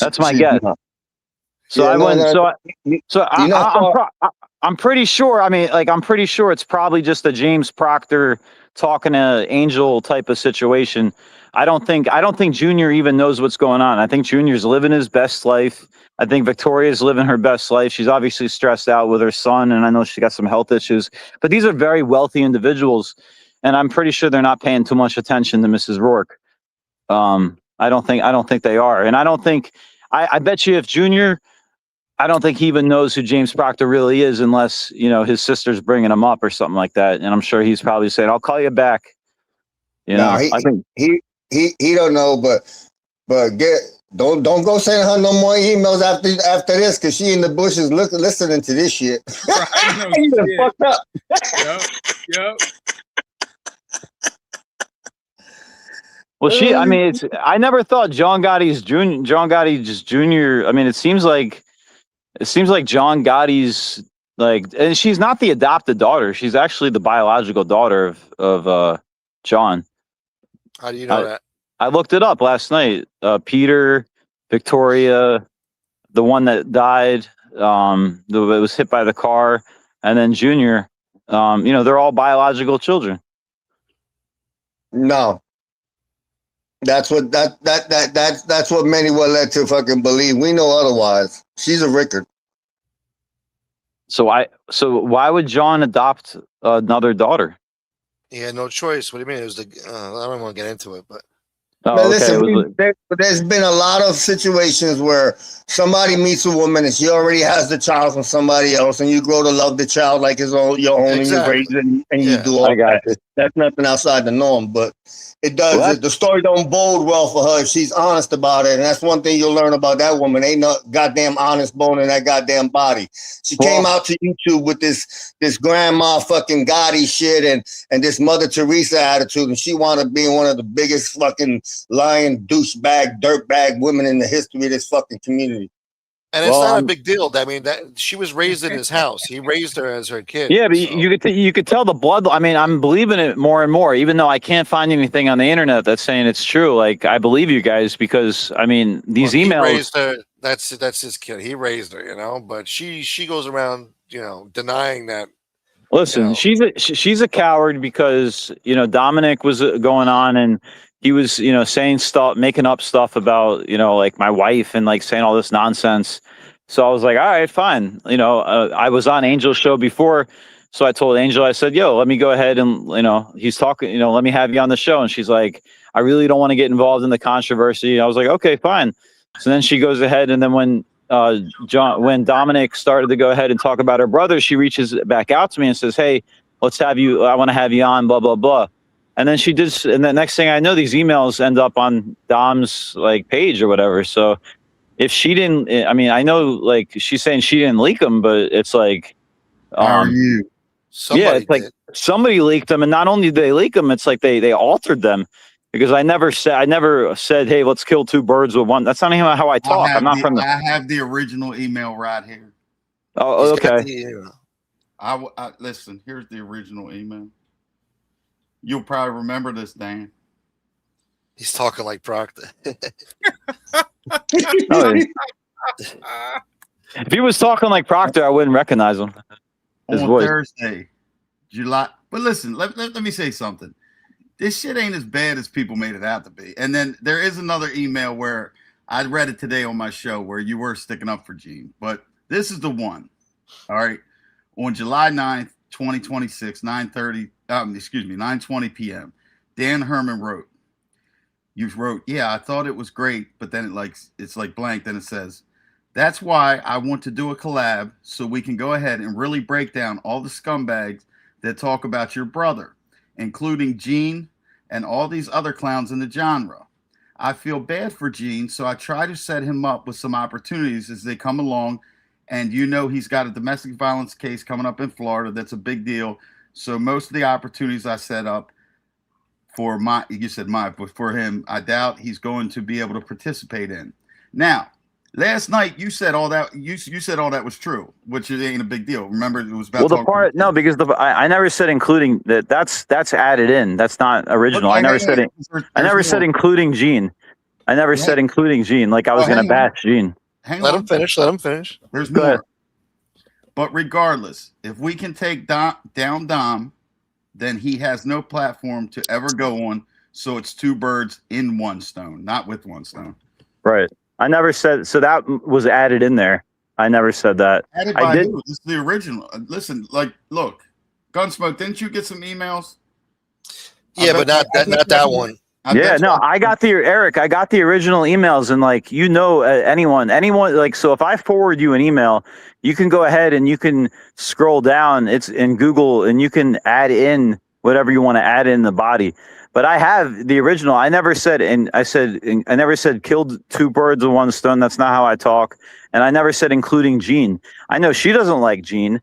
That's my guess. So Yeah, I no, wouldn't. no. I'm pretty sure. I mean, like, I'm pretty sure it's probably just a James Proctor talking to Angel type of situation. I don't think Junior even knows what's going on. I think Junior's living his best life. I think Victoria's living her best life. She's obviously stressed out with her son, and I know she got some health issues. But these are very wealthy individuals, and I'm pretty sure they're not paying too much attention to Mrs. Rourke. I don't think they are, and I don't think. I bet you if Junior, I don't think he even knows who James Proctor really is unless, you know, his sister's bringing him up or something like that. And I'm sure he's probably saying, "I'll call you back." You know, he I think he don't know, but don't go sending her no more emails after this, because she in the bushes listening to this shit. Right, You done fucked up. Yep. Well, I mean, I never thought John Gotti's Jr. I mean, it seems like John Gotti's like, and she's not the adopted daughter. She's actually the biological daughter of John. How do you know that? I looked it up last night. Peter, Victoria, the one that died, that was hit by the car, and then Junior. You know, they're all biological children. No. That's what that's what many were led to fucking believe. We know otherwise. She's a Rickard. So why would John adopt another daughter? He had no choice. What do you mean? It was I don't want to get into it, but. But listen, there's been a lot of situations where somebody meets a woman and she already has the child from somebody else, and you grow to love the child like your own, Exactly. and you raise it, and you do all that. That's nothing outside the norm, but it does. The story don't bode well for her if she's honest about it, and that's one thing you'll learn about that woman. Ain't no goddamn honest bone in that goddamn body. She came out to YouTube with this grandma fucking Gotti shit and this Mother Teresa attitude, and she wanted to be one of the biggest fucking lying douchebag, dirtbag women in the history of this fucking community. And it's not a big deal. I mean, that she was raised in his house. He raised her as her kid. Yeah, but you could tell the blood. I mean, I'm believing it more and more, even though I can't find anything on the internet that's saying it's true. Like, I believe you guys because I mean these emails. He raised her. That's his kid. He raised her, you know. But she goes around, you know, denying that. Listen, she's a coward because, you know, Dominic was going on and he was, you know, saying stuff, making up stuff about, you know, like my wife and like saying all this nonsense. So I was like, all right, fine. You know, I was on Angel's show before. So I told Angel, I said, yo, let me go ahead and, you know, he's talking, you know, let me have you on the show. And she's like, I really don't want to get involved in the controversy. I was like, okay, fine. So then she goes ahead. And then when Dominic started to go ahead and talk about her brother, she reaches back out to me and says, hey, I want to have you on, blah, blah, blah. And then she did. And the next thing I know, these emails end up on Dom's like page or whatever. So if she didn't, I mean, I know like she's saying she didn't leak them, but it's like, it's like somebody leaked them. And not only did they leak them, it's like they altered them. Because I never said, hey, let's kill two birds with one. That's not even how I talk. I'm not from the. I have the original email right here. Oh, okay. Listen. Here's the original email. You'll probably remember this, Dan. He's talking like Proctor. If he was talking like Proctor, I wouldn't recognize him. On Thursday, July. But listen, let me say something. This shit ain't as bad as people made it out to be. And then there is another email where I read it today on my show where you were sticking up for Gene. But this is the one. All right. On July 9th, 2026, 9:20 p.m., Dan Herman wrote, yeah, I thought it was great, but then it's like blank. Then it says, that's why I want to do a collab so we can go ahead and really break down all the scumbags that talk about your brother, including Gene and all these other clowns in the genre. I feel bad for Gene, so I try to set him up with some opportunities as they come along. And you know he's got a domestic violence case coming up in Florida that's a big deal. So most of the opportunities I set up, for but for him, I doubt he's going to be able to participate in. Now, last night you said all that you said all that was true, which it ain't a big deal. Remember, it was about because I never said including that. That's added in. That's not original. I never said it. I never said including Gene. I never said including Gene. Like I was going to bash Gene. Let him finish. Let him finish. There's more. But regardless, if we can take down Dom, then he has no platform to ever go on. So it's two birds in one stone, not with one stone. Right. I never said so. That was added in there. I never said that. Added by who? This is the original. Listen, look, Gunsmoke. Didn't you get some emails? Yeah, but not that one. I got the Eric. I got the original emails, and anyone, like, so if I forward you an email, you can go ahead and you can scroll down. It's in Google, and you can add in whatever you want to add in the body. But I have the original. I never said, I never said killed two birds with one stone. That's not how I talk. And I never said including Gene. I know she doesn't like Gene.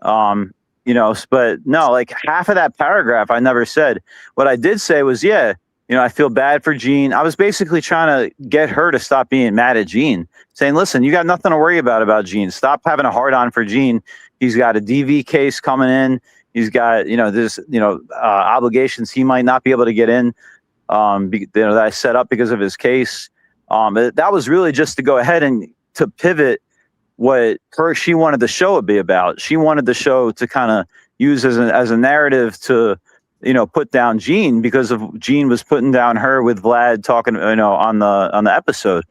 But no, like half of that paragraph, I never said. What I did say was, I feel bad for Gene. I was basically trying to get her to stop being mad at Gene, saying, listen, you got nothing to worry about Gene. Stop having a hard on for Gene. He's got a DV case coming in. He's got, obligations he might not be able to get in, that I set up because of his case. That was really just to go ahead and to pivot what she wanted the show to be about. She wanted the show to kind of use as a narrative to, put down Gene because of Gene was putting down her with Vlad talking, on the episode,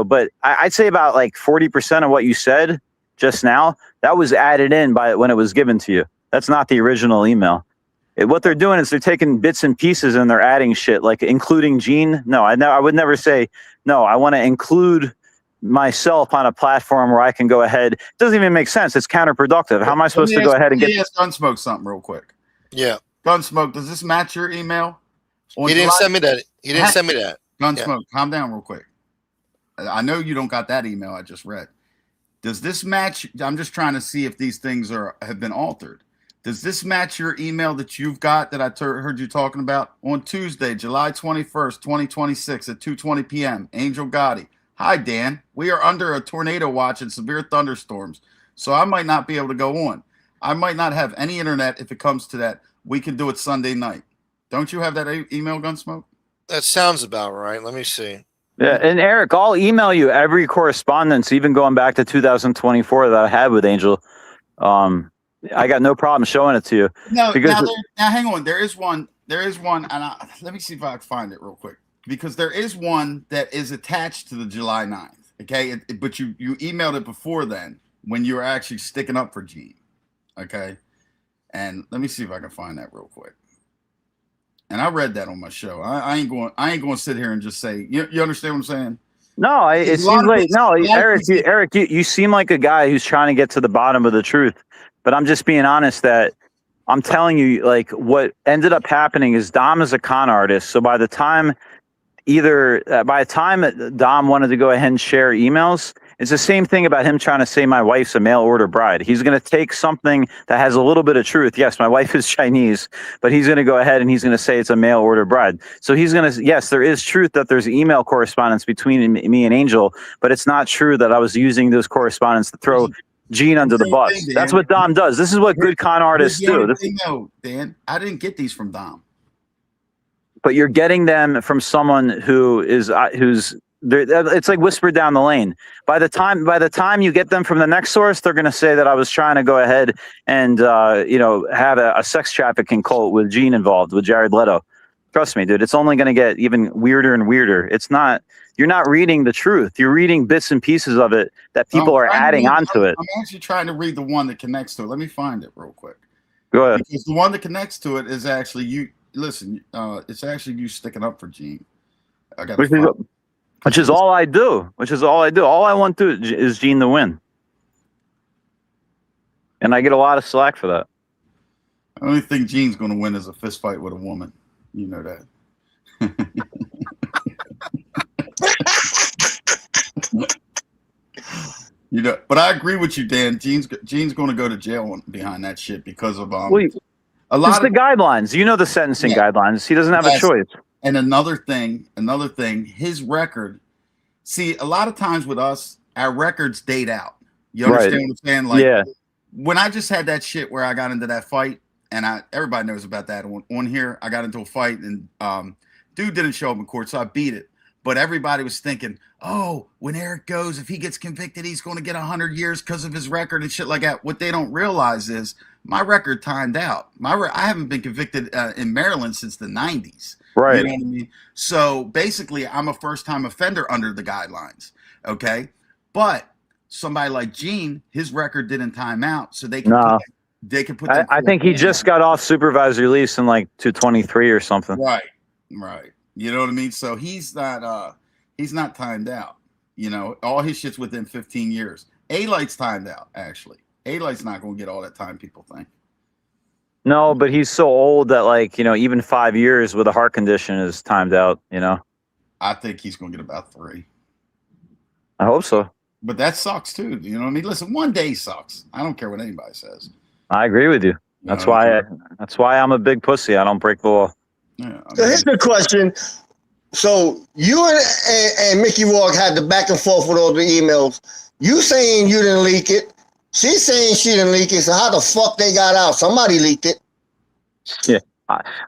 but I'd say about like 40% of what you said just now, that was added in by when it was given to you. That's not the original email. What they're doing is they're taking bits and pieces and they're adding shit, like including Gene. No, I would never say, no, I want to include myself on a platform where I can go ahead. It doesn't even make sense. It's counterproductive. How am I supposed to go ahead and get... Gunsmoke something real quick. Yeah. Gunsmoke, does this match your email? He didn't send me that. He didn't send me that. Gunsmoke, calm down real quick. I know you don't got that email I just read. Does this match? I'm just trying to see if these things have been altered. Does this match your email that you've got that I heard you talking about on Tuesday, July 21st, 2026 at 2:20 p.m. Angel Gotti. Hi, Dan. We are under a tornado watch and severe thunderstorms, so I might not be able to go on. I might not have any internet if it comes to that. We can do it Sunday night. Don't you have that email, Gunsmoke? That sounds about right. Let me see. Yeah, and Eric, I'll email you every correspondence, even going back to 2024 that I had with Angel. I got no problem showing it to you. No, now hang on. There is one, and let me see if I can find it real quick. Because there is one that is attached to the July 9th, okay? But you emailed it before then when you were actually sticking up for Gene, okay? And let me see if I can find that real quick. And I read that on my show. I ain't going to sit here and just say, you understand what I'm saying? No, it seems like, no, Eric, you seem like a guy who's trying to get to the bottom of the truth. But I'm just being honest that I'm telling you, like, what ended up happening is Dom is a con artist. So by the time Dom wanted to go ahead and share emails, it's the same thing about him trying to say my wife's a mail order bride. He's going to take something that has a little bit of truth. Yes, my wife is Chinese, but he's going to go ahead and he's going to say it's a mail order bride. So he's going to, yes, there is truth that there's email correspondence between me and Angel, but it's not true that I was using those correspondence to throw Gene under the bus. That's what Dom does. This is what good con artists do. No, Dan, I didn't get these from Dom. But you're getting them from someone who's it's like whispered down the lane. By the time you get them from the next source, they're going to say that I was trying to go ahead and have a sex trafficking cult with Gene involved with Jared Leto. Trust me, dude. It's only going to get even weirder and weirder. It's not. You're not reading the truth. You're reading bits and pieces of it that people are adding onto it. I'm actually trying to read the one that connects to it. Let me find it real quick. Go ahead. Because the one that connects to it is actually you. Listen, it's actually you sticking up for Gene. Which is all I do. All I want to do is Gene to win. And I get a lot of slack for that. I don't think Gene's going to win as a fist fight with a woman. You know that. But I agree with you, Dan. Gene's going to go to jail behind that shit because of A lot it's the guidelines. You know the sentencing guidelines. He doesn't have a choice. And another thing, his record. See, a lot of times with us, our records date out. You understand what I'm saying? Like, when I just had that shit where I got into that fight, and everybody knows about that on here. I got into a fight, and dude didn't show up in court, so I beat it. But everybody was thinking, oh, when Eric goes, if he gets convicted, he's going to get 100 years because of his record and shit like that. What they don't realize is my record timed out. I haven't been convicted in Maryland since the 90s. Right. You know what I mean? So basically, I'm a first-time offender under the guidelines. Okay. But somebody like Gene, his record didn't time out. So they can put I think he just got off supervised release in like 223 or something. Right. You know what I mean? So he's not timed out. You know, all his shit's within 15 years. A-Light's timed out, actually. A-Light's not going to get all that time people think. No, but he's so old that, like, you know, even 5 years with a heart condition is timed out, you know? I think he's going to get about 3. I hope so. But that sucks, too. You know what I mean? Listen, one day sucks. I don't care what anybody says. I agree with you. That's why I'm a big pussy. I don't break the law. Yeah, So here's the question. So you and Mickey Rourke had the back and forth with all the emails. You saying you didn't leak it. She's saying she didn't leak it. So how the fuck they got out? Somebody leaked it. Yeah.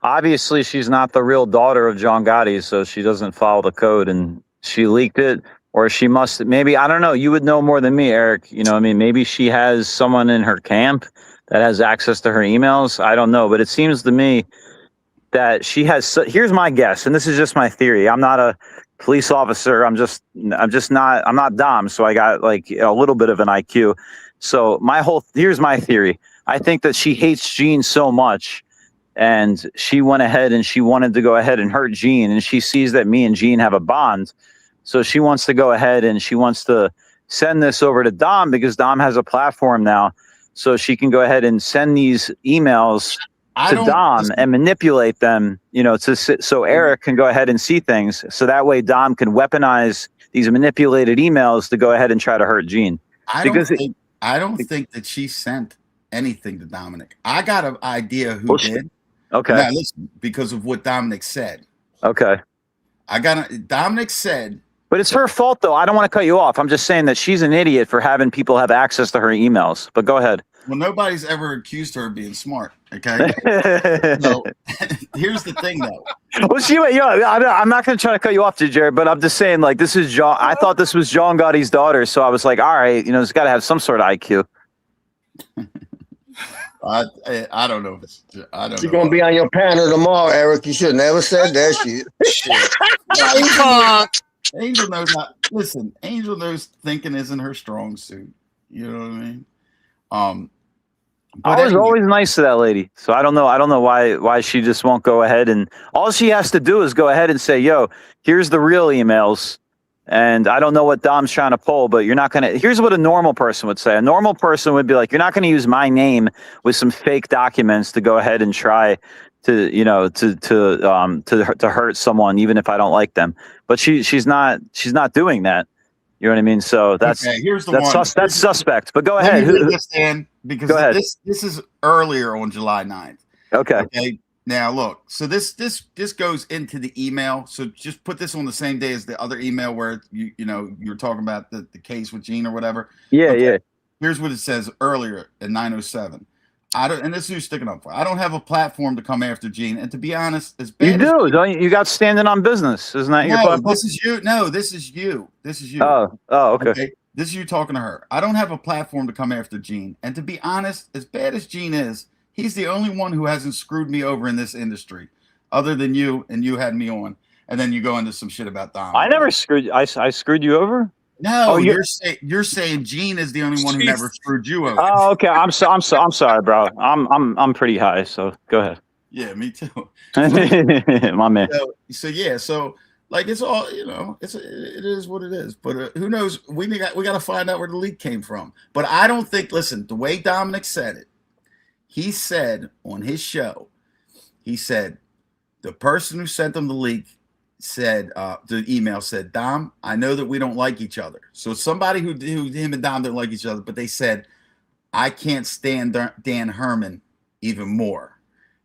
Obviously, she's not the real daughter of John Gotti, so she doesn't follow the code, and she leaked it. Or she must, maybe, I don't know. You would know more than me, Eric. You know what I mean? Maybe she has someone in her camp that has access to her emails. I don't know. But it seems to me that she has, here's my guess, and this is just my theory. I'm not a police officer. I'm not Dom. So I got like a little bit of an IQ. So here's my theory. I think that she hates Gene so much, and she went ahead and she wanted to go ahead and hurt Gene. And she sees that me and Gene have a bond. So she wants to go ahead and she wants to send this over to Dom because Dom has a platform now. So she can go ahead and send these emails to Dom and manipulate them, you know, so Eric can go ahead and see things. So that way Dom can weaponize these manipulated emails to go ahead and try to hurt Gene. I don't think that she sent anything to Dominic. I got an idea who did. Okay. Now, listen, because of what Dominic said. Okay. Dominic said. But it's her fault, though. I don't want to cut you off. I'm just saying that she's an idiot for having people have access to her emails. But go ahead. Well, nobody's ever accused her of being smart. Okay. So here's the thing, though. Well, I'm not going to try to cut you off, Jared, but I'm just saying, like, this is John. I thought this was John Gotti's daughter, so I was like, all right, you know, it's got to have some sort of IQ. I don't know. I don't know. She's gonna be on your panel tomorrow, Eric. You should never said that shit. Angel knows not. Listen, Angel knows thinking isn't her strong suit. You know what I mean? I was always nice to that lady, so I don't know why she just won't go ahead, and all she has to do is go ahead and say, "Yo, here's the real emails." And I don't know what Dom's trying to pull, but you're not going to, here's what a normal person would say. A normal person would be like, you're not going to use my name with some fake documents to go ahead and try to, you know, to hurt someone, even if I don't like them. But she's not doing that. You know what I mean? So that's suspect. But go ahead. Because go ahead. This is earlier on July 9th. Okay. Now look, so this goes into the email. So just put this on the same day as the other email where you were talking about the case with Gene or whatever. Yeah, yeah. Here's what it says earlier at 9:07. And this is who you're sticking up for. I don't have a platform to come after Gene. And to be honest, as bad don't you? You got standing on business, isn't that your platform? This is you. No, this is you. This is you. Oh, okay. This is you talking to her. I don't have a platform to come after Gene. And to be honest, as bad as Gene is, he's the only one who hasn't screwed me over in this industry, other than you, and you had me on. And then you go into some shit about Dom. I never screwed. I screwed you over. No, you're saying Gene is the only one who never screwed you over. Oh, okay. I'm sorry, bro. I'm pretty high. So go ahead. Yeah, me too. My man. So like it's all, you know, it is what it is. But who knows? We got to find out where the leak came from. But I don't think. Listen, the way Dominic said it. He said on his show, he said, the person who sent him the leak said, the email said, Dom, I know that we don't like each other. So somebody who him and Dom didn't like each other, but they said, I can't stand Dan Herman even more.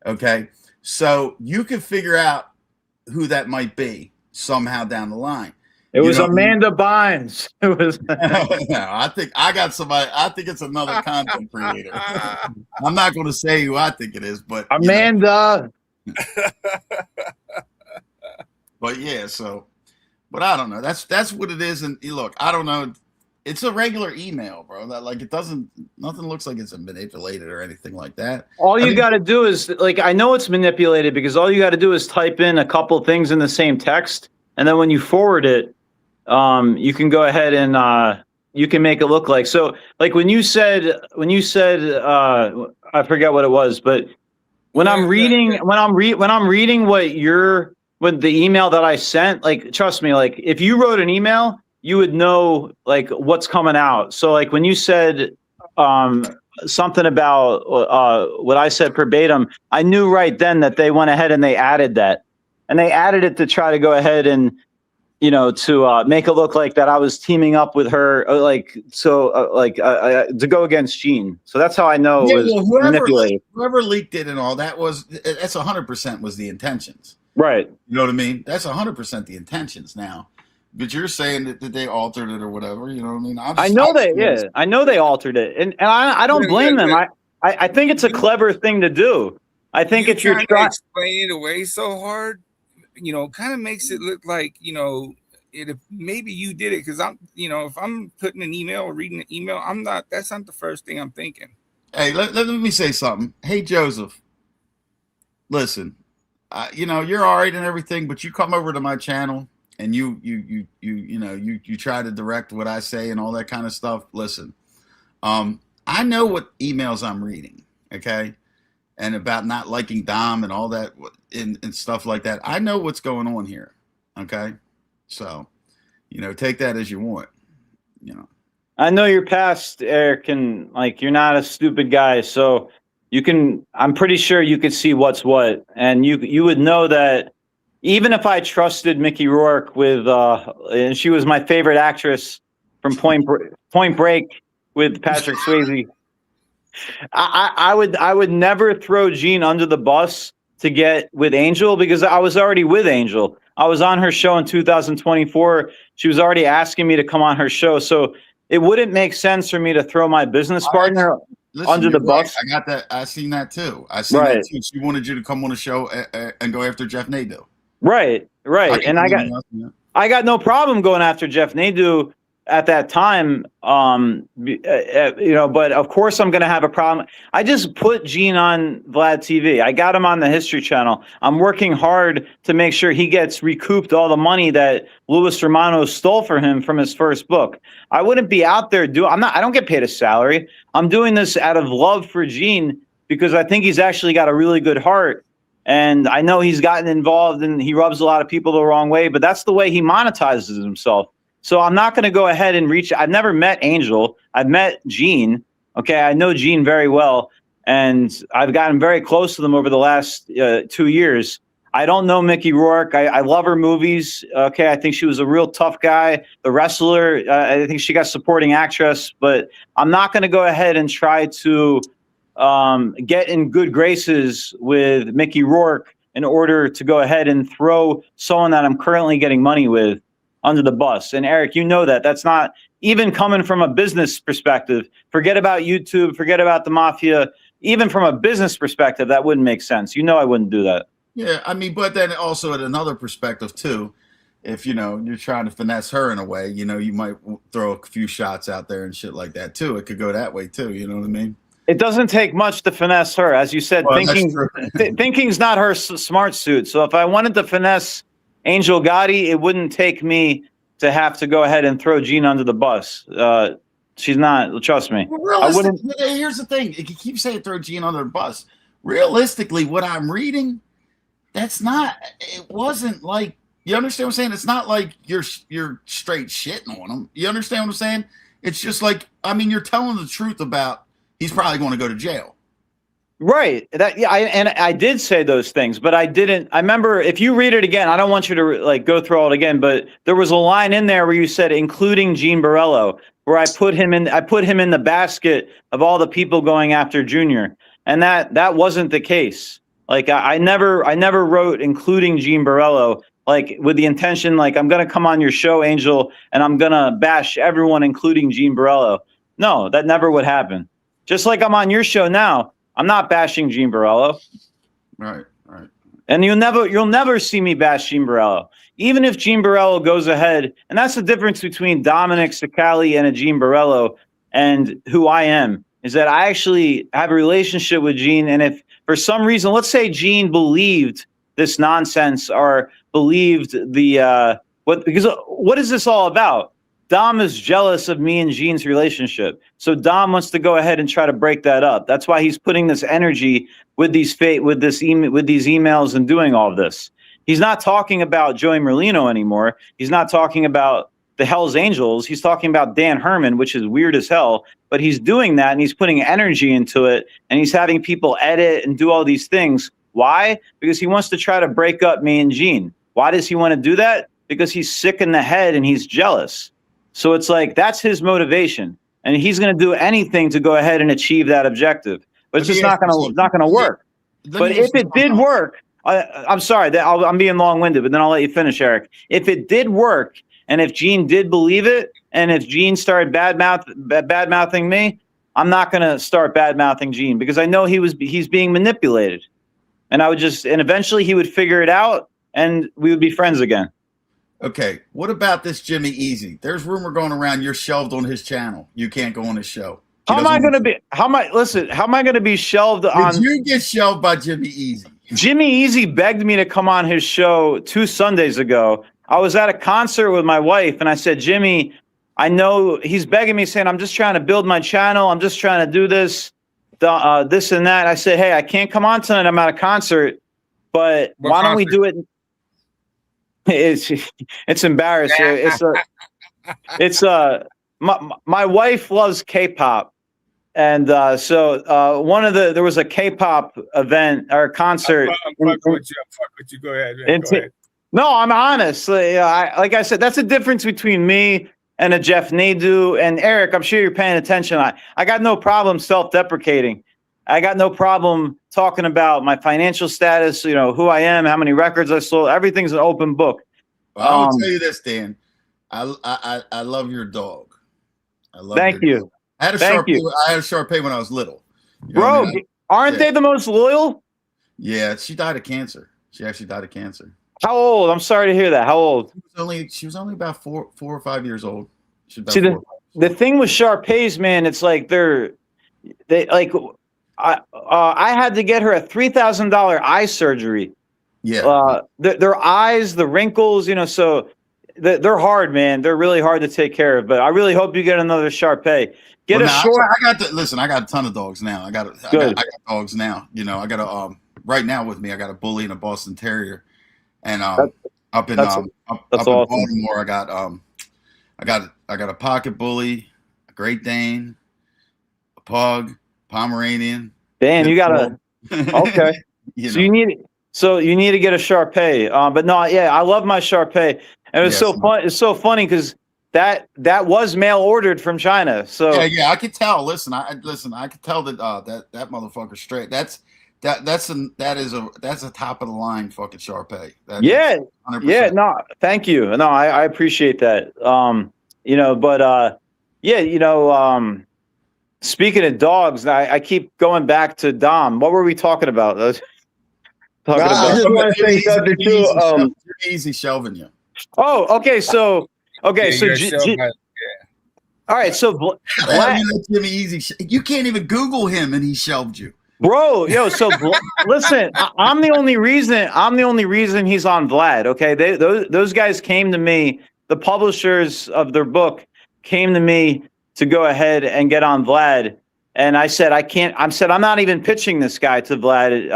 Okay, so you can figure out who that might be somehow down the line. It was Amanda Bynes. It was. No, I think I got somebody. I think it's another content creator. I'm not going to say who I think it is, but Amanda. But yeah, so, but I don't know. That's what it is. And look, I don't know. It's a regular email, bro. That like it doesn't. Nothing looks like it's manipulated or anything like that. All you got to do is like I know it's manipulated because all you got to do is type in a couple things in the same text, and then when you forward it, you can go ahead and you can make it look like so. Like when you said I forget what it was, but when I'm reading what the email that I sent, like trust me, like if you wrote an email, you would know like what's coming out. So like when you said something about what I said verbatim, I knew right then that they went ahead and they added that, and they added it to try to go ahead and to make it look like that I was teaming up with her, to go against Gene. So that's how I know it was manipulated. Whoever leaked it and all that that's 100% was the intentions. Right. You know what I mean? That's 100% the intentions now. But you're saying that they altered it or whatever. You know what I mean? I know they altered it, and I don't blame them. I think it's a clever thing to do. I think if you're trying to explain it away so hard, kind of makes it look like maybe you did it because I'm if I'm putting an email or reading an email, that's not the first thing I'm thinking. Hey, let me say something. Hey, Joseph, listen, you're all right and everything, but you come over to my channel and you try to direct what I say and all that kind of stuff. Listen, I know what emails I'm reading, okay, and about not liking Dom and all that and stuff like that. I know what's going on here, okay. So, take that as you want. I know your past, Eric, and like you're not a stupid guy, so I'm pretty sure you could see what's what, and you would know that even if I trusted Mickey Rourke with and she was my favorite actress from Point Break with Patrick Swayze, I would never throw Gene under the bus to get with Angel because I was already with Angel. I was on her show in 2024. She was already asking me to come on her show. So it wouldn't make sense for me to throw my business partner under the bus. I got that. I seen that too. That too. She wanted you to come on the show and go after Jeff Nadeau. Right. And I got no problem going after Jeff Nadeau at that time, but of course I'm going to have a problem. I just put Gene on Vlad TV. I got him on the History Channel. I'm working hard to make sure he gets recouped all the money that Louis Romano stole for him from his first book. I wouldn't be out there I don't get paid a salary. I'm doing this out of love for Gene because I think he's actually got a really good heart. And I know he's gotten involved and he rubs a lot of people the wrong way, but that's the way he monetizes himself. So I'm not going to go ahead and I've never met Angel. I've met Gene. Okay. I know Gene very well. And I've gotten very close to them over the last 2 years. I don't know Mickey Rourke. I love her movies. Okay. I think she was a real tough guy. The Wrestler, I think she got supporting actress, but I'm not going to go ahead and try to get in good graces with Mickey Rourke in order to go ahead and throw someone that I'm currently getting money with under the bus. And Eric, you know that's not even coming from a business perspective. Forget about YouTube, forget about the mafia. Even from a business perspective, that wouldn't make sense. I wouldn't do that. Yeah, I mean, but then also at another perspective too, if you're trying to finesse her in a way, you might throw a few shots out there and shit like that too. It could go that way too. You know what I mean? It doesn't take much to finesse her, as you said. Thinking's not her smart suit. So if I wanted to finesse Angel Gotti, it wouldn't take me to have to go ahead and throw Gene under the bus. She's not. Trust me. Well, here's the thing: you keep saying throw Gene under the bus. Realistically, what I'm reading, it wasn't like, you understand what I'm saying? It's not like you're straight shitting on him. You understand what I'm saying? It's just like, I mean, you're telling the truth about he's probably going to go to jail. Right. I did say those things, but I didn't. I remember, if you read it again, I don't want you to go through all it again, but there was a line in there where you said, including Gene Borello, where I put him in the basket of all the people going after Junior. And that wasn't the case. Like I never wrote including Gene Borello, like with the intention, like I'm gonna come on your show, Angel, and I'm gonna bash everyone, including Gene Borello. No, that never would happen. Just like I'm on your show now, I'm not bashing Gene Borello. Right, right. And you'll never see me bash Gene Borello. Even if Gene Borello goes ahead, and that's the difference between Dominic Sicali and a Gene Borello and who I am, is that I actually have a relationship with Gene. And if for some reason, let's say Gene believed this nonsense or believed because what is this all about? Dom is jealous of me and Gene's relationship. So Dom wants to go ahead and try to break that up. That's why he's putting this energy with these emails and doing all of this. He's not talking about Joey Merlino anymore. He's not talking about the Hells Angels. He's talking about Dan Herman, which is weird as hell. But he's doing that and he's putting energy into it and he's having people edit and do all these things. Why? Because he wants to try to break up me and Gene. Why does he want to do that? Because he's sick in the head and he's jealous. So it's like that's his motivation, and he's going to do anything to go ahead and achieve that objective. But it's just not going to work. But if it did work, I'm sorry that I'm being long-winded, but then I'll let you finish, Eric. If it did work, and if Gene did believe it, and if Gene started bad-mouthing me, I'm not going to start bad-mouthing Gene because I know he's being manipulated, and eventually he would figure it out, and we would be friends again. Okay, what about this Jimmy Easy? There's rumor going around you're shelved on his channel. You can't go on his show. How am I going to be shelved on? Did you get shelved by Jimmy Easy? Jimmy Easy begged me to come on his show 2 Sundays ago. I was at a concert with my wife and I said, Jimmy, I know he's begging me saying, I'm just trying to build my channel. I'm just trying to do this and that. I said, hey, I can't come on tonight. I'm at a concert, but why don't we do it? It's embarrassing. My wife loves K-pop, and there was a K-pop event or concert. Fuck with you. Go ahead, man. Go ahead. No, I'm honest. Like I said, that's the difference between me and a Jeff Nadu and Eric. I'm sure you're paying attention. I got no problem self-deprecating. I got no problem talking about my financial status, who I am, how many records I sold. Everything's an open book. Well, I will tell you this, Dan. I love your dog. Thank you. I had a Shar-Pei when I was little. Bro, aren't they the most loyal? Yeah, she died of cancer. She actually died of cancer. How old? I'm sorry to hear that. How old? She was only about 4 or 5 years old. See, the thing with Shar-Peis, man, it's like I had to get her a $3,000 eye surgery. Yeah. Their eyes, the wrinkles, so they're hard, man. They're really hard to take care of. But I really hope you get another Shar-Pei. I got a ton of dogs now. I got dogs now. I got a right now with me. I got a bully and a Boston Terrier, and up in Baltimore, I got a pocket bully, a Great Dane, a pug, Pomeranian. Dan, you got okay. So you need to get a Shar-Pei. But no, yeah, I love my Shar-Pei. And it's so fun. It's so funny because that was mail ordered from China. So yeah, I could tell. Listen, I could tell that that motherfucker's straight. That's a top of the line fucking Shar-Pei. Yeah. No, thank you. No, I appreciate that. Speaking of dogs, I keep going back to Dom. What were we talking about? I just want to say something too. Easy shelving you. Oh, okay. So all right. So Jimmy Easy, you can't even Google him, and he shelved you, bro. So listen, I'm the only reason he's on Vlad. Okay, those guys came to me. The publishers of their book came to me to go ahead and get on Vlad, and I said I can't. I'm not even pitching this guy to Vlad.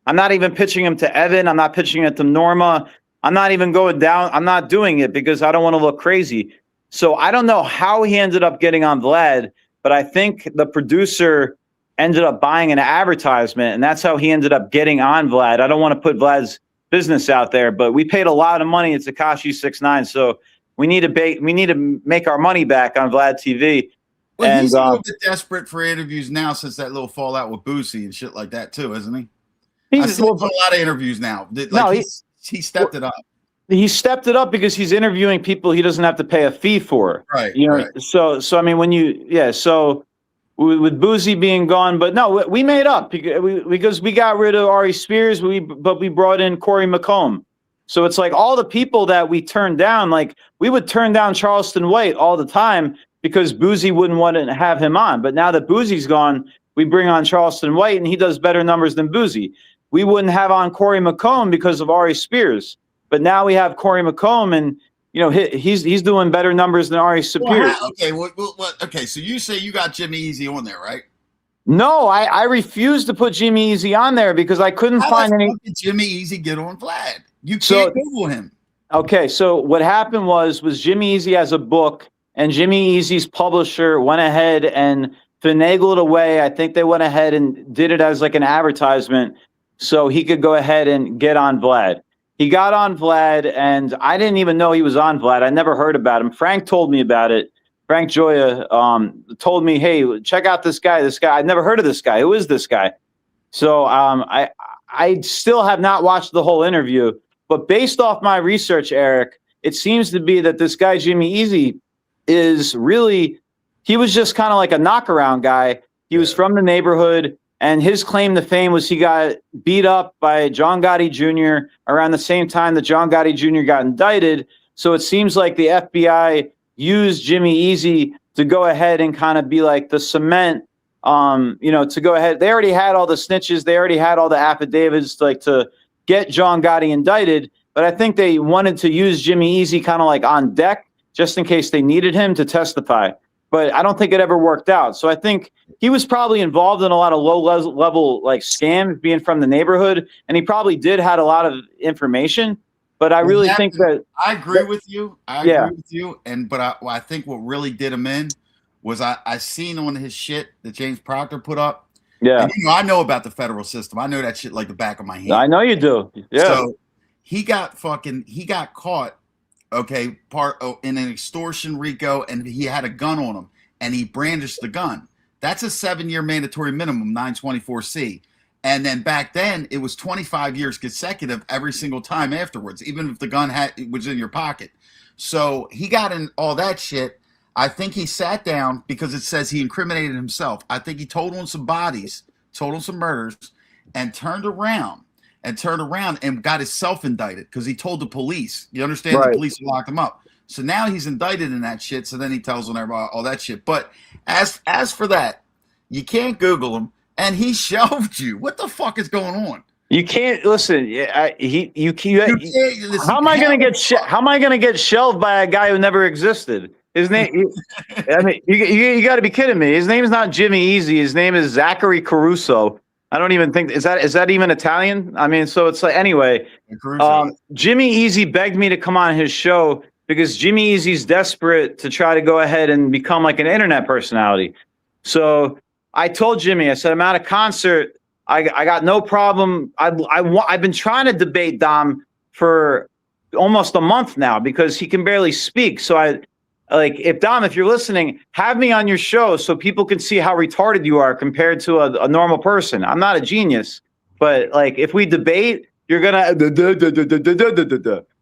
I'm not even pitching him to Evan. I'm not pitching it to Norma. I'm not even going down. I'm not doing it because I don't want to look crazy. So I don't know how he ended up getting on Vlad, but I think the producer ended up buying an advertisement, and that's how he ended up getting on Vlad. I don't want to put Vlad's business out there, but we paid a lot of money at Tekashi 6ix9ine, so we need to make our money back on Vlad TV. Well, he's a little bit desperate for interviews now since that little fallout with Boosie and shit like that too, isn't he? I see him for a lot of interviews now. He stepped it up. He stepped it up because he's interviewing people he doesn't have to pay a fee for. Right. You know, right. so I mean, so with Boozy being gone, but no, we made up because we got rid of Ari Spears, but we brought in Corey McComb. So it's like all the people that we turned down, like we would turn down Charleston White all the time because Boozy wouldn't want to have him on. But now that Boozy's gone, we bring on Charleston White and he does better numbers than Boozy. We wouldn't have on Corey McComb because of Ari Spears. But now we have Corey McComb, and you know he's doing better numbers than Ari Spears. Okay, so you say you got Jimmy Easy on there, right? No, I refused to put Jimmy Easy on there because I couldn't find any. How did Jimmy Easy get on Vlad? You can't Google him. Okay, so what happened was Jimmy Easy has a book, and Jimmy Easy's publisher went ahead and finagled away. I think they went ahead and did it as like an advertisement so he could go ahead and get on Vlad. He got on Vlad, and I didn't even know he was on Vlad. I never heard about him. Frank told me about it. Frank Joya told me, hey, check out this guy. I'd never heard of this guy. Who is this guy? So I still have not watched the whole interview. But based off my research, Eric, it seems to be that this guy, Jimmy Easy, is really, he was just kind of like a knockaround guy. He was from the neighborhood. And his claim to fame was he got beat up by John Gotti Jr. around the same time that John Gotti Jr. got indicted. So it seems like the FBI used Jimmy Easy to go ahead and kind of be like the cement, to go ahead. They already had all the snitches. They already had all the affidavits to get John Gotti indicted. But I think they wanted to use Jimmy Easy kind of like on deck just in case they needed him to testify. But I don't think it ever worked out. So I think he was probably involved in a lot of low level like scams being from the neighborhood. And he probably did had a lot of information. But I really think that I agree with you. I agree with you. But I think what really did him in was I seen on his shit that James Proctor put up. Yeah. And, I know about the federal system. I know that shit like the back of my hand. I know you do. Yeah. So he got caught. Okay, in an extortion RICO, and he had a gun on him, and he brandished the gun. That's a 7-year mandatory minimum, 924C. And then back then, it was 25 years consecutive every single time afterwards, even if the gun was in your pocket. So he got in all that shit. I think he sat down because it says he incriminated himself. I think he told on some bodies, told on some murders, and turned around and got himself indicted because he told the police. You understand? Right. The police locked him up. So now he's indicted in that shit. So then he tells on everybody all that shit. But as for that, you can't Google him, and he shelved you. What the fuck is going on? You can't listen. How am I going to get shelved by a guy who never existed? His name. I mean, you got to be kidding me. His name is not Jimmy Easy. His name is Zachary Caruso. I don't even think is that even Italian? I mean, so it's like anyway. Jimmy Easy begged me to come on his show because Jimmy Easy's desperate to try to go ahead and become like an internet personality. So I told Jimmy, I said, I'm at a concert. I got no problem. I've been trying to debate Dom for almost a month now because he can barely speak. So if you're listening, have me on your show so people can see how retarded you are compared to a normal person. I'm not a genius, but like if we debate, you're gonna.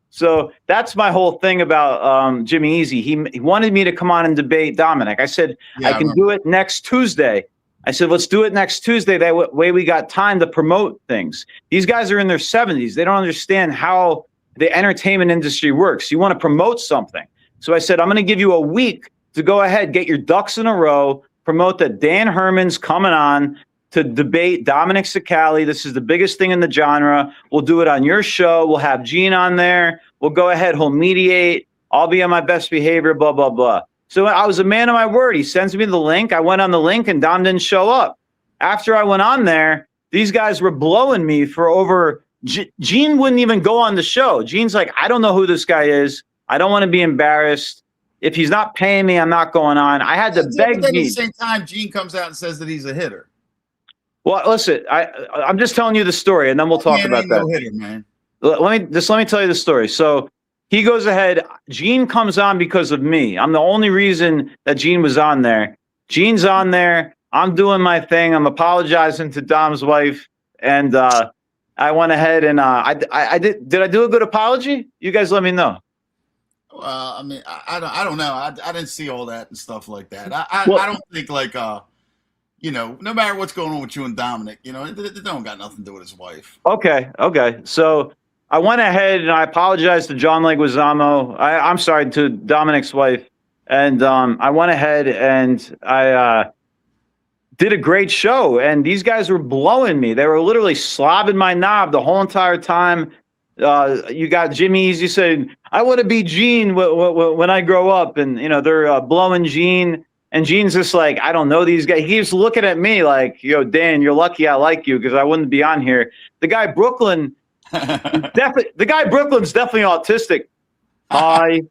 So that's my whole thing about Jimmy Easy. He wanted me to come on and debate Dominic. I said I can do it next Tuesday. I said let's do it next Tuesday. That way we got time to promote things. These guys are in their 70s. They don't understand how the entertainment industry works. You want to promote something. So I said, I'm going to give you a week to go ahead, get your ducks in a row, promote that Dan Herman's coming on to debate Dominic Cicali. This is the biggest thing in the genre. We'll do it on your show. We'll have Gene on there. We'll go ahead. He'll mediate. I'll be on my best behavior, blah, blah, blah. So I was a man of my word. He sends me the link. I went on the link and Dom didn't show up. After I went on there, these guys were blowing me for over. Gene wouldn't even go on the show. Gene's like, I don't know who this guy is. I don't want to be embarrassed. If he's not paying me, I'm not going on. I had to beg Gene. At the same time, Gene comes out and says that he's a hitter. Well, listen, I'm just telling you the story, and then we'll talk about that. No hitter, man. Let me tell you the story. So he goes ahead. Gene comes on because of me. I'm the only reason that Gene was on there. Gene's on there. I'm doing my thing. I'm apologizing to Dom's wife, and I went ahead and I did. Did I do a good apology? You guys let me know. I mean, I don't know. I didn't see all that and stuff like that. I don't think like no matter what's going on with you and Dominic, it don't got nothing to do with his wife. Okay. So I went ahead and I apologized to John Leguizamo. I'm sorry, to Dominic's wife, and I went ahead and I did a great show. And these guys were blowing me. They were literally slobbing my knob the whole entire time. You got Jimmy Easy saying, "I want to be Gene when I grow up," and they're blowing Gene. And Gene's just like, I don't know these guys. He keeps looking at me like, Dan, you're lucky I like you because I wouldn't be on here. The guy Brooklyn's definitely autistic. Hi,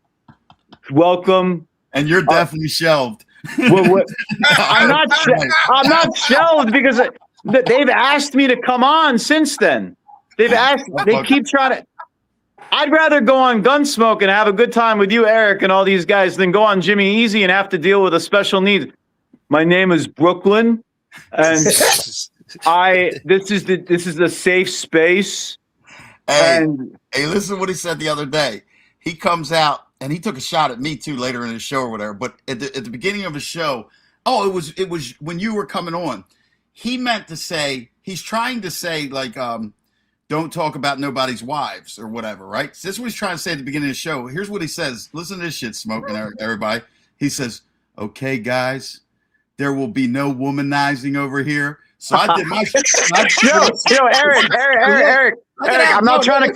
welcome. And you're definitely shelved. I'm not shelved because they've asked me to come on since then. They keep trying to. I'd rather go on Gunsmoke and have a good time with you, Eric, and all these guys than go on Jimmy Easy and have to deal with a special needs. My name is Brooklyn, and this is a safe space. Hey, listen to what he said the other day. He comes out and he took a shot at me too later in the show or whatever. But at the beginning of the show, it was when you were coming on. He meant to say, he's trying to say like don't talk about nobody's wives or whatever, right? So this is what he's trying to say at the beginning of the show. Here's what he says. Listen to this shit, Smoke, and everybody. He says, "Okay, guys, there will be no womanizing over here." So I did my Eric, I'm not trying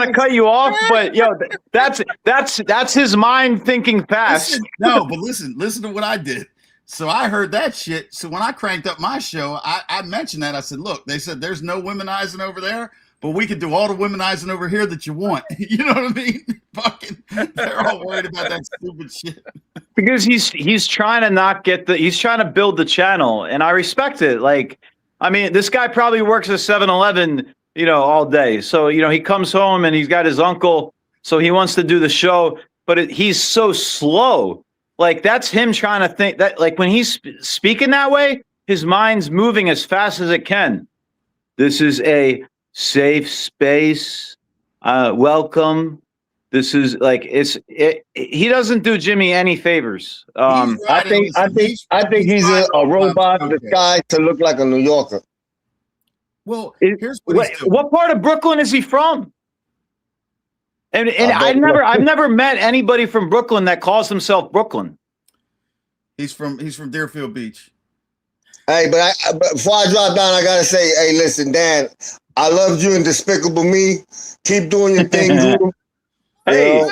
to cut you off, but that's his mind thinking fast. Listen to what I did. So I heard that shit. So when I cranked up my show, I mentioned that. I said, look, they said there's no womenizing over there, but we could do all the womenizing over here that you want. You know what I mean? Fucking, they're all worried about that stupid shit. Because he's trying to he's trying to build the channel, and I respect it. Like, I mean, this guy probably works at 7-Eleven, all day. So, he comes home and he's got his uncle, so he wants to do the show, but he's so slow. Like, that's him trying to think that, like, when he's speaking that way, his mind's moving as fast as it can. This is a safe space. Welcome. This is like, he doesn't do Jimmy any favors. I think he's a robot disguised to look like a New Yorker. Well, here's what part of Brooklyn is he from? And I've never met anybody from Brooklyn that calls himself Brooklyn. He's from Deerfield Beach. Hey, but before I drop down, I gotta say, hey, listen, Dan, I loved you in Despicable Me. Keep doing your thing, dude. Hey,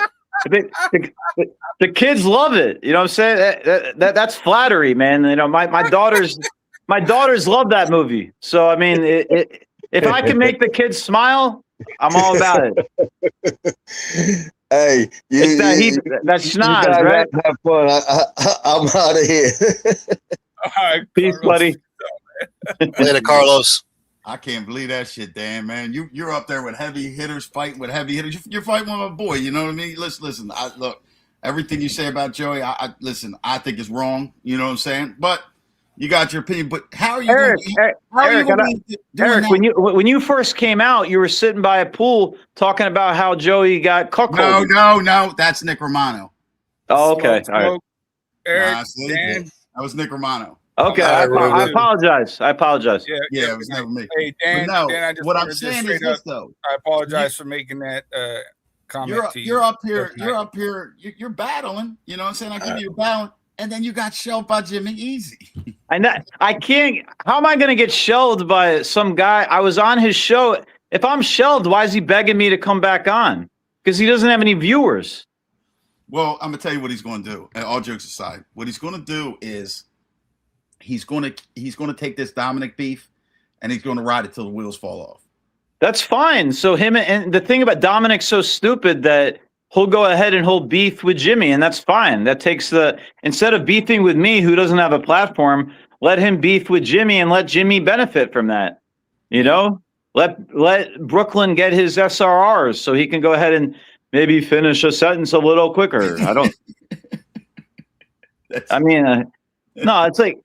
the kids love it. You know what I'm saying? That's flattery, man. My daughters love that movie. So I mean, if I can make the kids smile, I'm all about it. Hey, that's schnoz, right? Have fun. I'm out of here. All right, peace, buddy. Later, Carlos. I can't believe that shit, Dan, man. You're up there with heavy hitters, fighting with heavy hitters. You're fighting with my boy. You know what I mean? Listen. Look, everything you say about Joey, I think is wrong. You know what I'm saying? But you got your opinion. But how are you, Eric? When you first came out, you were sitting by a pool talking about how Joey got cuckolded. No, that's Nick Romano. Oh, okay, all right. Eric, that was Nick Romano. Okay, I apologize. Yeah, it was never me. Hey, Dan, no, Dan, I just what I'm saying is this, though. I apologize for making that comment to you. You're up here. You're battling. You know what I'm saying? I give you a battle, and then you got shelved by Jimmy Easy. I can't. How am I going to get shelved by some guy? I was on his show. If I'm shelved, why is he begging me to come back on? Because he doesn't have any viewers. Well, I'm gonna tell you what he's going to do. And all jokes aside, what he's going to do is he's going to take this Dominic beef and he's going to ride it till the wheels fall off. That's fine. So him, and the thing about Dominic's so stupid that he'll go ahead and hold beef with Jimmy, and that's fine. That takes instead of beefing with me, who doesn't have a platform, let him beef with Jimmy and let Jimmy benefit from that. Let Brooklyn get his SRRs so he can go ahead and maybe finish a sentence a little quicker. No, it's like,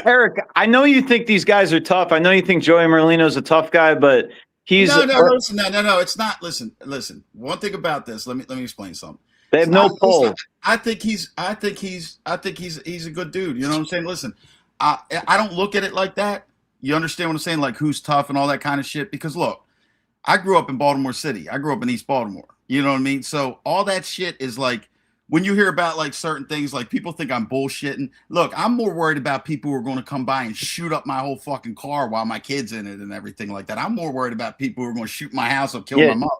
Eric, I know you think these guys are tough. I know you think Joey Merlino's a tough guy, but he's listen, no. It's not. Listen. One thing about this. Let me explain something. They have no pull. I think he's a good dude. You know what I'm saying? Listen, I don't look at it like that. You understand what I'm saying? Like who's tough and all that kind of shit. Because look, I grew up in Baltimore City. I grew up in East Baltimore. You know what I mean? So all that shit is like when you hear about like certain things, like people think I'm bullshitting. Look, I'm more worried about people who are going to come by and shoot up my whole fucking car while my kid's in it and everything like that. I'm more worried about people who are going to shoot my house or kill my mother.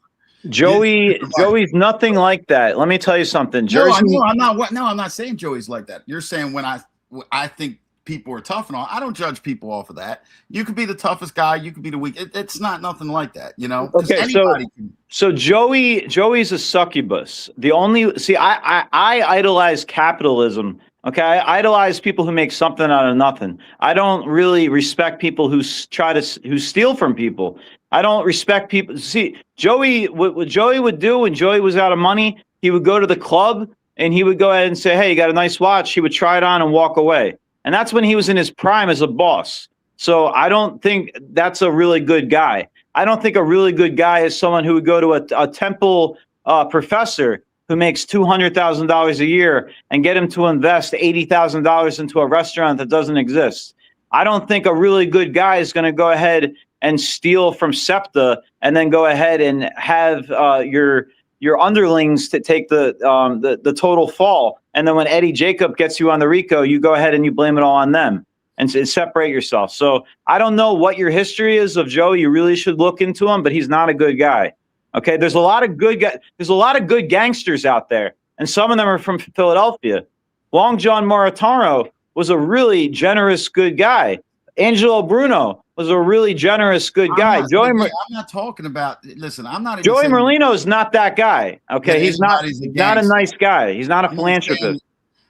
Joey's nothing like that. Let me tell you something. Jersey, no, I'm not saying Joey's like that. You're saying when I think people are tough and all. I don't judge people off of that. You could be the toughest guy. You could be the weak. It's not nothing like that, you know. Okay, so Joey's a succubus. I idolize capitalism. Okay, I idolize people who make something out of nothing. I don't really respect people who steal from people. I don't respect people. See, what Joey would do when Joey was out of money, he would go to the club and he would go ahead and say, "Hey, you got a nice watch." He would try it on and walk away. And that's when he was in his prime as a boss. So I don't think that's a really good guy. I don't think a really good guy is someone who would go to a temple professor who makes $200,000 a year and get him to invest $80,000 into a restaurant that doesn't exist. I don't think a really good guy is going to go ahead and steal from SEPTA and then go ahead and have your underlings to take the total fall. And then when Eddie Jacob gets you on the RICO, you go ahead and you blame it all on them and separate yourself. So I don't know what your history is of Joe. You really should look into him, but he's not a good guy. Okay, there's a lot of good guys. There's a lot of good gangsters out there, and some of them are from Philadelphia. Long John Moritano was a really generous, good guy. Angelo Bruno was a really generous, good guy. I'm not talking about. Listen, I'm not. Joey Merlino is not that guy. Okay, he's not a nice guy. He's not a philanthropist.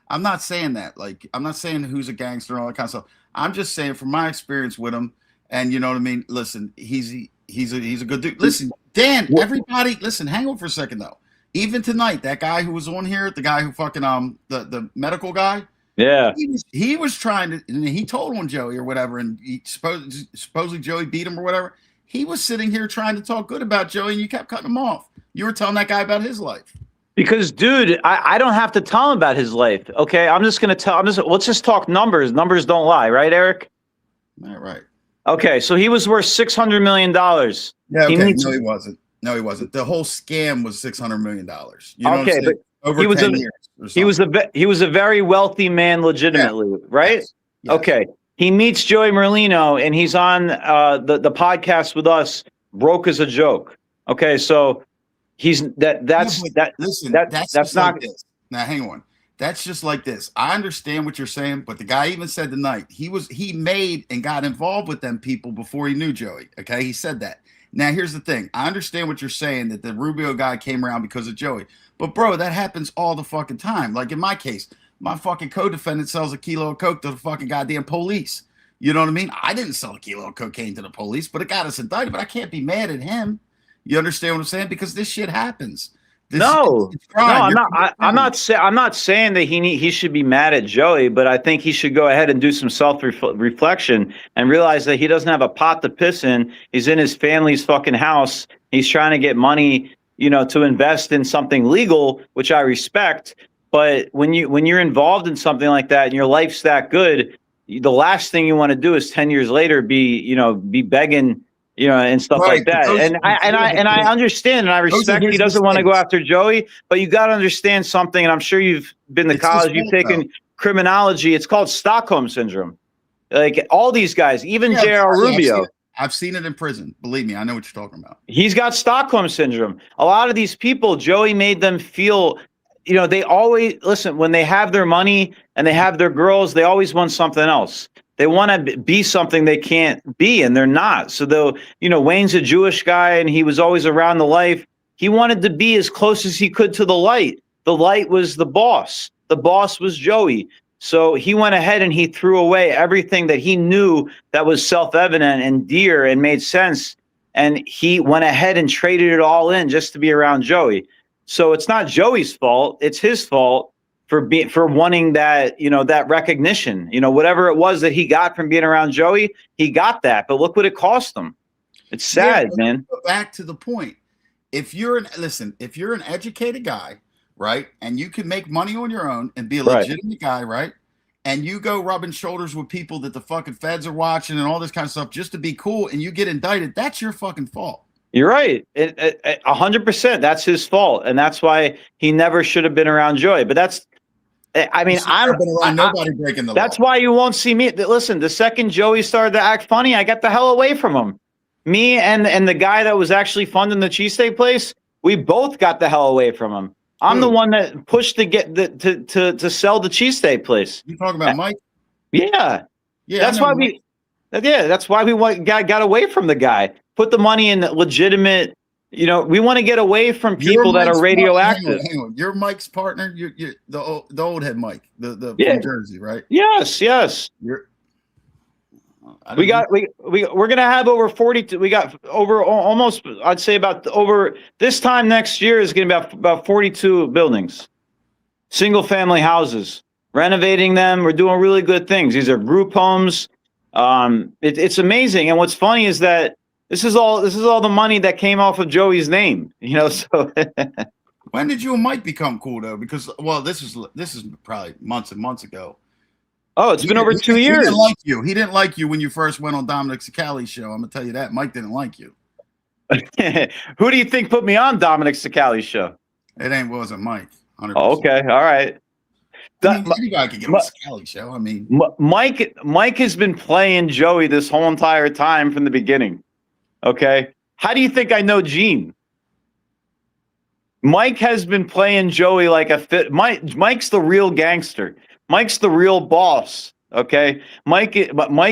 I'm not saying that. Like, I'm not saying who's a gangster and all that kind of stuff. I'm just saying from my experience with him, and you know what I mean. Listen, he's a good dude. Listen, Dan. Everybody, listen. Hang on for a second though. Even tonight, that guy who was on here, the guy who fucking the medical guy. Yeah, he was trying to, and he told on Joey or whatever, and supposedly Joey beat him or whatever. He was sitting here trying to talk good about Joey, and you kept cutting him off. You were telling that guy about his life. Because, dude, I don't have to tell him about his life. Okay, let's just talk numbers. Numbers don't lie, right, Eric? Right. Okay, so he was worth $600 million. Yeah, okay. No, he wasn't. The whole scam was $600 million. You know what I'm saying? Over 10 years. He was a very wealthy man, legitimately, right? Yes. Okay. He meets Joey Merlino, and he's on the podcast with us. Broke as a joke. Okay, so that's not this. Now, hang on. That's just like this. I understand what you're saying, but the guy even said tonight he made and got involved with them people before he knew Joey. Okay, he said that. Now, here's the thing. I understand what you're saying, that the Rubio guy came around because of Joey. But, bro, that happens all the fucking time. Like, in my case, my fucking co-defendant sells a kilo of coke to the fucking goddamn police. You know what I mean? I didn't sell a kilo of cocaine to the police, but it got us indicted. But I can't be mad at him. You understand what I'm saying? Because this shit happens. I'm not saying that he should be mad at Joey, but I think he should go ahead and do some self-reflection and realize that he doesn't have a pot to piss in. He's in his family's fucking house. He's trying to get money, to invest in something legal, which I respect. But when you're involved in something like that and your life's that good, the last thing you want to do is 10 years later be begging, and stuff like that. I understand and I respect he doesn't want to go after Joey, but you got to understand something. And I'm sure you've been to college, you've taken criminology. It's called Stockholm syndrome. Like all these guys, even J.R. Rubio. I've seen it in prison. Believe me, I know what you're talking about. He's got Stockholm syndrome. A lot of these people, Joey made them feel, they always listen when they have their money and they have their girls, they always want something else. They want to be something they can't be, and they're not. So though, Wayne's a Jewish guy and he was always around the life. He wanted to be as close as he could to the light. The light was the boss. The boss was Joey. So he went ahead and he threw away everything that he knew that was self-evident and dear and made sense. And he went ahead and traded it all in just to be around Joey. So it's not Joey's fault. It's his fault for wanting that, that recognition, whatever it was that he got from being around Joey, he got that. But look what it cost him. It's sad, but man. Back to the point. If you're an educated guy, right, and you can make money on your own and be a legitimate guy, right, and you go rubbing shoulders with people that the fucking feds are watching and all this kind of stuff just to be cool, and you get indicted, that's your fucking fault. You're right. 100%. That's his fault, and that's why he never should have been around Joey. But that's, I mean, I've been around nobody breaking the law. That's why you won't see me. Listen, the second Joey started to act funny, I got the hell away from him. Me and the guy that was actually funding the cheesesteak place, we both got the hell away from him. I'm the one that pushed to sell the cheesesteak place. You talking about Mike? Yeah. That's why we. Yeah, that's why we got away from the guy. Put the money in legitimate. We want to get away from people that are radioactive. Hang on. You're Mike's partner. You're the old head Mike, the from Jersey, right? Yes. We're gonna have over 42. We got over almost. I'd say about over this time next year is gonna be about 42 buildings, single family houses. Renovating them. We're doing really good things. These are group homes. It's amazing. And what's funny is that this is all the money that came off of Joey's name. So. When did you and Mike become cool though? Because this is probably months and months ago. Oh, it's been over 2 years. He didn't like you. He didn't like you when you first went on Dominic Sicali's show. I'm gonna tell you that. Mike didn't like you. Who do you think put me on Dominic Sicali's show? It wasn't Mike. 100%. Oh, okay, all right. Anybody could get on Sicali's show. I mean, Mike has been playing Joey this whole entire time from the beginning. Okay, how do you think I know Gene? Mike has been playing Joey like a fit. Mike's the real gangster. Mike's the real boss. Okay, Mike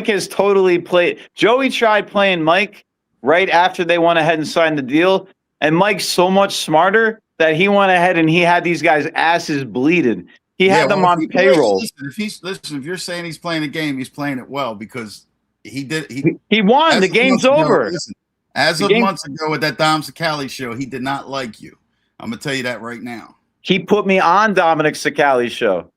has totally played. Joey tried playing Mike right after they went ahead and signed the deal, and Mike's so much smarter that he went ahead and he had these guys' asses bleeded. He had them on payroll. If you're saying he's playing a game, he's playing it well because he won. The game's over. As of months ago with that Dom Sicali show, he did not like you. I'm gonna tell you that right now. He put me on Dominic Sicali's show.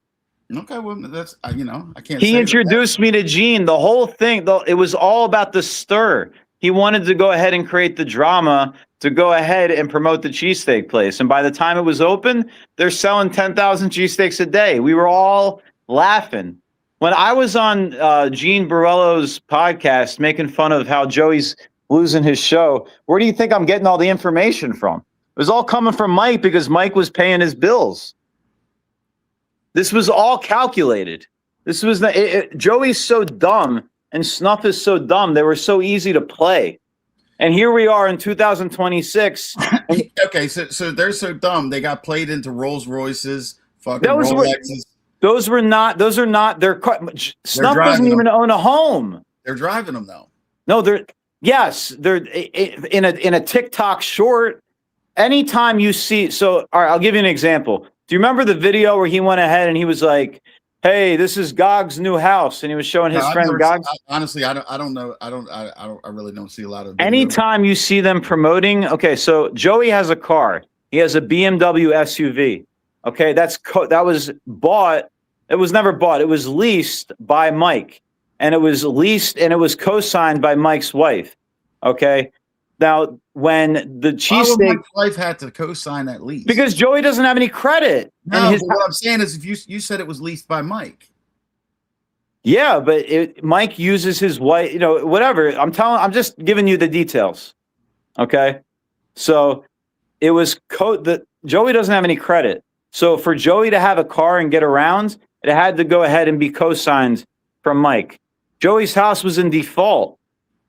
Okay, well, that's I can't. He introduced me to Gene. The whole thing, though, it was all about the stir. He wanted to go ahead and create the drama to go ahead and promote the cheesesteak place. And by the time it was open, they're selling 10,000 cheesesteaks a day. We were all laughing. When I was on Gene Borello's podcast making fun of how Joey's losing his show, where do you think I'm getting all the information from? It was all coming from Mike because Mike was paying his bills. This was all calculated. This was Joey's so dumb and Snuff is so dumb. They were so easy to play. And here we are in 2026. Okay, so they're so dumb. They got played into Rolls Royces, fucking Rolexes. Those are not. Snuff doesn't even own a home. They're driving them though. No, they're in a TikTok short. Anytime you see, all right, I'll give you an example. Do you remember the video where he went ahead and he was like, "Hey, this is Gog's new house," and he was showing his friend Gog? Honestly, I don't know. I really don't see a lot of. Anytime you see them promoting, okay, so Joey has a car. He has a BMW SUV. Okay, that was bought. It was never bought. It was leased by Mike, and it was leased and it was co-signed by Mike's wife. Okay. Now, when the cheesesteak, Mike's wife had to co-sign that lease because Joey doesn't have any credit. No, but what I'm saying is, if you said it was leased by Mike. Yeah, but Mike uses his wife. Whatever. I'm just giving you the details. Okay, so it was Joey doesn't have any credit. So for Joey to have a car and get around, it had to go ahead and be co-signed from Mike. Joey's house was in default.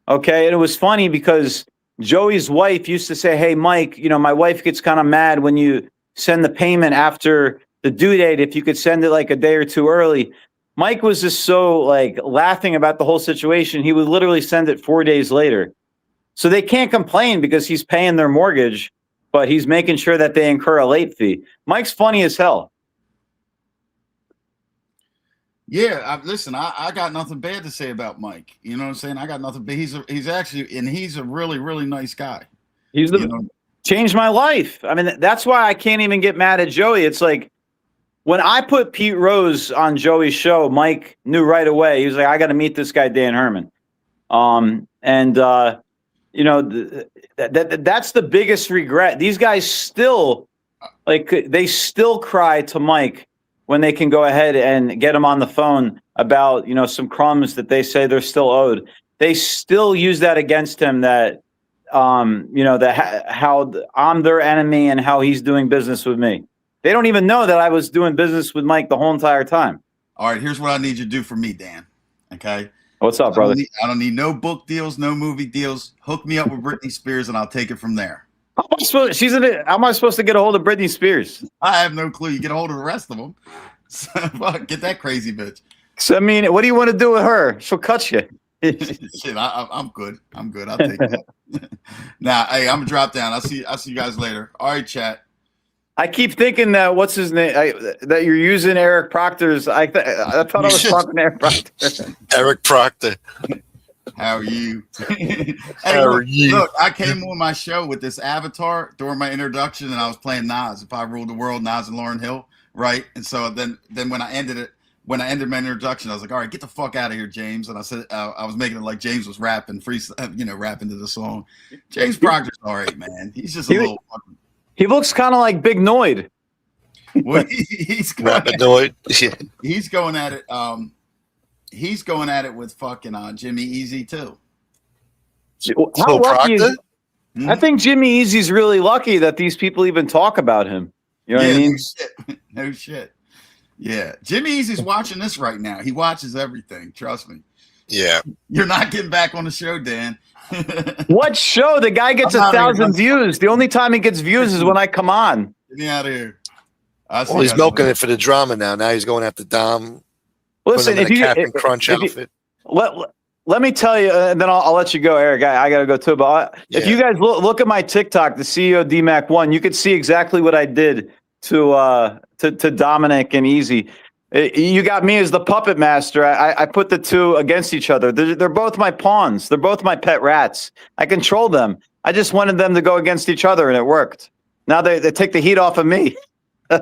Okay, and it was funny because Joey's wife used to say, "Hey, Mike, my wife gets kind of mad when you send the payment after the due date. If you could send it like a day or two early." Mike was just so laughing about the whole situation. He would literally send it 4 days later. So they can't complain because he's paying their mortgage, but he's making sure that they incur a late fee. Mike's funny as hell. Yeah, listen, I got nothing bad to say about Mike. You know what I'm saying? I got nothing bad. He's a really, really nice guy. He's changed my life. I mean, that's why I can't even get mad at Joey. It's like when I put Pete Rose on Joey's show, Mike knew right away. He was like, "I got to meet this guy, Dan Herman." you know, that's the biggest regret. These guys still, they still cry to Mike when they can go ahead and get him on the phone about, some crumbs that they say they're still owed. They still use that against him that, how I'm their enemy and how he's doing business with me. They don't even know that I was doing business with Mike the whole entire time. All right, here's what I need you to do for me, Dan. Okay. What's up, brother? I don't need no book deals, no movie deals. Hook me up with Britney Spears, and I'll take it from there. How am I supposed to get a hold of Britney Spears? I have no clue. You get a hold of the rest of them. So, get that crazy bitch. So, I mean, what do you want to do with her? She'll cut you. Shit, I'm good. I'm good. I'll take that. Now, hey, I'm gonna drop down. I'll see you guys later. All right, chat. I keep thinking that what's his name? That you're using Eric Proctor's. I thought I was talking to Eric Proctor. Eric Proctor. How are you? How are you? Look, I came on my show with this avatar during my introduction, and I was playing Nas. If I ruled the world, Nas and Lauryn Hill, right? And so then when I ended my introduction, I was like, all right, get the fuck out of here, James. And I said, I was making it like James was rapping, rapping to the song. James Proctor's all right, man. He's just a little. He looks kind of like Big Noid. Well, he's going at it. He's going at it with fucking Jimmy Easy too. How lucky is, I think Jimmy Easy's really lucky that these people even talk about him. You know what I mean? No shit. Yeah, Jimmy Easy's watching this right now. He watches everything. Trust me. Yeah. You're not getting back on the show, Dan. What show? The guy gets 1,000 views. The only time he gets views is when I come on. Get me out of here. Well, he's milking it for the drama now. Now he's going after Dom. Listen, if you Captain Crunch outfit. Let me tell you, and then I'll let you go, Eric. I got to go too. But if you guys look at my TikTok, the CEO DMAC1, you could see exactly what I did to Dominic and Easy. You got me as the puppet master. I put the two against each other. They're both my pawns. They're both my pet rats. I control them. I just wanted them to go against each other, and it worked. Now they take the heat off of me. Go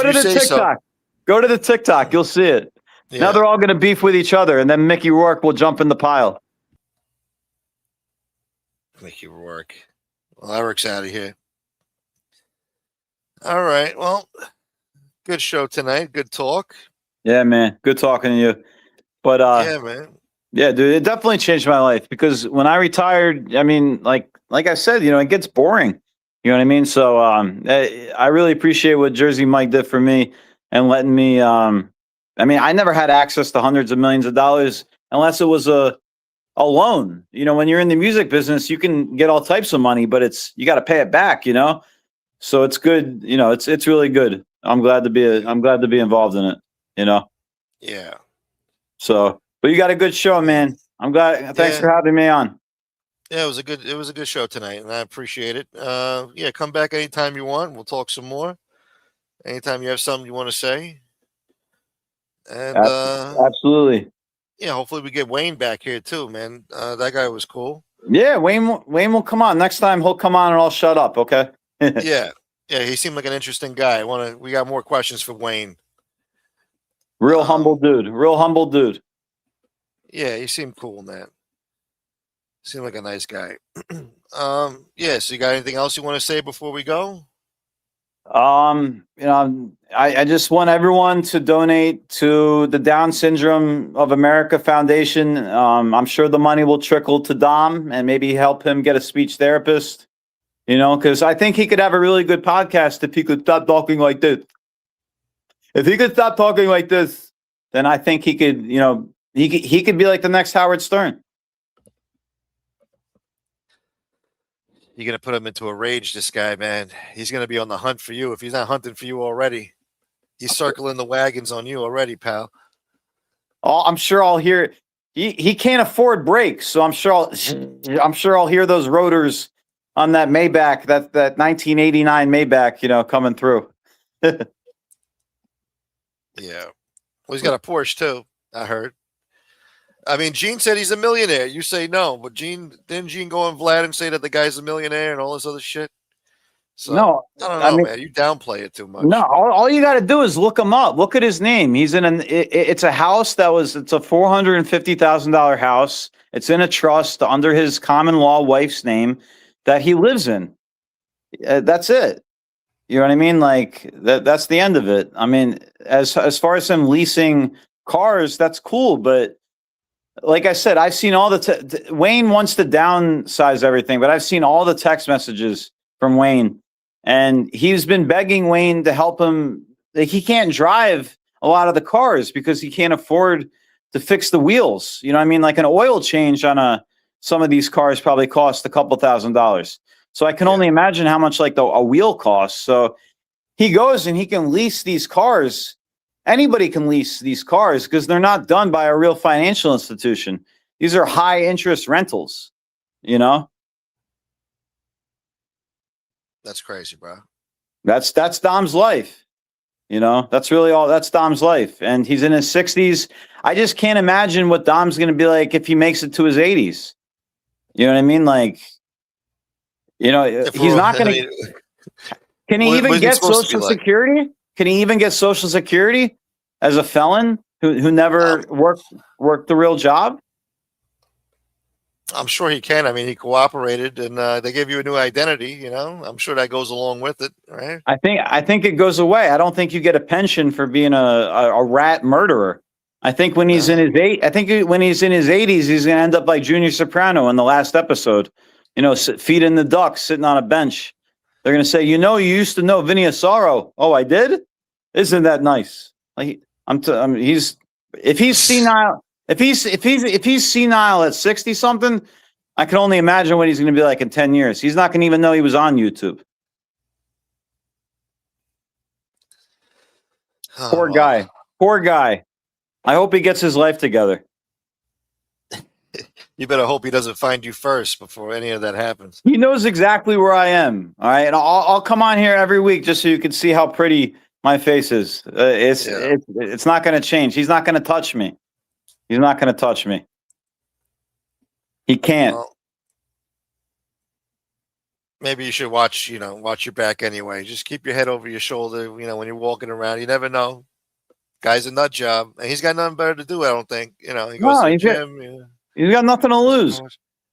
to the TikTok. So. Go to the TikTok. You'll see it. Yeah. Now they're all going to beef with each other, and then Mickey Rourke will jump in the pile. Mickey Rourke. Well, Eric's out of here. All right. Well, good show tonight. Good talk. Yeah, man. Good talking to you. But yeah, man. Yeah, dude, it definitely changed my life because when I retired, I mean, like I said, it gets boring. You know what I mean? So I really appreciate what Jersey Mike did for me and letting me. I never had access to hundreds of millions of dollars unless it was a loan. When you're in the music business, you can get all types of money, but you got to pay it back. So it's good. It's really good. I'm glad to be involved in it. Yeah. So, but you got a good show, man. I'm glad. Thanks for having me on. Yeah, it was a good show tonight, and I appreciate it. Yeah, come back anytime you want. We'll talk some more. Anytime you have something you want to say. And absolutely. Yeah, hopefully we get Wayne back here too, man. That guy was cool. Yeah, Wayne will come on. Next time he'll come on and I'll shut up, okay? Yeah, he seemed like an interesting guy. We got more questions for Wayne. Real humble dude. Yeah, he seemed cool, man. Seemed like a nice guy. Yeah, so you got anything else you want to say before we go? I just want everyone to donate to the Down Syndrome of America Foundation. I'm sure the money will trickle to Dom and maybe help him get a speech therapist. Because I think he could have a really good podcast if he could stop talking like this. If he could stop talking like this, then I think he could, he could be like the next Howard Stern. You're going to put him into a rage, this guy, man. He's going to be on the hunt for you. If he's not hunting for you already, he's circling the wagons on you already, pal. Oh, I'm sure I'll hear. He can't afford brakes, so I'm sure I'll hear those rotors on that Maybach, that 1989 Maybach, coming through. Yeah. Well, he's got a Porsche too, I heard. I mean, Gene said he's a millionaire. You say no, but didn't Gene go on Vlad and say that the guy's a millionaire and all this other shit? So No, I don't I know, mean, man. You downplay it too much. no. All you got to do is look him up. Look at his name. He's in it's a house it's a $450,000 house. It's in a trust under his common law wife's name that he lives in. That's it. You know what I mean? Like that's the end of it. I mean, as far as him leasing cars, that's cool, but like I said, I've seen all Wayne wants to downsize everything, but I've seen all the text messages from Wayne, and he's been begging Wayne to help him. Like, he can't drive a lot of the cars because he can't afford to fix the wheels. You know what I mean? Like an oil change on some of these cars probably cost a couple $1,000s. So I can only imagine how much like a wheel costs. So he goes and he can lease these cars. Anybody can lease these cars because they're not done by a real financial institution. These are high interest rentals, you know? That's crazy, bro. That's Dom's life. You know, that's Dom's life. And he's in his 60s. I just can't imagine what Dom's going to be like if he makes it to his 80s. You know what I mean? Like, you know, he's not going to. Can he even get Social Security? Can he even get Social Security as a felon who never worked the real job? I'm sure he can. I mean, he cooperated, and they gave you a new identity. You know, I'm sure that goes along with it, right? I think it goes away. I don't think you get a pension for being a rat murderer. I think when he's in his 80s, he's going to end up like Junior Soprano in the last episode. You know, feeding the ducks, sitting on a bench. They're going to say, you know, you used to know Vinny Asaro. Oh, I did? Isn't that nice? Like, if he's senile, if he's senile at 60 something, I can only imagine what he's going to be like in 10 years. He's not going to even know he was on YouTube. Poor guy. Poor guy. I hope he gets his life together. You better hope he doesn't find you first before any of that happens. He knows exactly where I am. All right. And I'll come on here every week just so you can see how pretty my face is. It's not going to change. He's not going to touch me. He's not going to touch me. He can't. Well, maybe you should watch your back anyway. Just keep your head over your shoulder, you know, when you're walking around. You never know. Guy's a nut job. And he's got nothing better to do, I don't think. You know, he goes to the gym. He's got nothing to lose.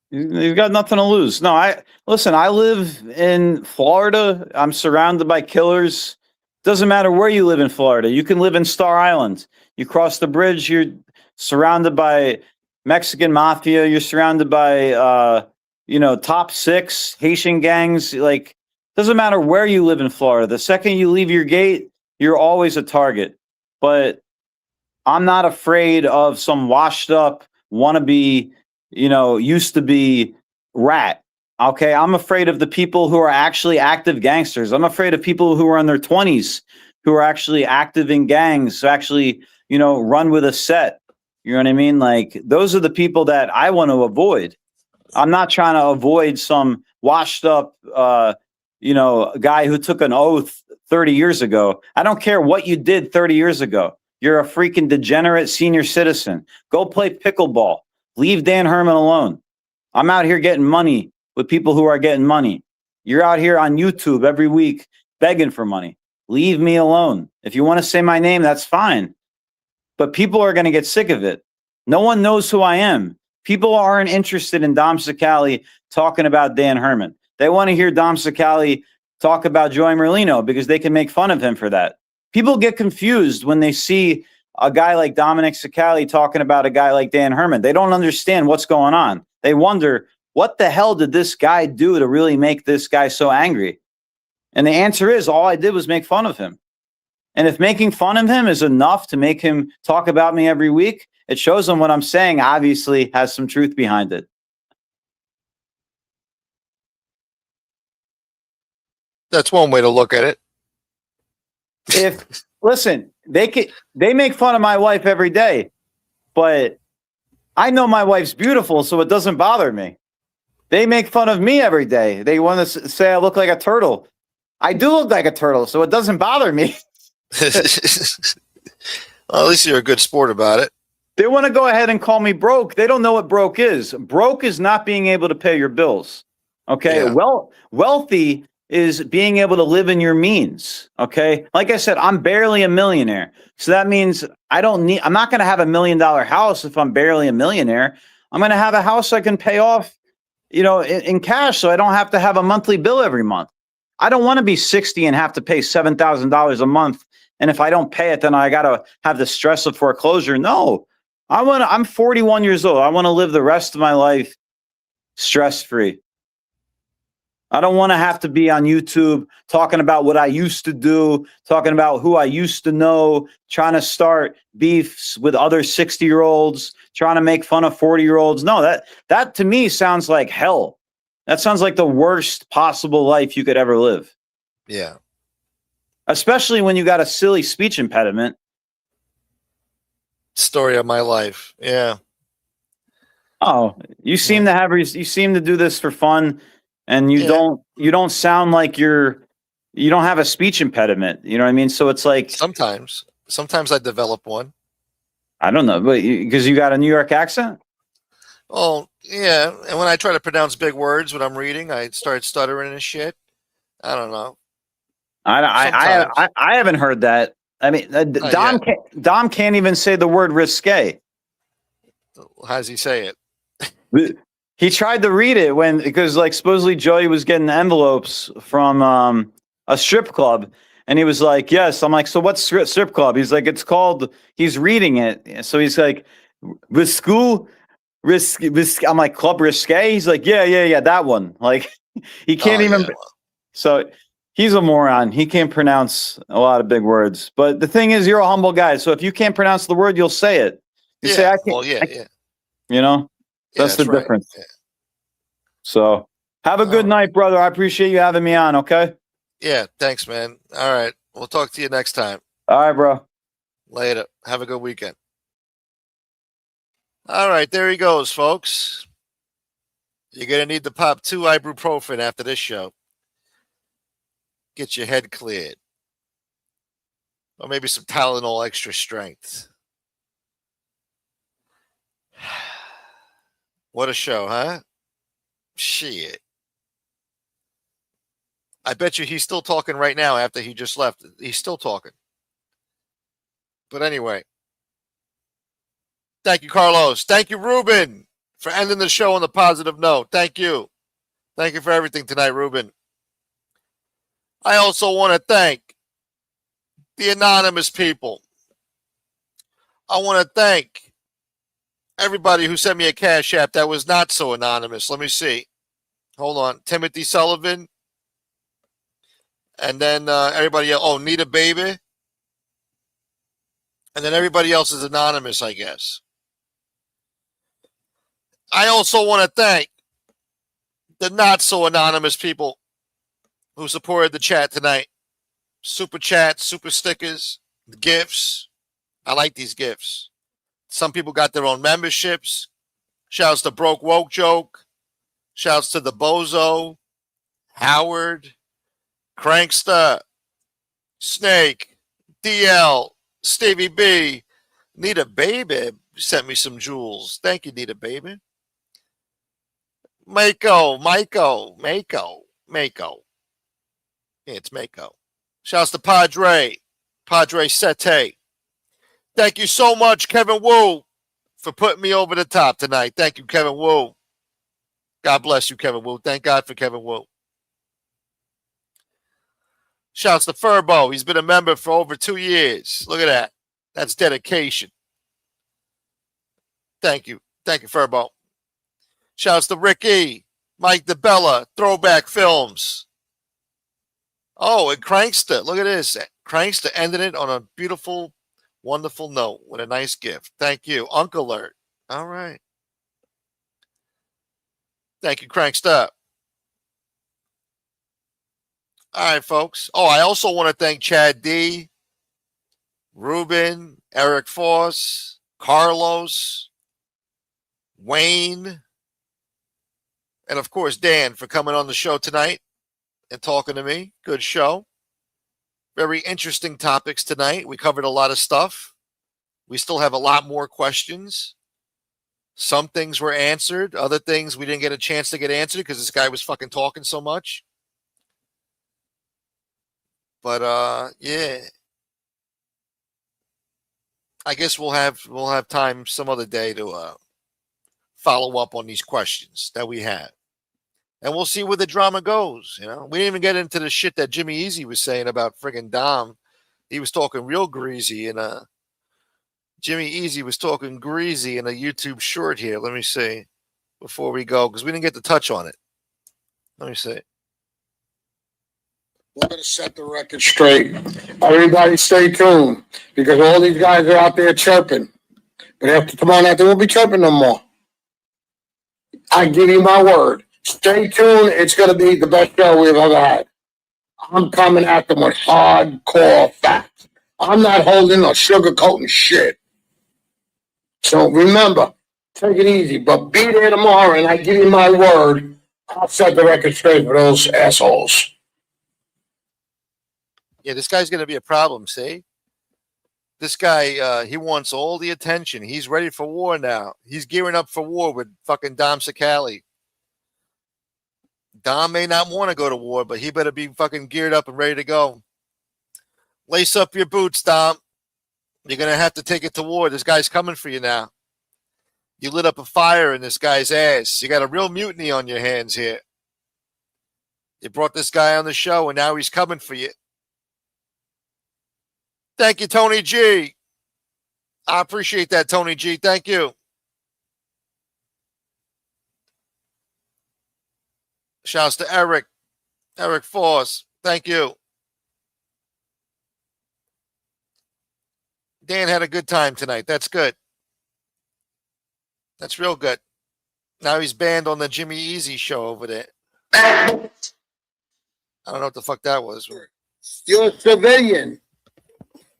He's got nothing to lose. No, I live in Florida. I'm surrounded by killers. Doesn't matter where you live in Florida. You can live in Star Island. You cross the bridge, you're surrounded by Mexican mafia. You're surrounded by top six Haitian gangs. Like, doesn't matter where you live in Florida. The second you leave your gate, you're always a target. But I'm not afraid of some washed up wannabe, used to be rat. Okay, I'm afraid of the people who are actually active gangsters. I'm afraid of people who are in their 20s who are actually active in gangs, who actually, run with a set. You know what I mean? Like, those are the people that I want to avoid. I'm not trying to avoid some washed up, guy who took an oath 30 years ago. I don't care what you did 30 years ago. You're a freaking degenerate senior citizen. Go play pickleball. Leave Dan Herman alone. I'm out here getting money with people who are getting money. You're out here on YouTube every week begging for money. Leave me alone. If you want to say my name, that's fine. But people are going to get sick of it. No one knows who I am. People aren't interested in Dom Sicali talking about Dan Herman. They want to hear Dom Sicali talk about Joey Merlino because they can make fun of him for that. People get confused when they see a guy like Dominic Sicali talking about a guy like Dan Herman. They don't understand what's going on. They wonder, what the hell did this guy do to really make this guy so angry? And the answer is, all I did was make fun of him. And if making fun of him is enough to make him talk about me every week, it shows him what I'm saying obviously has some truth behind it. That's one way to look at it. Listen, they make fun of my wife every day, but I know my wife's beautiful, so it doesn't bother me. They make fun of me every day. They want to say I look like a turtle. I do look like a turtle, so it doesn't bother me. Well, at least you're a good sport about it. They want to go ahead and call me broke. They don't know what broke is. Broke is not being able to pay your bills. Okay. Yeah. Wealthy is being able to live in your means. Okay. Like I said, I'm barely a millionaire. So that means I'm not going to have $1 million house if I'm barely a millionaire. I'm going to have a house I can pay off, in cash. So I don't have to have a monthly bill every month. I don't want to be 60 and have to pay $7,000 a month. And if I don't pay it, then I got to have the stress of foreclosure. No, I'm 41 years old. I want to live the rest of my life stress-free. I don't want to have to be on YouTube talking about what I used to do, talking about who I used to know, trying to start beefs with other 60-year-olds, trying to make fun of 40-year-olds. No, that to me sounds like hell. That sounds like the worst possible life you could ever live. Yeah. Especially when you got a silly speech impediment. Story of my life. Yeah. Oh, you seem to do this for fun. And you don't sound like you don't have a speech impediment. You know what I mean? So it's like sometimes I develop one. I don't know, but because you got a New York accent. Oh yeah, and when I try to pronounce big words when I'm reading, I start stuttering and shit. I don't know. I haven't heard that. I mean, Dom can't even say the word risque. How does he say it? He tried to read it because supposedly Joey was getting envelopes from a strip club, and he was like, "Yes." I'm like, "So what's strip club?" He's like, "It's called." He's reading it, so he's like, "Risque." I'm like, "Club risque." He's like, "Yeah, that one." Like, he can't even. Yeah. So he's a moron. He can't pronounce a lot of big words. But the thing is, you're a humble guy, so if you can't pronounce the word, you'll say it. You say, "I can't." Well, yeah. That's the difference. Right. Yeah. So have a good night, brother. I appreciate you having me on. Okay. Yeah. Thanks, man. All right. We'll talk to you next time. All right, bro. Later. Have a good weekend. All right. There he goes, folks. You're going to need to pop 2 ibuprofen after this show. Get your head cleared. Or maybe some Tylenol extra strength. What a show, huh? Shit. I bet you he's still talking right now after he just left. He's still talking. But anyway. Thank you, Carlos. Thank you, Ruben, for ending the show on a positive note. Thank you. Thank you for everything tonight, Ruben. I also want to thank the anonymous people. I want to thank everybody who sent me a Cash App that was not so anonymous. Let me see. Hold on. Timothy Sullivan. And then everybody else. Oh, Nita Baby. And then everybody else is anonymous, I guess. I also want to thank the not so anonymous people who supported the chat tonight. Super chat, super stickers, the gifts. I like these gifts. Some people got their own memberships. Shouts to Broke Woke Joke. Shouts to the Bozo, Howard, Crankster, Snake, DL, Stevie B, Nita Baby sent me some jewels. Thank you, Nita Baby. Mako. Yeah, it's Mako. Shouts to Padre Sete. Thank you so much, Kevin Wu, for putting me over the top tonight. Thank you, Kevin Wu. God bless you, Kevin Wu. Thank God for Kevin Wu. Shouts to Furbo. He's been a member for over 2 years. Look at that. That's dedication. Thank you. Thank you, Furbo. Shouts to Ricky, Mike DeBella, Throwback Films. Oh, and Crankster. Look at this. Crankster ended it on a beautiful, wonderful note with a nice gift. Thank you. Uncle Alert. All right. Thank you, Crankster. All right, folks. Oh, I also want to thank Chad D, Ruben, Eric Foss, Carlos, Wayne, and of course, Dan for coming on the show tonight and talking to me. Good show. Very interesting topics tonight. We covered a lot of stuff. We still have a lot more questions. Some things were answered. Other things we didn't get a chance to get answered because this guy was fucking talking so much. But yeah. I guess we'll have time some other day to follow up on these questions that we have. And we'll see where the drama goes. You know, we didn't even get into the shit that Jimmy Easy was saying about friggin' Dom. He was talking real greasy, and Jimmy Easy was talking greasy in a YouTube short here. Let me see before we go, because we didn't get to touch on it. Let me see. We're going to set the record straight. Everybody stay tuned, because all these guys are out there chirping. But after tomorrow night, they won't be chirping no more. I give you my word. Stay tuned. It's going to be the best show we've ever had. I'm coming at them with hardcore facts. I'm not holding or sugarcoating shit. So remember, take it easy, but be there tomorrow, and I give you my word, I'll set the record straight for those assholes. Yeah, this guy's going to be a problem, see? This guy, he wants all the attention. He's ready for war now. He's gearing up for war with fucking Dom Sakali. Dom may not want to go to war, but he better be fucking geared up and ready to go. Lace up your boots, Dom. You're going to have to take it to war. This guy's coming for you now. You lit up a fire in this guy's ass. You got a real mutiny on your hands here. You brought this guy on the show, and now he's coming for you. Thank you, Tony G. I appreciate that, Tony G. Thank you. Shouts to Eric Force. Thank you. Dan had a good time tonight. That's good. That's real good. Now he's banned on the Jimmy Easy show over there. I don't know what the fuck that was. You're a civilian.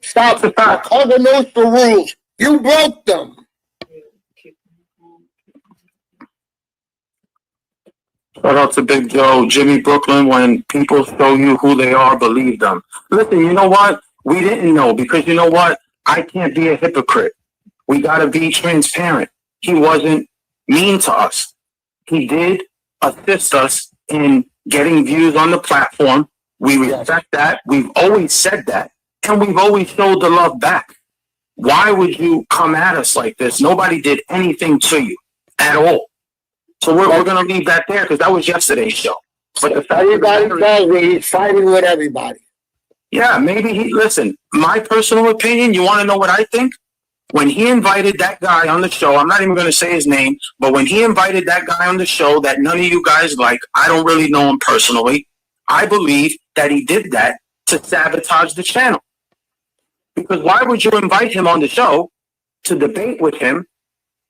Stop the fact. Congo knows the rules. You broke them. Shout out to Big Joe, Jimmy Brooklyn. When people show you who they are, believe them. Listen, you know what? We didn't know, because you know what? I can't be a hypocrite. We got to be transparent. He wasn't mean to us. He did assist us in getting views on the platform. We respect that. We've always said that. And we've always showed the love back. Why would you come at us like this? Nobody did anything to you at all. So we're going to leave that there, because that was yesterday's show. But if everybody does, he's fighting with everybody. Yeah, maybe listen, my personal opinion, you want to know what I think? When he invited that guy on the show, I'm not even going to say his name, but when he invited that guy on the show that none of you guys like, I don't really know him personally, I believe that he did that to sabotage the channel. Because why would you invite him on the show to debate with him?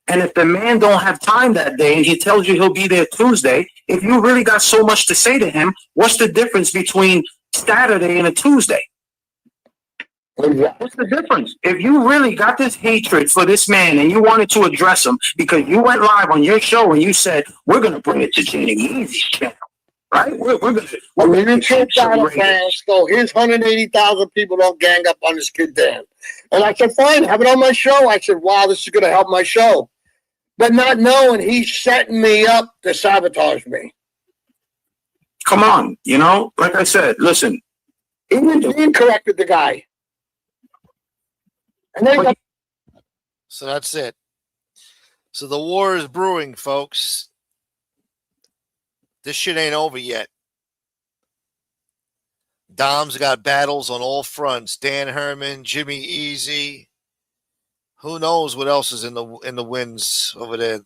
And if the man don't have time that day and he tells you he'll be there Tuesday, if you really got so much to say to him, what's the difference between Saturday and a Tuesday? What's the difference? If you really got this hatred for this man and you wanted to address him because you went live on your show and you said, we're going to bring it to Jimmy Easy's channel, right? We're going to fans, so his 180,000 people don't gang up on this kid Dan. And I said, fine, have it on my show. I said, wow, this is going to help my show. But not knowing he's setting me up to sabotage me. Come on, you know, like I said, listen. He corrected the guy. And then So that's it. So the war is brewing, folks. This shit ain't over yet. Dom's got battles on all fronts. Dan Herman, Jimmy Easy. Who knows what else is in the winds over there?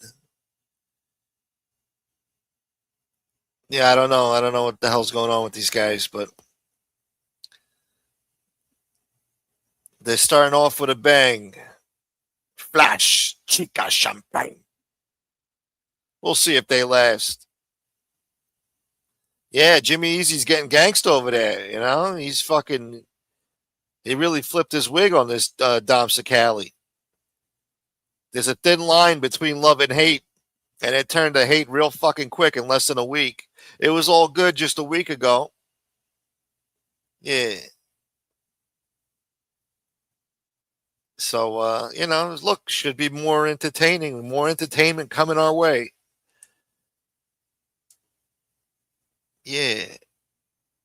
Yeah, I don't know. I don't know what the hell's going on with these guys, but they're starting off with a bang. Flash, chica, champagne. We'll see if they last. Yeah, Jimmy Easy's getting gangsta over there, you know? He's fucking... He really flipped his wig on this Dom Sakali. There's a thin line between love and hate, and it turned to hate real fucking quick in less than a week. It was all good just a week ago. Yeah. So, you know, look, should be more entertaining, more entertainment coming our way. Yeah.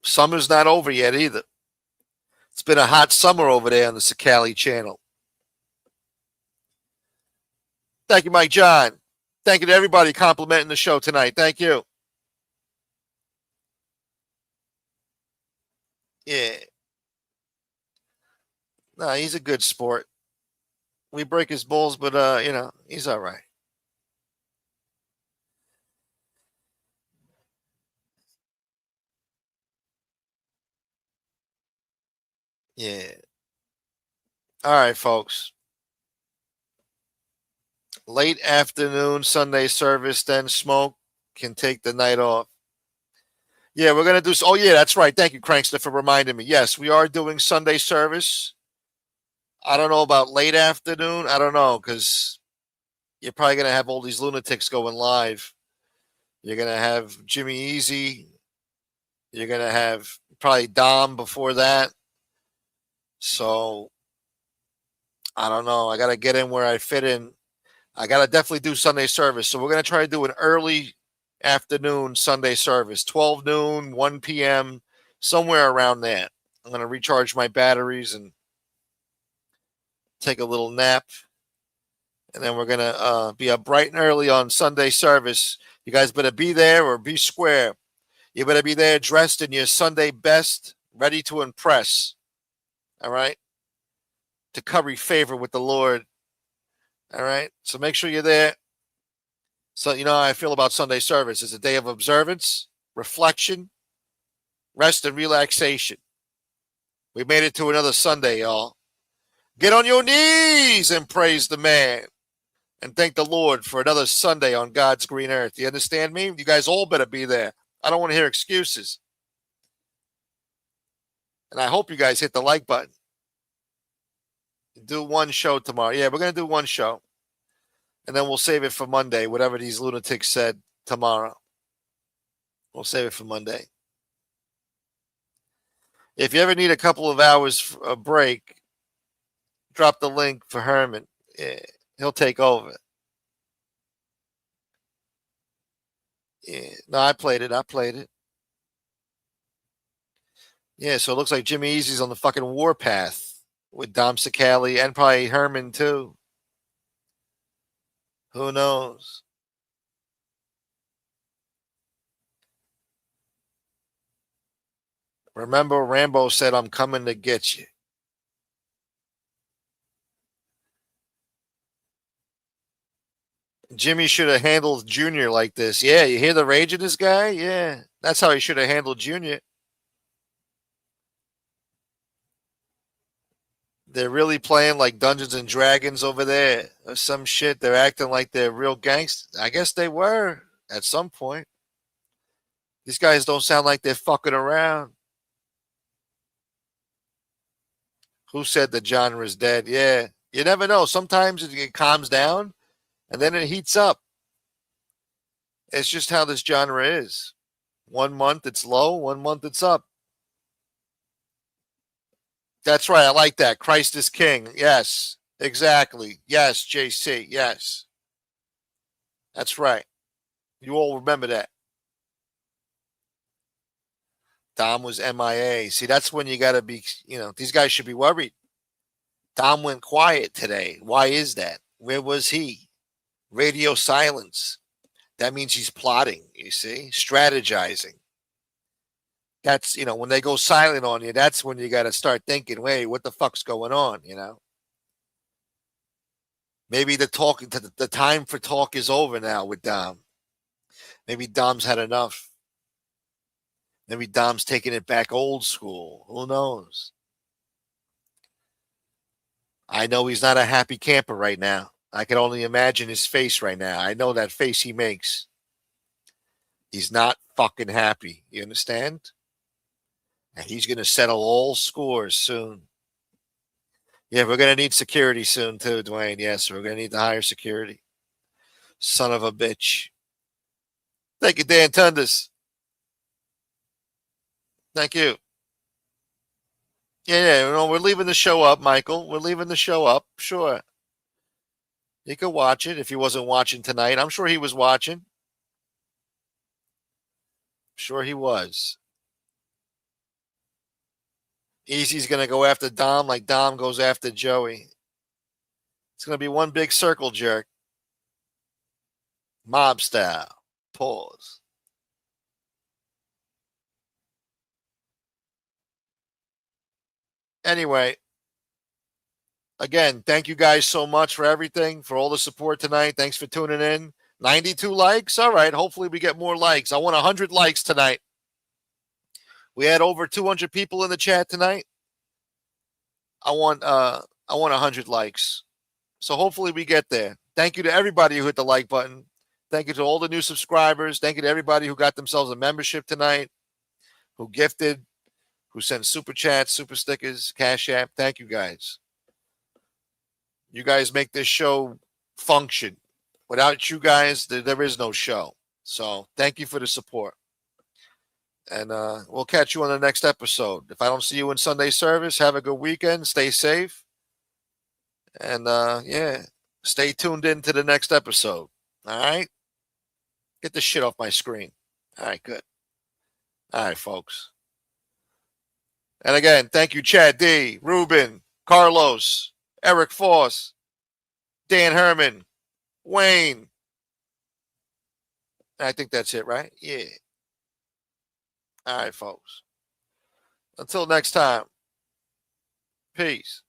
Summer's not over yet either. It's been a hot summer over there on the Sakali channel. Thank you, Mike John. Thank you to everybody complimenting the show tonight. Thank you. Yeah. No, he's a good sport. We break his balls, but he's all right. Yeah. All right, folks. Late afternoon Sunday service, then Smoke can take the night off. Yeah, we're going to do... Oh, yeah, that's right. Thank you, Crankster, for reminding me. Yes, we are doing Sunday service. I don't know about late afternoon. I don't know, because you're probably going to have all these lunatics going live. You're going to have Jimmy Easy. You're going to have probably Dom before that. So, I don't know. I got to get in where I fit in. I got to definitely do Sunday service. So, we're going to try to do an early afternoon Sunday service, 12 noon, 1 p.m., somewhere around there. I'm going to recharge my batteries and take a little nap. And then we're going to be up bright and early on Sunday service. You guys better be there or be square. You better be there dressed in your Sunday best, ready to impress. All right? To curry favor with the Lord. All right? So make sure you're there. So you know how I feel about Sunday service. It's a day of observance, reflection, rest, and relaxation. We made it to another Sunday, y'all. Get on your knees and praise the man. And thank the Lord for another Sunday on God's green earth. You understand me? You guys all better be there. I don't want to hear excuses. And I hope you guys hit the like button. Do one show tomorrow. Yeah, we're going to do one show. And then we'll save it for Monday, whatever these lunatics said tomorrow. We'll save it for Monday. If you ever need a couple of hours a break, drop the link for Herman. Yeah, he'll take over. Yeah, no, I played it. Yeah, so it looks like Jimmy Easy's on the fucking warpath with Dom Sakali and probably Herman too. Who knows? Remember, Rambo said, "I'm coming to get you." Jimmy should have handled Junior like this. Yeah, you hear the rage of this guy? Yeah, that's how he should have handled Junior. They're really playing like Dungeons and Dragons over there or some shit. They're acting like they're real gangsters. I guess they were at some point. These guys don't sound like they're fucking around. Who said the genre is dead? Yeah, you never know. Sometimes it calms down and then it heats up. It's just how this genre is. 1 month it's low, 1 month it's up. That's right. I like that. Christ is King. Yes, exactly. Yes, JC. Yes. That's right. You all remember that. Dom was MIA. See, that's when you got to be, these guys should be worried. Dom went quiet today. Why is that? Where was he? Radio silence. That means he's plotting, you see, strategizing. That's, when they go silent on you, that's when you got to start thinking, wait, what the fuck's going on, Maybe the time for talk is over now with Dom. Maybe Dom's had enough. Maybe Dom's taking it back old school. Who knows? I know he's not a happy camper right now. I can only imagine his face right now. I know that face he makes. He's not fucking happy. You understand? And he's going to settle all scores soon. Yeah, we're going to need security soon too, Dwayne. Yes, we're going to need to hire security. Son of a bitch. Thank you, Dan Tundis. Thank you. Yeah, we're leaving the show up, Michael. We're leaving the show up. Sure. You could watch it if he wasn't watching tonight. I'm sure he was watching. Sure he was. Easy's going to go after Dom like Dom goes after Joey. It's going to be one big circle jerk. Mob style. Pause. Anyway, again, thank you guys so much for everything, for all the support tonight. Thanks for tuning in. 92 likes. All right. Hopefully we get more likes. I want 100 likes tonight. We had over 200 people in the chat tonight. I want 100 likes. So hopefully we get there. Thank you to everybody who hit the like button. Thank you to all the new subscribers. Thank you to everybody who got themselves a membership tonight, who gifted, who sent super chats, super stickers, Cash App. Thank you guys. You guys make this show function. Without you guys, there is no show. So thank you for the support. And we'll catch you on the next episode. If I don't see you in Sunday service, have a good weekend. Stay safe. And, yeah, stay tuned in to the next episode. All right? Get the shit off my screen. All right, good. All right, folks. And again, thank you, Chad D, Ruben, Carlos, Eric Foss, Dan Herman, Wayne. I think that's it, right? Yeah. All right, folks. Until next time, peace.